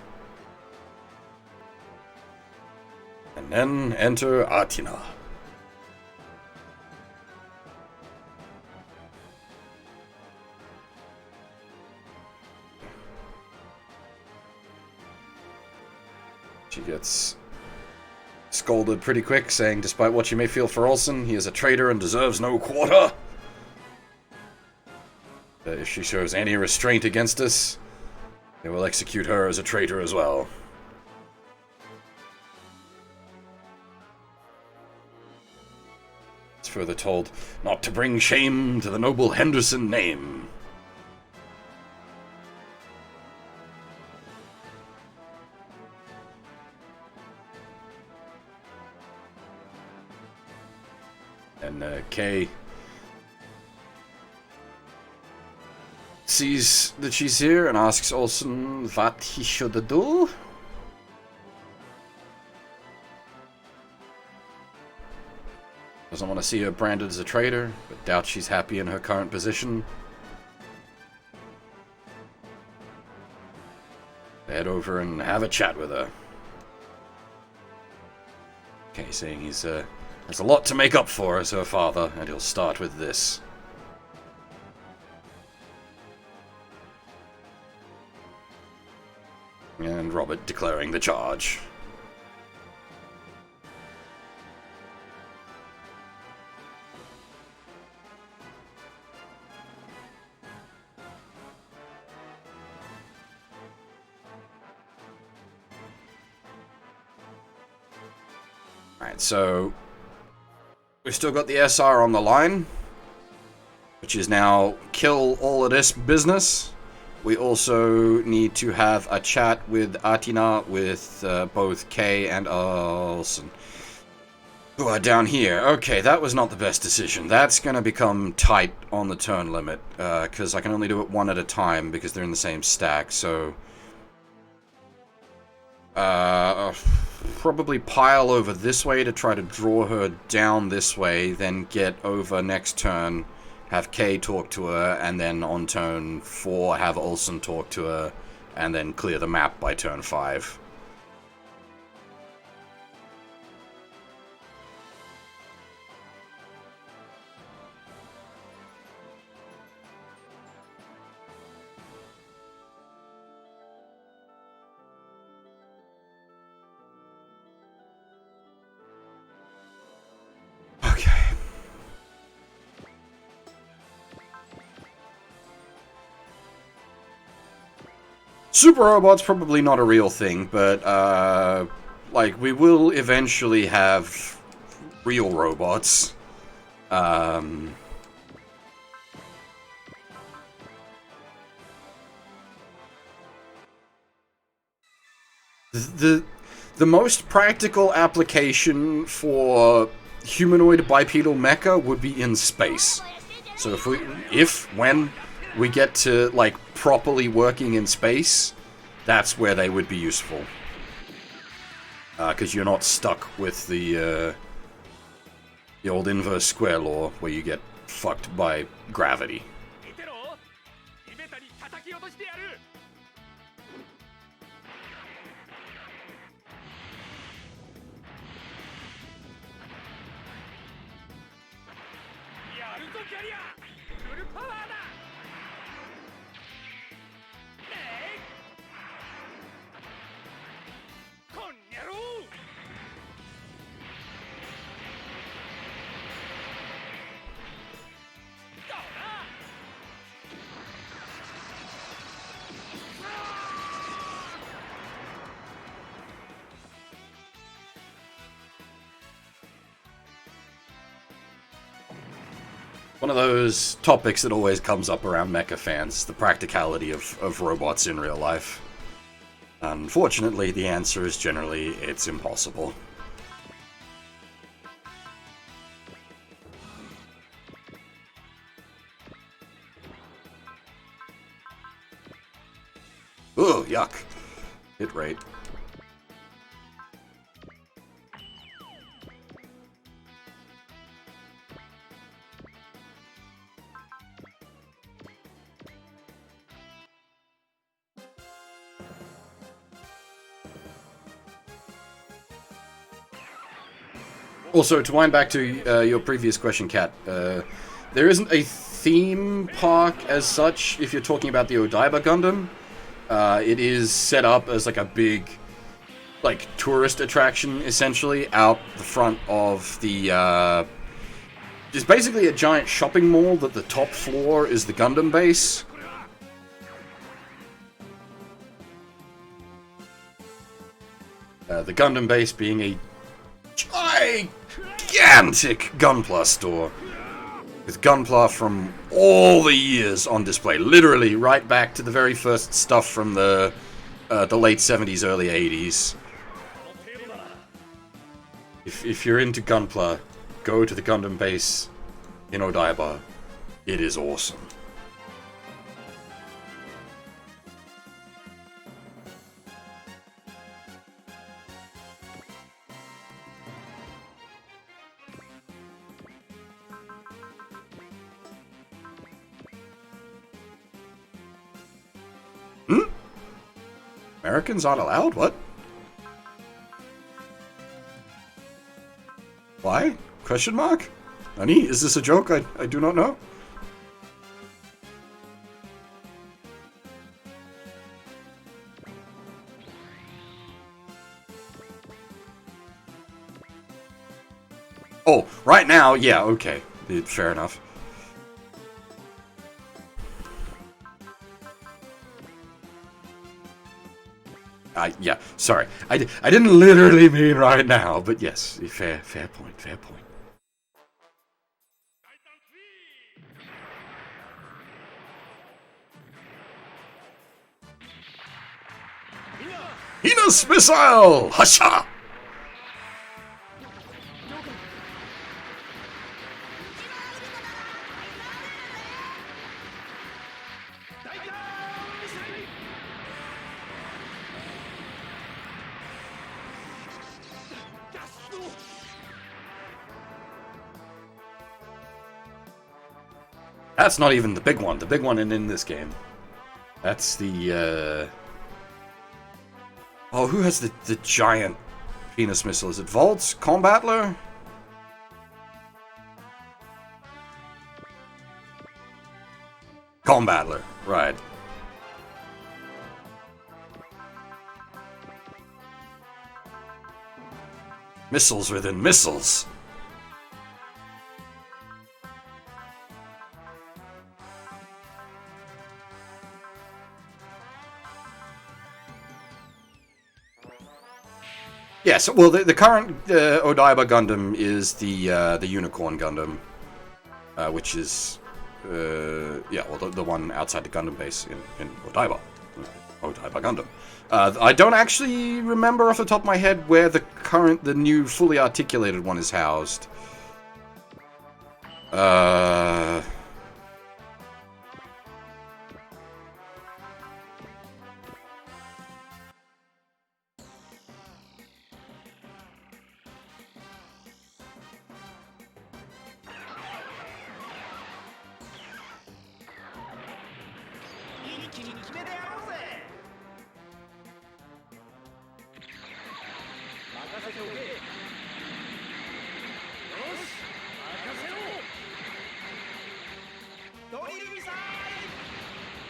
And then enter Atina. She gets scolded pretty quick, saying despite what you may feel for Olsen, he is a traitor and deserves no quarter. That if she shows any restraint against us, they will execute her as a traitor as well. It's further told not to bring shame to the noble Henderson name. And Kay sees that she's here and asks Olsen what he should do. Doesn't want to see her branded as a traitor, but doubts she's happy in her current position. Head over and have a chat with her. Kay saying he's has a lot to make up for as her father, and he'll start with this. And Robert declaring the charge. Alright, so we've still got the SR on the line, which is now kill all of this business. We also need to have a chat with Atina, with both Kay and Olsen, who are down here. Okay, that was not the best decision. That's going to become tight on the turn limit, because I can only do it one at a time because they're in the same stack, so probably pile over this way to try to draw her down this way, then get over next turn, have Kay talk to her, and then on turn 4 have Olsen talk to her, and then clear the map by turn 5. Super Robot's probably not a real thing, but, like, we will eventually have real robots. The most practical application for humanoid bipedal mecha would be in space. So when we get to, like, properly working in space, that's where they would be useful. Because you're not stuck with the old inverse square law, where you get fucked by gravity. One of those topics that always comes up around mecha fans, the practicality of robots in real life. Unfortunately, the answer is generally it's impossible. Ugh, yuck. Hit rate. Also, to wind back to your previous question, Kat, there isn't a theme park as such if you're talking about the Odaiba Gundam. It is set up as like a big, like, tourist attraction, essentially, out the front of the, it's basically a giant shopping mall that the top floor is the Gundam base. The Gundam base being a gigantic Gunpla store with Gunpla from all the years on display, literally right back to the very first stuff from the late 70s, early 80s. If you're into Gunpla, go to the Gundam base in Odaiba. It is awesome. Americans aren't allowed? What? Why? Question mark? Nani? Is this a joke? I do not know. Oh, right now? Yeah, okay. Fair enough. Yeah, sorry. I didn't literally mean right now, but yes, fair point, fair point. Hina's missile! Hasha! That's not even the big one. The big one in this game. That's the, Oh, who has the giant penis missile? Is it Volts? Combatler? Combatler, right. Missiles within missiles. Yes, well, the current Odaiba Gundam is the Unicorn Gundam, which is, yeah, well, the one outside the Gundam base in Odaiba. Odaiba Gundam. I don't actually remember off the top of my head where the new fully articulated one is housed.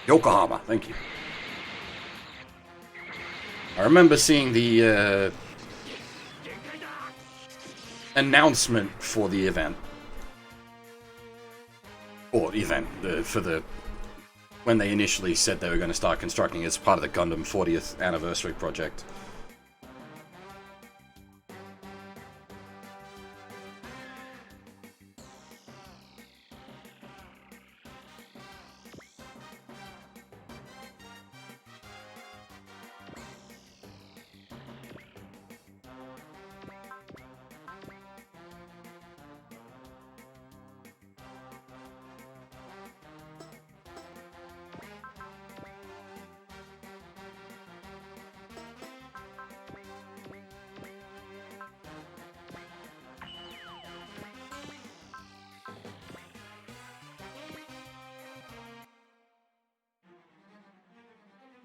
Yokohama, thank you. I remember seeing the announcement for the event. Or event, when they initially said they were going to start constructing as part of the Gundam 40th anniversary project.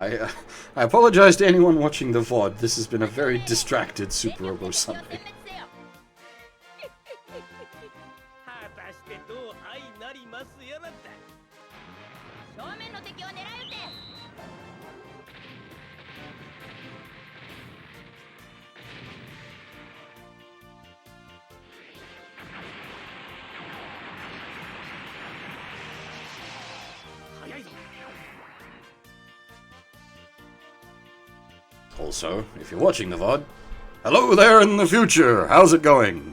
I apologize to anyone watching the VOD. This has been a very distracted Suparobo Sunday. 果たしてどう相なりますやらだ。正面の敵を狙うて。早いぞ。 Also, if you're watching the VOD, hello there in the future! How's it going?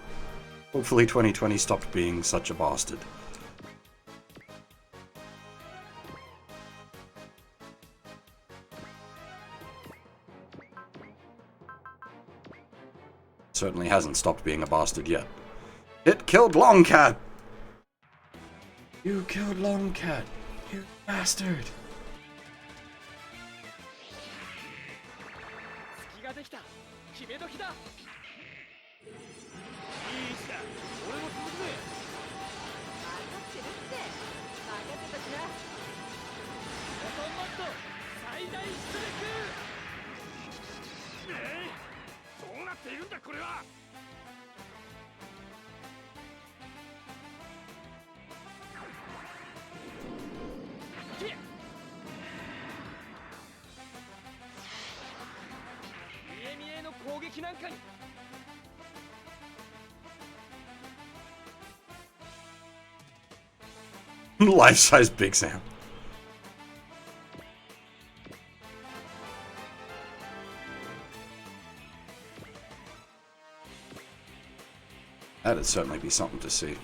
Hopefully 2020 stopped being such a bastard. Certainly hasn't stopped being a bastard yet. It killed Longcat! You killed Longcat, you bastard! 隙ができた。決め時だ。いい位置だ。俺も続くぜ。分かってるって任せときな。ボトンマット最大出力。どうなっているんだこれは。けっ。見え見えの攻撃なんかに。 Life-size Big Sam. That'd certainly be something to see.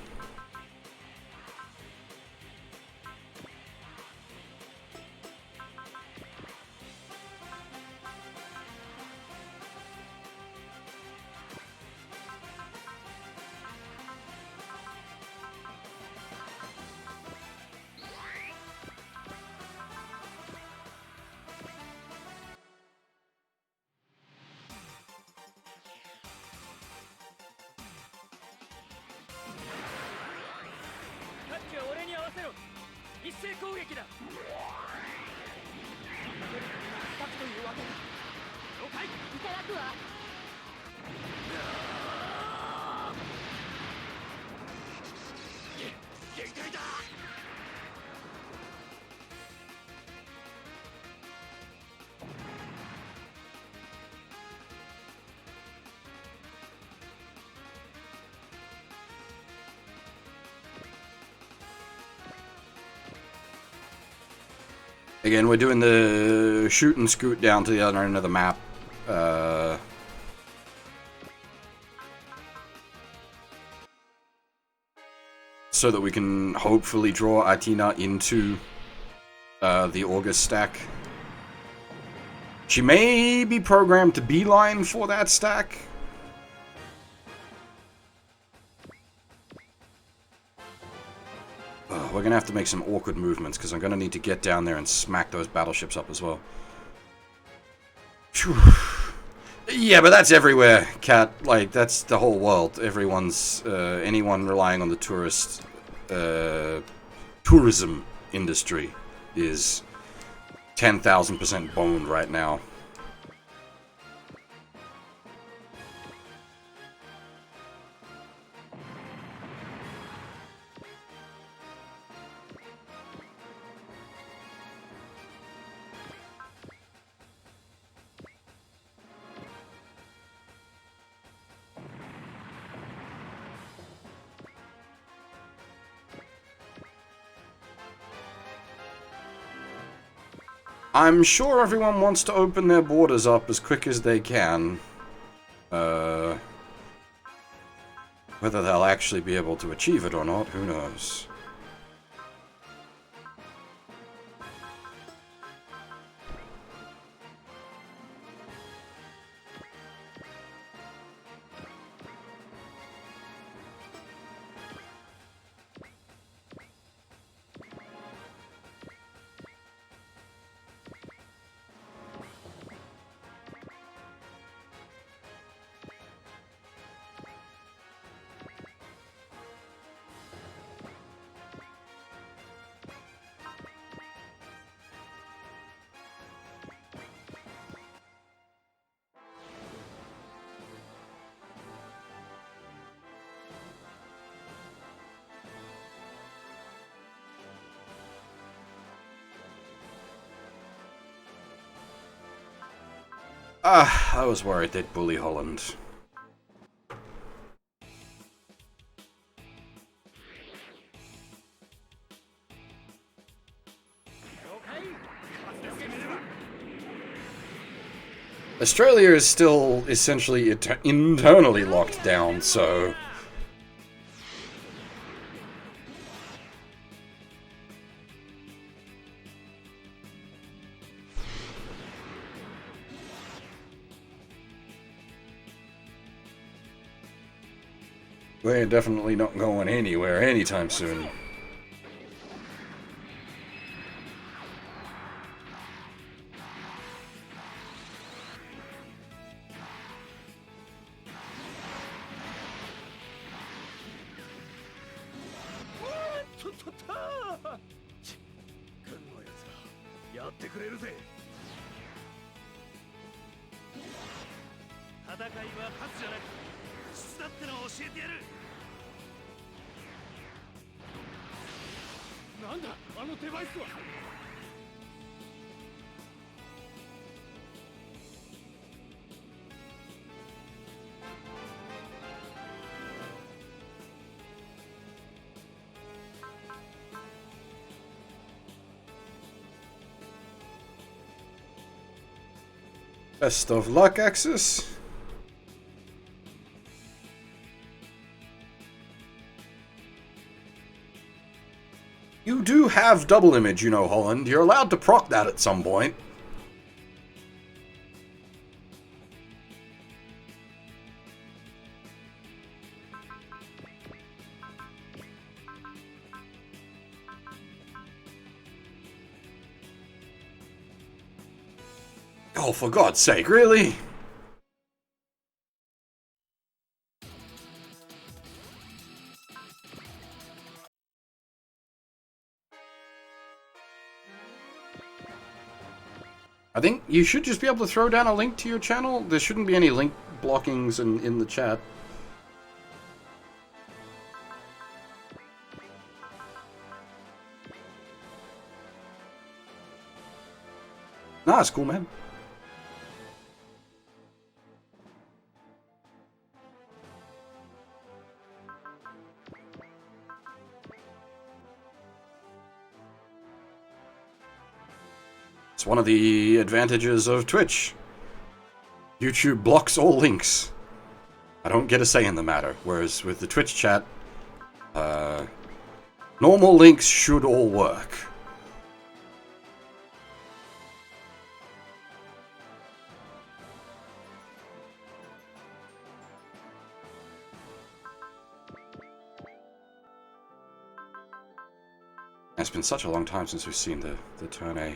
Again, we're doing the shoot and scoot down to the other end of the map. So that we can hopefully draw Atina into the August stack. She may be programmed to beeline for that stack. We're gonna have to make some awkward movements because I'm gonna need to get down there and smack those battleships up as well. Phew. Yeah, but that's everywhere, Cat. Like, that's the whole world. Everyone's, anyone relying on the tourism industry is 10,000% boned right now. I'm sure everyone wants to open their borders up as quick as they can. Whether they'll actually be able to achieve it or not, who knows? I was worried they'd bully Holland. Australia is still essentially internally locked down, so... We're definitely not going anywhere anytime soon. Best of luck, Axis. You do have double image, you know, Holland. You're allowed to proc that at some point. Oh, for God's sake, really? I think you should just be able to throw down a link to your channel. There shouldn't be any link blockings in the chat. Nah, it's cool, man. It's one of the advantages of Twitch. YouTube blocks all links. I don't get a say in the matter, whereas with the Twitch chat, normal links should all work. It's been such a long time since we've seen the turn A.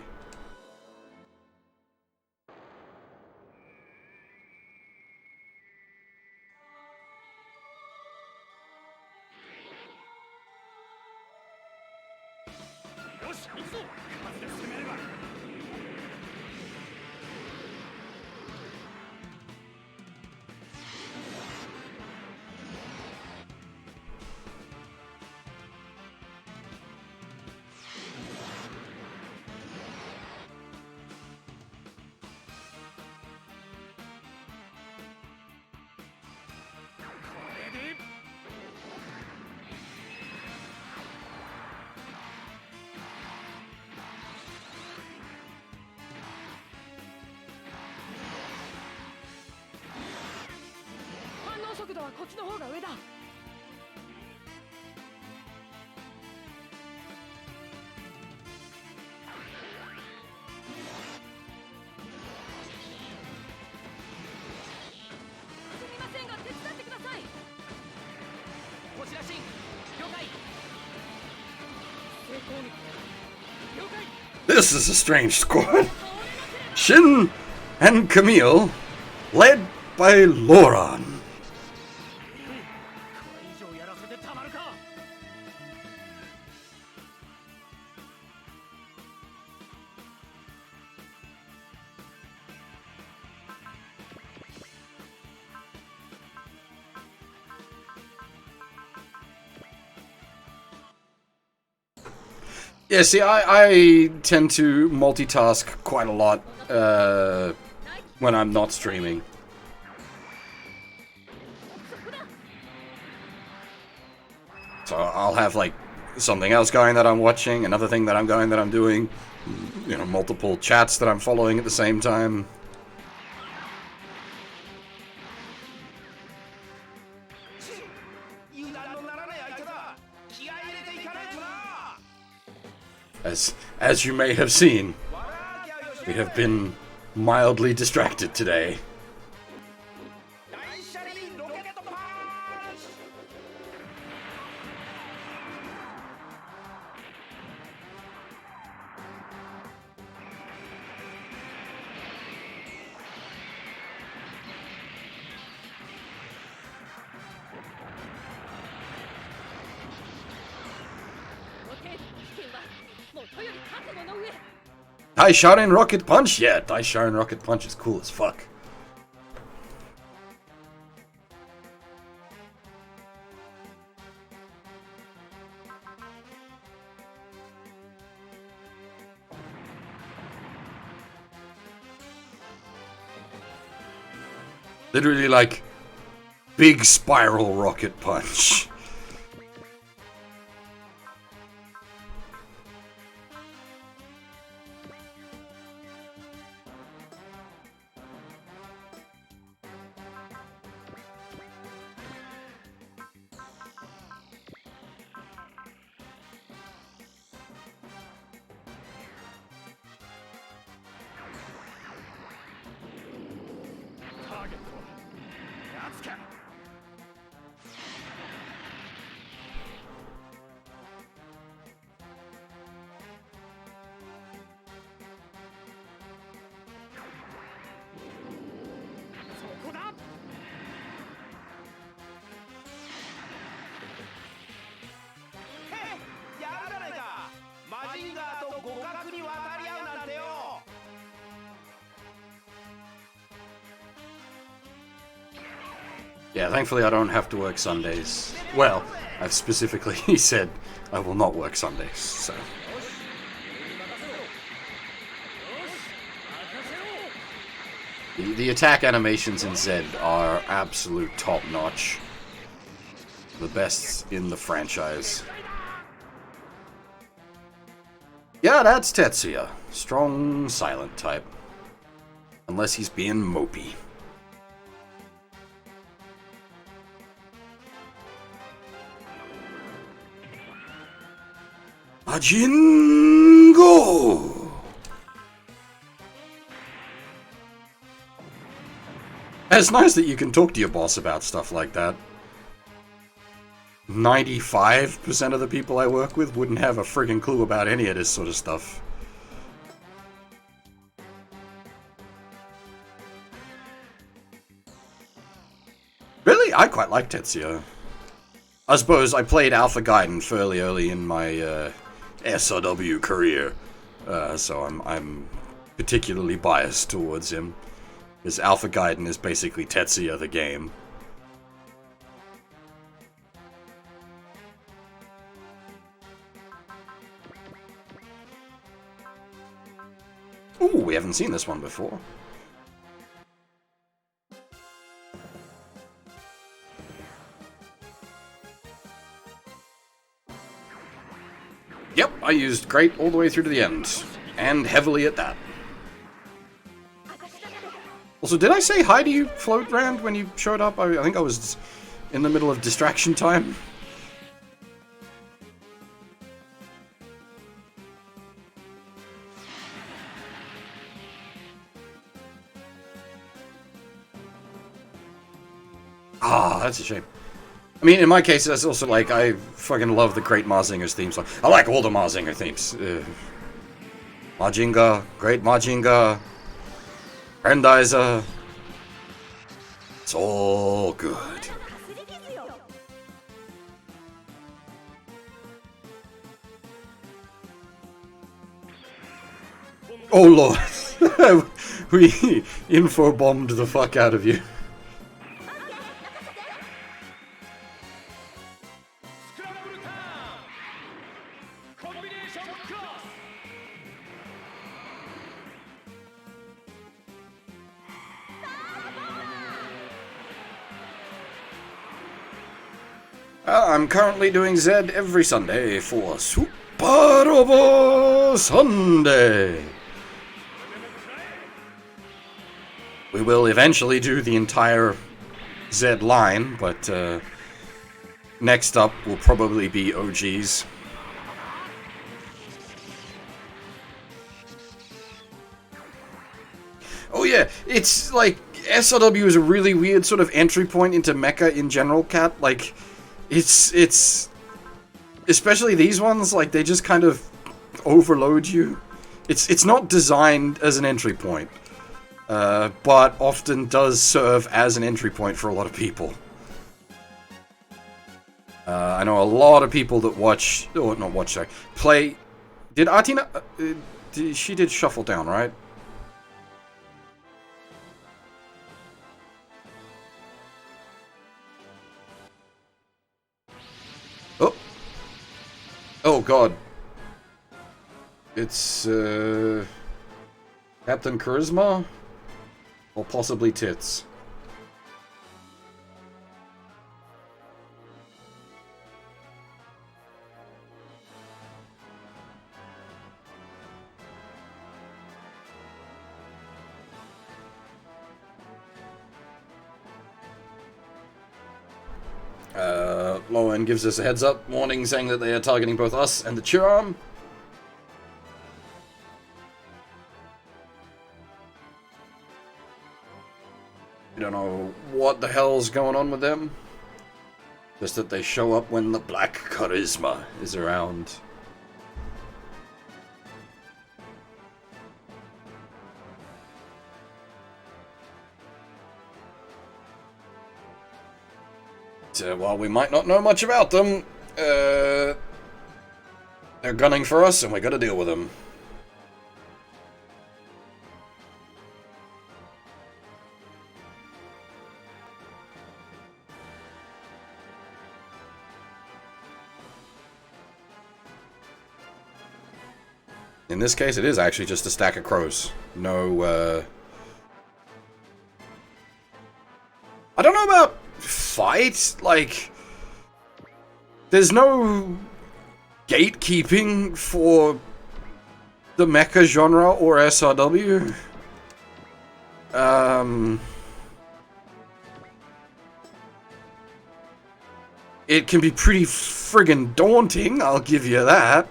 This is a strange squad. Shin and Camille, led by Loran. Yeah, see, I tend to multitask quite a lot. when I'm not streaming. So I'll have like something else going that I'm watching, another thing that I'm going that I'm doing, you know, multiple chats that I'm following at the same time. As you may have seen, we have been mildly distracted today. Daisharin Rocket Punch? Yeah, Daisharin Rocket Punch is cool as fuck. Literally like big spiral rocket punch. Yeah, thankfully I don't have to work Sundays. Well, I've specifically said I will not work Sundays, so... The attack animations in Z are absolute top-notch. The best in the franchise. Yeah, that's Tetsuya. Strong, silent type. Unless he's being mopey. Majingo! It's nice that you can talk to your boss about stuff like that. 95% of the people I work with wouldn't have a friggin' clue about any of this sort of stuff. Really? I quite like Tetsuya. I suppose I played Alpha Gaiden fairly early in my SRW career, so I'm particularly biased towards him. Because Alpha Gaiden is basically Tetsuya the game. Ooh, we haven't seen this one before. Yep, I used Great all the way through to the end. And heavily at that. Also, did I say hi to you, Float Rand, when you showed up? I think I was in the middle of distraction time. Ah, that's a shame. I mean, in my case, that's also like, I fucking love the Great Mazinger's theme song. I like all the Mazinger themes. Majinga, Great Majinga, Grandizer. It's all good. Oh lord. We info-bombed the fuck out of you. I'm currently doing Z every Sunday for Suparobo Sunday. We will eventually do the entire Z line, but next up will probably be OGs. Oh yeah, it's like SRW is a really weird sort of entry point into mecha in general, Cat. Like, it's especially these ones, like they just kind of overload you. It's not designed as an entry point, but often does serve as an entry point for a lot of people. I know a lot of people that watch, or not watch, sorry, play. Did Artina? She did Shuffle Down, right? Oh. Oh god. It's Captain Charisma? Or possibly Tits. Lowen gives us a heads up warning saying that they are targeting both us and the Charm. We don't know what the hell's going on with them. Just that they show up when the Black Charisma is around. While we might not know much about them, they're gunning for us and we gotta deal with them. In this case, it is actually just a stack of crows. No, I don't know about fight. Like, there's no gatekeeping for the mecha genre or SRW. It can be pretty friggin' daunting, I'll give you that.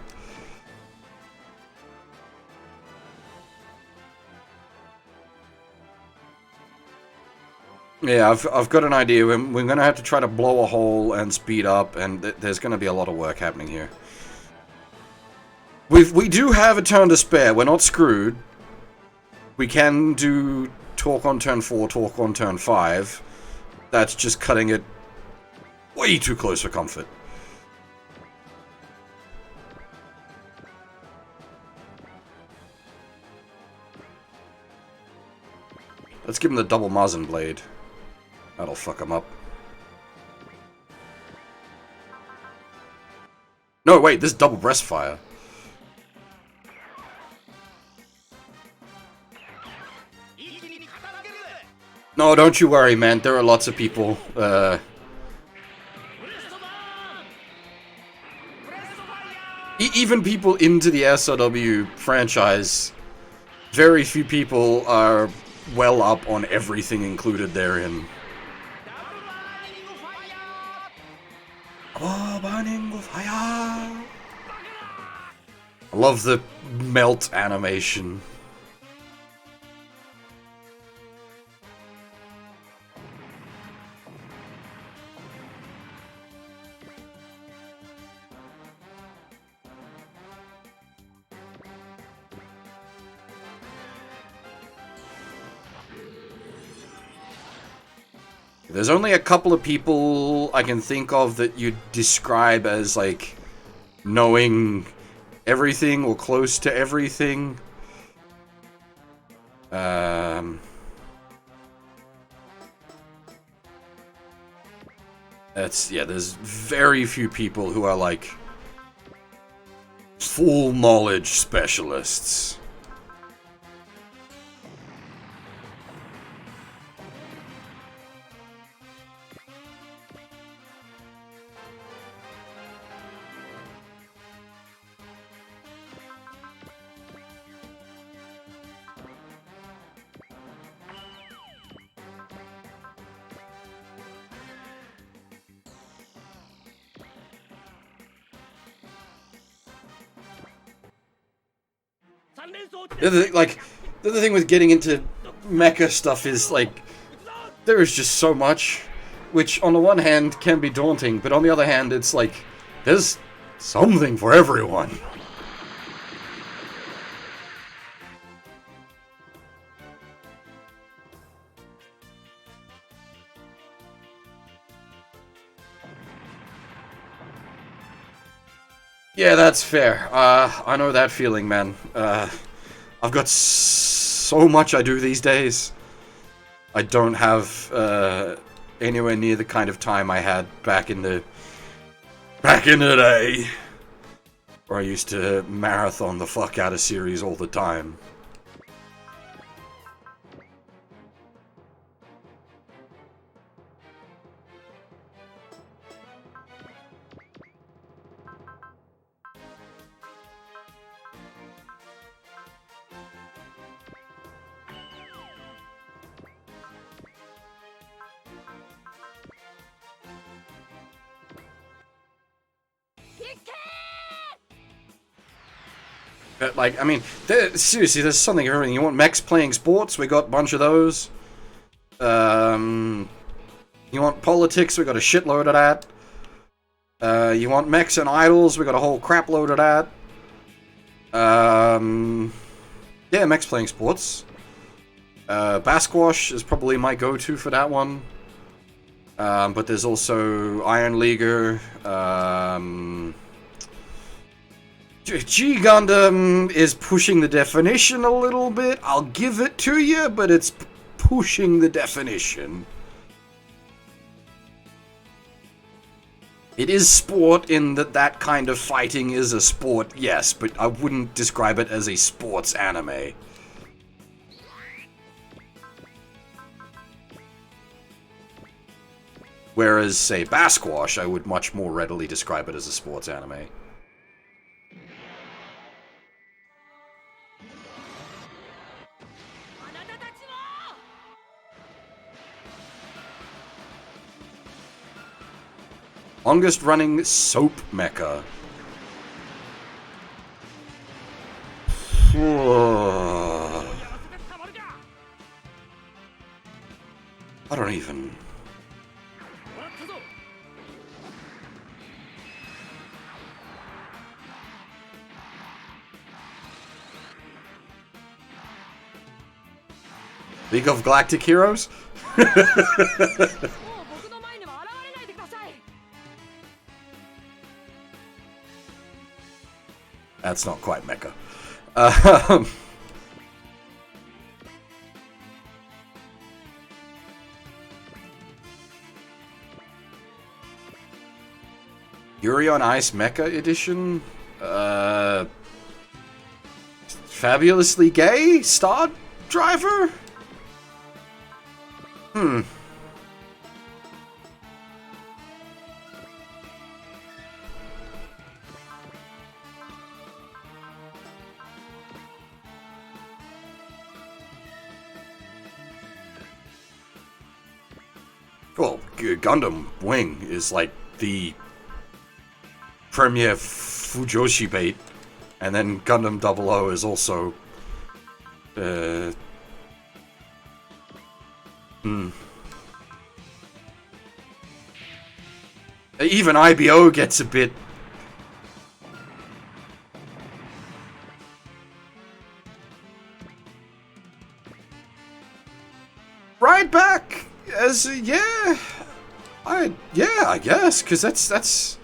Yeah, I've got an idea. We're going to have to try to blow a hole and speed up, and there's going to be a lot of work happening here. We do have a turn to spare. We're not screwed. We can do talk on turn 4, talk on turn 5. That's just cutting it way too close for comfort. Let's give him the double Mazen blade. That'll fuck him up. No, wait, this is double breast fire. No, don't you worry, man. There are lots of people, even people into the SRW franchise, very few people are well up on everything included therein. Oh, burning with fire! I love the melt animation. There's only a couple of people I can think of that you'd describe as, like, knowing everything or close to everything. There's very few people who are, like, full knowledge specialists. The other thing with getting into mecha stuff is, like, there is just so much, which on the one hand can be daunting, but on the other hand, it's like, there's something for everyone. Yeah, that's fair. I know that feeling, man. I've got so much I do these days. I don't have anywhere near the kind of time I had back in the day, where I used to marathon the fuck out of series all the time. But, like, I mean, seriously, there's something for everything. You want mechs playing sports? We got a bunch of those. You want politics? We got a shitload of that. You want mechs and idols? We got a whole crap load of that. Yeah, mechs playing sports. Basquash is probably my go-to for that one. But there's also Iron Leaguer. G Gundam is pushing the definition a little bit. I'll give it to you, but it's pushing the definition. It is sport in that kind of fighting is a sport, yes, but I wouldn't describe it as a sports anime. Whereas, say, Basquash, I would much more readily describe it as a sports anime. Longest running soap mecha. I don't even... League of Galactic Heroes? That's not quite mecha. Yuri on Ice Mecha Edition? Fabulously Gay? Star Driver? Well, Gundam Wing is like the premier Fujoshi bait, and then Gundam 00 is also Even IBO gets a bit... Right back as yeah, I guess, because that's.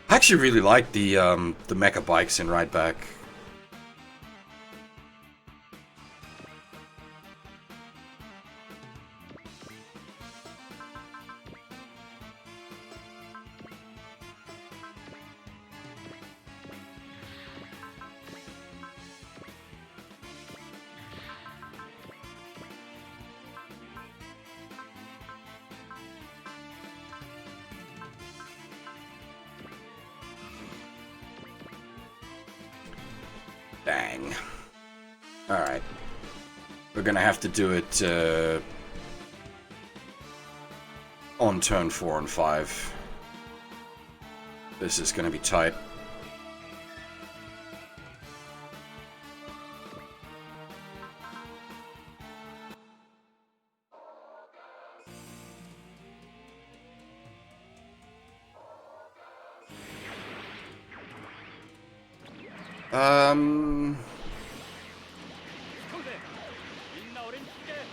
I actually really like the mecha bikes in Ride Back. Bang. Alright. We're gonna have to do it on turn 4 and 5. This is gonna be tight.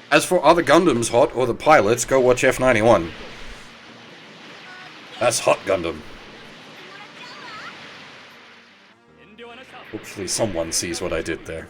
As for other Gundams hot, or the pilots, go watch F91. That's Hot Gundam. Hopefully someone sees what I did there.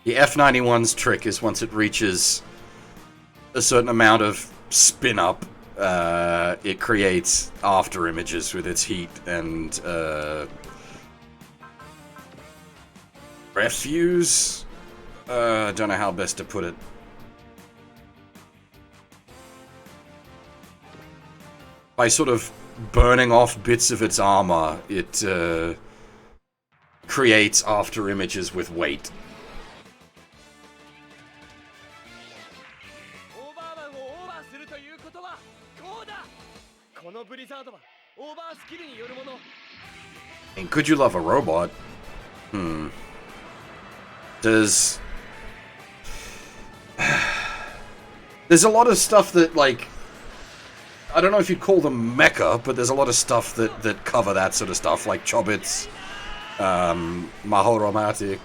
The F91's trick is once it reaches a certain amount of spin up, it creates after images with its heat and refuse. I don't know how best to put it. By sort of burning off bits of its armor, it creates after images with weight. And could you love a robot? There's a lot of stuff that, like, I don't know if you'd call them mecha, but there's a lot of stuff that cover that sort of stuff, like Chobits, Mahoromatic,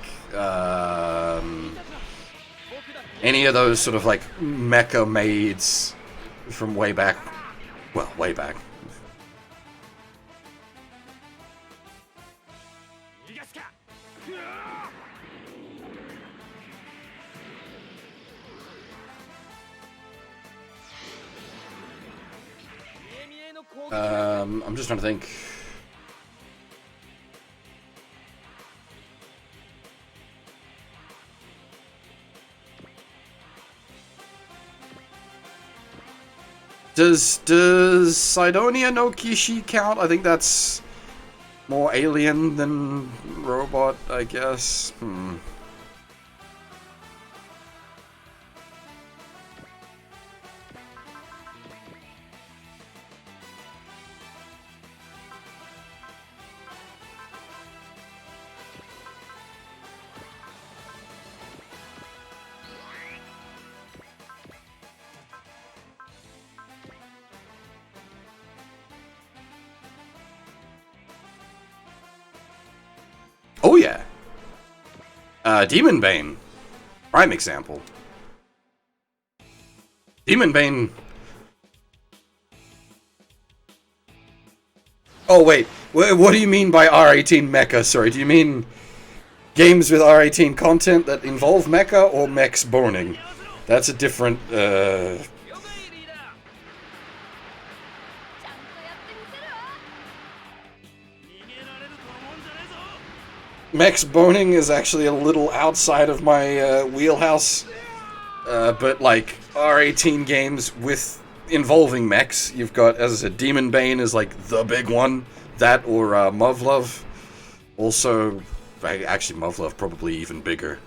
any of those sort of, like, mecha maids from way back. Well, way back. I'm just trying to think. Does Sidonia no Kishi count? I think that's more alien than robot, I guess. Oh yeah! Demon Bane. Prime example. Demon Bane... Oh wait, what do you mean by R18 mecha? Sorry, do you mean games with R18 content that involve mecha or mechs boning? That's a different, Mechs boning is actually a little outside of my wheelhouse, but like R18 games with involving mechs, you've got, as I said, Demon Bane is like the big one, that or Muv-Luv. Also, actually Muv-Luv probably even bigger.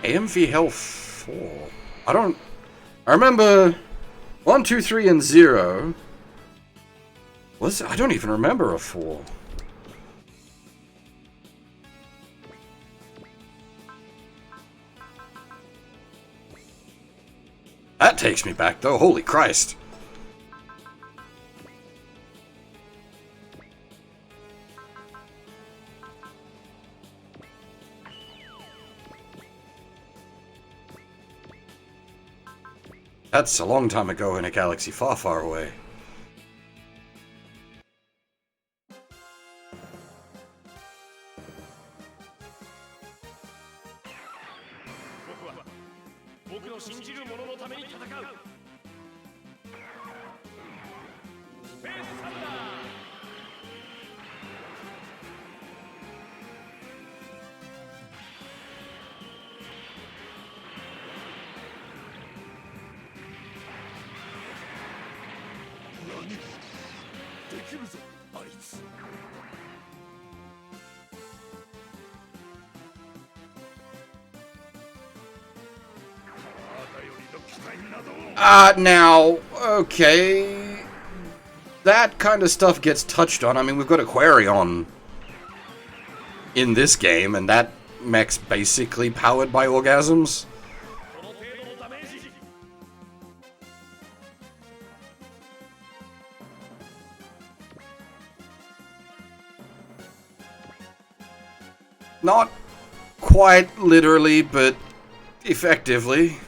AMV Hell 4. I remember 1, 2, 3, and 0. I don't even remember a 4. That takes me back though, holy Christ. That's a long time ago in a galaxy far, far away. きるぞあいつ。Now, okay. That kind of stuff gets touched on. I mean, we've got Aquarion in this game, and that mech's basically powered by orgasms. Not quite literally, but effectively.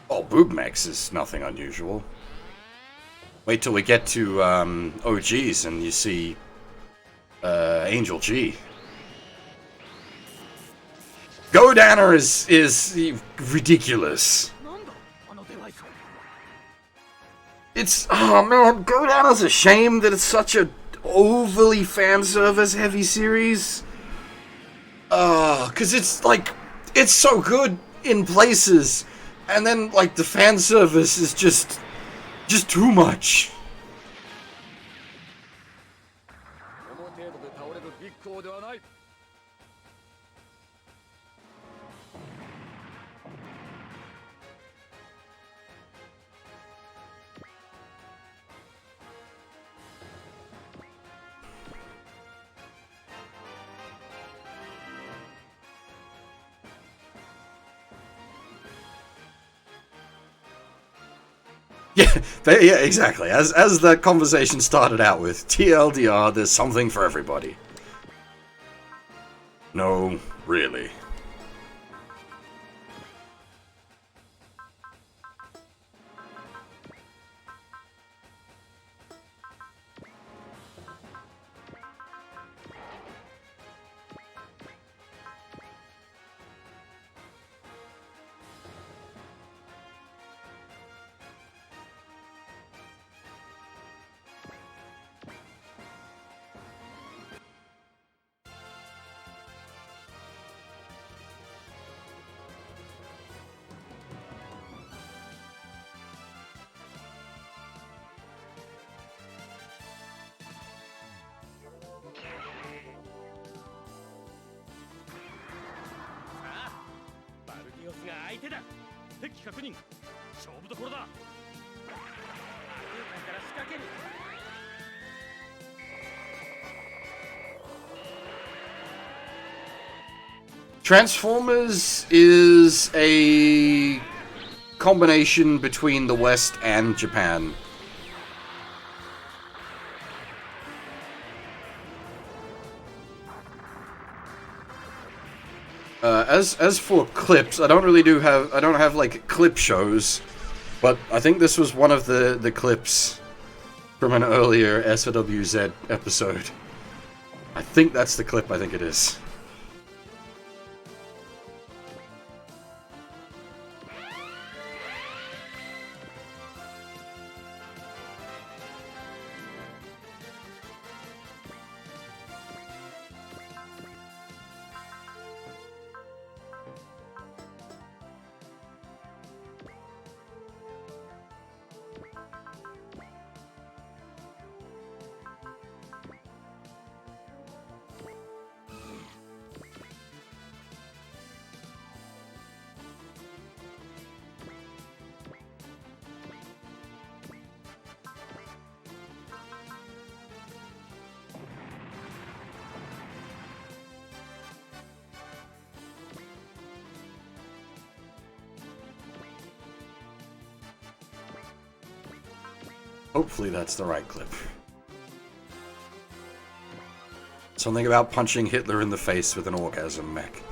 Oh, boob mechs is nothing unusual. Wait till we get to OGs and you see Angel G. Godanner is ridiculous. It's, oh man, Godanner's a shame that it's such a overly fan service heavy series. Cause it's like, it's so good in places, and then like the fan service is just too much. Yeah, exactly. As the conversation started out with, TLDR, there's something for everybody. No, really. Transformers is a combination between the West and Japan. As for clips, I don't have like clip shows, but I think this was one of the clips from an earlier SOWZ episode. I think that's the clip, I think it is. Hopefully that's the right clip. Something about punching Hitler in the face with an orgasm mech.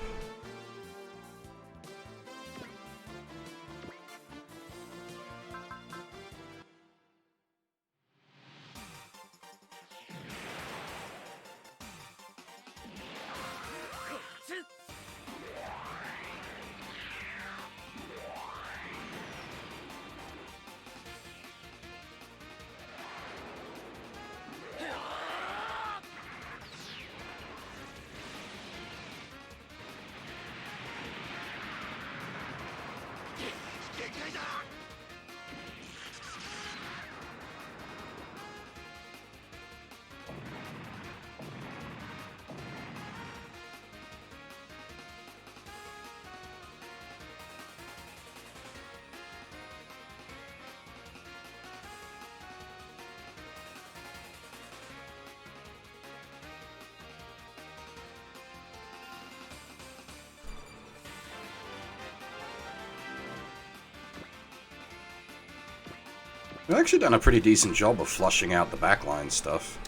They've actually done a pretty decent job of flushing out the backline stuff.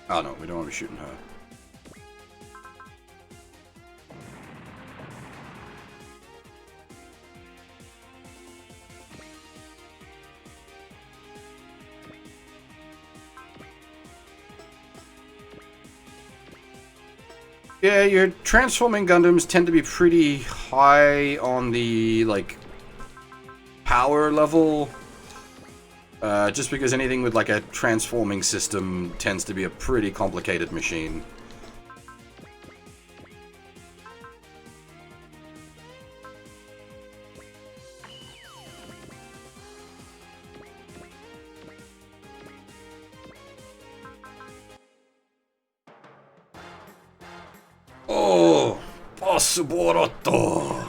Oh no, we don't want to be shooting her. Yeah, your transforming Gundams tend to be pretty high on the, like, power level. Just because anything with, like, a transforming system tends to be a pretty complicated machine. Oh, Suparobo.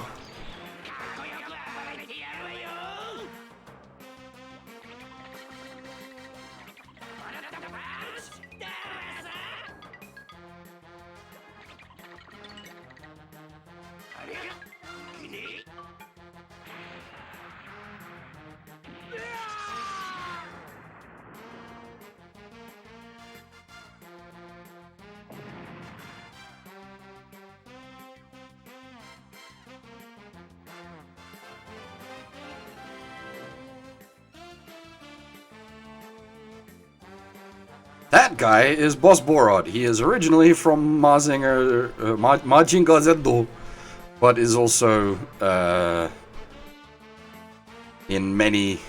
That guy is Boss Borod. He is originally from Majinga Z, but is also in many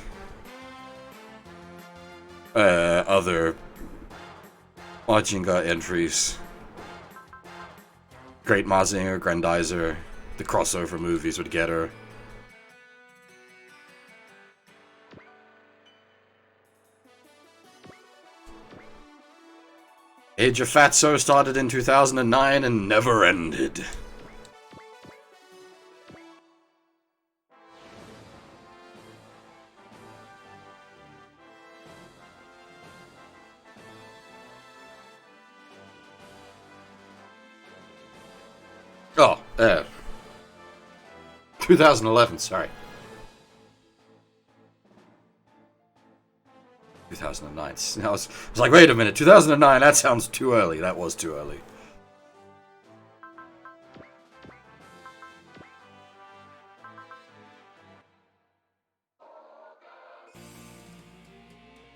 other Majinga entries. Great Mazinger, Grandizer, the crossover movies would get her. Age of Fatso started in 2009 and never ended. Oh, 2011, sorry. 2009. I was like, wait a minute, 2009, that sounds too early. That was too early.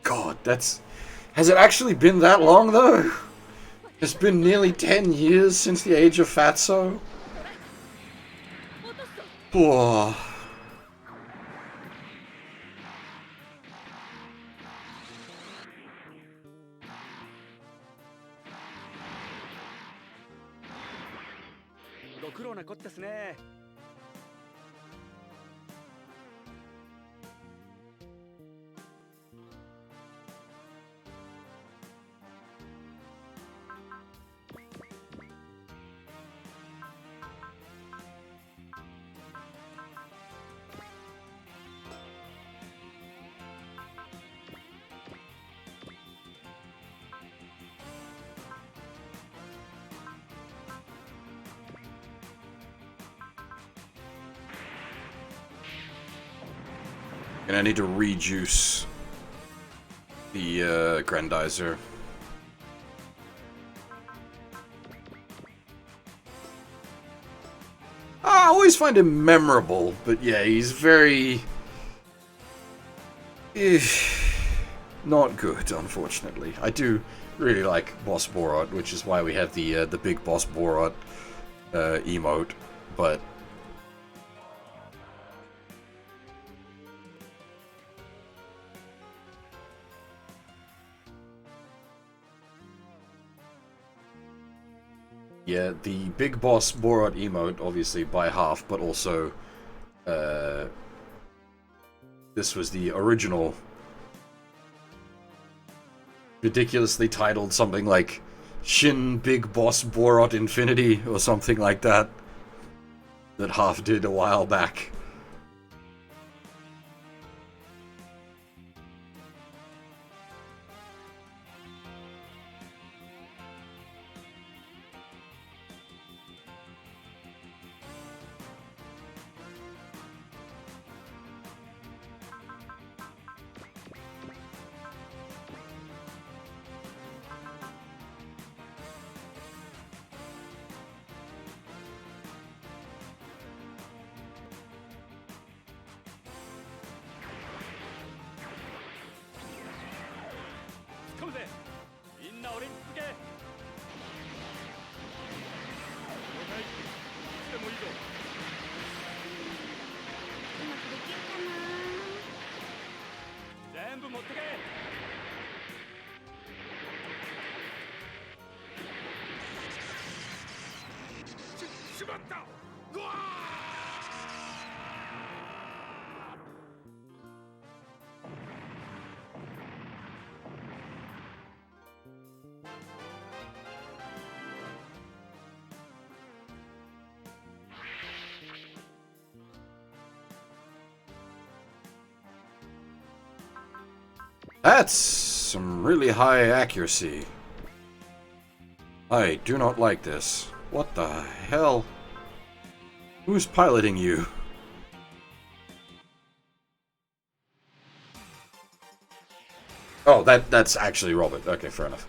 God, that's... Has it actually been that long, though? It's been nearly 10 years since the Age of Fatso. Whoa. And I need to rejuice the grandizer. I always find him memorable, but yeah, he's very... not good, unfortunately. I do really like Boss Borat, which is why we have the big Boss Borat emote, but... yeah, the Big Boss Borat emote, obviously, by half, but also, this was the original, ridiculously titled something like Shin Big Boss Borat Infinity, or something like that, that half did a while back. That's some really high accuracy. I do not like this. What the hell? Who's piloting you? Oh, that's actually Robert. Okay, fair enough.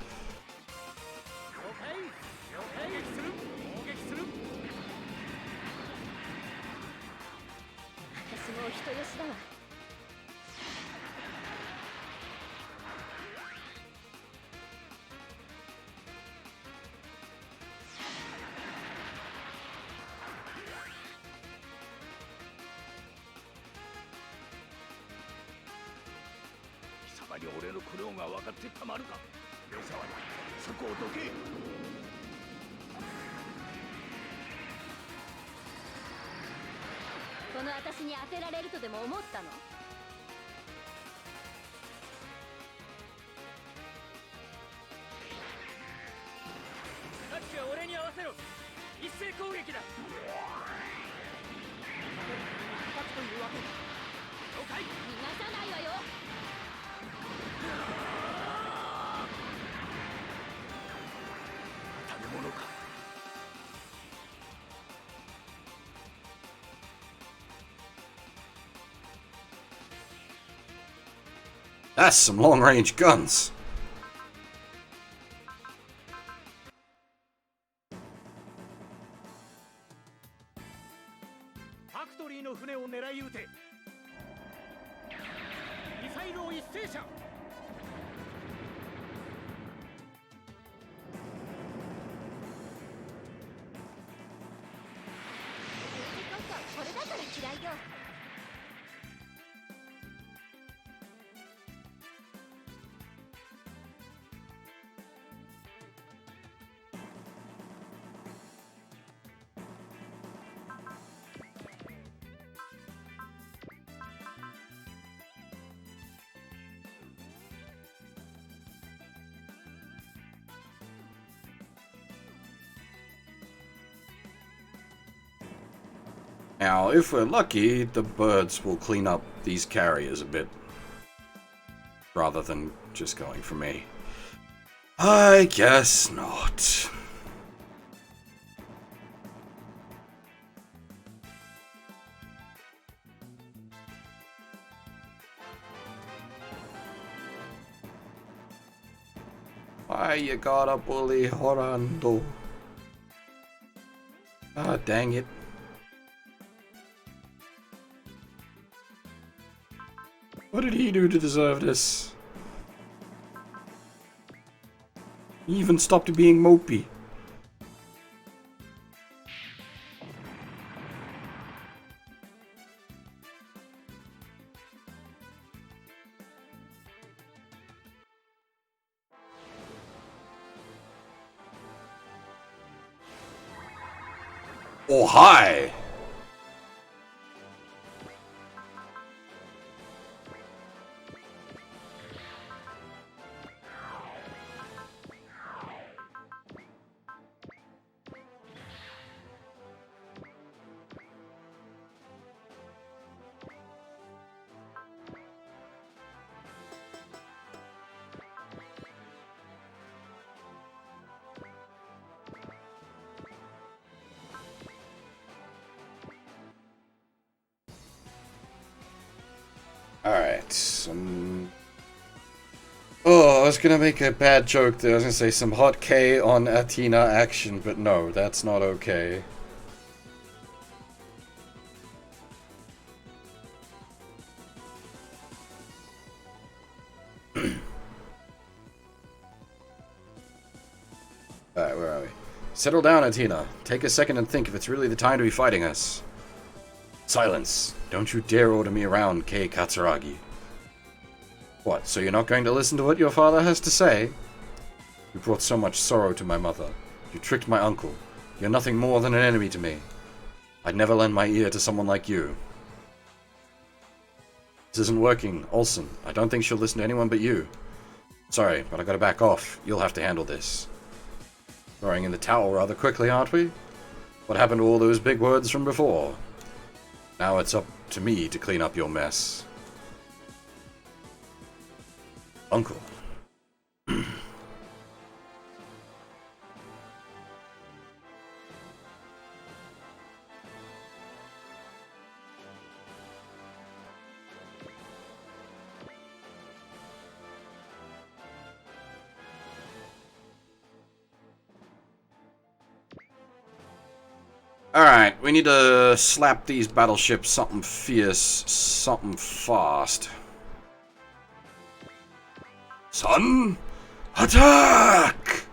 That's some long-range guns. ファクトリーの船を狙い撃て。ミサイルを一斉射。これだから嫌いよ。Now, if we're lucky, the birds will clean up these carriers a bit, rather than just going for me. I guess not. Why you gotta bully Horando? Ah, dang it. What did he do to deserve this? He even stopped being mopey. Oh, hi! Alright, oh, I was gonna make a bad joke there. I was gonna say some hot K on Athena action, but no, that's not okay. Alright, where are we? Settle down, Athena. Take a second and think if it's really the time to be fighting us. Silence. Don't you dare order me around, Kei Katsuragi. What, so you're not going to listen to what your father has to say? You brought so much sorrow to my mother. You tricked my uncle. You're nothing more than an enemy to me. I'd never lend my ear to someone like you. This isn't working, Olsen. I don't think she'll listen to anyone but you. Sorry, but I gotta back off. You'll have to handle this. Throwing in the towel rather quickly, aren't we? What happened to all those big words from before? Now it's up to me to clean up your mess. Uncle. Alright, we need to slap these battleships something fierce, something fast. Sun, attack!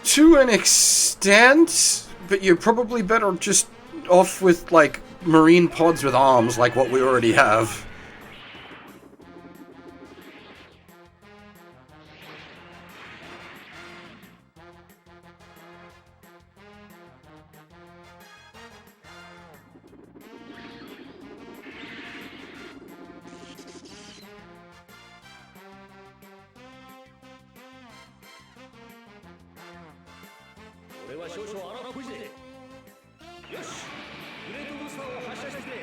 To an extent, but you're probably better just off with, like, marine pods with arms like what we already have. れは少々荒っぽいぜ。よし、グレートブースターを発射してくれ。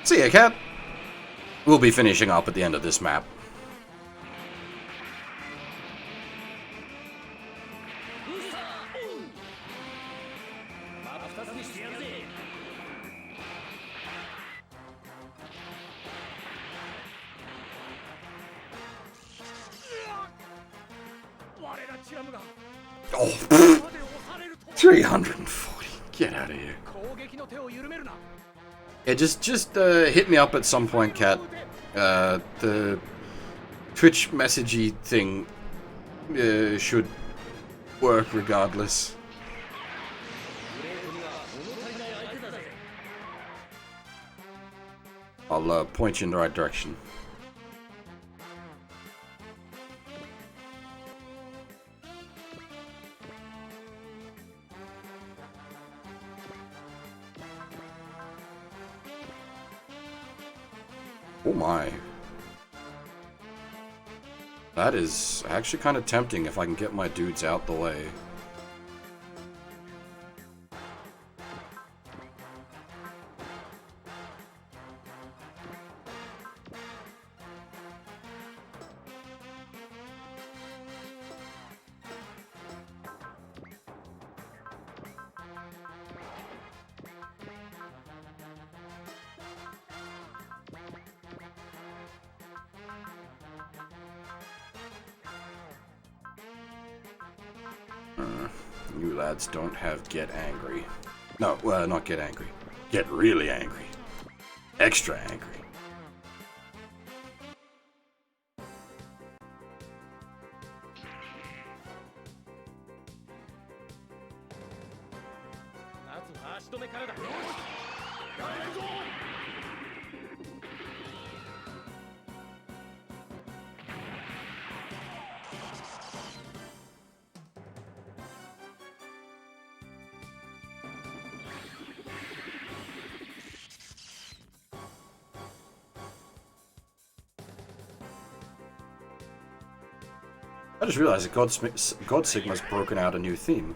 See ya, cat. We'll be finishing up at the end of this map. ブースターオン。マップ2つにしてやるぜ。我らチラムが Oh, まで押されると 340. Get out of here. 攻撃の手を緩めるな。 Yeah, just hit me up at some point, cat. The Twitch messagey thing should work regardless. I'll point you in the right direction. Oh my. That is actually kind of tempting if I can get my dudes out the way. You lads don't have get angry. No, not get angry. Get really angry. Extra angry. I just realized that God Sigma's broken out a new theme.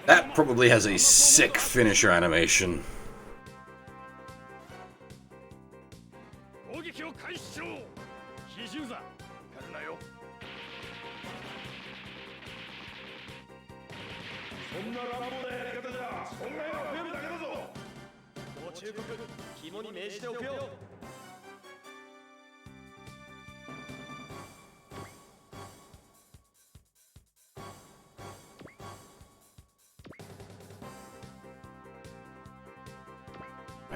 That probably has a sick finisher animation. 攻撃を開始しろ。非従座。狩るなよ。そんな乱暴なやり方じゃ損害が増えるだけだぞ。ご忠告、肝に銘じておくよ。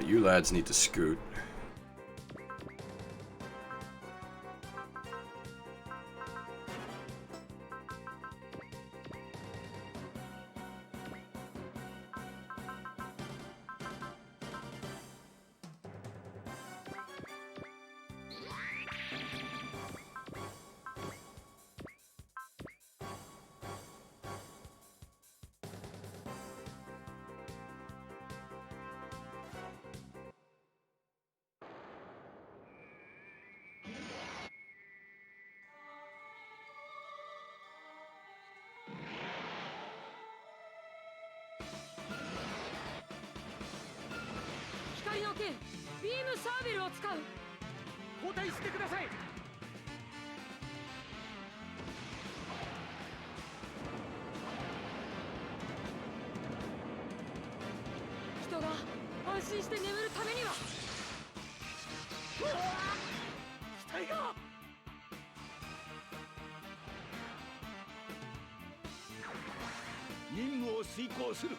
You lads need to scoot.人が安心して眠るためには。界が。任務を遂行する。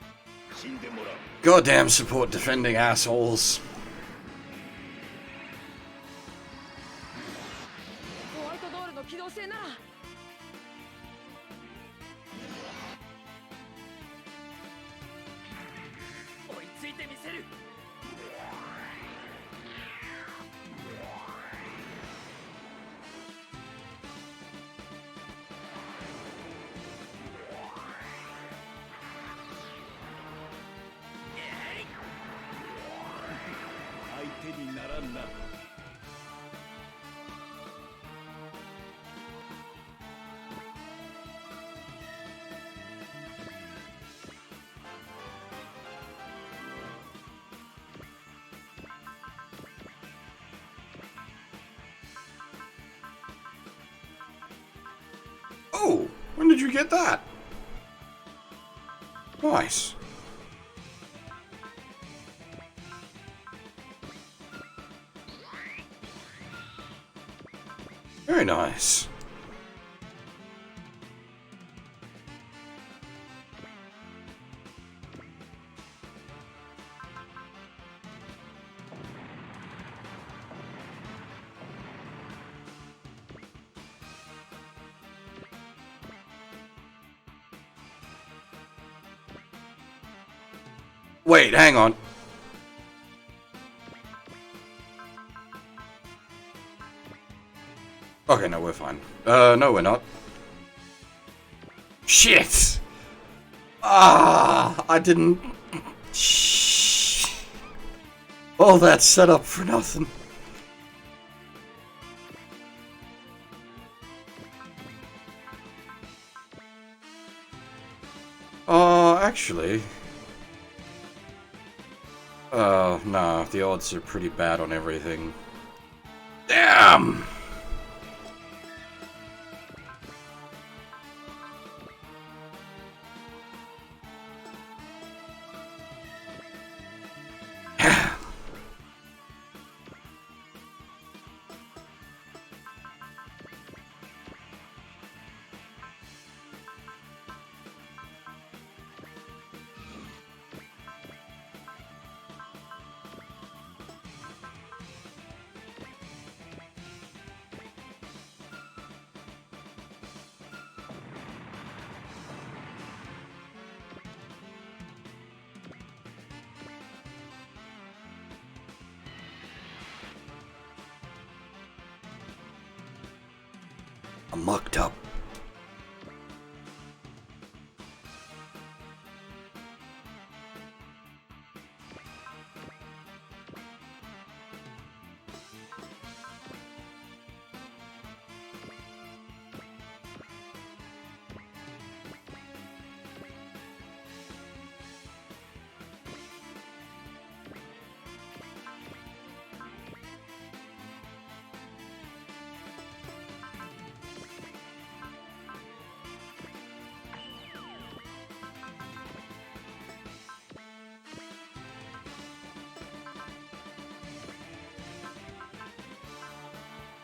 死んでもらう。 Goddamn support defending assholes. ホワイトドールの機動性なら追いついてみせる。相手にならんな。Oh, when did you get that? Nice. Very nice. Wait, hang on. Okay, no, we're fine. No, we're not. Shit! Ah, I didn't... Shh. All that set up for nothing. Actually... nah, the odds are pretty bad on everything. Damn! I'm mucked up.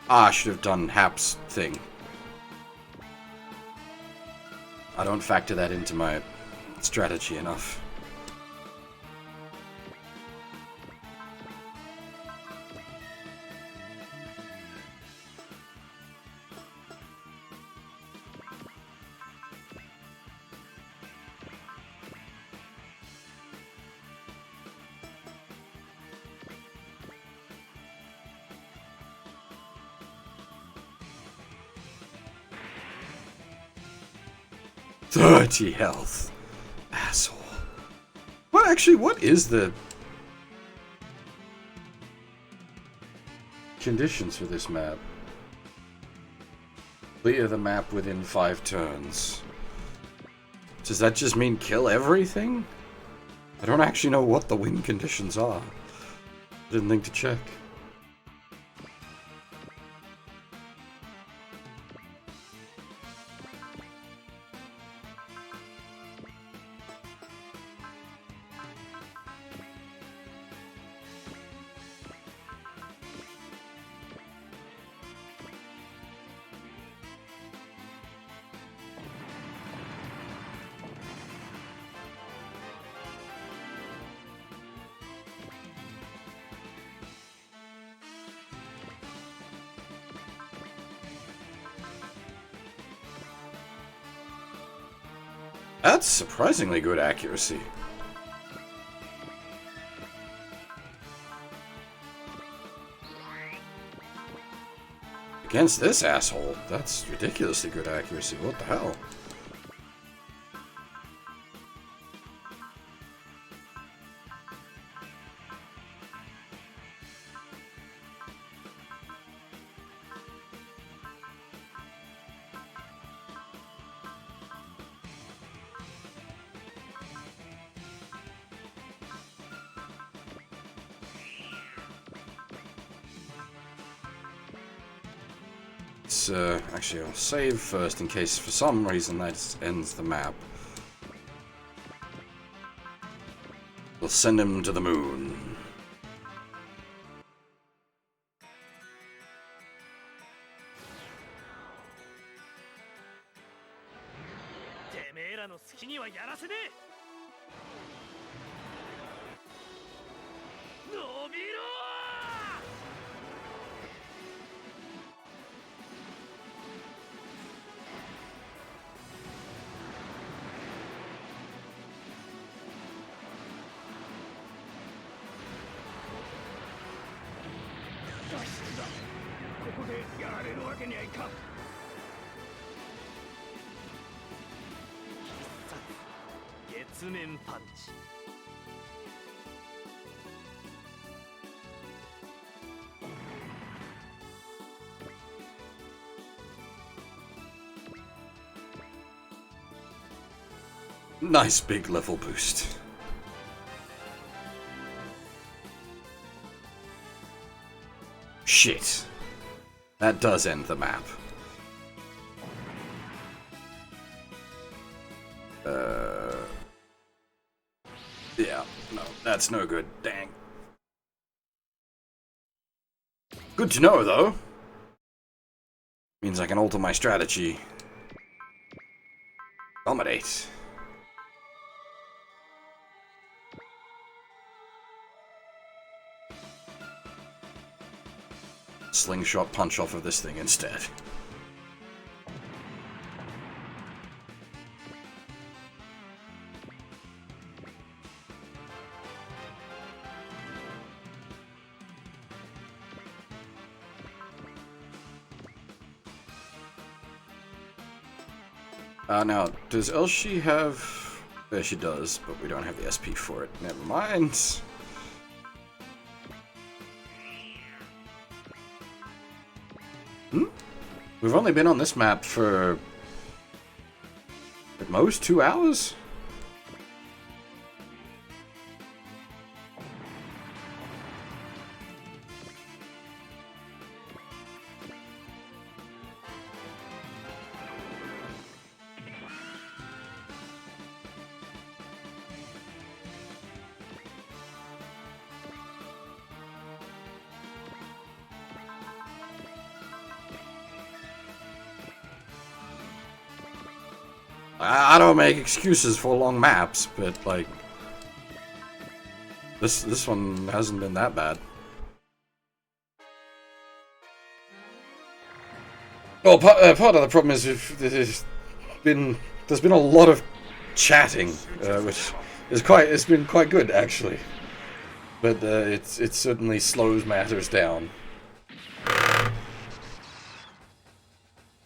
Ah, I should have done Hap's thing. I don't factor that into my strategy enough. "30 health. Asshole." Well, actually, what is the conditions for this map? Clear the map within 5 turns. Does that just mean kill everything? I don't actually know what the win conditions are. I didn't think to check. That's surprisingly good accuracy. Against this asshole, that's ridiculously good accuracy. What the hell? Actually, I'll save first in case for some reason that ends the map. We'll send him to the moon. Nice big level boost. Shit. That does end the map. Yeah, no, that's no good. Dang. Good to know, though. Means I can alter my strategy. Dominate. Slingshot punch off of this thing instead. Now, does Elshi have... There she does, but we don't have the SP for it. Never mind. We've only been on this map for... at most 2 hours? I don't make excuses for long maps, but like this one hasn't been that bad. Well, part of the problem is there's been a lot of chatting, which is it's been quite good actually, but it certainly slows matters down.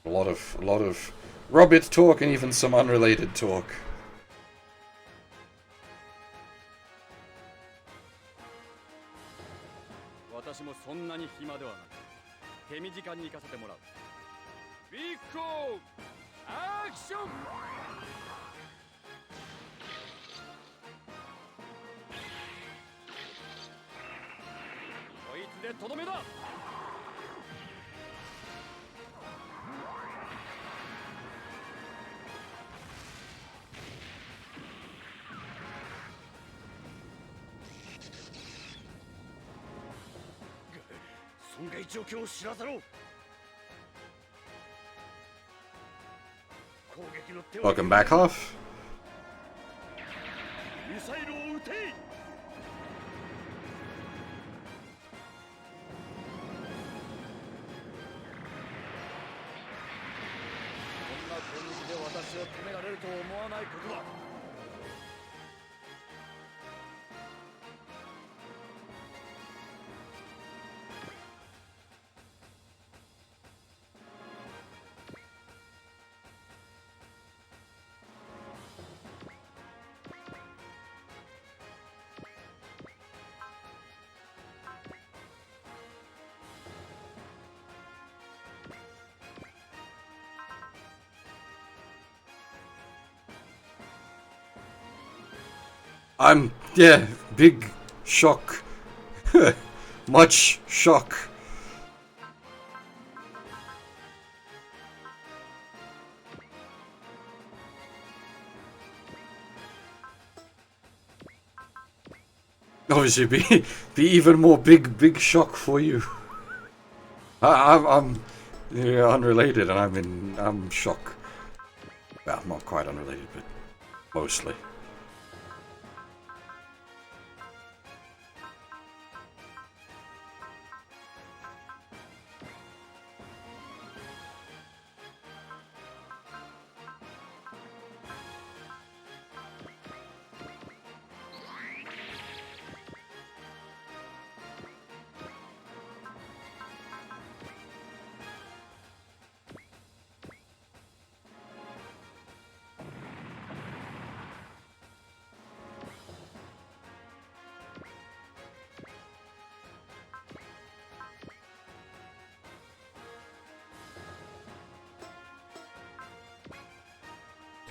A lot of Robit talk and even some unrelated talk. Welcome back, Hoff. を止められると思わないことだ。Yeah, big shock. Much shock. Obviously, be even more big shock for you. I'm yeah, unrelated, and I'm shock. Well, not quite unrelated, but mostly.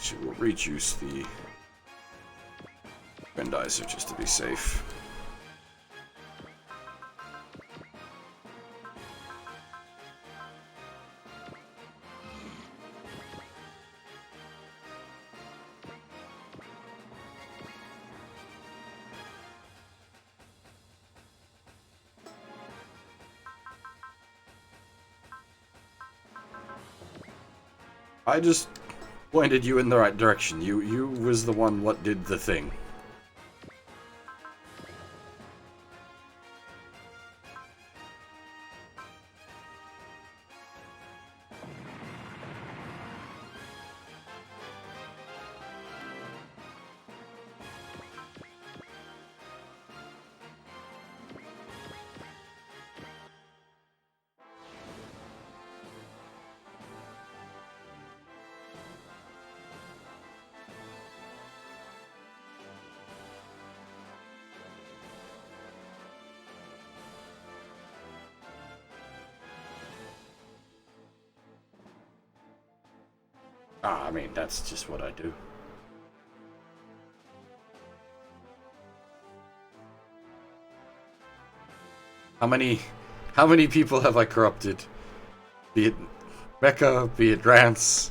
So we'll reduce the grandizer just to be safe. I just pointed you in the right direction. You was the one what did the thing. I mean, that's just what I do. How many people have I corrupted? Be it Mecha, be it Rance.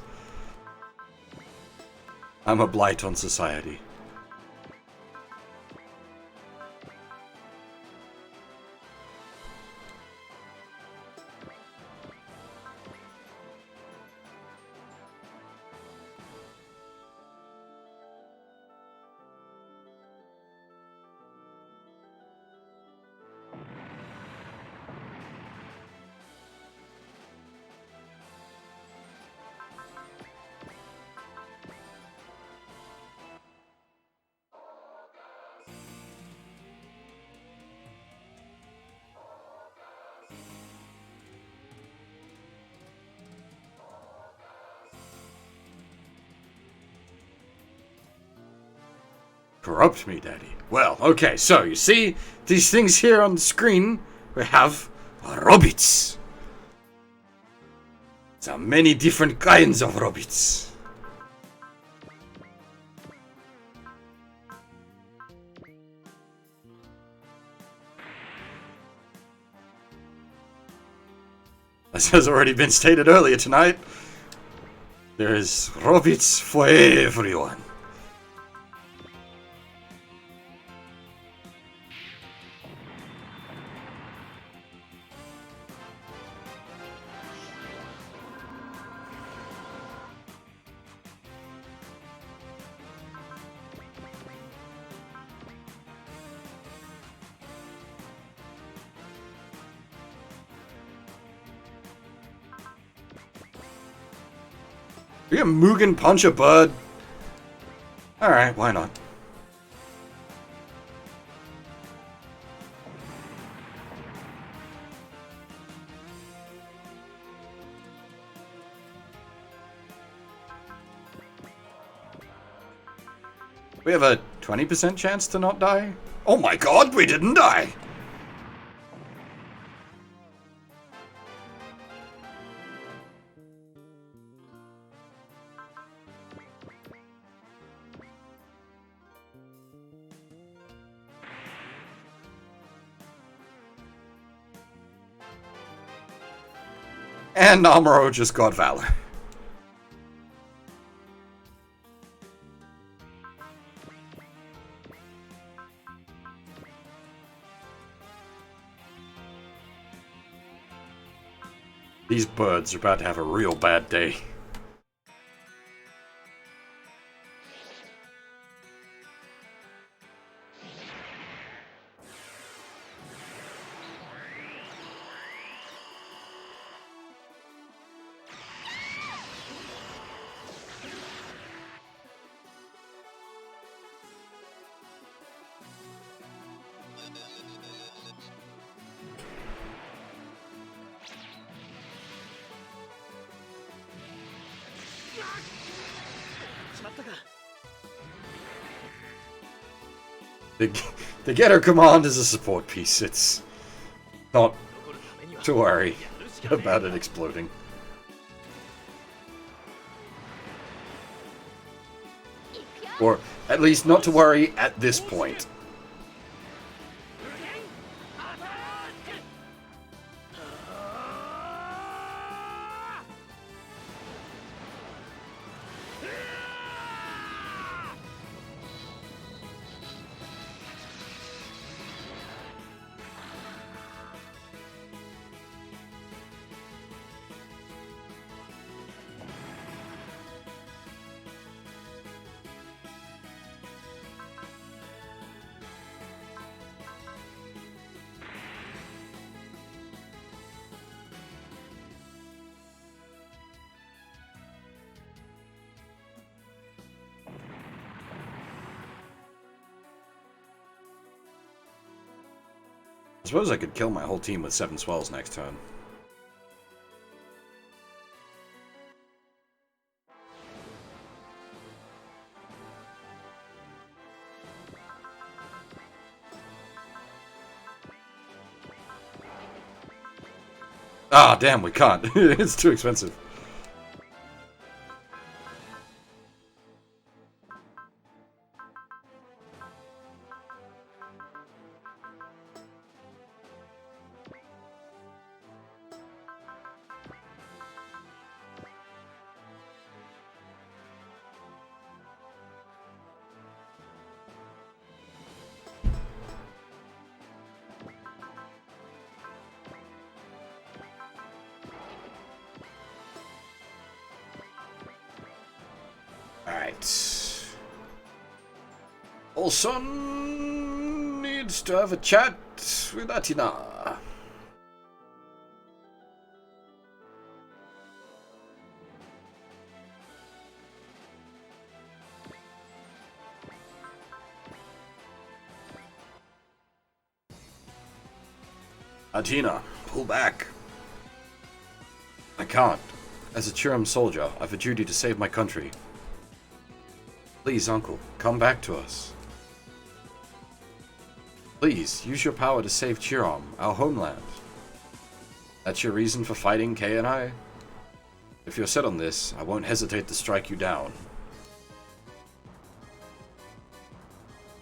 I'm a blight on society. Corrupt me, Daddy. Well, okay, so you see these things here on the screen? We have robots. There are many different kinds of robots. As has already been stated earlier tonight, there is robots for everyone. You gonna Mugen punch a bird? Alright, why not? We have a 20% chance to not die? Oh my god, we didn't die! And Amuro just got Valor. These birds are about to have a real bad day. The Getter command is a support piece. It's not to worry about it exploding. Or at least not to worry at this point. I suppose I could kill my whole team with 7 swells next turn. Ah, damn, we can't. It's too expensive. Alright. Olson needs to have a chat with Atina. Atina, pull back. I can't. As a Chiram soldier, I've a duty to save my country. Please, Uncle, come back to us. Please, use your power to save Chiram, our homeland. That's your reason for fighting Kay and I? If you're set on this, I won't hesitate to strike you down.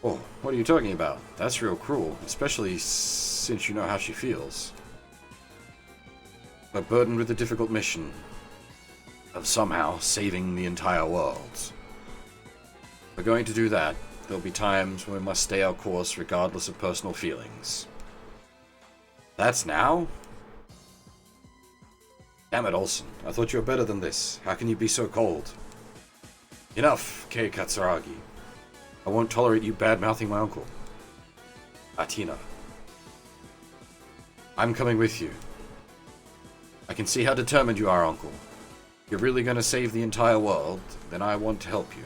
Oh, what are you talking about? That's real cruel, especially since you know how she feels. We're burdened with the difficult mission of somehow saving the entire world. We're going to do that. There'll be times when we must stay our course regardless of personal feelings. That's now? Damn it, Olsen. I thought you were better than this. How can you be so cold? Enough, Kei Katsuragi. I won't tolerate you bad-mouthing my uncle. Atina. I'm coming with you. I can see how determined you are, Uncle. you're really gonna save the entire world, then I want to help you.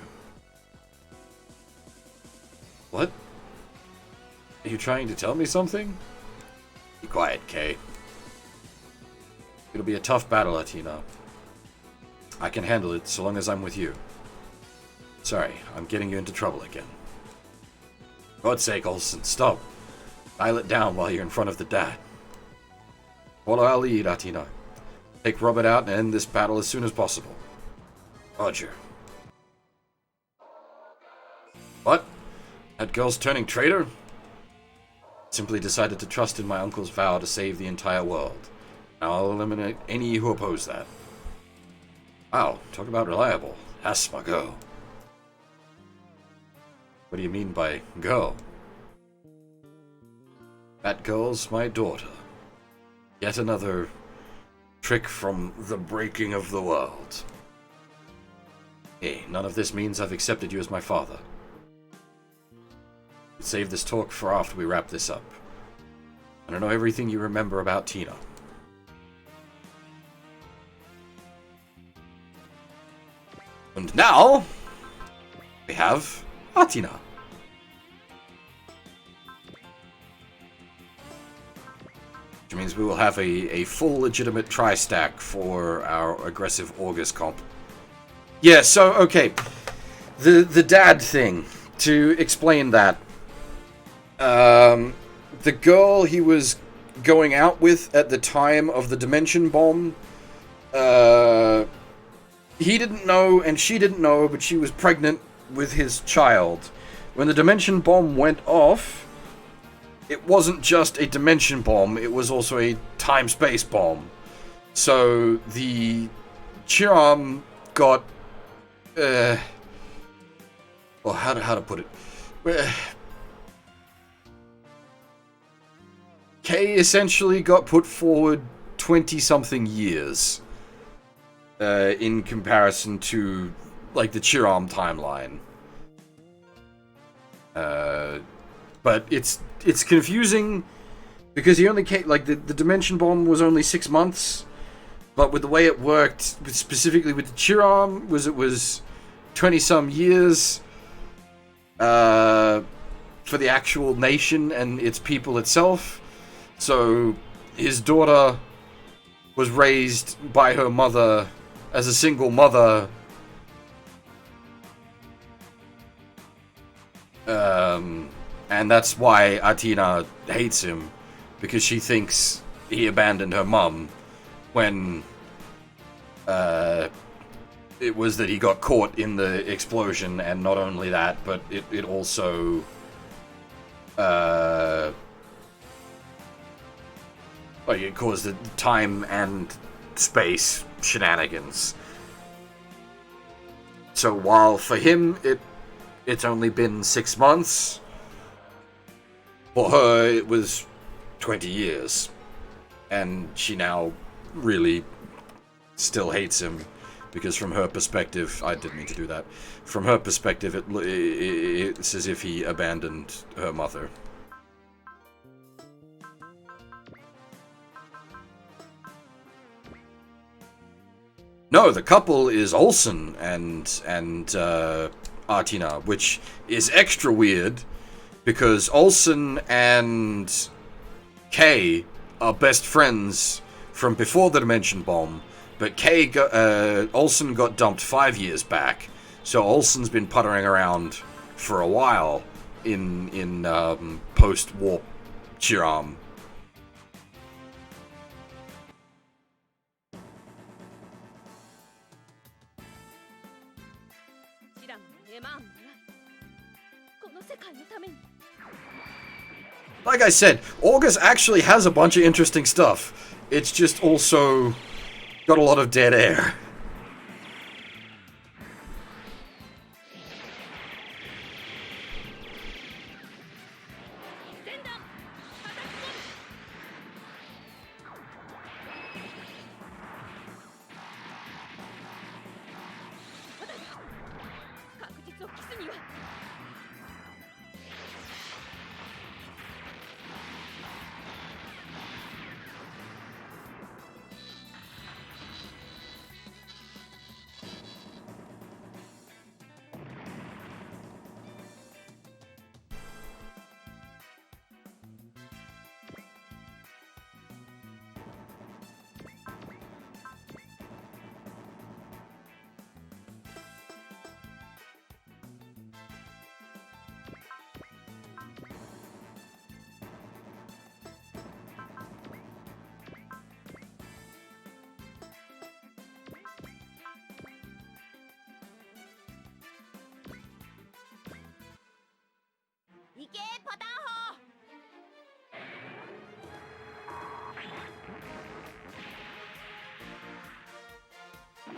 What? Are you trying to tell me something? Be quiet, Kay. It'll be a tough battle, Athena. I can handle it so long as I'm with you. Sorry, I'm getting you into trouble again. For God's sake, Olsen, stop. Dial it down while you're in front of the dad. Follow our lead, Athena. Take Robert out and end this battle as soon as possible. Roger. What? That girl's turning traitor? Simply decided to trust in my uncle's vow to save the entire world. Now I'll eliminate any who oppose that. Wow, talk about reliable. That's my girl. What do you mean by girl? That girl's my daughter. Yet another trick from the breaking of the world. Hey, none of this means I've accepted you as my father. Save this talk for after we wrap this up. I don't know everything you remember about Tina. And now, we have Athena. Which means we will have a full legitimate tri-stack for our aggressive August comp. Yeah, so, okay. The dad thing. To explain that. The girl he was going out with at the time of the dimension bomb, he didn't know and she didn't know, but she was pregnant with his child. When the dimension bomb went off, it wasn't just a dimension bomb, it was also a time-space bomb. So the Chiram got, well, how to put it? Kay essentially got put forward 20-something years in comparison to, like, the Chiram timeline. But it's confusing because he only came, like, the dimension bomb was only 6 months, but with the way it worked, specifically with the Chiram, it was 20-some years for the actual nation and its people itself. So his daughter was raised by her mother as a single mother. And that's why Athena hates him, because she thinks he abandoned her mum when it was that he got caught in the explosion, and not only that, but it also like, it caused the time and space shenanigans. So while for him it's only been 6 months, for her it was 20 years. And she now really still hates him, because from her perspective, I didn't mean to do that, from her perspective it's as if he abandoned her mother. No, the couple is Olsen and Athena, which is extra weird because Olsen and Kay are best friends from before the dimension bomb, but Olsen got dumped 5 years back, so Olsen's been puttering around for a while in post-warp Chiram. Like I said, August actually has a bunch of interesting stuff. It's just also got a lot of dead air.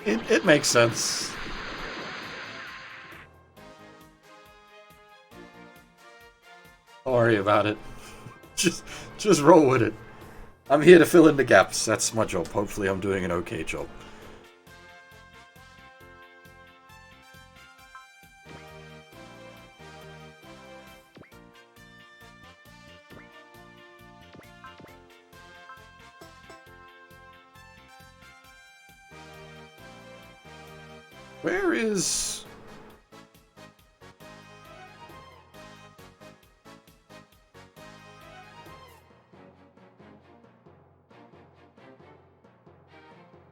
It makes sense. Don't worry about it. Just roll with it. I'm here to fill in the gaps. That's my job. Hopefully I'm doing an okay job. Where is...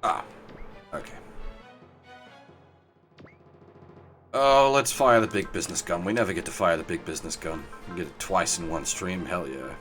Ah, okay. Oh, let's fire the big business gun. We never get to fire the big business gun. We get it twice in one stream, hell yeah.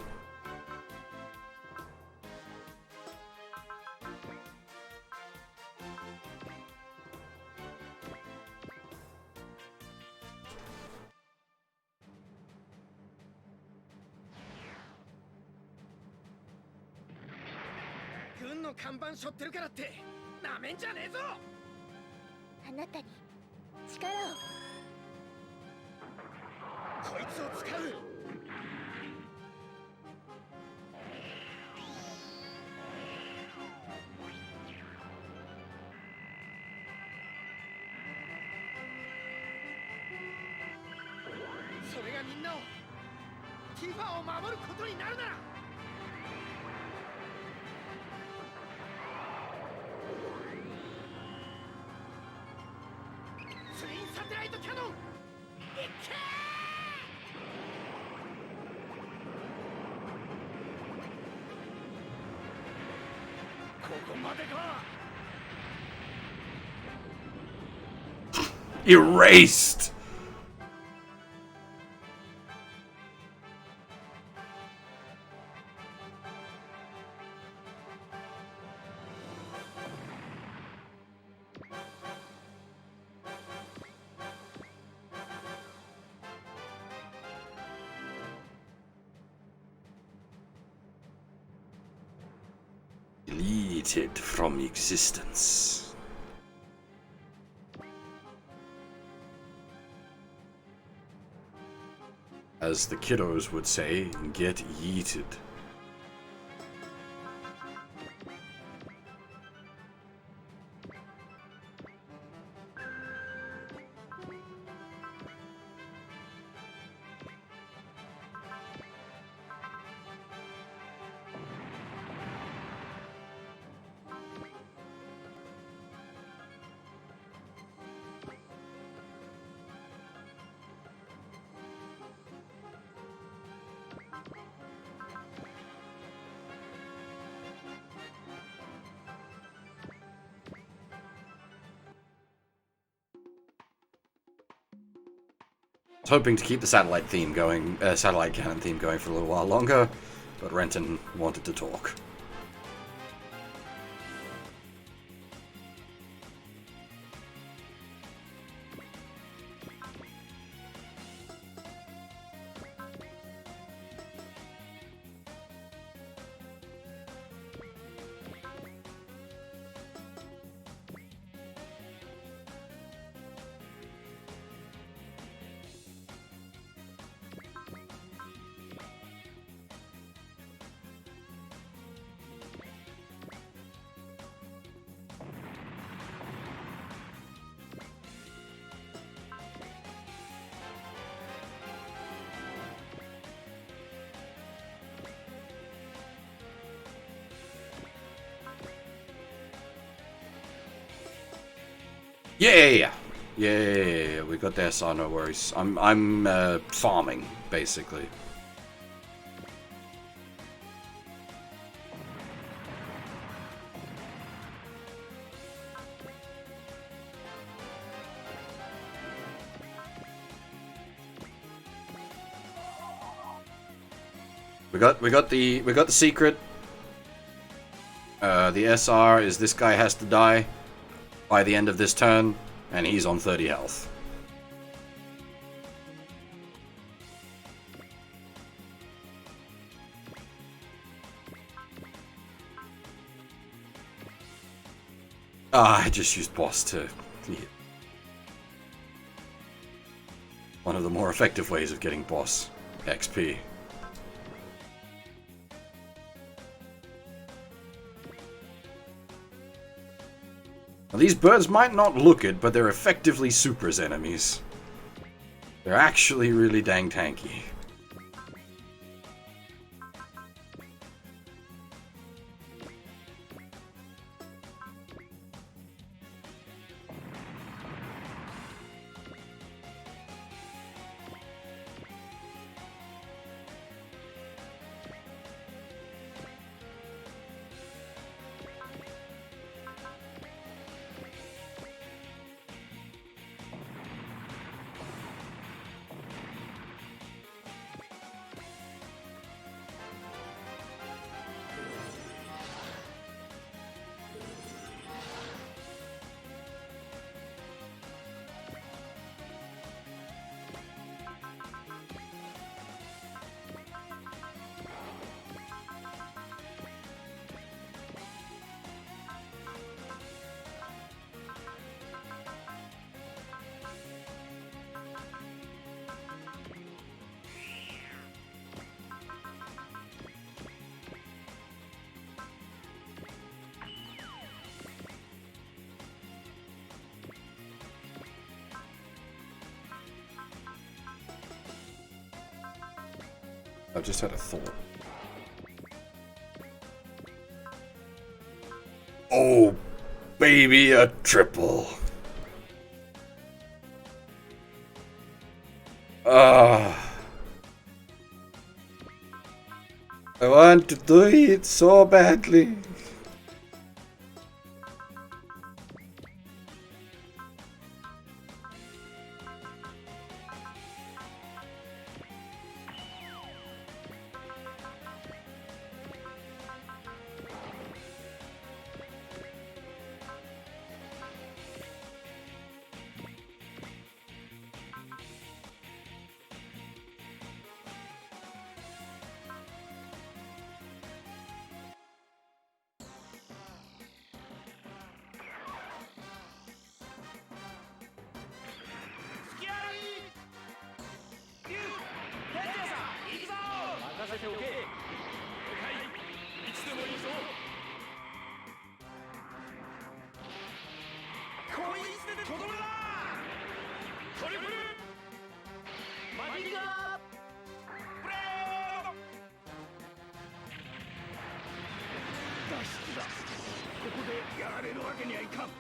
Erased! Deleted from existence. As the kiddos would say, get yeeted. I was hoping to keep the satellite theme going, satellite cannon theme going for a little while longer, but Renton wanted to talk. Yeah, we got the SR, no worries. I'm farming, basically. We got the secret. The SR is this guy has to die by the end of this turn, and he's on 30 health. Ah, I just used boss to... Yeah. One of the more effective ways of getting boss XP. Now, these birds might not look it, but they're effectively Supra's enemies. They're actually really dang tanky. I just had a thought. Oh, baby, a triple. Ah. I want to do it so badly.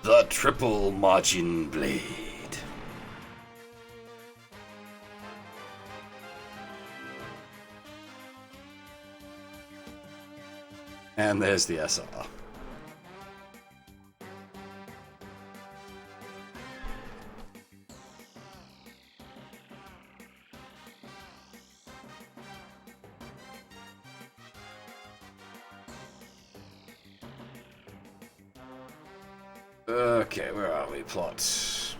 The triple margin blade. And there's the SR. Okay, where are we? Plots.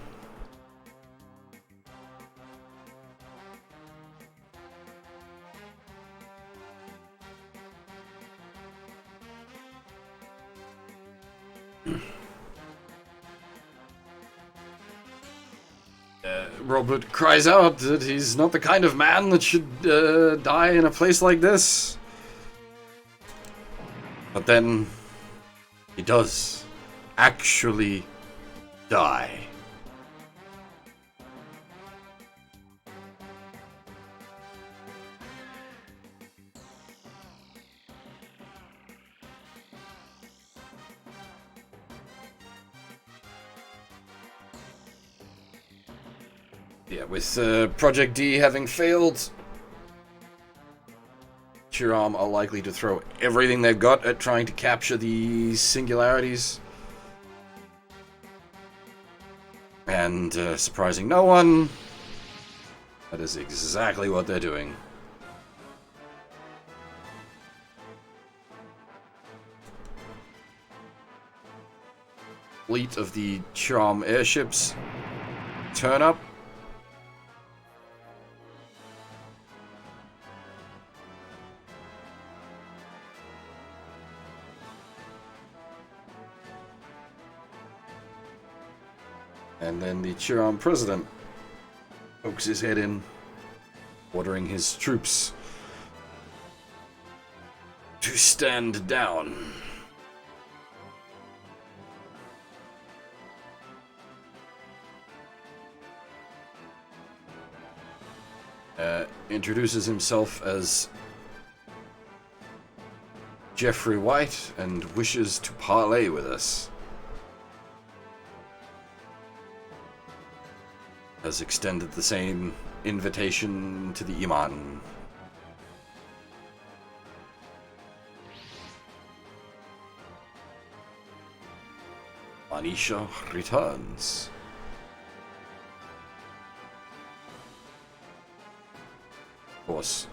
Robert cries out that he's not the kind of man that should die in a place like this. But then he does actually die. Yeah, with Project D having failed, Chiram are likely to throw everything they've got at trying to capture the singularities. And surprising no one, that is exactly what they're doing. Fleet of the Chiram airships turn up. And then the Chiron president pokes his head in, ordering his troops to stand down. Introduces himself as Jeffrey White and wishes to parley with us. Has extended the same invitation to the Iman. Manisha returns. Of course,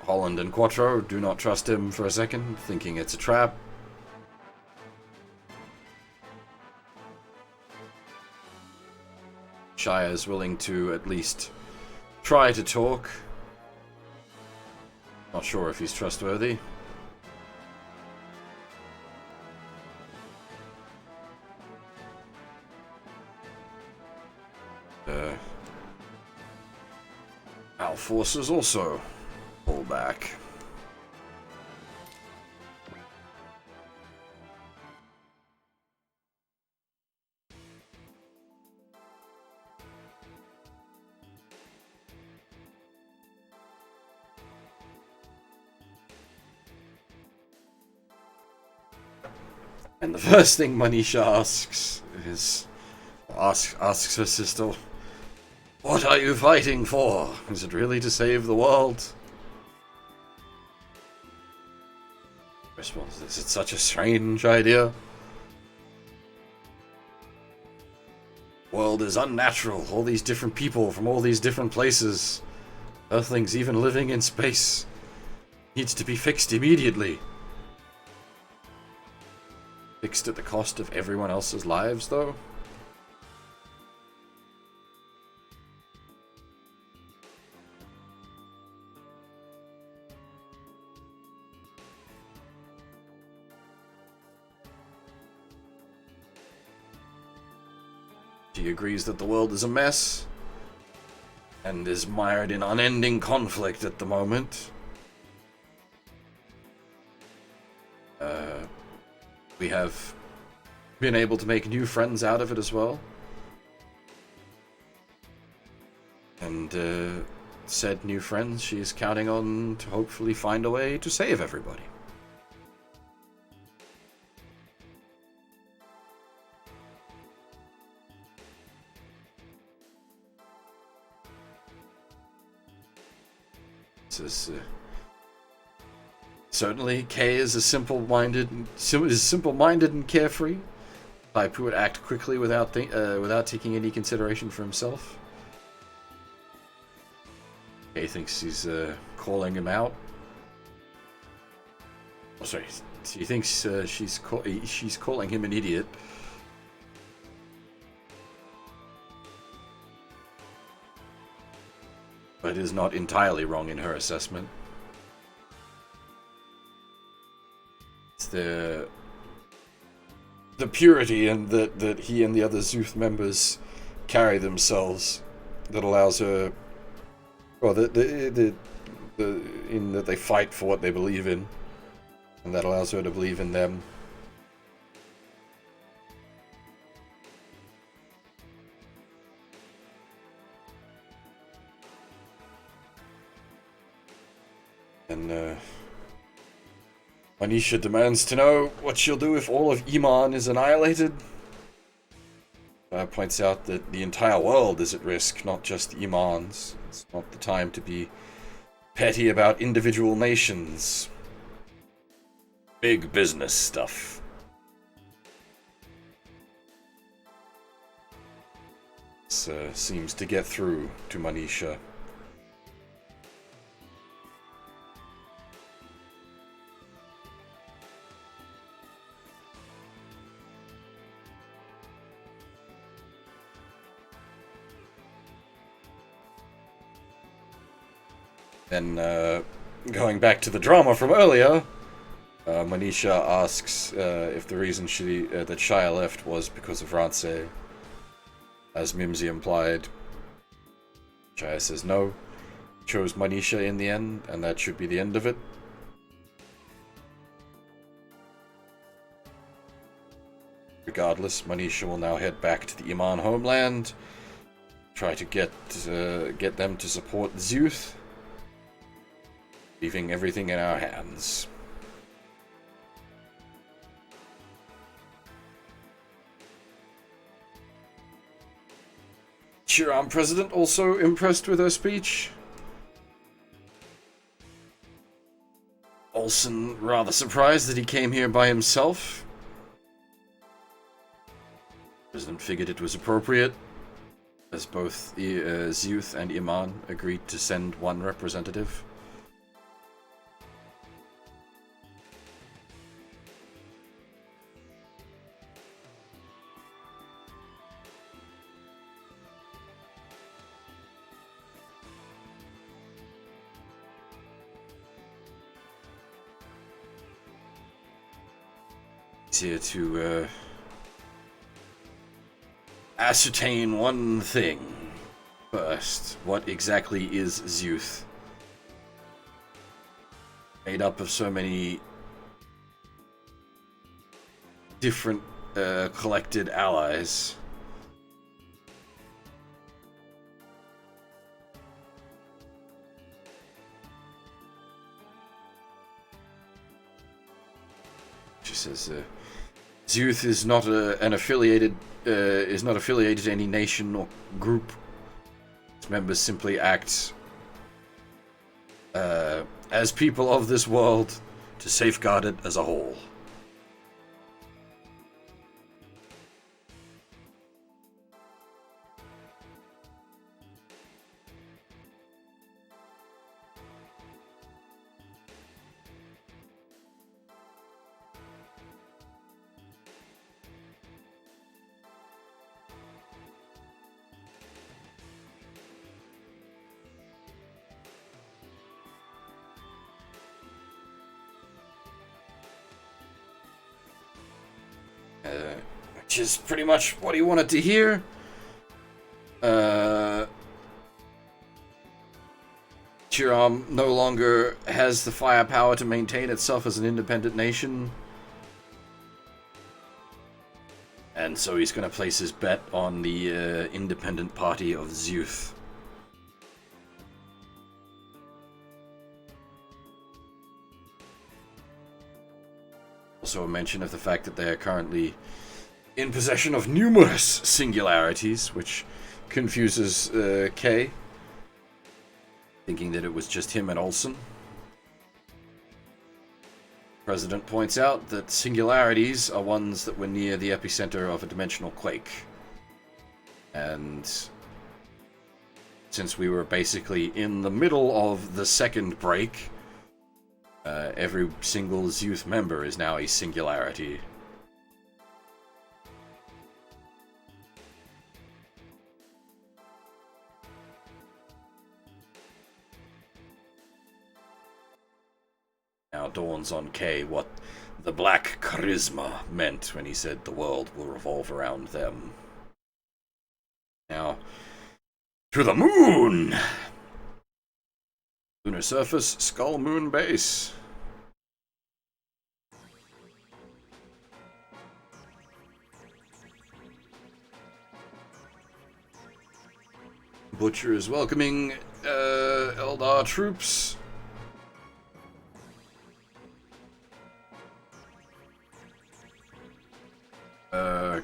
Holland and Quattro do not trust him for a second, thinking it's a trap. Shia is willing to at least try to talk. Not sure if he's trustworthy. Our forces also pull back. And the first thing Manisha asks her sister, "What are you fighting for? Is it really to save the world?" Response, "Is it such a strange idea? World is unnatural. All these different people from all these different places. Earthlings even living in space. Needs to be fixed immediately." Fixed at the cost of everyone else's lives, though? She agrees that the world is a mess and is mired in unending conflict at the moment. We have been able to make new friends out of it as well. And said new friends she's counting on to hopefully find a way to save everybody. This is certainly Kay is simple-minded and carefree. Type who would act quickly without taking any consideration for himself. Kay thinks he's calling him out. Oh, sorry. He thinks she's calling him an idiot. But is not entirely wrong in her assessment. It's the purity and that he and the other Zuth members carry themselves that allows her, well, in that they fight for what they believe in, and that allows her to believe in them. And Manisha demands to know what she'll do if all of Iman is annihilated. Points out that the entire world is at risk, not just Iman's. It's not the time to be petty about individual nations. Big business stuff. This seems to get through to Manisha. Then, going back to the drama from earlier, Manisha asks if the reason that Shia left was because of Rance. as Mimsy implied. Chaya says no. Chose Manisha in the end, and that should be the end of it. Regardless, Manisha will now head back to the Iman homeland, try to get them to support Zeuth, leaving everything in our hands. Shiram President also impressed with her speech. Olsen rather surprised that he came here by himself. President figured it was appropriate, as both Zeuth and Iman agreed to send one representative. He's here to ascertain one thing first. What exactly is Zeuth? Made up of so many different collected allies. She says, Zeuth is not affiliated to any nation or group. Its members simply act as people of this world to safeguard it as a whole. Which is pretty much what he wanted to hear. Shiram no longer has the firepower to maintain itself as an independent nation. And so he's going to place his bet on the independent party of Zeuth. Also a mention of the fact that they are currently in possession of numerous singularities, which confuses Kay, thinking that it was just him and Olsen. The President points out that singularities are ones that were near the epicenter of a dimensional quake. And since we were basically in the middle of the second break, every single Zeuth member is now a singularity. Now dawns on Kay what the black charisma meant when he said the world will revolve around them. Now, to the moon! Lunar surface, Skull Moon base. Butcher is welcoming Eldar troops.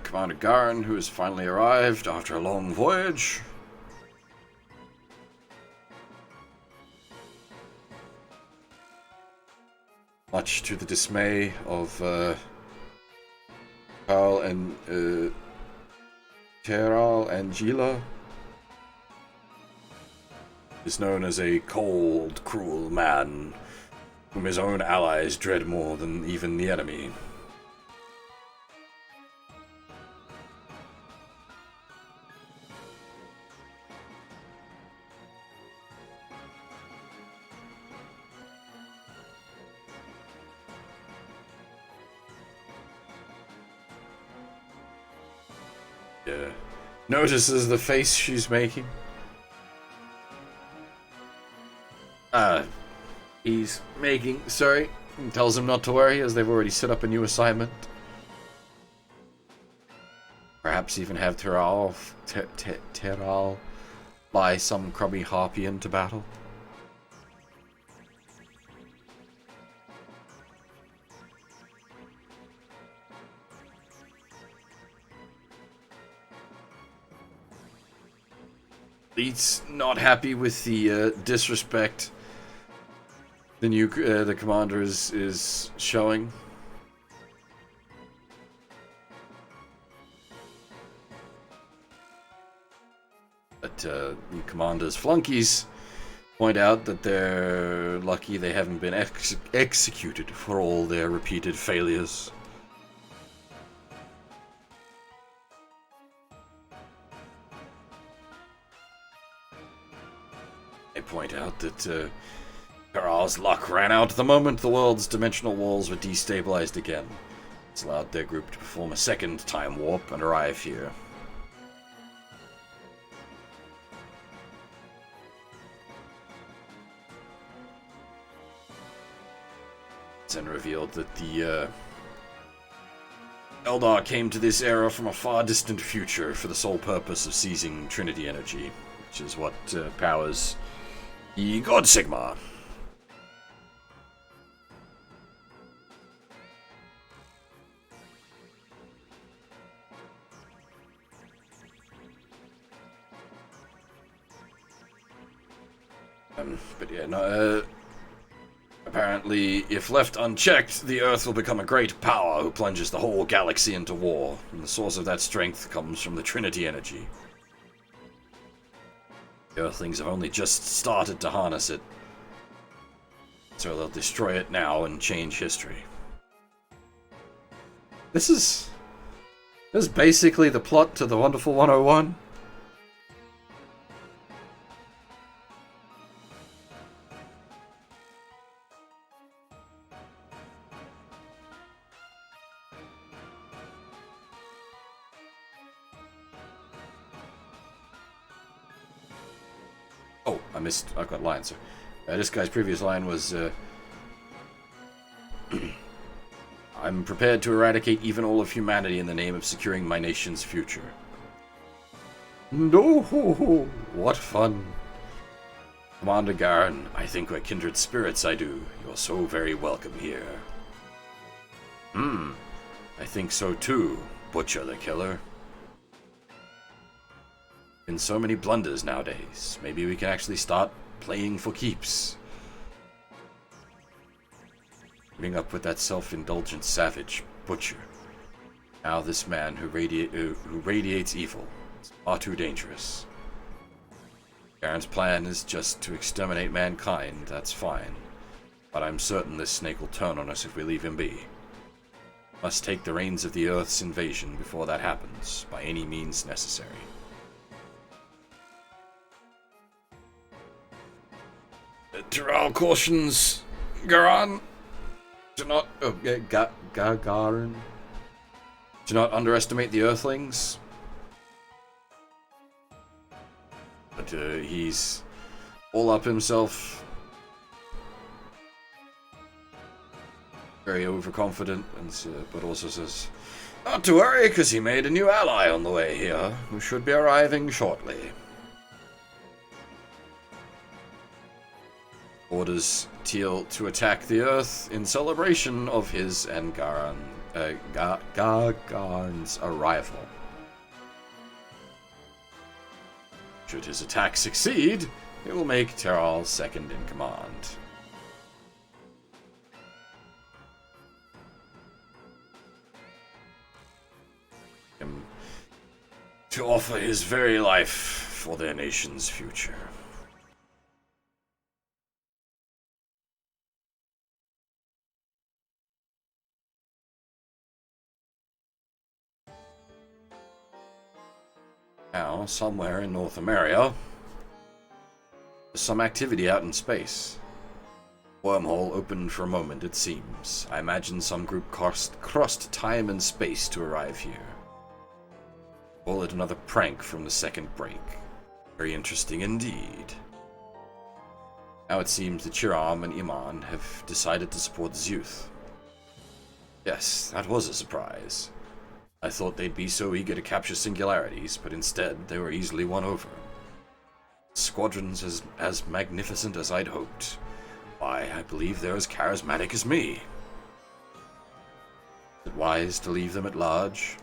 Commander Garin, who has finally arrived after a long voyage. Much to the dismay of Karl and Teral and Gila, is known as a cold, cruel man whom his own allies dread more than even the enemy. notices the face she's making. He's making, sorry, tells him not to worry as they've already set up a new assignment. Perhaps even have Teral fly some crummy harpy into battle. He's not happy with the disrespect the commander is showing. But the commander's flunkies point out that they're lucky they haven't been executed for all their repeated failures. They point out that Karal's luck ran out the moment the world's dimensional walls were destabilized again. It's allowed their group to perform a second time warp and arrive here. It's then revealed that the Eldar came to this era from a far distant future for the sole purpose of seizing Trinity energy, which is what powers the God Sigma. But yeah, no, apparently, if left unchecked, the Earth will become a great power who plunges the whole galaxy into war, and the source of that strength comes from the Trinity energy. The Earthlings have only just started to harness it, so they'll destroy it now and change history. This is basically the plot to the Wonderful 101. Oh, I've got lines, sir. This guy's previous line was, I'm prepared to eradicate even all of humanity in the name of securing my nation's future. No, what fun. Commander Garen, I think we're kindred spirits, I do. You're so very welcome here. I think so too, Butcher the Killer. Been so many blunders nowadays. Maybe we can actually start playing for keeps. Putting up with that self-indulgent savage, Butcher. Now this man who radiates evil. It's far too dangerous. Garen's plan is just to exterminate mankind, that's fine. But I'm certain this snake will turn on us if we leave him be. Must take the reins of the Earth's invasion before that happens, by any means necessary. Teral cautions Garan do not Gagarin do not underestimate the Earthlings. But he's all up himself, very overconfident, and but also says, not to worry, because he made a new ally on the way here, who should be arriving shortly. Orders Teal to attack the Earth in celebration of his and Gargan's arrival. Should his attack succeed, it will make Teral second in command. Him to offer his very life for their nation's future. Now, somewhere in North America, there's some activity out in space. Wormhole opened for a moment, it seems. I imagine some group crossed time and space to arrive here. Call it another prank from the second break. Very interesting indeed. Now it seems that Chiram and Iman have decided to support Zuth. Yes, that was a surprise. I thought they'd be so eager to capture singularities, but instead they were easily won over. Squadrons as magnificent as I'd hoped. Why, I believe they're as charismatic as me. Is it wise to leave them at large?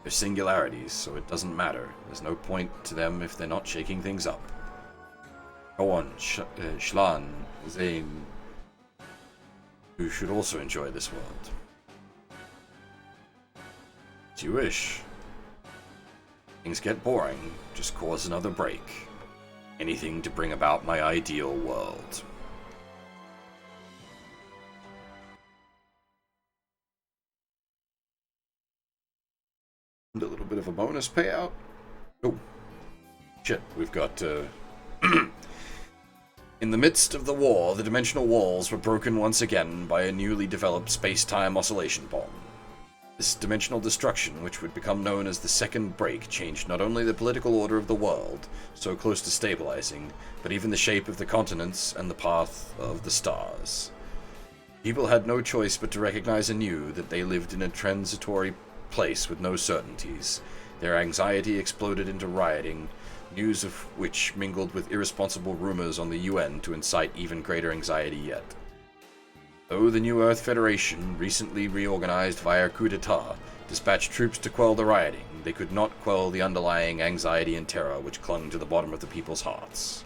They're singularities, so it doesn't matter. There's no point to them if they're not shaking things up. Go on, Shlan, Zain. You should also enjoy this world. As you wish. Things get boring, just cause another break. Anything to bring about my ideal world. And a little bit of a bonus payout. Oh, shit, we've got, In the midst of the war, the dimensional walls were broken once again by a newly developed space-time oscillation bomb. This dimensional destruction, which would become known as the Second Break, changed not only the political order of the world, so close to stabilizing, but even the shape of the continents and the path of the stars. People had no choice but to recognize anew that they lived in a transitory place with no certainties. Their anxiety exploded into rioting, news of which mingled with irresponsible rumors on the UN to incite even greater anxiety yet. Though the New Earth Federation, recently reorganized via coup d'etat, dispatched troops to quell the rioting, they could not quell the underlying anxiety and terror which clung to the bottom of the people's hearts.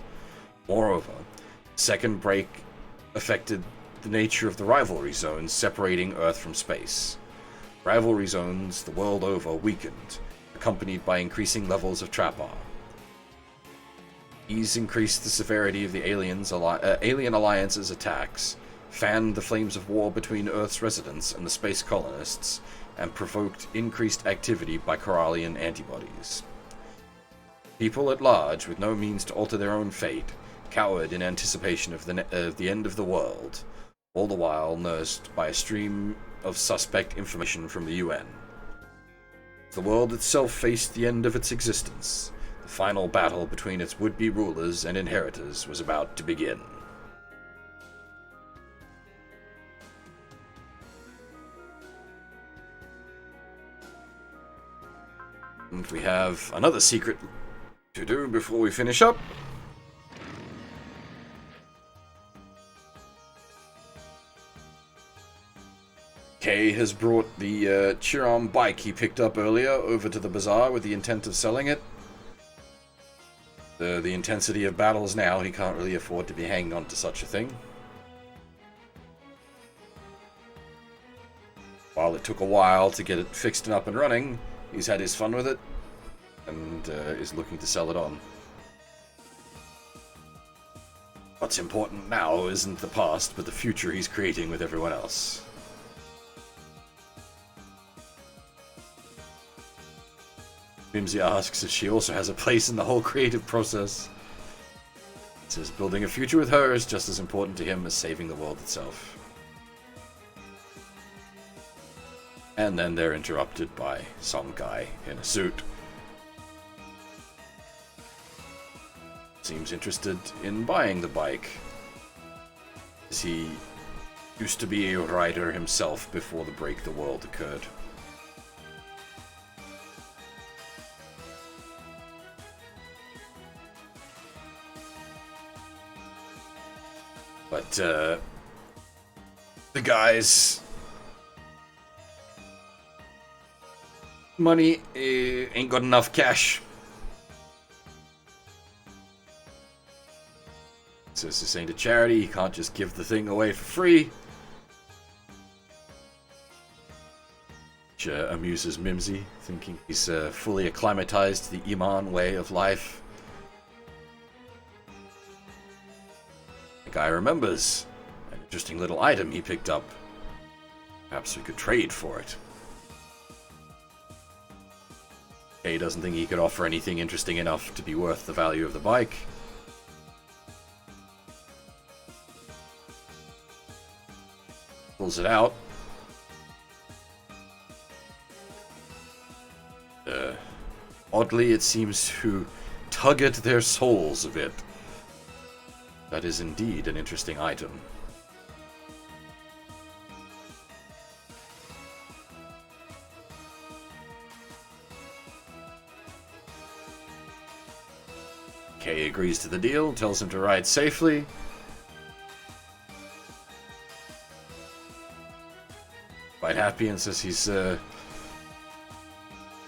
Moreover, Second Break affected the nature of the rivalry zones separating Earth from space. Rivalry zones the world over weakened, accompanied by increasing levels of trapar. These increased the severity of the Alien Alliance's attacks, fanned the flames of war between Earth's residents and the space colonists, and provoked increased activity by Corallian antibodies. People at large, with no means to alter their own fate, cowered in anticipation of the end of the world, all the while nursed by a stream of suspect information from the UN. The world itself faced the end of its existence. The final battle between its would-be rulers and inheritors was about to begin. And we have another secret to do before we finish up. Kay has brought the Chiram bike he picked up earlier over to the bazaar with the intent of selling it. The intensity of battles now, he can't really afford to be hanging on to such a thing. While it took a while to get it fixed and up and running, he's had his fun with it, and is looking to sell it on. What's important now isn't the past, but the future he's creating with everyone else. Mimsy asks if she also has a place in the whole creative process. He says building a future with her is just as important to him as saving the world itself. And then they're interrupted by some guy in a suit. Seems interested in buying the bike, as he used to be a rider himself before the break the world occurred. But, the guy's money ain't got enough cash. Says this ain't a charity, he can't just give the thing away for free. Which amuses Mimsy, thinking he's fully acclimatized to the Iman way of life. Guy remembers an interesting little item he picked up. Perhaps we could trade for it. Kay doesn't think he could offer anything interesting enough to be worth the value of the bike. Pulls it out. Oddly, it seems to tug at their souls a bit. That is indeed an interesting item. Kay agrees to the deal, tells him to ride safely. Quite happy and says he's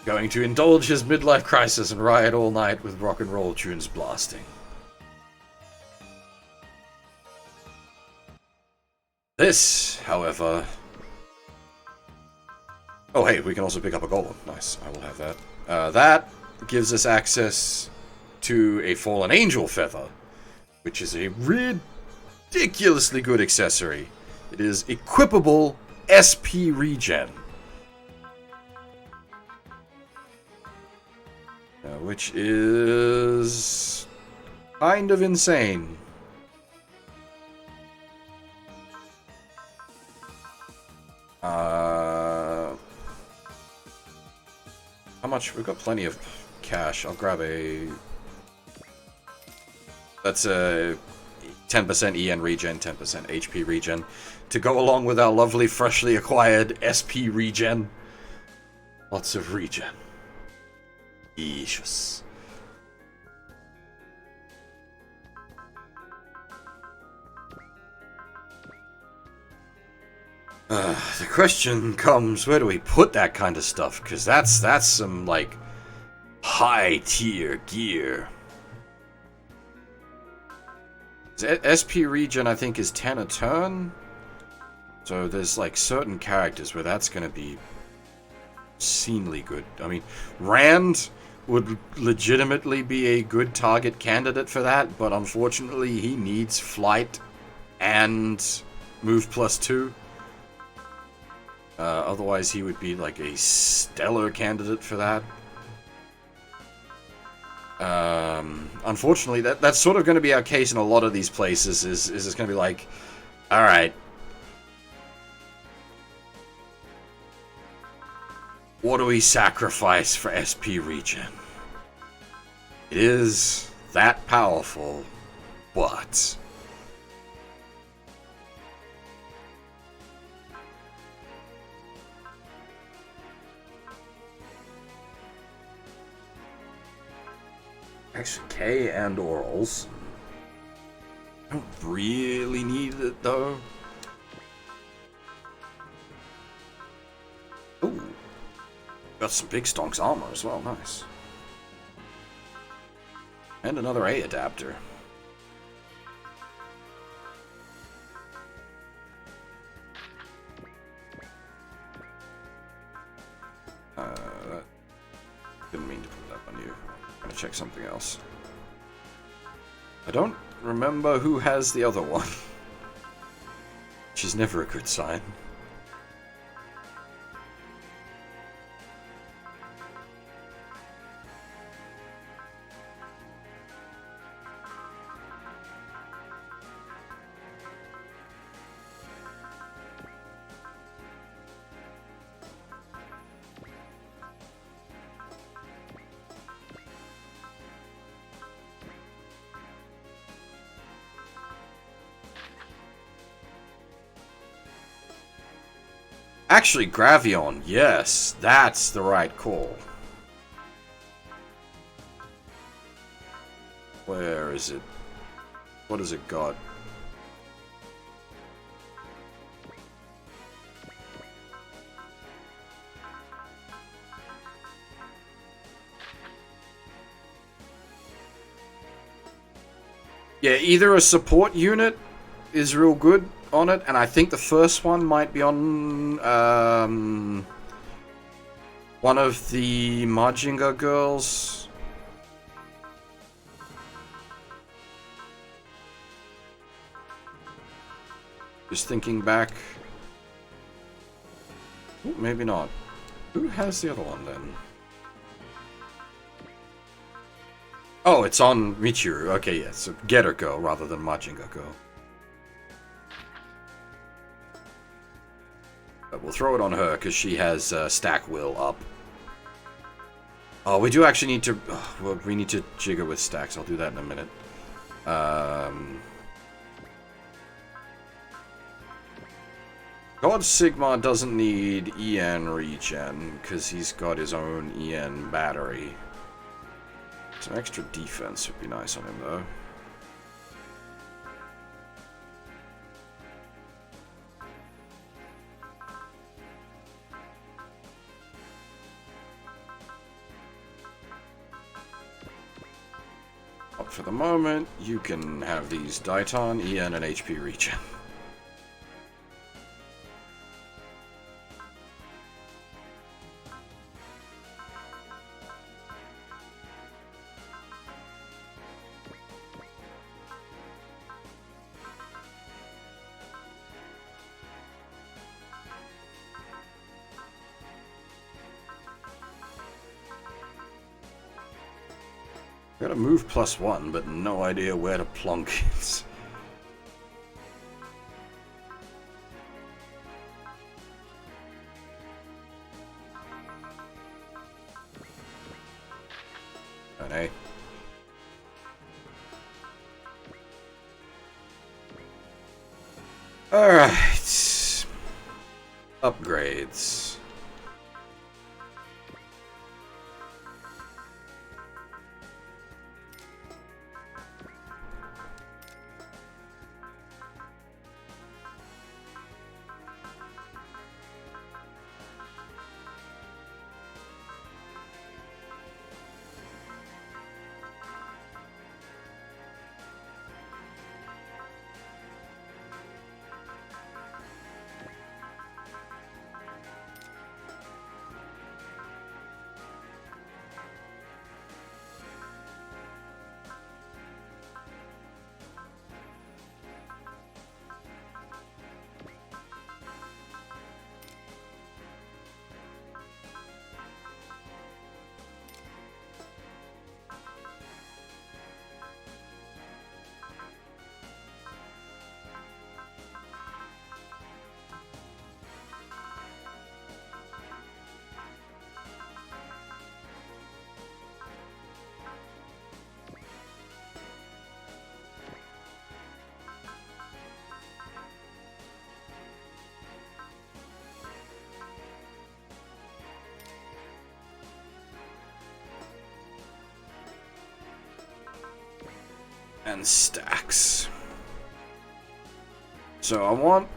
going to indulge his midlife crisis and ride all night with rock and roll tunes blasting. This, however... Oh hey, we can also pick up a golem. Nice, I will have that. That gives us access to a fallen angel feather, which is a ridiculously good accessory. It is equipable SP regen. Which is kind of insane. How much? We've got plenty of cash. I'll grab a... That's a 10% EN regen, 10% HP regen, to go along with our lovely freshly acquired SP regen. Lots of regen. Delicious. The question comes, where do we put that kind of stuff? Because that's some, like, high-tier gear. SP regen, I think, is 10 a turn. So there's, like, certain characters where that's going to be obscenely good. I mean, Rand would legitimately be a good target candidate for that, but unfortunately he needs flight and move +2. Otherwise he would be like a stellar candidate for that. Unfortunately, that's sort of going to be our case in a lot of these places, is it's going to be like, alright, what do we sacrifice for SP regen? It is that powerful, but... Actually, K and orals. I don't really need it, though. Ooh. Got some big stonks armor as well, nice. And another A adapter. Didn't mean to put that on you. I'm gonna check something else. I don't remember who has the other one. Which is never a good sign. Actually, Gravion, yes, that's the right call. Where is it? What has it got? Yeah, either a support unit is real good on it, and I think the first one might be on one of the Majinga girls. Just thinking back. Ooh, maybe not. Who has the other one then? Oh, it's on Michiru. Okay, yes, so Getter Girl rather than Majinga Girl. We'll throw it on her, because she has Stack Will up. Oh, we do actually need to... well, we need to jigger with stacks. I'll do that in a minute. God Sigmar doesn't need EN regen, because he's got his own EN battery. Some extra defense would be nice on him, though. But for the moment, you can have these Diton, EN, and HP regen. Got a move +1, but no idea where to plonk it. Okay. Alright. Upgrades. And stacks. So I want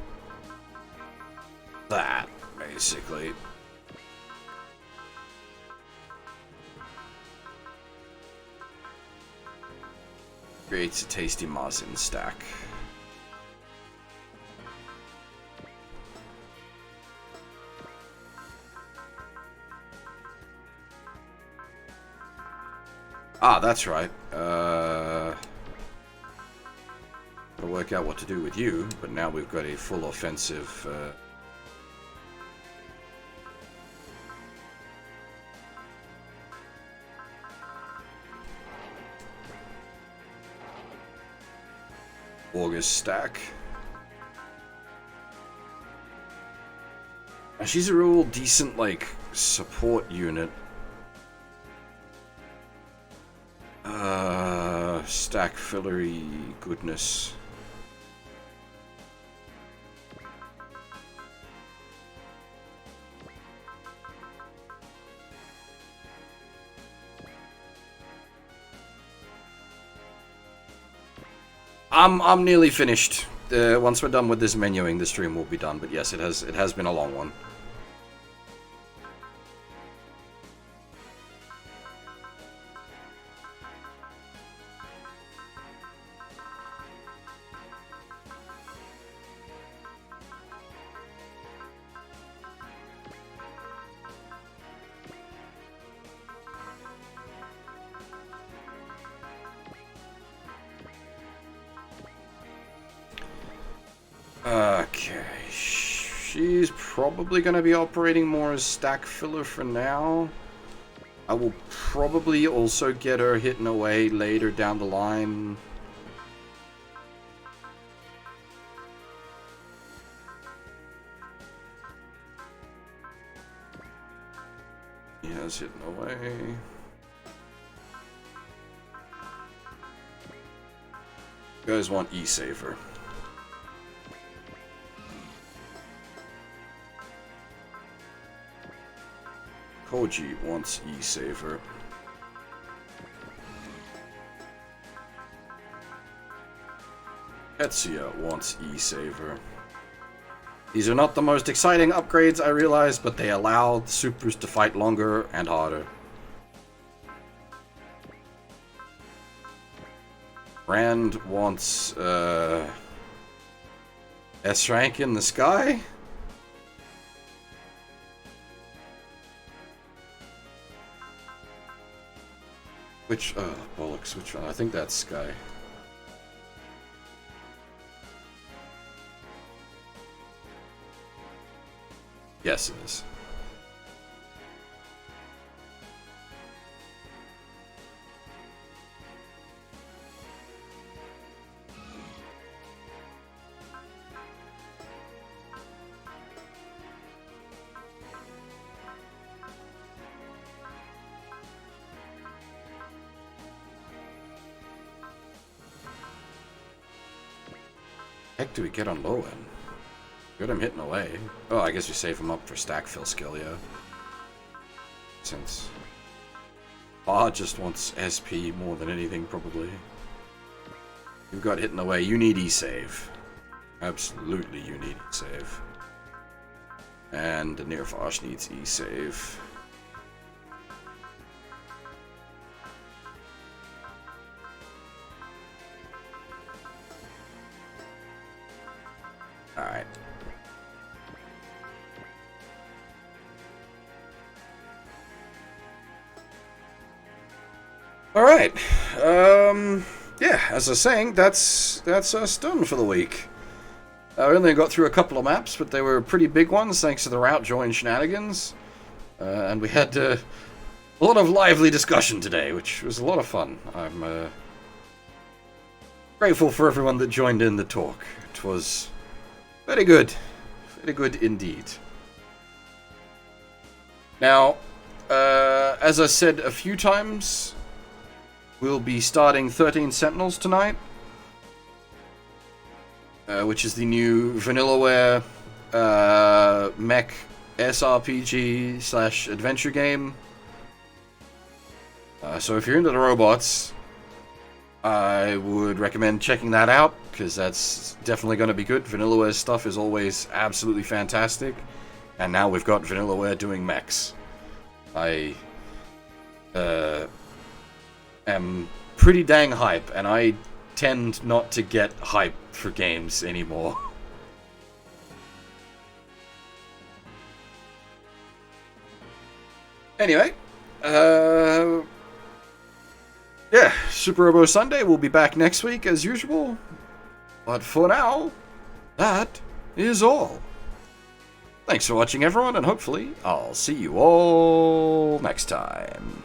that, basically. Creates a tasty Mazin stack. Ah, that's right. Gotta work out what to do with you, but now we've got a full offensive. August stack. And she's a real decent, like, support unit. Stack fillery goodness. I'm nearly finished. Once we're done with this menuing, the stream will be done. But yes, it has been a long one. Okay, she's probably going to be operating more as stack filler for now. I will probably also get her hitting away later down the line. He has hitting away. You guys want E-Saver. Koji wants E-Saver. Tetsuya wants E-Saver. These are not the most exciting upgrades, I realize, but they allow the supers to fight longer and harder. Rand wants, S-Rank in the sky? Which, bollocks, which one? I think that's sky. Yes, it is. Heck do we get on low end? Good, I'm hitting away. Oh, I guess we save him up for stack fill skill, yeah. Since Ba just wants SP more than anything, probably. You've got hitting away. You need E-save. Absolutely, you need E-save. And the Nirvash needs E-save. Alright. Alright. Yeah, as I was saying, that's us done for the week. I only got through a couple of maps, but they were pretty big ones thanks to the route join shenanigans. And we had a lot of lively discussion today, which was a lot of fun. I'm grateful for everyone that joined in the talk. It was very good. Very good indeed. Now, as I said a few times, we'll be starting 13 Sentinels tonight, which is the new Vanillaware mech SRPG / adventure game. So if you're into the robots, I would recommend checking that out, because that's definitely going to be good. Vanillaware's stuff is always absolutely fantastic, and now we've got Vanillaware doing mechs. I am pretty dang hype, and I tend not to get hype for games anymore. Anyway, yeah, Suparobo Sunday will be back next week as usual. But for now, that is all. Thanks for watching, everyone, and hopefully I'll see you all next time.